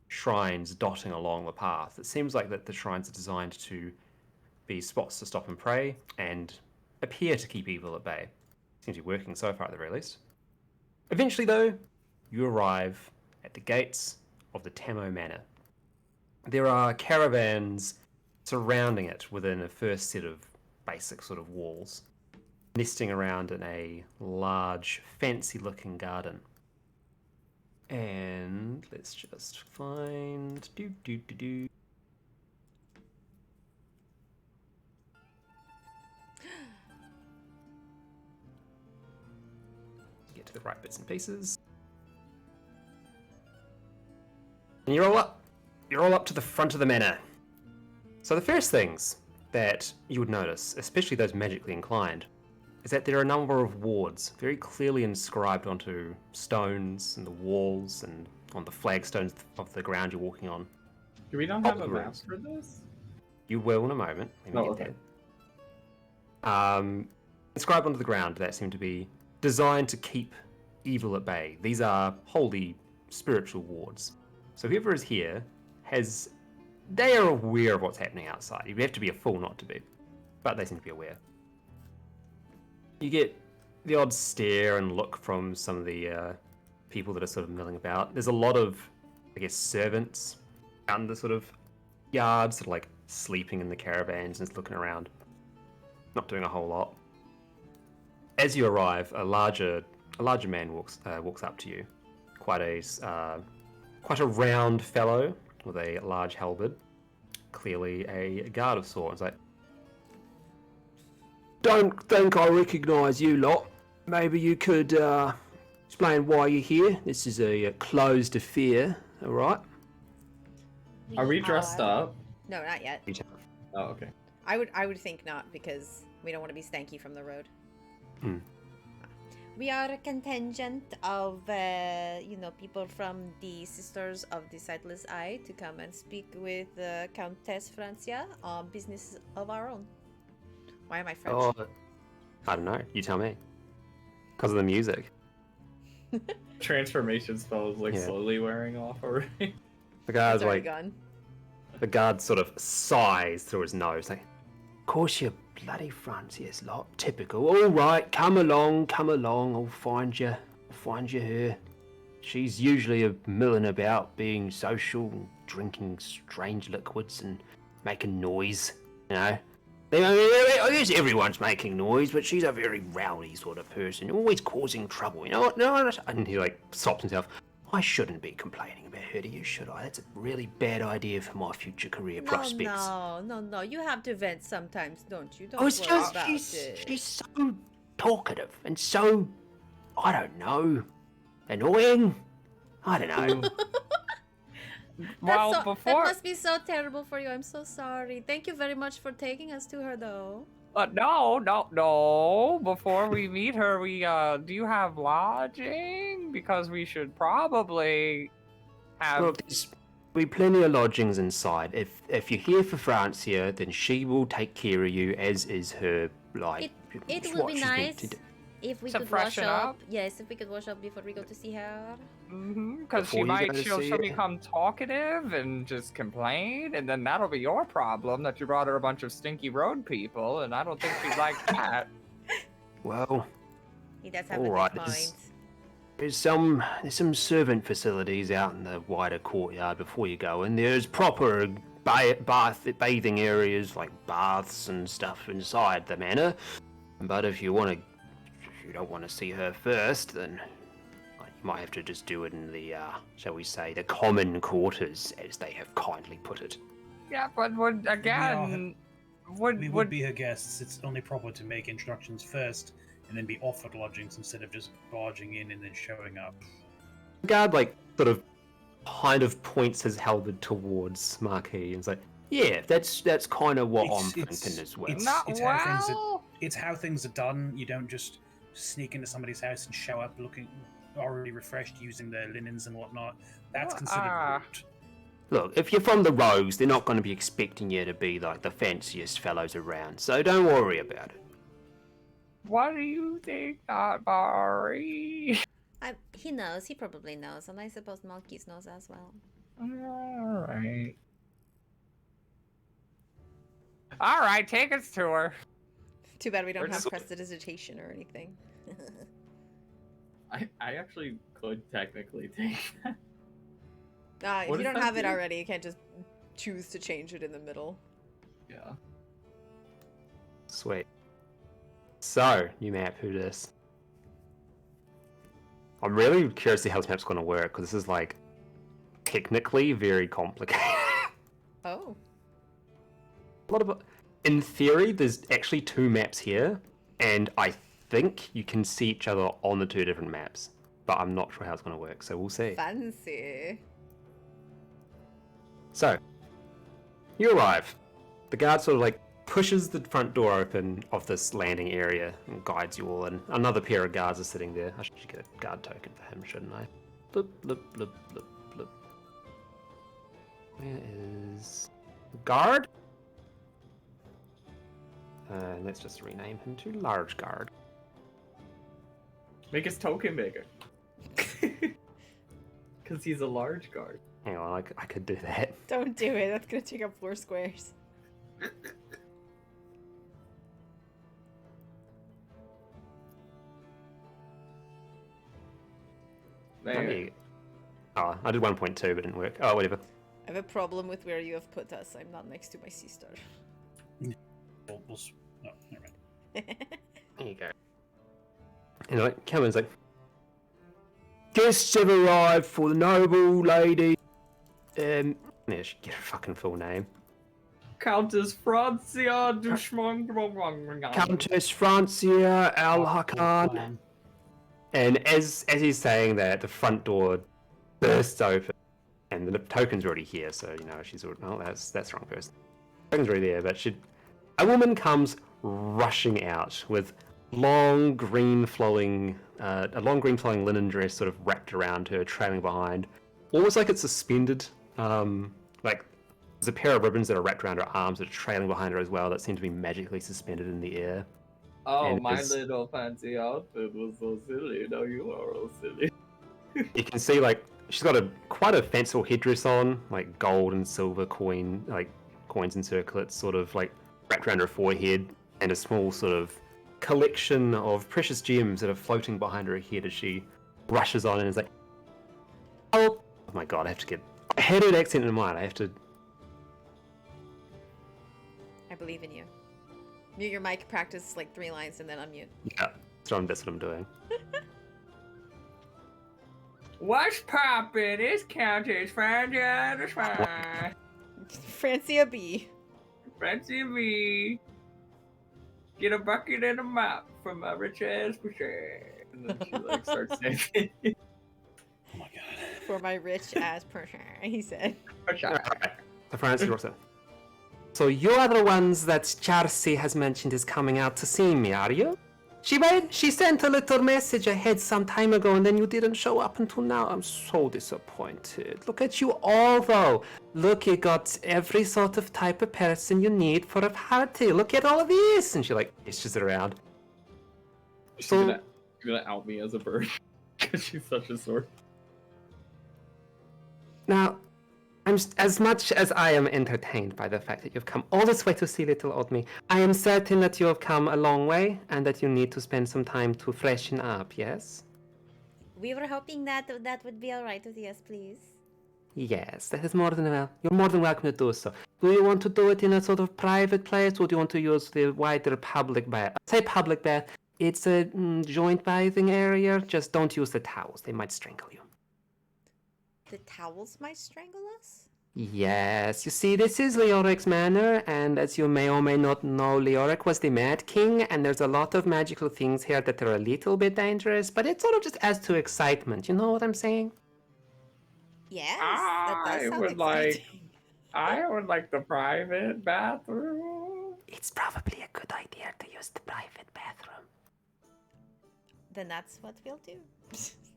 [SPEAKER 1] shrines dotting along the path. It seems like that the shrines are designed to be spots to stop and pray and appear to keep evil at bay. Seems to be working so far at the very least. Eventually, though, you arrive at the gates of the Tamo Manor. There are caravans surrounding it within a first set of basic sort of walls, nesting around in a large, fancy-looking garden. And let's just find... Get to the right bits and pieces. And you're all up. You're all up to the front of the manor. So the first things that you would notice, especially those magically inclined, is that there are a number of wards very clearly inscribed onto stones and the walls and on the flagstones of the ground you're walking on.
[SPEAKER 2] Do we not have a map for this?
[SPEAKER 1] You will in a moment. Let me get
[SPEAKER 2] okay.
[SPEAKER 1] there. Inscribed onto the ground that seem to be designed to keep evil at bay. These are holy spiritual wards. So whoever is here they are aware of what's happening outside. You have to be a fool not to be, but they seem to be aware. You get the odd stare and look from some of the people that are sort of milling about. There's a lot of, I guess, servants out in the sort of yards that are like sleeping in the caravans and just looking around, not doing a whole lot. As you arrive, a larger man walks up to you, quite a round fellow with a large halberd, clearly a guard of sorts. Like,
[SPEAKER 6] Don't think I recognise you lot. Maybe you could explain why you're here. This is a closed affair, alright?
[SPEAKER 2] Are we dressed up?
[SPEAKER 3] No, not yet.
[SPEAKER 2] Oh, okay.
[SPEAKER 3] I would think not, because we don't want to be stanky from the road. We are a contingent of, people from the Sisters of the Sightless Eye to come and speak with Countess Francia on business of our own. Why am I French?
[SPEAKER 1] oh, I don't know. You tell me. Because of the music.
[SPEAKER 2] Transformation spell is
[SPEAKER 1] Yeah.
[SPEAKER 2] slowly wearing off already.
[SPEAKER 1] The guy's
[SPEAKER 3] It's already
[SPEAKER 1] like,
[SPEAKER 3] gone.
[SPEAKER 1] the guard sort of sighs through his nose, like,
[SPEAKER 6] Of course you're bloody Francia's lot. Typical. Alright, come along. I'll find you her. She's usually a milling about, being social and drinking strange liquids and making noise, you know. I guess everyone's making noise, but she's a very rowdy sort of person, always causing trouble, you know what? No,
[SPEAKER 1] and he like stops himself.
[SPEAKER 6] I shouldn't be complaining about her to you, should I? That's a really bad idea for my future career prospects.
[SPEAKER 3] No. You have to vent sometimes, don't you? Don't
[SPEAKER 6] Oh, it's
[SPEAKER 3] worry
[SPEAKER 6] just
[SPEAKER 3] about
[SPEAKER 6] she's
[SPEAKER 3] it.
[SPEAKER 6] so talkative and so, I don't know, annoying. I don't know.
[SPEAKER 3] That must be so terrible for you. I'm so sorry. Thank you very much for taking us to her, though.
[SPEAKER 8] No. Before we meet her, do you have lodging? Because we should probably have.
[SPEAKER 6] Look, there's be plenty of lodgings inside. If you're here for Francia, then she will take care of you, as is her like.
[SPEAKER 3] It
[SPEAKER 6] it's
[SPEAKER 3] would
[SPEAKER 6] what
[SPEAKER 3] be
[SPEAKER 6] she's meant
[SPEAKER 3] nice
[SPEAKER 6] to do.
[SPEAKER 3] if we
[SPEAKER 8] To
[SPEAKER 3] could wash
[SPEAKER 8] freshen
[SPEAKER 3] up.
[SPEAKER 8] up?
[SPEAKER 3] Yes, if we could wash up before we go to see her.
[SPEAKER 8] Because
[SPEAKER 6] Before you go to
[SPEAKER 8] she'll
[SPEAKER 6] see
[SPEAKER 8] she'll
[SPEAKER 6] it.
[SPEAKER 8] become talkative and just complain, and then that'll be your problem that you brought her a bunch of stinky road people, and I don't think she'd like that.
[SPEAKER 6] Well,
[SPEAKER 3] He does have
[SPEAKER 6] All
[SPEAKER 3] a
[SPEAKER 6] right,
[SPEAKER 3] good
[SPEAKER 6] this-
[SPEAKER 3] point.
[SPEAKER 6] There's some servant facilities out in the wider courtyard before you go, and there's proper bathing areas like baths and stuff inside the manor. But if you don't want to see her first, then you might have to just do it in the, shall we say, the common quarters, as they have kindly put it.
[SPEAKER 8] Yeah, but would
[SPEAKER 5] We would be her guests. It's only proper to make introductions first and then be offered lodgings instead of just barging in and then showing up.
[SPEAKER 1] The guard, like, sort of kind of points his halberd towards Marquis and is like, yeah, that's kind of what I'm thinking as well.
[SPEAKER 5] It's how things are done. You don't just sneak into somebody's house and show up looking already refreshed, using their linens and whatnot. That's considered rude.
[SPEAKER 6] Look, if you're from the Rogues, they're not going to be expecting you to be like the fanciest fellows around, so don't worry about it.
[SPEAKER 8] What do you think, not Barry?
[SPEAKER 3] He knows. He probably knows, and I suppose Malkis knows as well.
[SPEAKER 8] Alright. Alright, take us to her.
[SPEAKER 3] Too bad we don't have prestidigitation or anything.
[SPEAKER 2] I actually could technically take that.
[SPEAKER 3] If you don't have it already, you can't just choose to change it in the middle.
[SPEAKER 2] Yeah.
[SPEAKER 1] Sweet. So, new map, who dis? I'm really curious to see how this map's going to work, because this is, like, technically very complicated.
[SPEAKER 3] Oh.
[SPEAKER 1] In theory, there's actually 2 maps here, and I think you can see each other on the 2 different maps, but I'm not sure how it's going to work, so we'll see.
[SPEAKER 3] Fancy.
[SPEAKER 1] So, you arrive. The guard sort of like pushes the front door open of this landing area and guides you all in. Another pair of guards are sitting there. I should get a guard token for him, shouldn't I? Bloop, bloop, bloop, bloop, bloop. Where is the guard? Let's just rename him to Large Guard.
[SPEAKER 2] Make his token bigger. Because he's a large guard.
[SPEAKER 1] Hang on, I could do that.
[SPEAKER 3] Don't do it. That's gonna take up 4 squares.
[SPEAKER 1] Oh, I did 1.2, but it didn't work. Oh, whatever.
[SPEAKER 3] I have a problem with where you have put us. I'm not next to my C-star.
[SPEAKER 5] No, never mind.
[SPEAKER 1] There you go. And like, Cameron's like, guests have arrived for the noble lady. Yeah, she get her fucking full name.
[SPEAKER 2] Countess Francia Dushman.
[SPEAKER 1] Countess Francia Al Hakan. And as he's saying that, the front door bursts open, and the token's already here. So you know she's already. Oh, that's the wrong person. Token's already there, but a woman comes rushing out with a long green flowing linen dress sort of wrapped around her, trailing behind, almost like it's suspended. Like there's a pair of ribbons that are wrapped around her arms that are trailing behind her as well that seem to be magically suspended in the air.
[SPEAKER 2] Oh,
[SPEAKER 1] and
[SPEAKER 2] my little fancy outfit was so silly. Now you are all silly.
[SPEAKER 1] You can see like she's got quite a fanciful headdress on, like gold and silver coins and circlets, sort of like wrapped around her forehead, and a small sort of collection of precious gems that are floating behind her head as she rushes on and is like, oh my god, I had an accent in mind.
[SPEAKER 3] I believe in you. Mute your mic, practice like 3 lines, and then unmute.
[SPEAKER 1] Yeah, that's what I'm doing.
[SPEAKER 8] What's poppin'? It's Countess Francia.
[SPEAKER 3] Francia B.
[SPEAKER 8] Francia B. Get a bucket and a mop from my rich ass pusher.
[SPEAKER 2] And then she like starts singing.
[SPEAKER 5] Oh my god.
[SPEAKER 3] For my rich ass person, he said.
[SPEAKER 1] The Francis Rosa. So you are the ones that Charcy has mentioned is coming out to see me, are you? She sent a little message ahead some time ago and then you didn't show up until now. I'm so disappointed. Look at you all though. Look, you got every sort of type of person you need for a party. Look at all of this. And she like gestures it around.
[SPEAKER 2] She's gonna out me as a bird. Because she's such a sort.
[SPEAKER 1] Now, as much as I am entertained by the fact that you've come all this way to see little old me, I am certain that you have come a long way and that you need to spend some time to freshen up, yes?
[SPEAKER 3] We were hoping that that would be all right with you, yes, please.
[SPEAKER 6] Yes, that is more than well. You're more than welcome to do so. Do you want to do it in a sort of private place, or do you want to use the wider public bath? Say public bath. It's a joint bathing area. Just don't use the towels; they might strangle you.
[SPEAKER 3] The towels might strangle us?
[SPEAKER 6] Yes, you see, this is Leoric's manor, and as you may or may not know, Leoric was the Mad King, and there's a lot of magical things here that are a little bit dangerous, but it sort of just adds to excitement. You know what I'm saying?
[SPEAKER 3] Yes, that does sound exciting.
[SPEAKER 8] I would like the private bathroom.
[SPEAKER 6] It's probably a good idea to use the private bathroom.
[SPEAKER 3] Then that's what we'll do.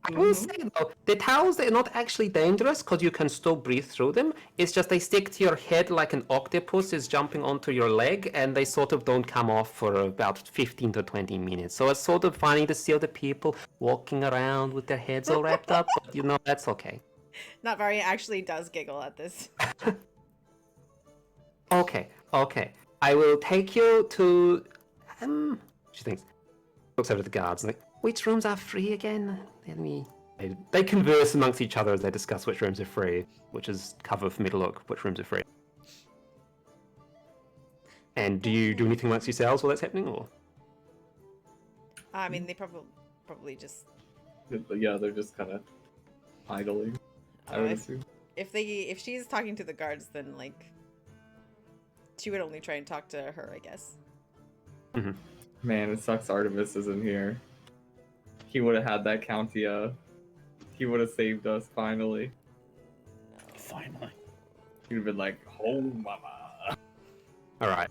[SPEAKER 6] I will say though, the towels, they're not actually dangerous because you can still breathe through them. It's just they stick to your head like an octopus is jumping onto your leg, and they sort of don't come off for about 15 to 20 minutes. So it's sort of funny to see all the people walking around with their heads all wrapped up, but you know, that's okay.
[SPEAKER 3] Navari actually does giggle at this.
[SPEAKER 6] Okay. I will take you to... She thinks. Looks over at the guards and like, which rooms are free again? Let me... They converse amongst each other as they discuss which rooms are free, which is cover for me to look which rooms are free. And do you do anything amongst yourselves while that's happening, or?
[SPEAKER 3] I mean, they probably just...
[SPEAKER 2] Yeah, they're just kind of idling, I would assume.
[SPEAKER 3] If she's talking to the guards, then, like... She would only try and talk to her, I guess.
[SPEAKER 6] Mm-hmm.
[SPEAKER 2] Man, it sucks Artemis isn't here. He would have had that county, he would have saved us, finally.
[SPEAKER 5] Finally.
[SPEAKER 2] He'd have been like, oh, mama.
[SPEAKER 6] Alright.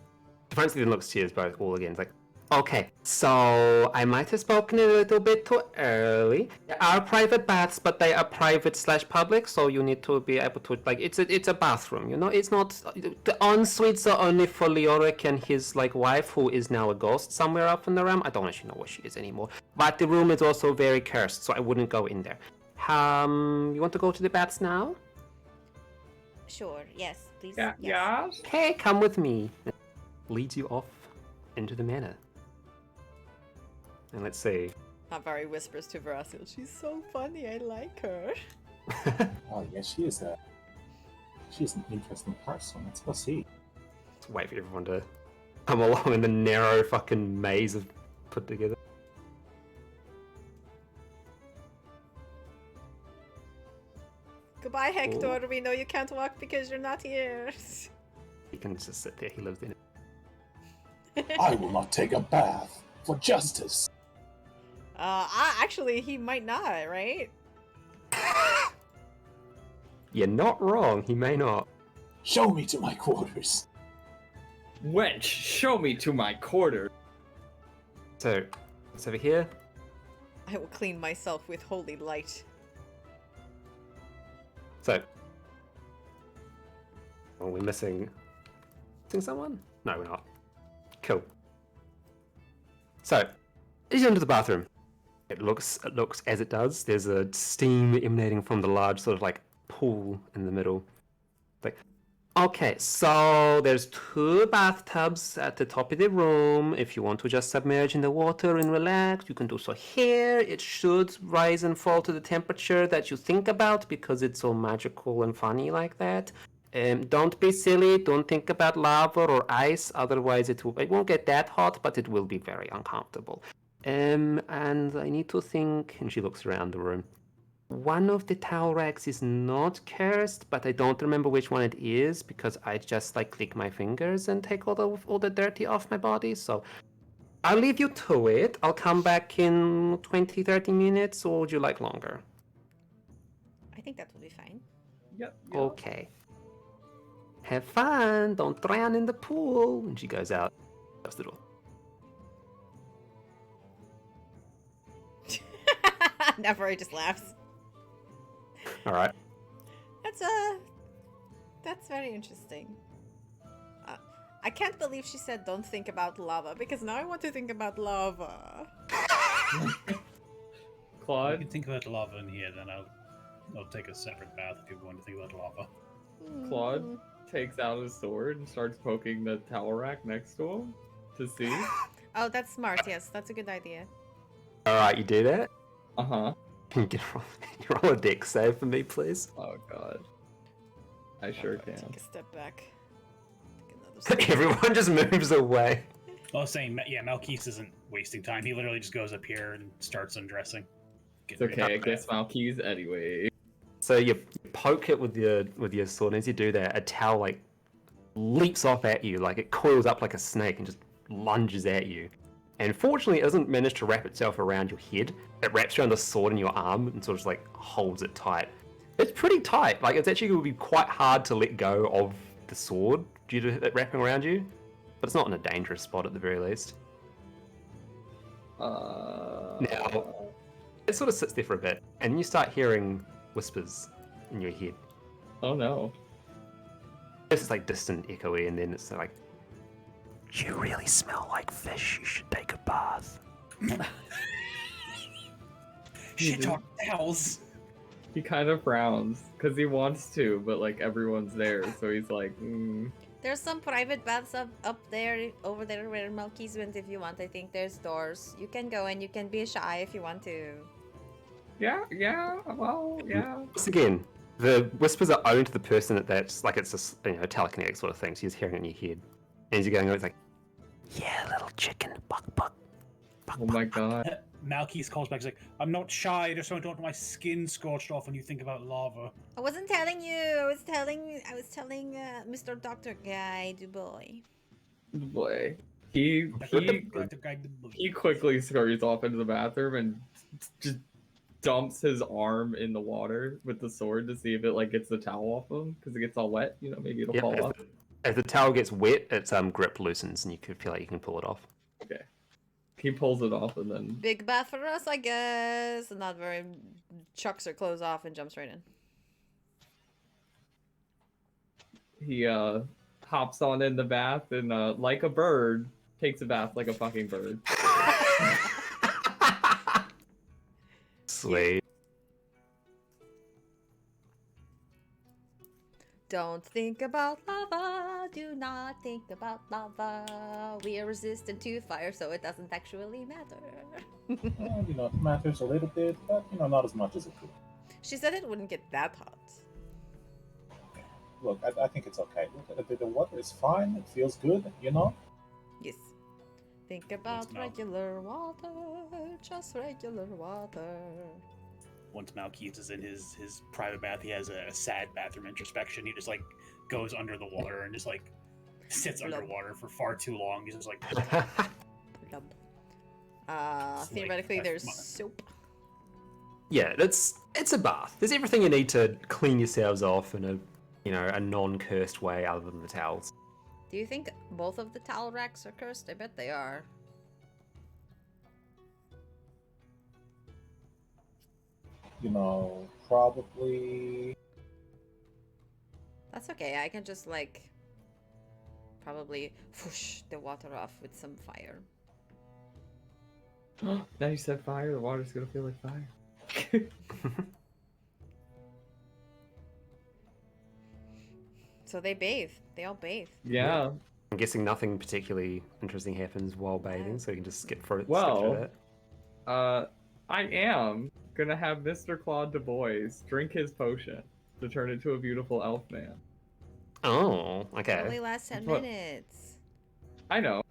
[SPEAKER 6] Francie then looks to you both all again. It's like, okay, so I might have spoken a little bit too early. There are private baths, but they are private/public, so you need to be able to, like, it's a bathroom, you know? It's not, the en-suites are only for Leoric and his, like, wife, who is now a ghost somewhere up in the realm. I don't actually know where she is anymore. But the room is also very cursed, so I wouldn't go in there. You want to go to the baths now?
[SPEAKER 3] Sure, yes, please.
[SPEAKER 8] Yeah, yes.
[SPEAKER 6] Okay, come with me. Leads you off into the manor. And let's see.
[SPEAKER 3] Navari whispers to Verasil, she's so funny, I like her.
[SPEAKER 4] Oh yeah, she's an interesting person. Let's go see.
[SPEAKER 6] Just wait for everyone to come along in the narrow fucking maze of put together.
[SPEAKER 3] Goodbye, Hector. We know you can't walk because you're not here.
[SPEAKER 6] He can just sit there. He lives in it.
[SPEAKER 4] I will not take a bath for justice.
[SPEAKER 3] Actually, he might not, right?
[SPEAKER 6] You're not wrong. He may not.
[SPEAKER 4] Show me to my quarters.
[SPEAKER 2] Wench, show me to my quarter.
[SPEAKER 6] So, it's over here.
[SPEAKER 3] I will clean myself with holy light.
[SPEAKER 6] So, are we missing someone? No, we're not. Cool. So, as you enter the bathroom, it looks as it does. There's a steam emanating from the large sort of like pool in the middle. Like, okay, so there's 2 bathtubs at the top of the room. If you want to just submerge in the water and relax, you can do so here. It should rise and fall to the temperature that you think about because it's all magical and funny like that. Don't be silly. Don't think about lava or ice. Otherwise, it won't get that hot, but it will be very uncomfortable. And I need to think. And she looks around the room. One of the towel racks is not cursed, but I don't remember which one it is because I just like click my fingers and take all the dirty off my body. So I'll leave you to it. I'll come back in 20-30 minutes, or would you like longer?
[SPEAKER 3] I think that will be fine.
[SPEAKER 2] Yep.
[SPEAKER 6] Okay. Have fun. Don't drown in the pool. And she goes out. Close the door.
[SPEAKER 3] Navari just laughs.
[SPEAKER 6] All right.
[SPEAKER 3] That's very interesting. I can't believe she said don't think about lava, because now I want to think about lava.
[SPEAKER 5] You
[SPEAKER 2] Claude,
[SPEAKER 5] can think about lava in here, then I'll take a separate bath if you want to think about lava.
[SPEAKER 2] Claude takes out his sword and starts poking the towel rack next to him to see.
[SPEAKER 3] Oh, that's smart. Yes, that's a good idea.
[SPEAKER 6] All right, you do that.
[SPEAKER 2] Uh-huh.
[SPEAKER 1] Can you roll a dex save for me, please?
[SPEAKER 2] Oh god. I sure can.
[SPEAKER 7] Take a step back. Take another step.
[SPEAKER 1] Everyone just moves away.
[SPEAKER 5] I was saying, yeah, Malkis isn't wasting time. He literally just goes up here and starts undressing.
[SPEAKER 2] It's okay, I guess Malky's anyway.
[SPEAKER 1] So you poke it with your sword, and as you do that, a towel like leaps off at you, like it coils up like a snake and just lunges at you. And fortunately, it doesn't manage to wrap itself around your head. It wraps around the sword in your arm and sort of just like holds it tight. It's pretty tight. Like it's actually going to be quite hard to let go of the sword due to it wrapping around you. But it's not in a dangerous spot at the very least. Now, it sort of sits there for a bit, and you start hearing whispers in your head.
[SPEAKER 2] Oh no.
[SPEAKER 1] It's just like distant, echoey, and then it's like,
[SPEAKER 6] You really smell like fish. You should take a bath.
[SPEAKER 5] Shit on towels.
[SPEAKER 2] He kind of frowns because he wants to, but like everyone's there, so he's like,
[SPEAKER 7] There's some private baths up there, over there where Malkis went if you want. I think there's doors. You can go and you can be shy if you want to.
[SPEAKER 2] yeah, well, yeah.
[SPEAKER 1] once again, the whispers are owned to the person that's like it's a telekinetic sort of thing. So you're just hearing it in your head, and as you're going, it's like,
[SPEAKER 6] Yeah, little chicken. Buck, buck. Buck,
[SPEAKER 2] Oh
[SPEAKER 6] buck.
[SPEAKER 2] my god.
[SPEAKER 5] Malkis calls back. He's like, I'm not shy. I just don't want my skin scorched off when you think about lava.
[SPEAKER 7] I wasn't telling you. I was telling Mr. Doctor Guy Dubois.
[SPEAKER 2] Boy. He quickly scurries off into the bathroom and just dumps his arm in the water with the sword to see if it like gets the towel off him because it gets all wet. You know, maybe it'll
[SPEAKER 1] yeah,
[SPEAKER 2] fall off.
[SPEAKER 1] as the towel gets wet, its grip loosens, and you can feel like you can pull it off.
[SPEAKER 2] Okay. He pulls it off and then
[SPEAKER 7] Big bath for us, I guess. Not very. Chucks her clothes off and jumps right in.
[SPEAKER 2] he hops on in the bath and like a bird takes a bath like a fucking bird.
[SPEAKER 1] Sweet.
[SPEAKER 7] Don't think about lava. Do not think about lava. We are resistant to fire, so it doesn't actually matter.
[SPEAKER 4] Well, it matters a little bit, but not as much as it could.
[SPEAKER 7] She said it wouldn't get that hot.
[SPEAKER 4] Look, I think it's okay. Look, the water is fine. It feels good.
[SPEAKER 7] Yes. Think about
[SPEAKER 5] no.
[SPEAKER 7] regular water. Just regular water.
[SPEAKER 5] Once Malkis is in his private bath, he has a sad bathroom introspection. He just like goes under the water and just like sits
[SPEAKER 7] Blub.
[SPEAKER 5] underwater for far too long. He's just like,
[SPEAKER 7] Plump.
[SPEAKER 5] It's
[SPEAKER 7] Theoretically,
[SPEAKER 5] like-
[SPEAKER 7] there's soap.
[SPEAKER 1] Yeah, it's a bath. There's everything you need to clean yourselves off in a non-cursed way other than the towels.
[SPEAKER 7] Do you think both of the towel racks are cursed? I bet they are.
[SPEAKER 4] Probably.
[SPEAKER 7] That's okay. I can just like probably whoosh the water off with some fire.
[SPEAKER 2] Now you said fire, the water's gonna feel like fire.
[SPEAKER 7] So they bathe. They all bathe.
[SPEAKER 2] Yeah.
[SPEAKER 1] I'm guessing nothing particularly interesting happens while bathing, so you can just skip through it.
[SPEAKER 2] Well, I am gonna have Mr. Claude Du Bois drink his potion to turn into a beautiful elf man.
[SPEAKER 1] Oh,
[SPEAKER 7] It
[SPEAKER 1] okay.
[SPEAKER 7] only lasts 10
[SPEAKER 2] What?
[SPEAKER 7] minutes.
[SPEAKER 2] I know. I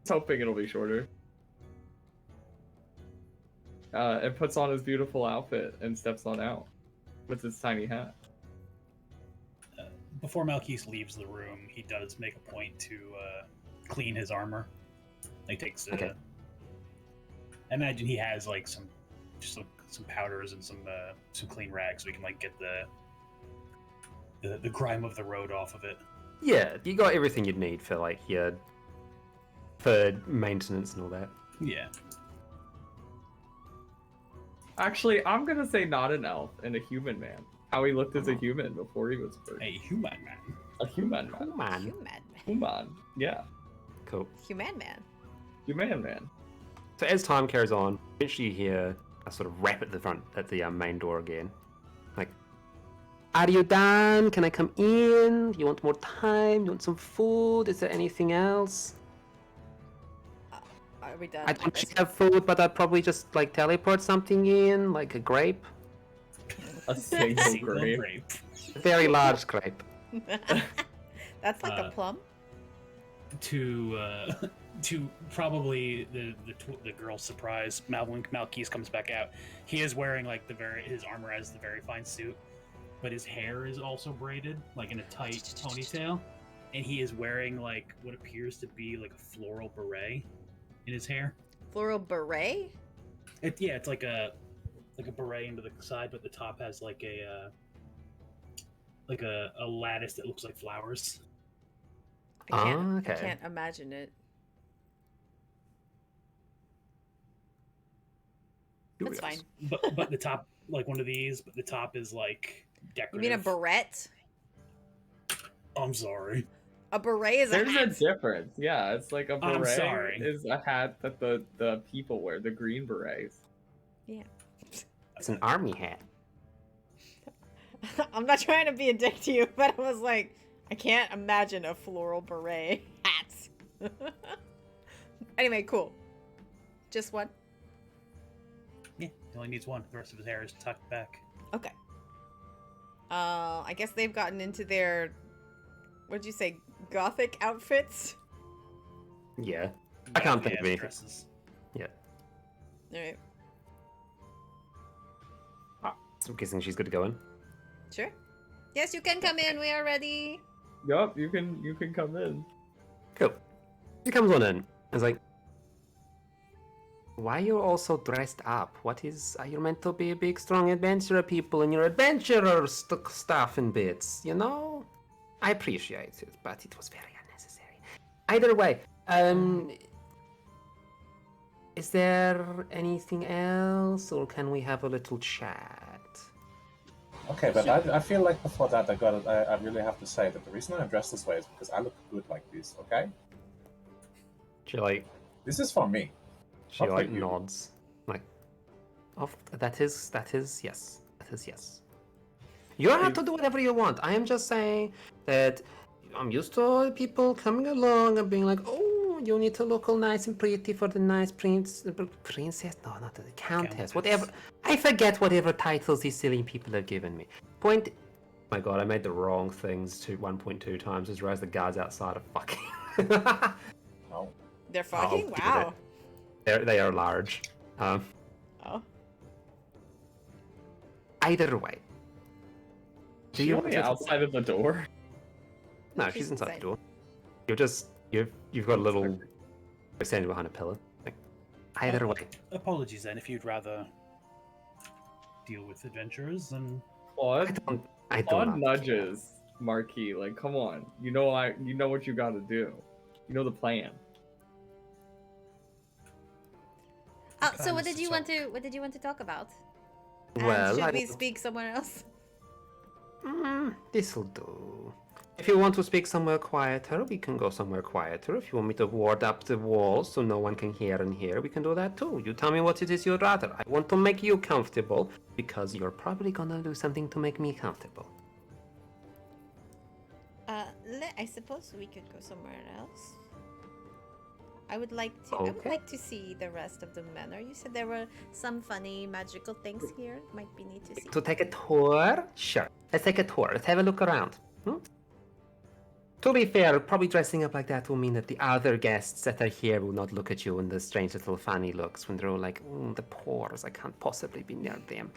[SPEAKER 2] was hoping it'll be shorter. And puts on his beautiful outfit and steps on out with his tiny hat.
[SPEAKER 5] before Malkis leaves the room, he does make a point to clean his armor. He takes.
[SPEAKER 1] Okay.
[SPEAKER 5] I imagine he has like some powders and some clean rags, so we can like get the grime of the road off of it.
[SPEAKER 1] Yeah, you got everything you'd need for for maintenance and all that.
[SPEAKER 5] Yeah.
[SPEAKER 2] Actually, I'm gonna say not an elf and a human man. How he looked as a human before he was a bird.
[SPEAKER 5] A human man.
[SPEAKER 2] A human man.
[SPEAKER 1] Cool, man.
[SPEAKER 7] Human man.
[SPEAKER 2] Human. Yeah.
[SPEAKER 1] Cool.
[SPEAKER 7] Human man.
[SPEAKER 2] Human man.
[SPEAKER 1] So as time carries on, eventually you hear a sort of rap at the main door again. Like, are you done? Can I come in? Do you want more time? Do you want some food? Is there anything else?
[SPEAKER 3] Are we done?
[SPEAKER 6] I don't actually have food, but I'd probably just like teleport something in, like a grape.
[SPEAKER 2] A single
[SPEAKER 5] Single
[SPEAKER 2] grape.
[SPEAKER 5] grape.
[SPEAKER 6] A very large grape.
[SPEAKER 3] That's like a plum.
[SPEAKER 5] To probably the girl's surprise, when Malkis comes back out, he is wearing like his armor has the very fine suit, but his hair is also braided like in a tight ponytail, and he is wearing like what appears to be like a floral beret in his hair.
[SPEAKER 3] Floral beret?
[SPEAKER 5] It's like a beret into the side, but the top has like a lattice that looks like flowers.
[SPEAKER 3] I can't imagine it. That's fine.
[SPEAKER 5] But the top, like one of these, but the top is like decorative.
[SPEAKER 3] You mean a beret?
[SPEAKER 5] I'm sorry.
[SPEAKER 3] A beret is
[SPEAKER 2] There's
[SPEAKER 3] a hat.
[SPEAKER 2] a difference. Yeah, it's like a beret
[SPEAKER 5] I'm sorry.
[SPEAKER 2] is a hat that the people wear, the green berets.
[SPEAKER 3] Yeah.
[SPEAKER 6] It's an army hat.
[SPEAKER 3] I'm not trying to be a dick to you, but I was like, I can't imagine a floral beret hat. Anyway, cool. Just one?
[SPEAKER 5] Yeah, he only needs one. The rest of his hair is tucked back.
[SPEAKER 3] Okay. I guess they've gotten into their, what'd you say, gothic outfits?
[SPEAKER 6] Yeah. I can't think of anything.
[SPEAKER 5] Dresses.
[SPEAKER 6] Yeah.
[SPEAKER 3] Alright.
[SPEAKER 6] So I'm guessing she's good to go in.
[SPEAKER 3] Sure. Yes, you can come in. We are ready.
[SPEAKER 2] Yup, you can come in.
[SPEAKER 6] Cool. She comes on in. It's like, why are you all so dressed up? Are you meant to be a big, strong adventurer people and your adventurer stuff and bits, you know? I appreciate it, but it was very unnecessary. Either way, is there anything else, or can we have a little chat?
[SPEAKER 4] Okay, but I feel like before that I really have to say that the reason I'm dressed this way is because I look good like this, okay?
[SPEAKER 6] She like
[SPEAKER 4] This is for me.
[SPEAKER 6] She
[SPEAKER 4] Not for
[SPEAKER 6] like
[SPEAKER 4] you.
[SPEAKER 6] nods, like, that is yes. You don't have to do whatever you want. I am just saying that I'm used to people coming along and being like, oh, you need to look all nice and pretty for the nice princess. No, not the countess. Whatever. I forget whatever titles these silly people have given me. Oh my god, I made the wrong things 1.2 times. Just realized the guards outside are fucking.
[SPEAKER 4] No.
[SPEAKER 3] They're fucking?
[SPEAKER 6] Oh,
[SPEAKER 3] Wow.
[SPEAKER 6] They are large.
[SPEAKER 3] Oh.
[SPEAKER 6] Either way. Do you
[SPEAKER 2] Only outside of the door?
[SPEAKER 6] No, she's inside the door. You've got a little standing behind a pillar. Like, either way.
[SPEAKER 5] Apologies then, if you'd rather deal with adventurers, then
[SPEAKER 2] Claude?
[SPEAKER 6] I
[SPEAKER 2] Claude
[SPEAKER 6] don't
[SPEAKER 2] nudges Marquis, like, come on. You know what you gotta do. You know the plan.
[SPEAKER 3] So what did you want to talk about?
[SPEAKER 6] Well,
[SPEAKER 3] should we speak somewhere else?
[SPEAKER 6] This'll do. If you want to speak somewhere quieter, we can go somewhere quieter. If you want me to ward up the walls so no one can hear in here, we can do that too. You tell me what it is you'd rather. I want to make you comfortable, because you're probably gonna do something to make me comfortable.
[SPEAKER 3] I suppose we could go somewhere else. I would like to see the rest of the manor. You said there were some funny magical things here. Might be neat to see.
[SPEAKER 6] To take a tour? Sure. Let's take a tour. Let's have a look around. To be fair, probably dressing up like that will mean that the other guests that are here will not look at you in the strange little funny looks when they're all like, the pores, I can't possibly be near them.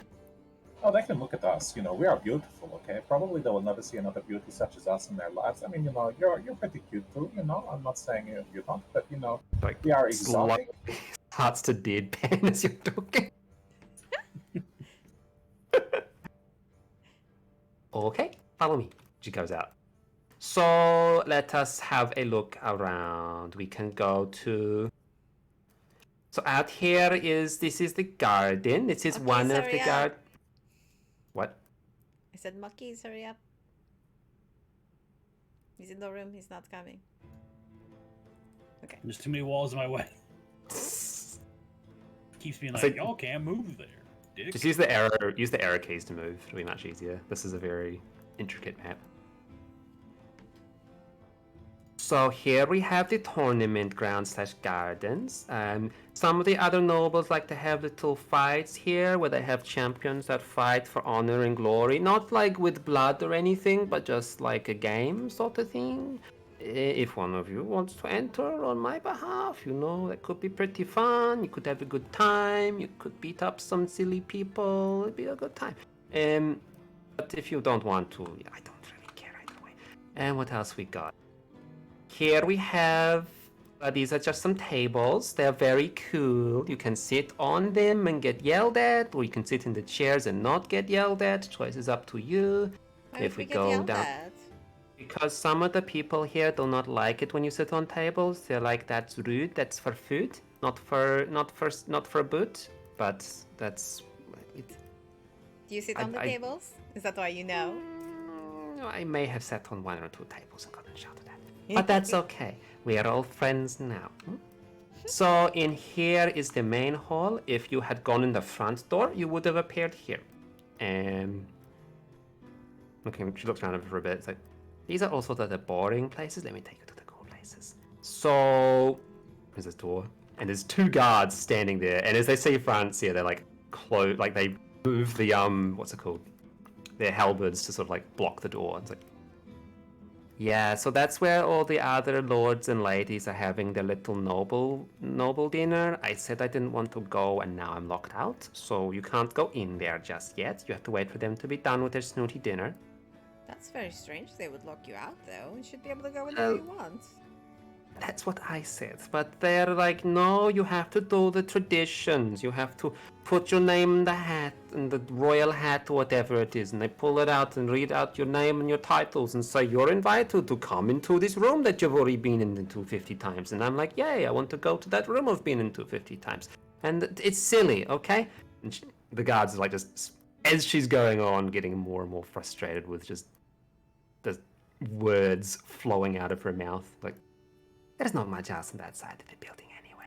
[SPEAKER 4] Oh, they can look at us. You know, we are beautiful, okay? Probably they will never see another beauty such as us in their lives. I mean, you know, you're pretty cute too, you know? I'm not saying you're not, but, you know,
[SPEAKER 6] Like,
[SPEAKER 4] we are exotic.
[SPEAKER 6] Hearts to deadpan as you're talking. Okay, follow me. She goes out. So let us have a look around. We can go to. So out here this is the garden. This is
[SPEAKER 3] Okay,
[SPEAKER 6] one of the
[SPEAKER 3] hurry up.
[SPEAKER 6] garden. What?
[SPEAKER 3] I said, Muckies, hurry up. He's in the room. He's not coming. Okay.
[SPEAKER 5] there's too many walls in my way. Keeps being like,
[SPEAKER 6] So-
[SPEAKER 5] y'all can't move there, dick.
[SPEAKER 6] Just use the arrow keys to move. It'll be much easier. This is a very intricate map. So here we have the tournament ground / gardens. Some of the other nobles like to have little fights here where they have champions that fight for honor and glory. Not like with blood or anything, but just like a game sort of thing. If one of you wants to enter on my behalf, that could be pretty fun. You could have a good time. You could beat up some silly people. It'd be a good time. But if you don't want to, I don't really care either way. And what else we got? Here we have, these are just some tables. They're very cool. You can sit on them and get yelled at, or you can sit in the chairs and not get yelled at. Choice is up to you.
[SPEAKER 3] If we go down,
[SPEAKER 6] because some of the people here do not like it when you sit on tables. They're like, that's rude. That's for food, not for boot. But that's.
[SPEAKER 3] Do you sit on the tables? Is that why you know?
[SPEAKER 6] I may have sat on 1 or 2 tables and gotten shouted at. But that's okay. We are all friends now. So in here is the main hall. If you had gone in the front door, you would have appeared here. Okay, she looks around for a bit. It's like, these are also the boring places. Let me take you to the cool places. So there's this door, and there's 2 guards standing there. And as they see Francia, they're like they move the what's it called? Their halberds to sort of like block the door. It's like. Yeah, so that's where all the other lords and ladies are having their little noble dinner. I said I didn't want to go, and now I'm locked out. So you can't go in there just yet. You have to wait for them to be done with their snooty dinner.
[SPEAKER 3] That's very strange. They would lock you out, though. You should be able to go whenever you want.
[SPEAKER 6] That's what I said. But they're like, no, you have to do the traditions. You have to put your name in the hat, in the royal hat or whatever it is. And they pull it out and read out your name and your titles and say, you're invited to come into this room that you've already been into 50 times. And I'm like, yay, I want to go to that room I've been into 50 times. And it's silly, okay? And the guards are like just, as she's going on, getting more and more frustrated with just the words flowing out of her mouth. Like, there's not much else on that side of the building anyway.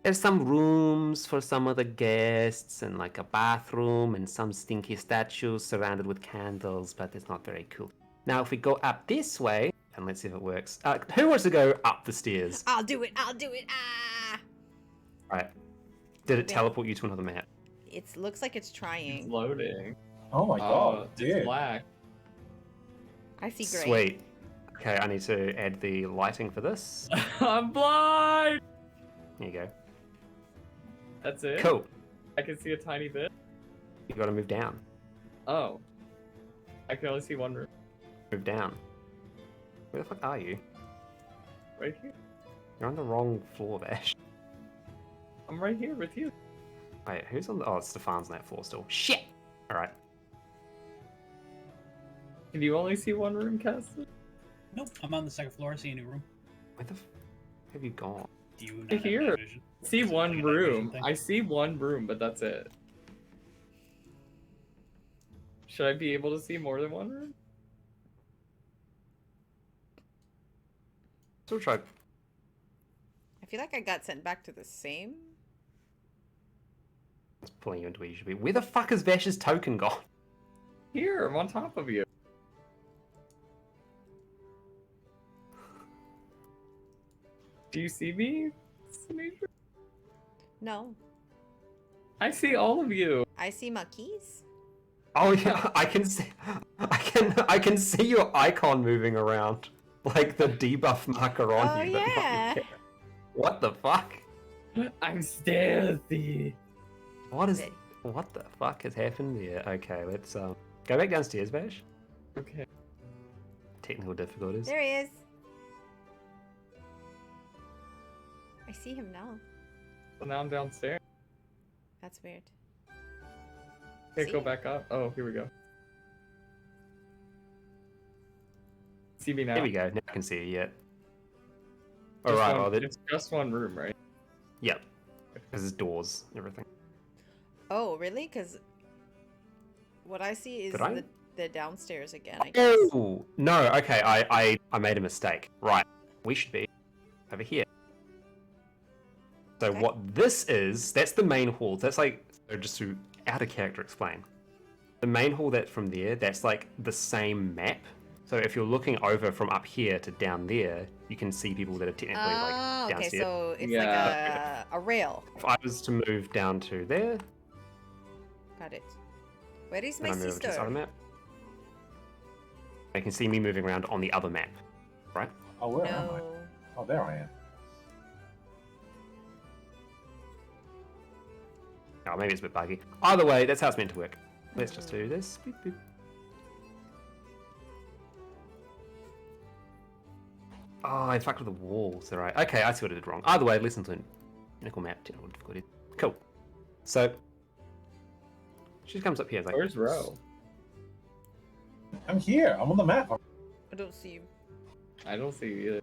[SPEAKER 6] There's some rooms for some of the guests and like a bathroom and some stinky statues surrounded with candles, but it's not very cool. Now if we go up this way, and let's see if it works. Who wants to go up the stairs?
[SPEAKER 3] I'll do it. Ah!
[SPEAKER 6] Alright. Did it teleport you to another map?
[SPEAKER 3] It looks like it's trying.
[SPEAKER 2] It's loading.
[SPEAKER 4] Oh my god,
[SPEAKER 2] it's
[SPEAKER 4] dude.
[SPEAKER 2] black.
[SPEAKER 3] I see gray.
[SPEAKER 6] Sweet. Okay, I need to add the lighting for this.
[SPEAKER 2] I'm blind!
[SPEAKER 6] There you go.
[SPEAKER 2] That's it?
[SPEAKER 6] Cool.
[SPEAKER 2] I can see a tiny bit.
[SPEAKER 6] You gotta move down.
[SPEAKER 2] Oh. I can only see one room.
[SPEAKER 6] Move down. Where the fuck are you?
[SPEAKER 2] Right here.
[SPEAKER 6] You're on the wrong floor, Vash.
[SPEAKER 2] I'm right here with you.
[SPEAKER 6] Wait, who's on the... Oh, Stefan's on that floor still. Shit! Alright.
[SPEAKER 2] Can you only see one room, Cassie?
[SPEAKER 5] Nope, I'm on the 2nd floor. I see a new room.
[SPEAKER 6] Where the have you gone?
[SPEAKER 5] Do you not have
[SPEAKER 2] Here.
[SPEAKER 5] night vision?
[SPEAKER 2] See
[SPEAKER 5] Is it
[SPEAKER 2] one
[SPEAKER 5] like a night vision
[SPEAKER 2] room.
[SPEAKER 5] thing?
[SPEAKER 2] I see one room, but that's it. Should I be able to see more than one room?
[SPEAKER 6] Still try.
[SPEAKER 3] I feel like I got sent back to the same.
[SPEAKER 6] It's pulling you into where you should be. Where the fuck is Vash's token gone?
[SPEAKER 2] Here, I'm on top of you. Do you see me, Sneaker?
[SPEAKER 3] No.
[SPEAKER 2] I see all of you.
[SPEAKER 3] I see my keys.
[SPEAKER 6] Oh yeah, I can see. I can see your icon moving around, like the debuff marker on
[SPEAKER 3] Oh,
[SPEAKER 6] you. but not your
[SPEAKER 3] yeah.
[SPEAKER 6] character. What the fuck?
[SPEAKER 2] I'm stealthy.
[SPEAKER 6] What is? What the fuck has happened here? Okay, let's go back downstairs, Vash.
[SPEAKER 2] Okay.
[SPEAKER 6] Technical difficulties.
[SPEAKER 3] There he is. I see him now.
[SPEAKER 2] So now I'm downstairs.
[SPEAKER 3] That's weird.
[SPEAKER 2] Can't go
[SPEAKER 3] See?
[SPEAKER 2] back up. Oh, here we go. See me now?
[SPEAKER 6] There we go. Now I can see you yet.
[SPEAKER 2] Just
[SPEAKER 6] Alright,
[SPEAKER 2] one-
[SPEAKER 6] well, then.
[SPEAKER 2] it's just one room, right?
[SPEAKER 6] Yep. Because there's doors and everything.
[SPEAKER 3] Oh, really? Because what I see is
[SPEAKER 6] Did I?
[SPEAKER 3] the downstairs again, I guess.
[SPEAKER 6] Oh no! Okay, I made a mistake. Right, we should be over here. So
[SPEAKER 3] Okay.
[SPEAKER 6] what this is? That's the main hall. That's like just to out of character explain. The main hall that's from there. That's like the same map
[SPEAKER 1] So if you're looking over from up here to down there, you can see people that are technically like
[SPEAKER 7] Oh, okay,
[SPEAKER 1] downstairs.
[SPEAKER 7] so it's
[SPEAKER 2] Yeah.
[SPEAKER 7] like a rail.
[SPEAKER 1] If I was to move down to there,
[SPEAKER 7] Got it. Where is
[SPEAKER 1] then
[SPEAKER 7] my
[SPEAKER 1] I move to this other
[SPEAKER 7] sister?
[SPEAKER 1] map. They can see me moving around on the other map, right?
[SPEAKER 4] Oh, where am I?
[SPEAKER 7] No.
[SPEAKER 4] Oh, there I am.
[SPEAKER 1] Oh, maybe it's a bit buggy. Either way, that's how it's meant to work. Let's just do this. Boop, boop. Oh, I fucked with the walls. All right. Okay, I see what I did wrong. Either way, listen to technical map, technical difficulty. Cool. So she comes up here. Like,
[SPEAKER 2] Where's Ro?
[SPEAKER 4] I'm here. I'm on the map.
[SPEAKER 7] I don't see you.
[SPEAKER 2] I don't see you either.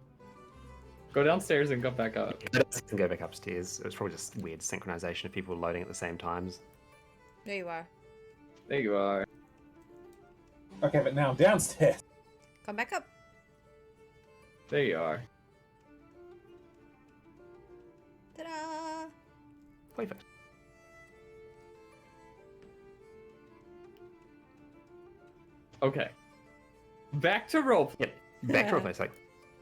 [SPEAKER 2] Go downstairs and go back up.
[SPEAKER 1] I can go back upstairs. It was probably just weird synchronization of people loading at the same times.
[SPEAKER 7] There you are.
[SPEAKER 2] There you are.
[SPEAKER 4] Okay, but now I'm downstairs.
[SPEAKER 7] Come back up.
[SPEAKER 2] There you are.
[SPEAKER 7] Ta-da!
[SPEAKER 1] Perfect.
[SPEAKER 2] Okay. Back to roleplay.
[SPEAKER 1] Yep. Back to replace. Like,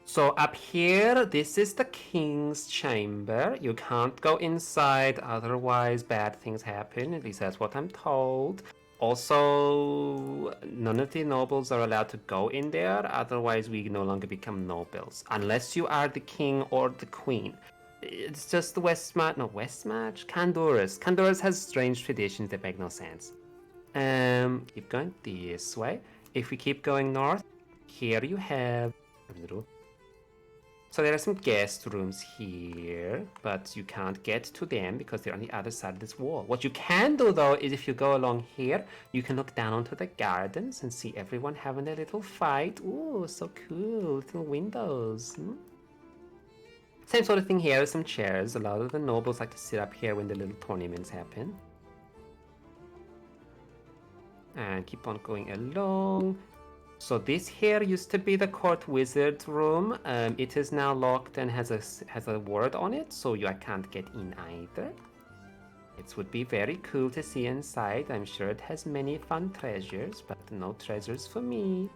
[SPEAKER 1] so up here, this is the king's chamber. You can't go inside, otherwise bad things happen. At least that's what I'm told. Also, none of the nobles are allowed to go in there, otherwise we no longer become nobles. Unless you are the king or the queen. It's just the Westmarch, no, Westmarch? Candoras. Candoras has strange traditions that make no sense. Keep going this way. If we keep going north, here you have... So there are some guest rooms here, but you can't get to them because they're on the other side of this wall. What you can do though is if you go along here, you can look down onto the gardens and see everyone having a little fight. Ooh, so cool, little windows. Same sort of thing here with some chairs. A lot of the nobles like to sit up here when the little tournaments happen. And keep on going along. So this here used to be the court wizard room. It is now locked and has a word on it, so I can't get in either. It would be very cool to see inside. I'm sure it has many fun treasures, but no treasures for me.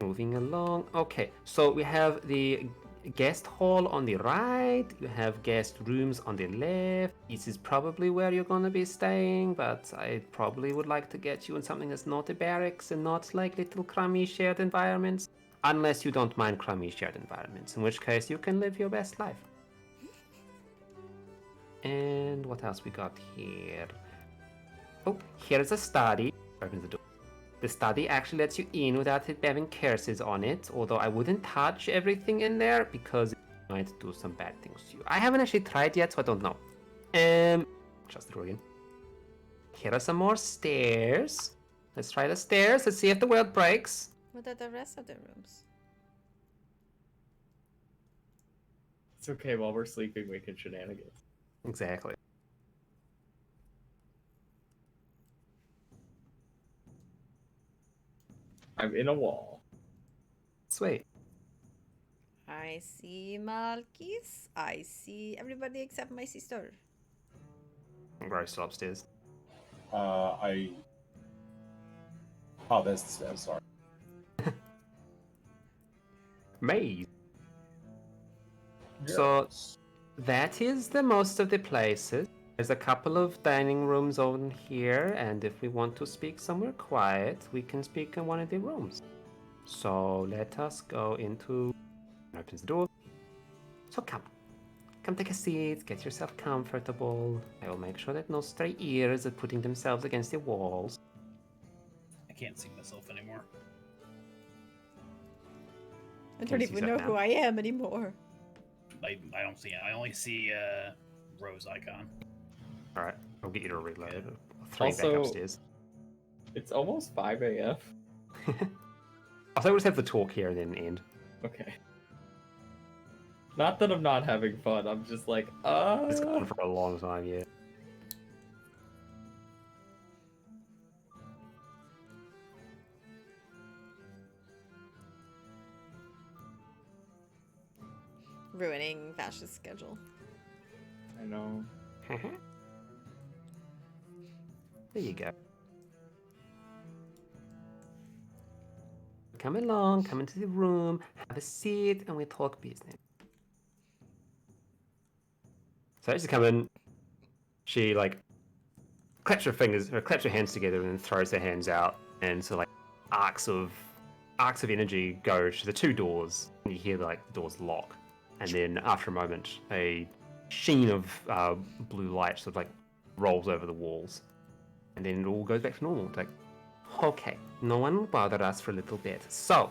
[SPEAKER 1] Moving along. Okay, so we have the guest hall on the right. You have guest rooms on the left. This is probably where you're gonna be staying, but I probably would like to get you in something that's not a barracks and not like little crummy shared environments. Unless you don't mind crummy shared environments, in which case you can live your best life. And what else we got here? Oh, here's a study. Open the door. The study actually lets you in without it having curses on it, although I wouldn't touch everything in there because it might do some bad things to you. I haven't actually tried yet, so I don't know. Just through again. Here are some more stairs. Let's try the stairs. Let's see if the world breaks.
[SPEAKER 7] What are the rest of the rooms?
[SPEAKER 2] It's okay, while we're sleeping, we can shenanigans.
[SPEAKER 1] Exactly.
[SPEAKER 2] I'm in a wall.
[SPEAKER 1] Sweet.
[SPEAKER 7] I see Malkis. I see everybody except my sister.
[SPEAKER 1] Gross, still upstairs.
[SPEAKER 4] Oh, there's the stairs, sorry.
[SPEAKER 1] Maze. So that is the most of the places. There's a couple of dining rooms over here, and if we want to speak somewhere quiet, we can speak in one of the rooms. So let us go into... Opens the door. So come take a seat, get yourself comfortable. I will make sure that no stray ears are putting themselves against the walls.
[SPEAKER 5] I can't see myself anymore.
[SPEAKER 7] I
[SPEAKER 1] Can
[SPEAKER 7] don't
[SPEAKER 1] you see
[SPEAKER 7] even know
[SPEAKER 1] that
[SPEAKER 7] who
[SPEAKER 1] now?
[SPEAKER 7] I am anymore.
[SPEAKER 5] I don't see it. I only see Rose icon.
[SPEAKER 1] Alright, I'll get you to reload. I'll throw you back
[SPEAKER 2] Also-
[SPEAKER 1] upstairs.
[SPEAKER 2] It's almost 5 a.m.
[SPEAKER 1] I thought we'd just have the talk here and then end.
[SPEAKER 2] Okay. Not that I'm not having fun, I'm just like,
[SPEAKER 1] It's gone for a long time, yeah.
[SPEAKER 7] Ruining Vash's schedule.
[SPEAKER 2] I know.
[SPEAKER 1] There you go.
[SPEAKER 6] come along, come into the room, have a seat, and we talk business. So as you come in, she like claps her fingers, or claps her hands together, and then throws her hands out, and so like arcs of energy go to the two doors, and you hear like the doors lock, and then after a moment, a sheen of blue light sort of like rolls over the walls, and then it all goes back to normal. It's like, okay, no one will bother us for a little bit. So,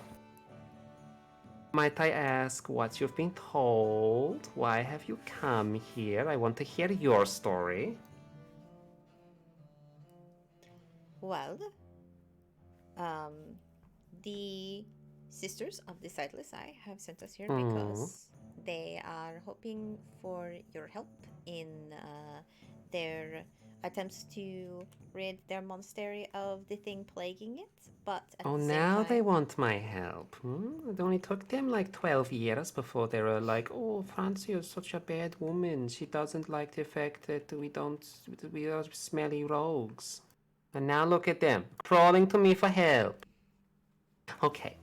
[SPEAKER 6] might I ask what you've been told? Why have you come here? I want to hear your story.
[SPEAKER 3] Well, um, the Sisters of the Sightless Eye have sent us here because they are hoping for your help in their attempts to rid their monastery of the thing plaguing it. But at
[SPEAKER 6] Oh,
[SPEAKER 3] the same
[SPEAKER 6] now
[SPEAKER 3] time,
[SPEAKER 6] they want my help. It only took them like 12 years before they were like, oh, Francie is such a bad woman. She doesn't like the fact that we are smelly rogues. And now look at them, crawling to me for help. Okay,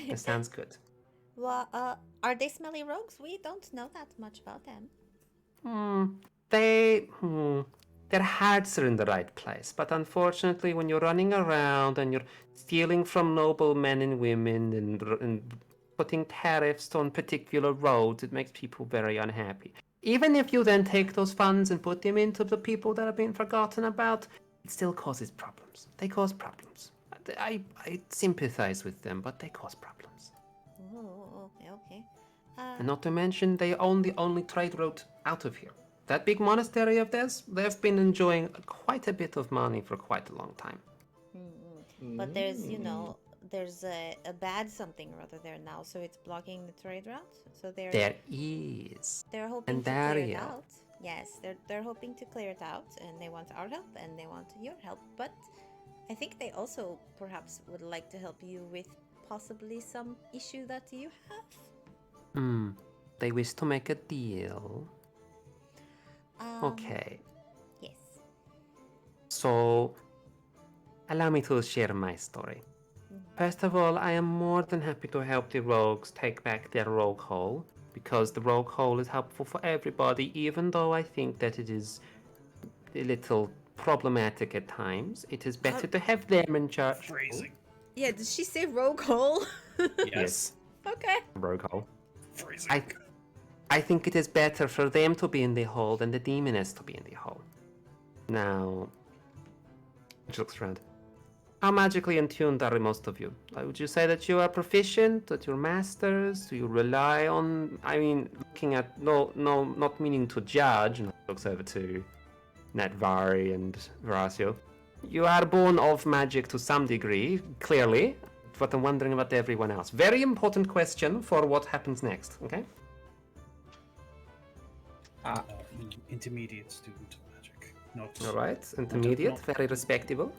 [SPEAKER 6] that sounds good.
[SPEAKER 3] well, are they smelly rogues? We don't know that much about them.
[SPEAKER 6] Their hearts are in the right place, but unfortunately, when you're running around and you're stealing from noble men and women and putting tariffs on particular roads, it makes people very unhappy. Even if you then take those funds and put them into the people that have been forgotten about, it still causes problems. They cause problems. I sympathize with them, but they cause problems.
[SPEAKER 3] Oh, okay.
[SPEAKER 6] And not to mention, they own the only trade route out of here. That big monastery of theirs, they've been enjoying quite a bit of money for quite a long time.
[SPEAKER 3] But there's, there's a bad something or other there now, so it's blocking the trade route. So
[SPEAKER 6] There is.
[SPEAKER 3] they're hoping
[SPEAKER 6] And
[SPEAKER 3] to clear it
[SPEAKER 6] Dario.
[SPEAKER 3] out. Yes, they're hoping to clear it out, and they want our help and they want your help. But I think they also perhaps would like to help you with possibly some issue that you have.
[SPEAKER 6] They wish to make a deal. Okay.
[SPEAKER 3] Yes.
[SPEAKER 6] So, allow me to share my story. First of all, I am more than happy to help the rogues take back their rogue hole, because the rogue hole is helpful for everybody, even though I think that it is a little problematic at times. It is better to have them in charge.
[SPEAKER 5] Phrasing.
[SPEAKER 3] Yeah, did she say rogue hole?
[SPEAKER 6] Yes,
[SPEAKER 3] Okay.
[SPEAKER 6] rogue hole.
[SPEAKER 5] Phrasing.
[SPEAKER 6] I think it is better for them to be in the hole than the demoness to be in the hole. Now, she looks around. How magically attuned are most of you? Would you say that you are proficient, that you're masters? Do you rely on, looking at, not meaning to judge, and looks over to Natvari and Veracio. You are born of magic to some degree, clearly, but I'm wondering about everyone else. Very important question for what happens next, okay?
[SPEAKER 5] Intermediate student of magic. Not.
[SPEAKER 6] All right, intermediate, very respectable.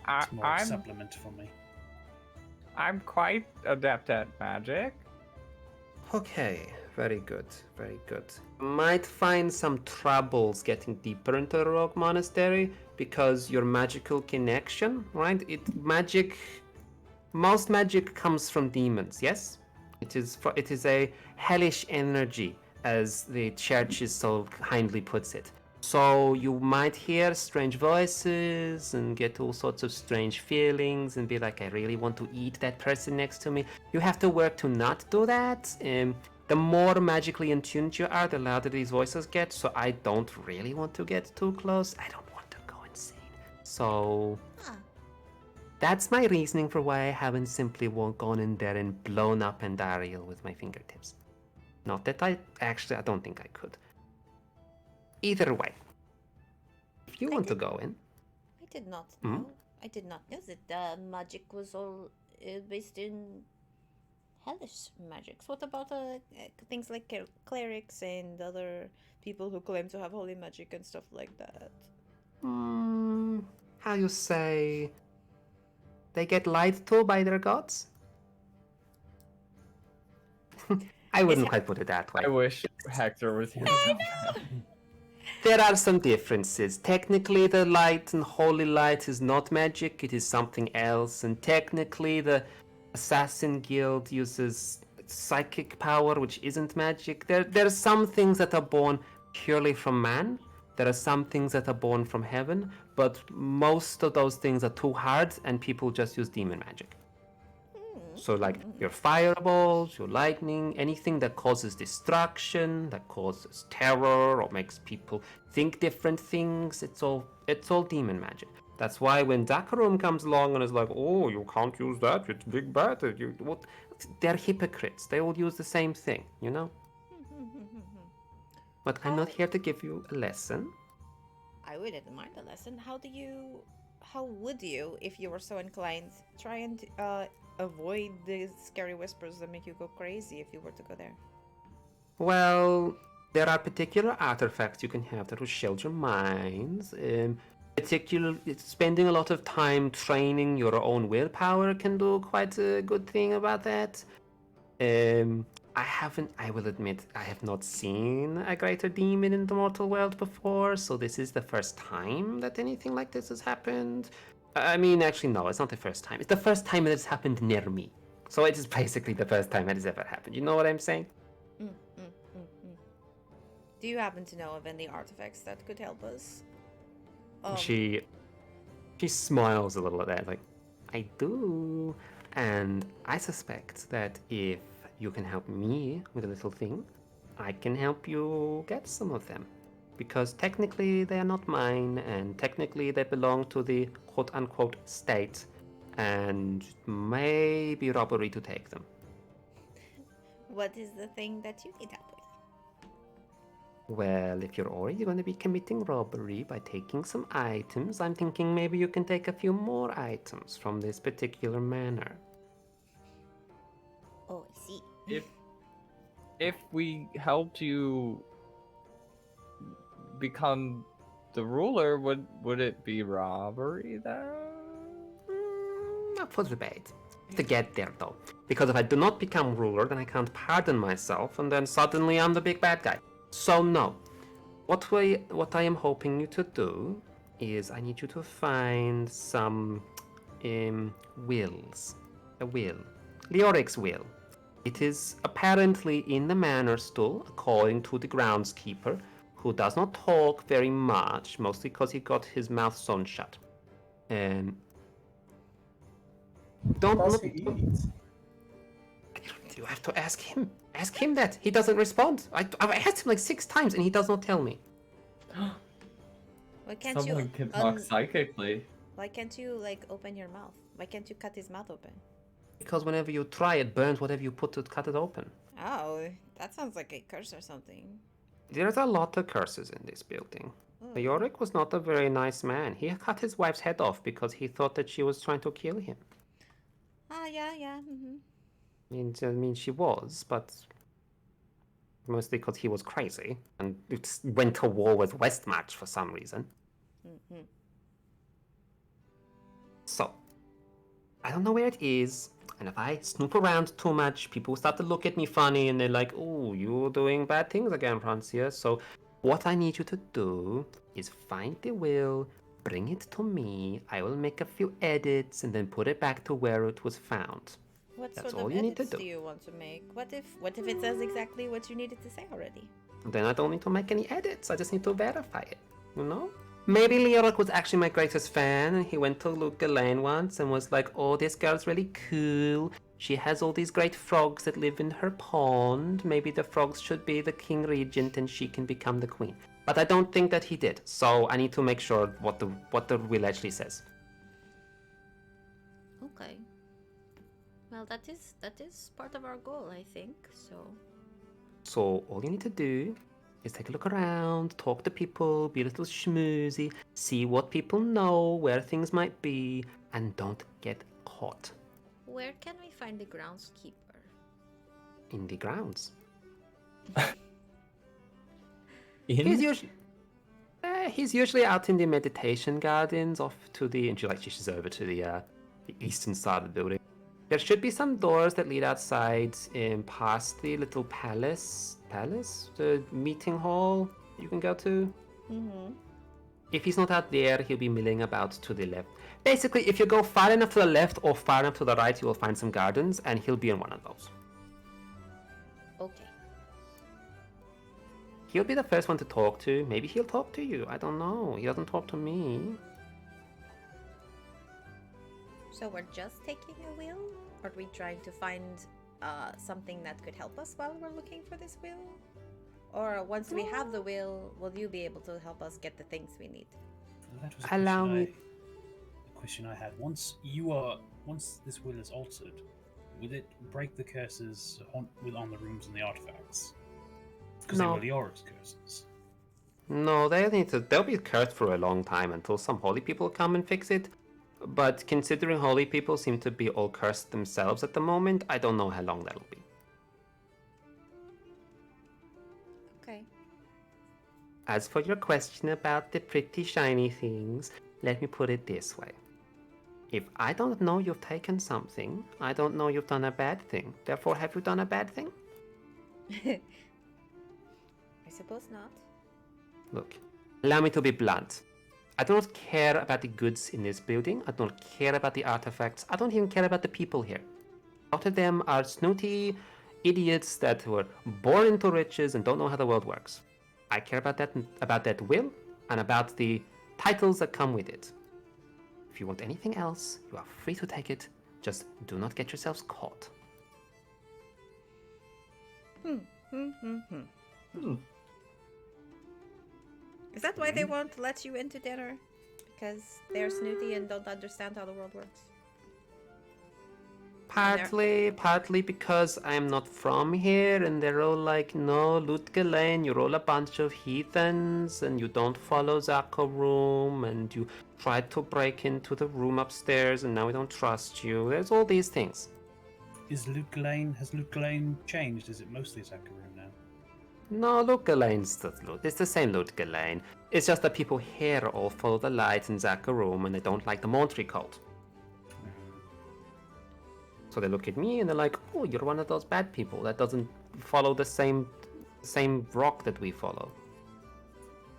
[SPEAKER 5] It's more a
[SPEAKER 8] I'm
[SPEAKER 5] supplement for me.
[SPEAKER 8] I'm quite adept at magic.
[SPEAKER 6] Okay, very good, very good. Might find some troubles getting deeper into the rogue monastery because your magical connection, right? Most magic comes from demons, yes? It is a hellish energy, as the church is so kindly puts it. So you might hear strange voices and get all sorts of strange feelings and be like, I really want to eat that person next to me. You have to work to not do that. The more magically in tune you are, the louder these voices get. So I don't really want to get too close. I don't want to go insane. So that's my reasoning for why I haven't simply gone in there and blown up Andariel with my fingertips. Not that I don't think I could. Either way, if you want to go in.
[SPEAKER 3] I did not know. I did not know that magic was all based in hellish magics. What about things like clerics and other people who claim to have holy magic and stuff like that?
[SPEAKER 6] How you say? They get lied to by their gods? I wouldn't quite put it that way.
[SPEAKER 8] I wish Hector was here.
[SPEAKER 6] There are some differences. Technically, the light and holy light is not magic, it is something else. And technically, the assassin guild uses psychic power, which isn't magic. There are some things that are born purely from man. There are some things that are born from heaven, but most of those things are too hard, and people just use demon magic. So like your fireballs, your lightning, anything that causes destruction, that causes terror or makes people think different things, it's all demon magic. That's why when Dakarum comes along and is like, oh, you can't use that, it's big bad. They're hypocrites. They all use the same thing, you know? But I'm not here to give you a lesson.
[SPEAKER 3] I wouldn't mind a lesson. How would you, if you were so inclined, try and avoid the scary whispers that make you go crazy if you were to go there?
[SPEAKER 6] Well, there are particular artifacts you can have that will shield your minds. Spending a lot of time training your own willpower can do quite a good thing about that. I will admit, I have not seen a greater demon in the mortal world before, so this is the first time that anything like this has happened. I mean, actually, no, it's not the first time. It's the first time that it's happened near me. So it is basically the first time it has ever happened. You know what I'm saying?
[SPEAKER 3] Do you happen to know of any artifacts that could help us?
[SPEAKER 6] She smiles a little at that, like, I do. And I suspect that if you can help me with a little thing, I can help you get some of them. Because technically they are not mine, and technically they belong to the quote-unquote state, and may be robbery to take them.
[SPEAKER 3] What is the thing that you need help with?
[SPEAKER 6] Well, if you're already going to be committing robbery by taking some items, I'm thinking maybe you can take a few more items from this particular manor.
[SPEAKER 3] Oh, I see.
[SPEAKER 8] If we helped you become the ruler, would it be robbery then?
[SPEAKER 6] Up for debate. To get there though, because if I do not become ruler, then I can't pardon myself, and then suddenly I'm the big bad guy. So no. What I am hoping you to do is I need you to find some wills. A will. Leoric's will. It is apparently in the manor still, according to the groundskeeper, who does not talk very much, mostly because he got his mouth sewn shut. Don't
[SPEAKER 4] What does
[SPEAKER 6] look.
[SPEAKER 4] he eat?
[SPEAKER 6] You have to ask him. Ask him that. He doesn't respond. I've asked him like 6 times and he does not tell me.
[SPEAKER 3] Why can't
[SPEAKER 2] Someone
[SPEAKER 3] you
[SPEAKER 2] can talk psychically.
[SPEAKER 3] Why can't you like open your mouth? Why can't you cut his mouth open?
[SPEAKER 6] Because whenever you try, it burns whatever you put to cut it open.
[SPEAKER 3] Oh, that sounds like a curse or something.
[SPEAKER 6] There's a lot of curses in this building. Yorick was not a very nice man. He cut his wife's head off because he thought that she was trying to kill him.
[SPEAKER 3] Ah, yeah.
[SPEAKER 6] I mean, she was, but mostly because he was crazy and went to war with Westmarch for some reason. So, I don't know where it is, and if I snoop around too much, people start to look at me funny, and they're like, oh, you're doing bad things again, Francia. So, what I need you to do is find the will, bring it to me, I will make a few edits, and then put it back to where it was found.
[SPEAKER 3] What
[SPEAKER 6] That's
[SPEAKER 3] sort
[SPEAKER 6] all
[SPEAKER 3] of
[SPEAKER 6] you need to
[SPEAKER 3] edits
[SPEAKER 6] do.
[SPEAKER 3] do you want to make? What if it says exactly what you needed to say already?
[SPEAKER 6] Then I don't need to make any edits, I just need to verify it, you know? Maybe Leoric was actually my greatest fan, and he went to Luke Elaine once and was like, oh, this girl's really cool. She has all these great frogs that live in her pond. Maybe the frogs should be the king regent and she can become the queen. But I don't think that he did, so I need to make sure what the will actually says.
[SPEAKER 3] Okay. Well, that is part of our goal, I think.
[SPEAKER 6] So all you need to do is take a look around, talk to people, be a little schmoozy, see what people know, where things might be, and don't get caught.
[SPEAKER 3] Where can we find the groundskeeper?
[SPEAKER 6] In the grounds. He's usually out in the meditation gardens off to the, and she she's over to the eastern side of the building. There should be some doors that lead outside past the little palace, the meeting hall you can go to.
[SPEAKER 3] Mm-hmm.
[SPEAKER 1] If he's not out there, he'll be milling about to the left. Basically, if you go far enough to the left or far enough to the right, you will find some gardens, and he'll be in one of those.
[SPEAKER 3] Okay.
[SPEAKER 1] He'll be the first one to talk to. Maybe he'll talk to you. I don't know. He doesn't talk to me.
[SPEAKER 3] So we're just taking a wheel? Are we trying to find something that could help us while we're looking for this wheel? Or once we have the wheel, will you be able to help us get the things we need?
[SPEAKER 5] That was
[SPEAKER 1] Allow me.
[SPEAKER 5] the question I had. Once this will is altered, will it break the curses on the rooms and the artifacts? Because they
[SPEAKER 1] No.
[SPEAKER 5] were Liora's curses.
[SPEAKER 1] No, they'll be cursed for a long time until some holy people come and fix it. But considering holy people seem to be all cursed themselves at the moment, I don't know how long that'll be.
[SPEAKER 3] Okay.
[SPEAKER 1] As for your question about the pretty shiny things, let me put it this way. If I don't know you've taken something, I don't know you've done a bad thing. Therefore, have you done a bad thing?
[SPEAKER 3] I suppose not.
[SPEAKER 1] Look, allow me to be blunt. I do not care about the goods in this building. I don't care about the artifacts. I don't even care about the people here. A lot of them are snooty idiots that were born into riches and don't know how the world works. I care about that will and about the titles that come with it. If you want anything else, you are free to take it. Just do not get yourselves caught.
[SPEAKER 3] Is that why they won't let you into dinner? Because they're snooty and don't understand how the world works?
[SPEAKER 1] Partly because I'm not from here, and they're all like, no, Lutgelain, you're all a bunch of heathens, and you don't follow Zakarum, and you tried to break into the room upstairs, and now we don't trust you. There's all these things.
[SPEAKER 5] Has Luke Lane changed? Is it mostly Zakarum now?
[SPEAKER 1] No, Lutgelain's it's the same Lutgelain. It's just that people here all follow the light in Zakarum, and they don't like the Montry cult. So they look at me and they're like, oh, you're one of those bad people that doesn't follow the same rock that we follow.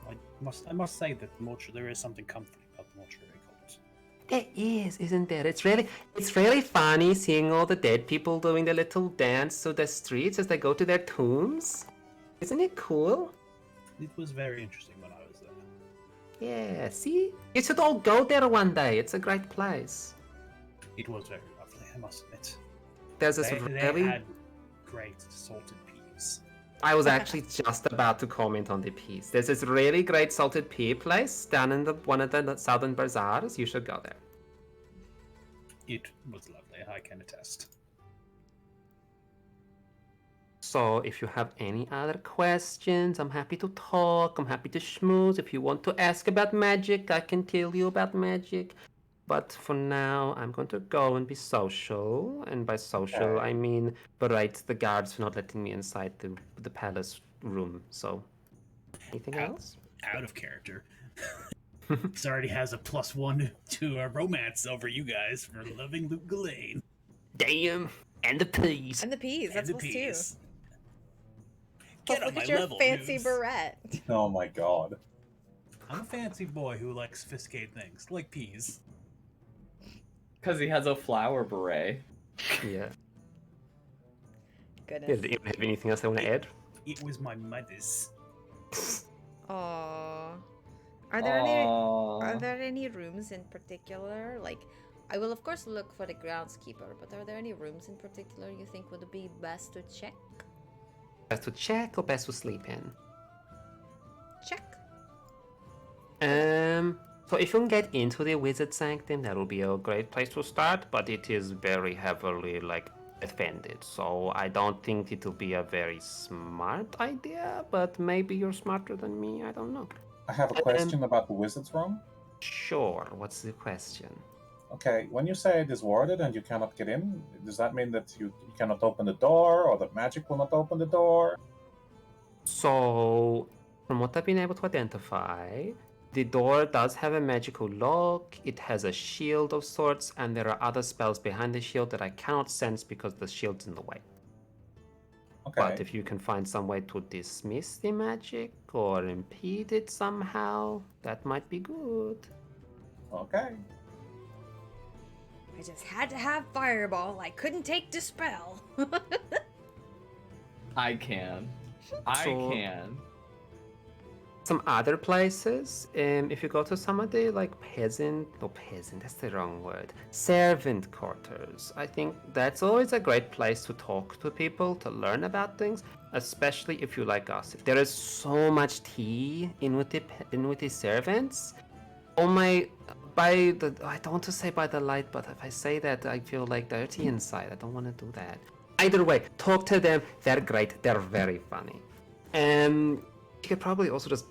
[SPEAKER 5] I must say that there is something comforting about the mortuary cult.
[SPEAKER 1] There is, isn't there? It's really funny seeing all the dead people doing their little dance through the streets as they go to their tombs. Isn't it cool?
[SPEAKER 5] It was very interesting when I was there.
[SPEAKER 1] Yeah, see? You should all go there one day. It's a great place.
[SPEAKER 5] It was very lovely, I must admit.
[SPEAKER 1] There's this
[SPEAKER 5] They
[SPEAKER 1] really...
[SPEAKER 5] had great salted peas.
[SPEAKER 1] I was actually just about to comment on the peas. There's this really great salted pea place down in one of the southern bazaars. You should go there.
[SPEAKER 5] It was lovely, I can attest.
[SPEAKER 1] So if you have any other questions, I'm happy to talk. I'm happy to schmooze. If you want to ask about magic, I can tell you about magic. But for now, I'm going to go and be social. And by social, I mean berate the guards for not letting me inside the palace room. So, anything else?
[SPEAKER 5] Out of character. This already has a +1 to a romance over you guys for loving Luke Ghislaine.
[SPEAKER 1] Damn! And the peas.
[SPEAKER 3] And the peas, that's
[SPEAKER 5] And the
[SPEAKER 3] plus two.
[SPEAKER 5] peas. Get on
[SPEAKER 3] Look
[SPEAKER 5] my
[SPEAKER 3] at your
[SPEAKER 5] level,
[SPEAKER 3] fancy
[SPEAKER 5] noobs.
[SPEAKER 3] barrette.
[SPEAKER 4] Oh my god.
[SPEAKER 5] I'm a fancy boy who likes sophisticated things, like peas.
[SPEAKER 2] Because he has a flower beret.
[SPEAKER 1] Yeah.
[SPEAKER 3] Goodness.
[SPEAKER 1] Yeah, do you have anything else I want to add?
[SPEAKER 5] It was my mother's.
[SPEAKER 3] Aww. Are there any rooms in particular? Like, I will of course look for the groundskeeper, but are there any rooms in particular you think would be best to check?
[SPEAKER 1] Best to check or best to sleep in?
[SPEAKER 3] Check.
[SPEAKER 1] So if you can get into the wizard sanctum, that will be a great place to start, but it is very heavily, defended, so I don't think it'll be a very smart idea, but maybe you're smarter than me, I don't know.
[SPEAKER 4] I have a question about the wizard's room.
[SPEAKER 1] Sure, what's the question?
[SPEAKER 4] Okay, when you say it is warded and you cannot get in, does that mean that you cannot open the door, or that magic will not open the door?
[SPEAKER 1] So, from what I've been able to identify, the door does have a magical lock, it has a shield of sorts, and there are other spells behind the shield that I cannot sense because the shield's in the way.
[SPEAKER 4] Okay.
[SPEAKER 6] But if you can find some way to dismiss the magic or impede it somehow, that might be good.
[SPEAKER 4] Okay.
[SPEAKER 7] I just had to have fireball. I couldn't take dispel.
[SPEAKER 2] I can. I
[SPEAKER 6] So-
[SPEAKER 2] can.
[SPEAKER 6] Some other places, if you go to some of the like peasant, that's the wrong word, servant quarters, I think that's always a great place to talk to people, to learn about things, especially if you like gossip. There is so much tea in with the servants. Oh my, I don't want to say by the light, but if I say that, I feel like dirty inside. I don't want to do that. Either way, talk to them. They're great. They're very funny. You could probably also just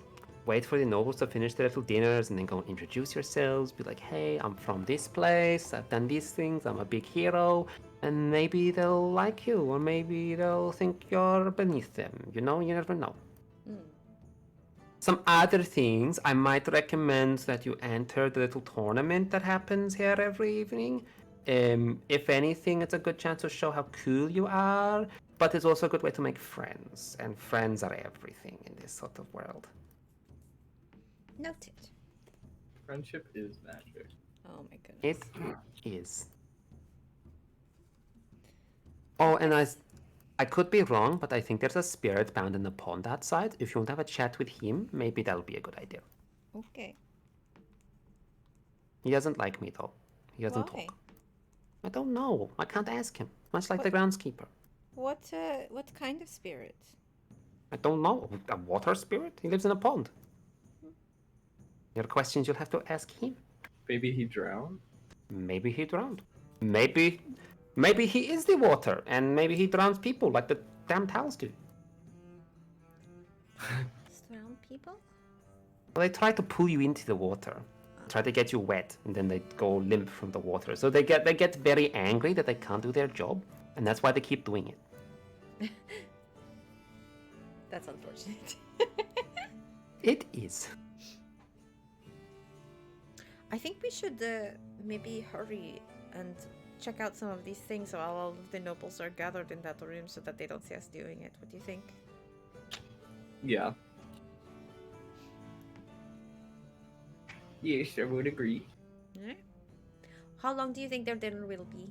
[SPEAKER 6] wait for the nobles to finish their little dinners and then go and introduce yourselves. Be like, hey, I'm from this place. I've done these things. I'm a big hero. And maybe they'll like you, or maybe they'll think you're beneath them. You know, you never know. Some other things, I might recommend that you enter the little tournament that happens here every evening. If anything, it's a good chance to show how cool you are, but it's also a good way to make friends, and friends are everything in this sort of world.
[SPEAKER 7] Noted.
[SPEAKER 2] Friendship is magic.
[SPEAKER 7] Oh my goodness.
[SPEAKER 6] It is. Oh, and I could be wrong, but I think there's a spirit bound in the pond outside. If you want to have a chat with him, maybe that'll be a good idea.
[SPEAKER 7] Okay.
[SPEAKER 6] He doesn't like me, though. He doesn't
[SPEAKER 7] Why?
[SPEAKER 6] talk. I don't know. I can't ask him. Much like
[SPEAKER 7] What-
[SPEAKER 6] the groundskeeper.
[SPEAKER 7] What kind of spirit?
[SPEAKER 6] I don't know. A water spirit? He lives in a pond. Your questions you'll have to ask him.
[SPEAKER 2] Maybe he drowned?
[SPEAKER 6] Maybe he drowned. Maybe he is the water, and maybe he drowns people like the damn towels do.
[SPEAKER 7] Drown people?
[SPEAKER 6] Well, they try to pull you into the water, try to get you wet, and then they go limp from the water. So they get very angry that they can't do their job, and that's why they keep doing it.
[SPEAKER 7] That's unfortunate.
[SPEAKER 6] It is.
[SPEAKER 7] I think we should maybe hurry and check out some of these things while all of the nobles are gathered in that room so that they don't see us doing it. What do you think?
[SPEAKER 2] Yeah. Yes, I would agree.
[SPEAKER 7] Alright. How long do you think their dinner will be?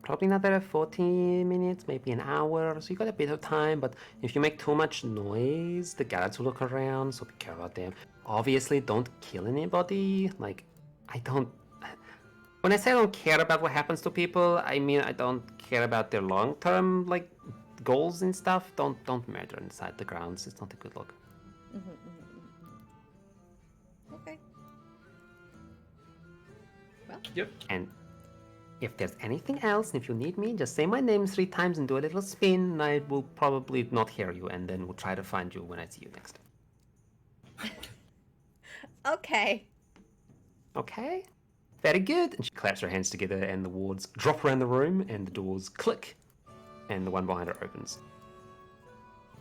[SPEAKER 6] Probably another 40 minutes, maybe an hour, so you got a bit of time, but if you make too much noise, the guards will look around, so be careful about them. Obviously, don't kill anybody. Like, when I say I don't care about what happens to people, I mean I don't care about their long-term, like, goals and stuff. Don't murder inside the grounds. It's not a good look.
[SPEAKER 7] Okay. Well,
[SPEAKER 2] Yep.
[SPEAKER 6] And if there's anything else, and if you need me, just say my name 3 times and do a little spin, and I will probably not hear you, and then we'll try to find you when I see you next.
[SPEAKER 7] okay.
[SPEAKER 6] Okay? Very good. And she claps her hands together, and the wards drop around the room, and the doors click, and the one behind her opens.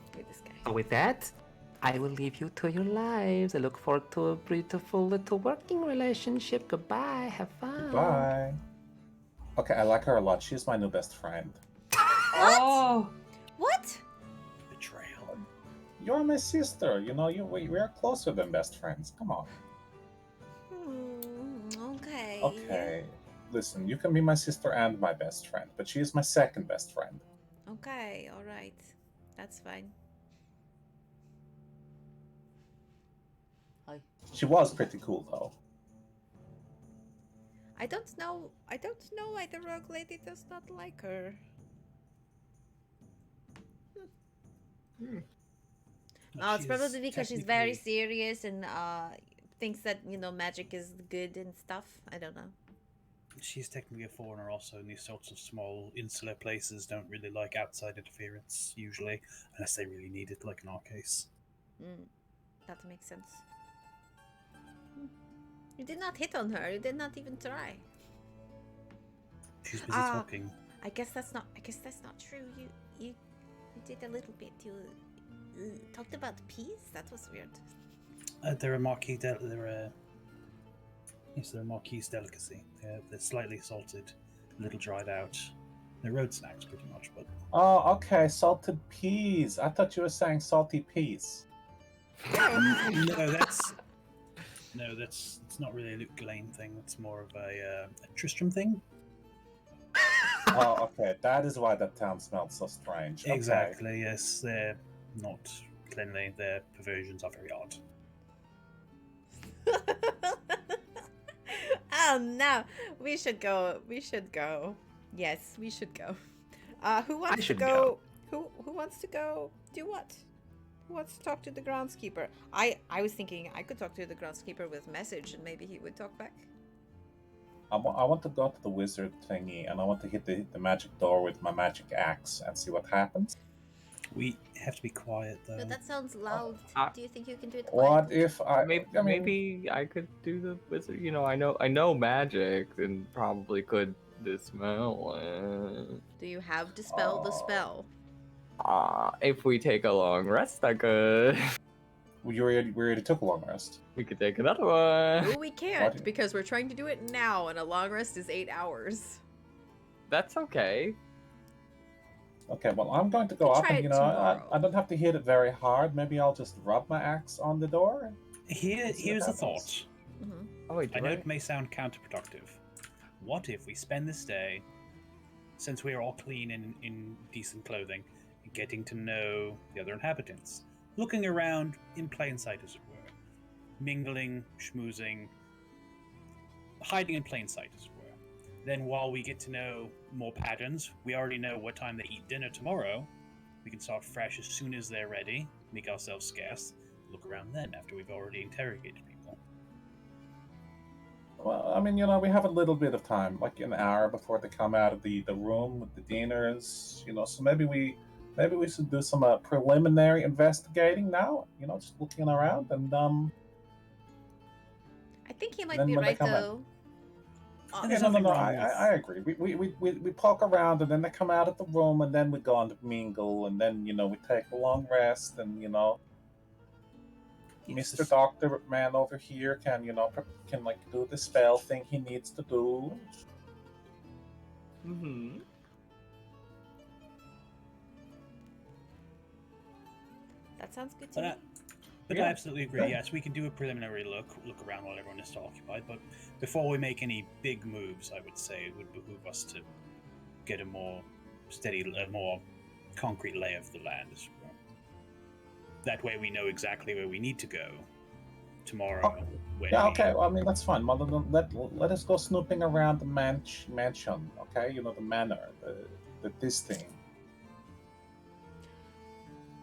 [SPEAKER 7] Look at this guy.
[SPEAKER 6] So with that, I will leave you to your lives. I look forward to a beautiful little working relationship. Goodbye. Have fun.
[SPEAKER 4] Bye. Okay, I like her a lot. She's my new best friend.
[SPEAKER 2] Oh!
[SPEAKER 7] What?
[SPEAKER 5] Betrayal.
[SPEAKER 4] You're my sister. You know, we are closer than best friends. Come on.
[SPEAKER 7] Okay.
[SPEAKER 4] Okay. Listen, you can be my sister and my best friend, but she is my second best friend.
[SPEAKER 7] Okay, alright. That's fine.
[SPEAKER 4] She was pretty cool, though.
[SPEAKER 7] I don't know why the rogue lady does not like her. No, it's probably because she's very serious and thinks that, you know, magic is good and stuff. I don't know.
[SPEAKER 5] She's technically a foreigner also, and these sorts of small insular places don't really like outside interference, usually, unless they really need it, like in our case.
[SPEAKER 7] That makes sense. You did not hit on her. You did not even try.
[SPEAKER 5] She's busy talking.
[SPEAKER 7] I guess that's not true. You did a little bit. You talked about peas. That was weird.
[SPEAKER 5] They're a Marquise delicacy. They're slightly salted, a little dried out, They're road snacks, pretty much. But
[SPEAKER 4] Oh, okay. Salted peas. I thought you were saying salty peas.
[SPEAKER 5] no, that's it's not really a Luke Lane thing. It's more of a Tristram thing.
[SPEAKER 4] Oh, okay. That is why that town smelled so strange. Okay.
[SPEAKER 5] Exactly. Yes, they're not cleanly. Their perversions are very odd.
[SPEAKER 7] Oh no, we should go. We should go. Yes, we should go. Who wants to
[SPEAKER 6] should
[SPEAKER 7] go? Who wants to go? Do what? Who wants to talk to the groundskeeper? I was thinking I could talk to the groundskeeper with message, and maybe he would talk back.
[SPEAKER 4] I want to go to the wizard thingy, and I want to hit the magic door with my magic axe and see what happens.
[SPEAKER 5] We have to be quiet though.
[SPEAKER 7] But that sounds loud. Do you think you can do it
[SPEAKER 4] What
[SPEAKER 7] quietly?
[SPEAKER 4] if I?
[SPEAKER 8] Maybe I could do the wizard. You know, I know magic and probably could dispel it.
[SPEAKER 7] Do you have dispel the spell?
[SPEAKER 8] If we take a long rest, I could.
[SPEAKER 4] We already took a long rest.
[SPEAKER 8] We could take another one.
[SPEAKER 7] No, we can't because we're trying to do it now, and a long rest is 8 hours.
[SPEAKER 8] That's okay.
[SPEAKER 4] Okay, well, I'm going to go
[SPEAKER 7] We'll
[SPEAKER 4] up,
[SPEAKER 7] try
[SPEAKER 4] and
[SPEAKER 7] it
[SPEAKER 4] I don't have to hit it very hard. Maybe I'll just rub my axe on the door.
[SPEAKER 5] Here's a thought.
[SPEAKER 7] Mm-hmm.
[SPEAKER 8] Oh wait,
[SPEAKER 5] I know it may sound counterproductive. What if we spend this day, since we are all clean and in decent clothing, getting to know the other inhabitants, looking around in plain sight, as it were, mingling, schmoozing, hiding in plain sight, as it were. Then while we get to know more patterns, we already know what time they eat dinner tomorrow. We can start fresh as soon as they're ready, make ourselves scarce, look around then after we've already interrogated people.
[SPEAKER 4] Well, I mean, we have a little bit of time, like an hour before they come out of the room with the dinners, so maybe we should do some preliminary investigating now, just looking around, and
[SPEAKER 7] I think he might
[SPEAKER 4] Then
[SPEAKER 7] be
[SPEAKER 4] when they
[SPEAKER 7] right
[SPEAKER 4] come in-
[SPEAKER 7] though.
[SPEAKER 4] yeah, no, I agree. We poke around, and then they come out of the room, and then we go on to mingle, and then we take a long rest, and Mr. Doctor Man over here can do the spell thing he needs to do.
[SPEAKER 8] Mm-hmm.
[SPEAKER 7] That sounds good to me.
[SPEAKER 5] But
[SPEAKER 4] Yeah.
[SPEAKER 5] I absolutely agree. Yes, we can do a preliminary look around while everyone is still occupied. But before we make any big moves, I would say it would behoove us to get a more steady, a more concrete lay of the land. As well. That way, we know exactly where we need to go tomorrow. When
[SPEAKER 4] Yeah,
[SPEAKER 5] we-
[SPEAKER 4] okay. Well, I mean, that's fine. Well, then let us go snooping around the mansion. Okay, the manor, this thing.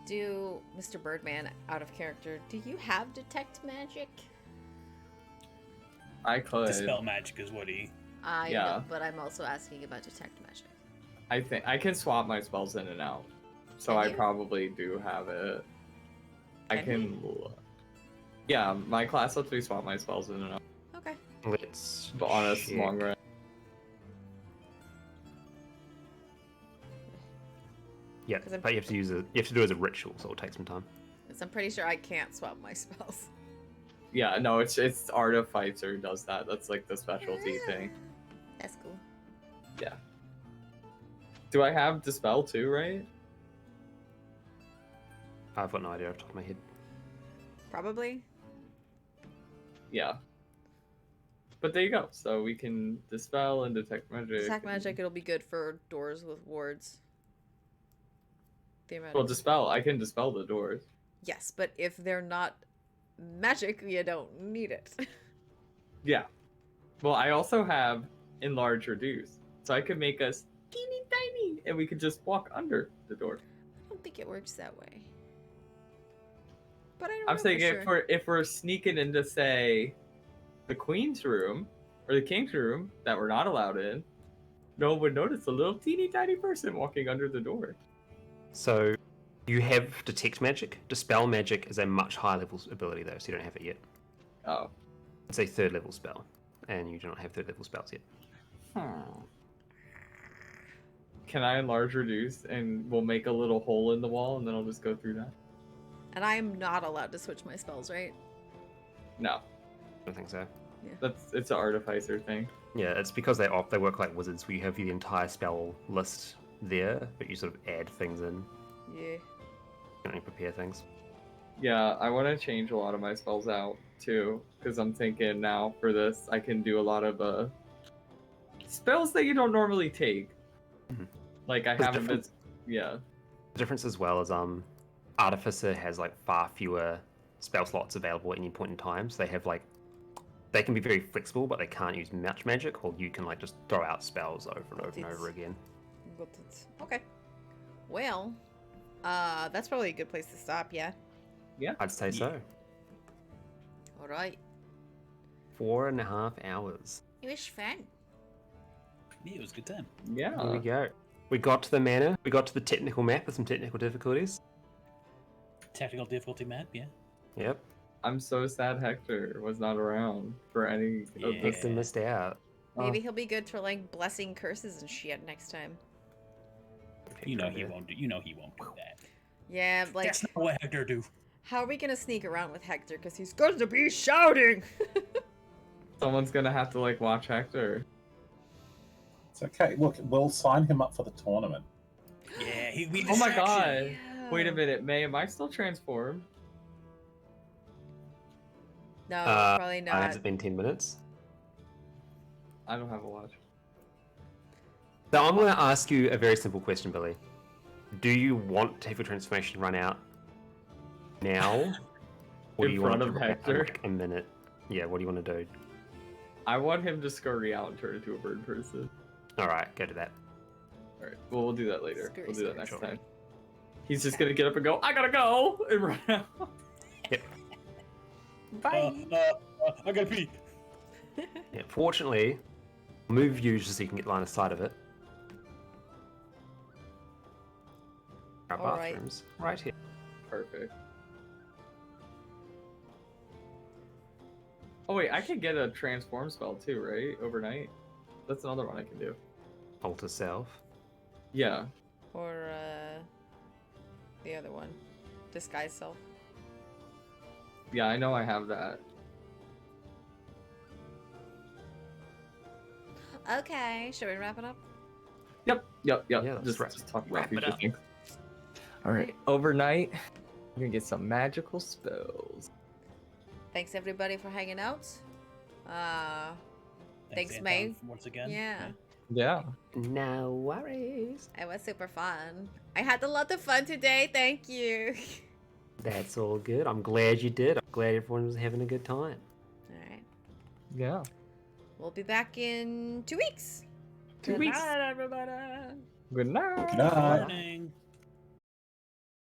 [SPEAKER 7] Do Mr. Birdman, out of character, do you have detect magic?
[SPEAKER 8] I could.
[SPEAKER 5] Dispel magic is what he.
[SPEAKER 7] I
[SPEAKER 8] Yeah.
[SPEAKER 7] know, but I'm also asking about detect magic.
[SPEAKER 8] I think I can swap my spells in and out, so
[SPEAKER 7] Can
[SPEAKER 8] I
[SPEAKER 7] you?
[SPEAKER 8] probably do have it. I
[SPEAKER 7] Can
[SPEAKER 8] can. Yeah, my class lets me swap my spells in and out.
[SPEAKER 7] Okay.
[SPEAKER 6] Let's
[SPEAKER 8] But on a
[SPEAKER 6] check.
[SPEAKER 8] long run.
[SPEAKER 6] Yeah,
[SPEAKER 7] 'Cause I'm-
[SPEAKER 6] but you have to do it as a ritual, so it'll take some time.
[SPEAKER 7] Because I'm pretty sure I can't swap my spells.
[SPEAKER 8] Yeah, no, it's Art of Fighter does that. That's like the specialty thing.
[SPEAKER 7] That's cool.
[SPEAKER 8] Do I have Dispel too, right?
[SPEAKER 6] I've got no idea off the top of my head.
[SPEAKER 7] Probably.
[SPEAKER 8] Yeah. But there you go. So we can Dispel and Detect Magic.
[SPEAKER 7] Detect magic, it'll be good for doors with wards. The amount
[SPEAKER 8] Well,
[SPEAKER 7] of-
[SPEAKER 8] Dispel. I can Dispel the doors.
[SPEAKER 7] Yes, but if they're not magic, you don't need it.
[SPEAKER 8] Yeah. Well, I also have Enlarge Reduce. So I could make us teeny tiny and we could just walk under the door.
[SPEAKER 7] I don't think it works that way. But I don't
[SPEAKER 8] I'm
[SPEAKER 7] know
[SPEAKER 8] saying
[SPEAKER 7] for
[SPEAKER 8] if we're sneaking into, say, the queen's room or the king's room that we're not allowed in, no one would notice a little teeny tiny person walking under the door.
[SPEAKER 6] So you have detect magic. Dispel magic is a much higher level ability though, so you don't have it yet.
[SPEAKER 8] Oh.
[SPEAKER 6] It's a third level spell, and you do not have third level spells yet.
[SPEAKER 8] Can I enlarge reduce and we'll make a little hole in the wall and then I'll just go through that?
[SPEAKER 7] And I am not allowed to switch my spells, right?
[SPEAKER 8] No.
[SPEAKER 6] I don't think so.
[SPEAKER 8] It's an artificer thing.
[SPEAKER 1] Yeah, it's because they work like wizards, where you have the entire spell list there, but you sort of add things in.
[SPEAKER 3] Yeah.
[SPEAKER 1] You don't need to prepare things.
[SPEAKER 8] Yeah, I want to change a lot of my spells out too, because I'm thinking now for this I can do a lot of spells that you don't normally take.
[SPEAKER 1] Mhm.
[SPEAKER 8] Like I
[SPEAKER 1] It's
[SPEAKER 8] haven't been.
[SPEAKER 1] different.
[SPEAKER 8] Yeah.
[SPEAKER 1] The difference as well is Artificer has like far fewer spell slots available at any point in time, so they can be very flexible, but they can't use much magic, or you can like just throw out spells over and over and over again.
[SPEAKER 3] Got it. Okay. Well, that's probably a good place to stop, yeah?
[SPEAKER 8] Yeah.
[SPEAKER 1] I'd say so.
[SPEAKER 3] Alright.
[SPEAKER 1] 4.5 hours.
[SPEAKER 3] It was fun.
[SPEAKER 5] Yeah, it was a good time.
[SPEAKER 8] Yeah.
[SPEAKER 1] Here we go. We got to the manor. We got to the technical map with some technical difficulties.
[SPEAKER 5] Technical difficulty map, yeah.
[SPEAKER 1] Yep.
[SPEAKER 8] I'm so sad Hector was not around for any of
[SPEAKER 5] Yeah.
[SPEAKER 8] this.
[SPEAKER 1] Hector missed out.
[SPEAKER 3] Maybe he'll be good for like blessing curses and shit next time.
[SPEAKER 5] You know
[SPEAKER 1] Hector
[SPEAKER 5] he
[SPEAKER 1] idea.
[SPEAKER 5] won't do. You know he won't do that.
[SPEAKER 3] Yeah, like
[SPEAKER 5] That's not what Hector do.
[SPEAKER 3] how are we gonna sneak around with Hector? Because he's going to be shouting.
[SPEAKER 8] Someone's gonna have to like watch Hector.
[SPEAKER 4] It's okay. Look, we'll sign him up for the tournament.
[SPEAKER 5] Yeah, he'd be.
[SPEAKER 8] Oh my
[SPEAKER 5] distraction.
[SPEAKER 8] god! Wait a minute, May, am I still transformed?
[SPEAKER 3] No, probably
[SPEAKER 1] Has
[SPEAKER 3] not.
[SPEAKER 1] it been 10 minutes?
[SPEAKER 8] I don't have a watch.
[SPEAKER 1] So I'm going to ask you a very simple question, Billy. Do you want to have your transformation run out now? Or
[SPEAKER 8] In
[SPEAKER 1] do you
[SPEAKER 8] front
[SPEAKER 1] want it
[SPEAKER 8] of
[SPEAKER 1] to run out in,
[SPEAKER 8] Hector?
[SPEAKER 1] like, a minute? Yeah, what do you want to do?
[SPEAKER 8] I want him to scurry out and turn into a bird person.
[SPEAKER 1] Alright, go to that.
[SPEAKER 8] Alright, well, we'll do that later.
[SPEAKER 3] Scurry,
[SPEAKER 8] We'll do that
[SPEAKER 3] scurry,
[SPEAKER 8] next
[SPEAKER 1] sure.
[SPEAKER 8] time. He's just gonna get up and go, I gotta go! And run out.
[SPEAKER 3] Bye.
[SPEAKER 5] I gotta pee.
[SPEAKER 1] Yeah, fortunately, I'll move you just so you can get line of sight of it. Our
[SPEAKER 3] Alright.
[SPEAKER 1] bathrooms, right here.
[SPEAKER 8] Perfect. Oh wait, I can get a transform spell too, right? Overnight? That's another one I can do.
[SPEAKER 1] Alter self.
[SPEAKER 8] Yeah.
[SPEAKER 3] Or the other one, disguise self.
[SPEAKER 8] Yeah, I know I have that.
[SPEAKER 3] Okay, should we wrap it up?
[SPEAKER 8] Yep.
[SPEAKER 1] Yeah, let's
[SPEAKER 8] Just talk about
[SPEAKER 1] wrap it
[SPEAKER 8] future
[SPEAKER 1] up.
[SPEAKER 8] things. Alright, overnight, we're gonna get some magical spells.
[SPEAKER 3] Thanks everybody for hanging out. Thanks,
[SPEAKER 5] Anton,
[SPEAKER 3] May.
[SPEAKER 5] Once again.
[SPEAKER 3] Yeah,
[SPEAKER 8] Yeah.
[SPEAKER 1] No worries.
[SPEAKER 3] it was super fun. I had a lot of fun today. Thank you.
[SPEAKER 1] That's all good. I'm glad you did. I'm glad everyone was having a good time.
[SPEAKER 3] All right,
[SPEAKER 8] Yeah.
[SPEAKER 3] we'll be back in 2 weeks.
[SPEAKER 8] 2 weeks.
[SPEAKER 3] Good night, everybody.
[SPEAKER 8] Good night.
[SPEAKER 4] Good night.
[SPEAKER 5] Morning.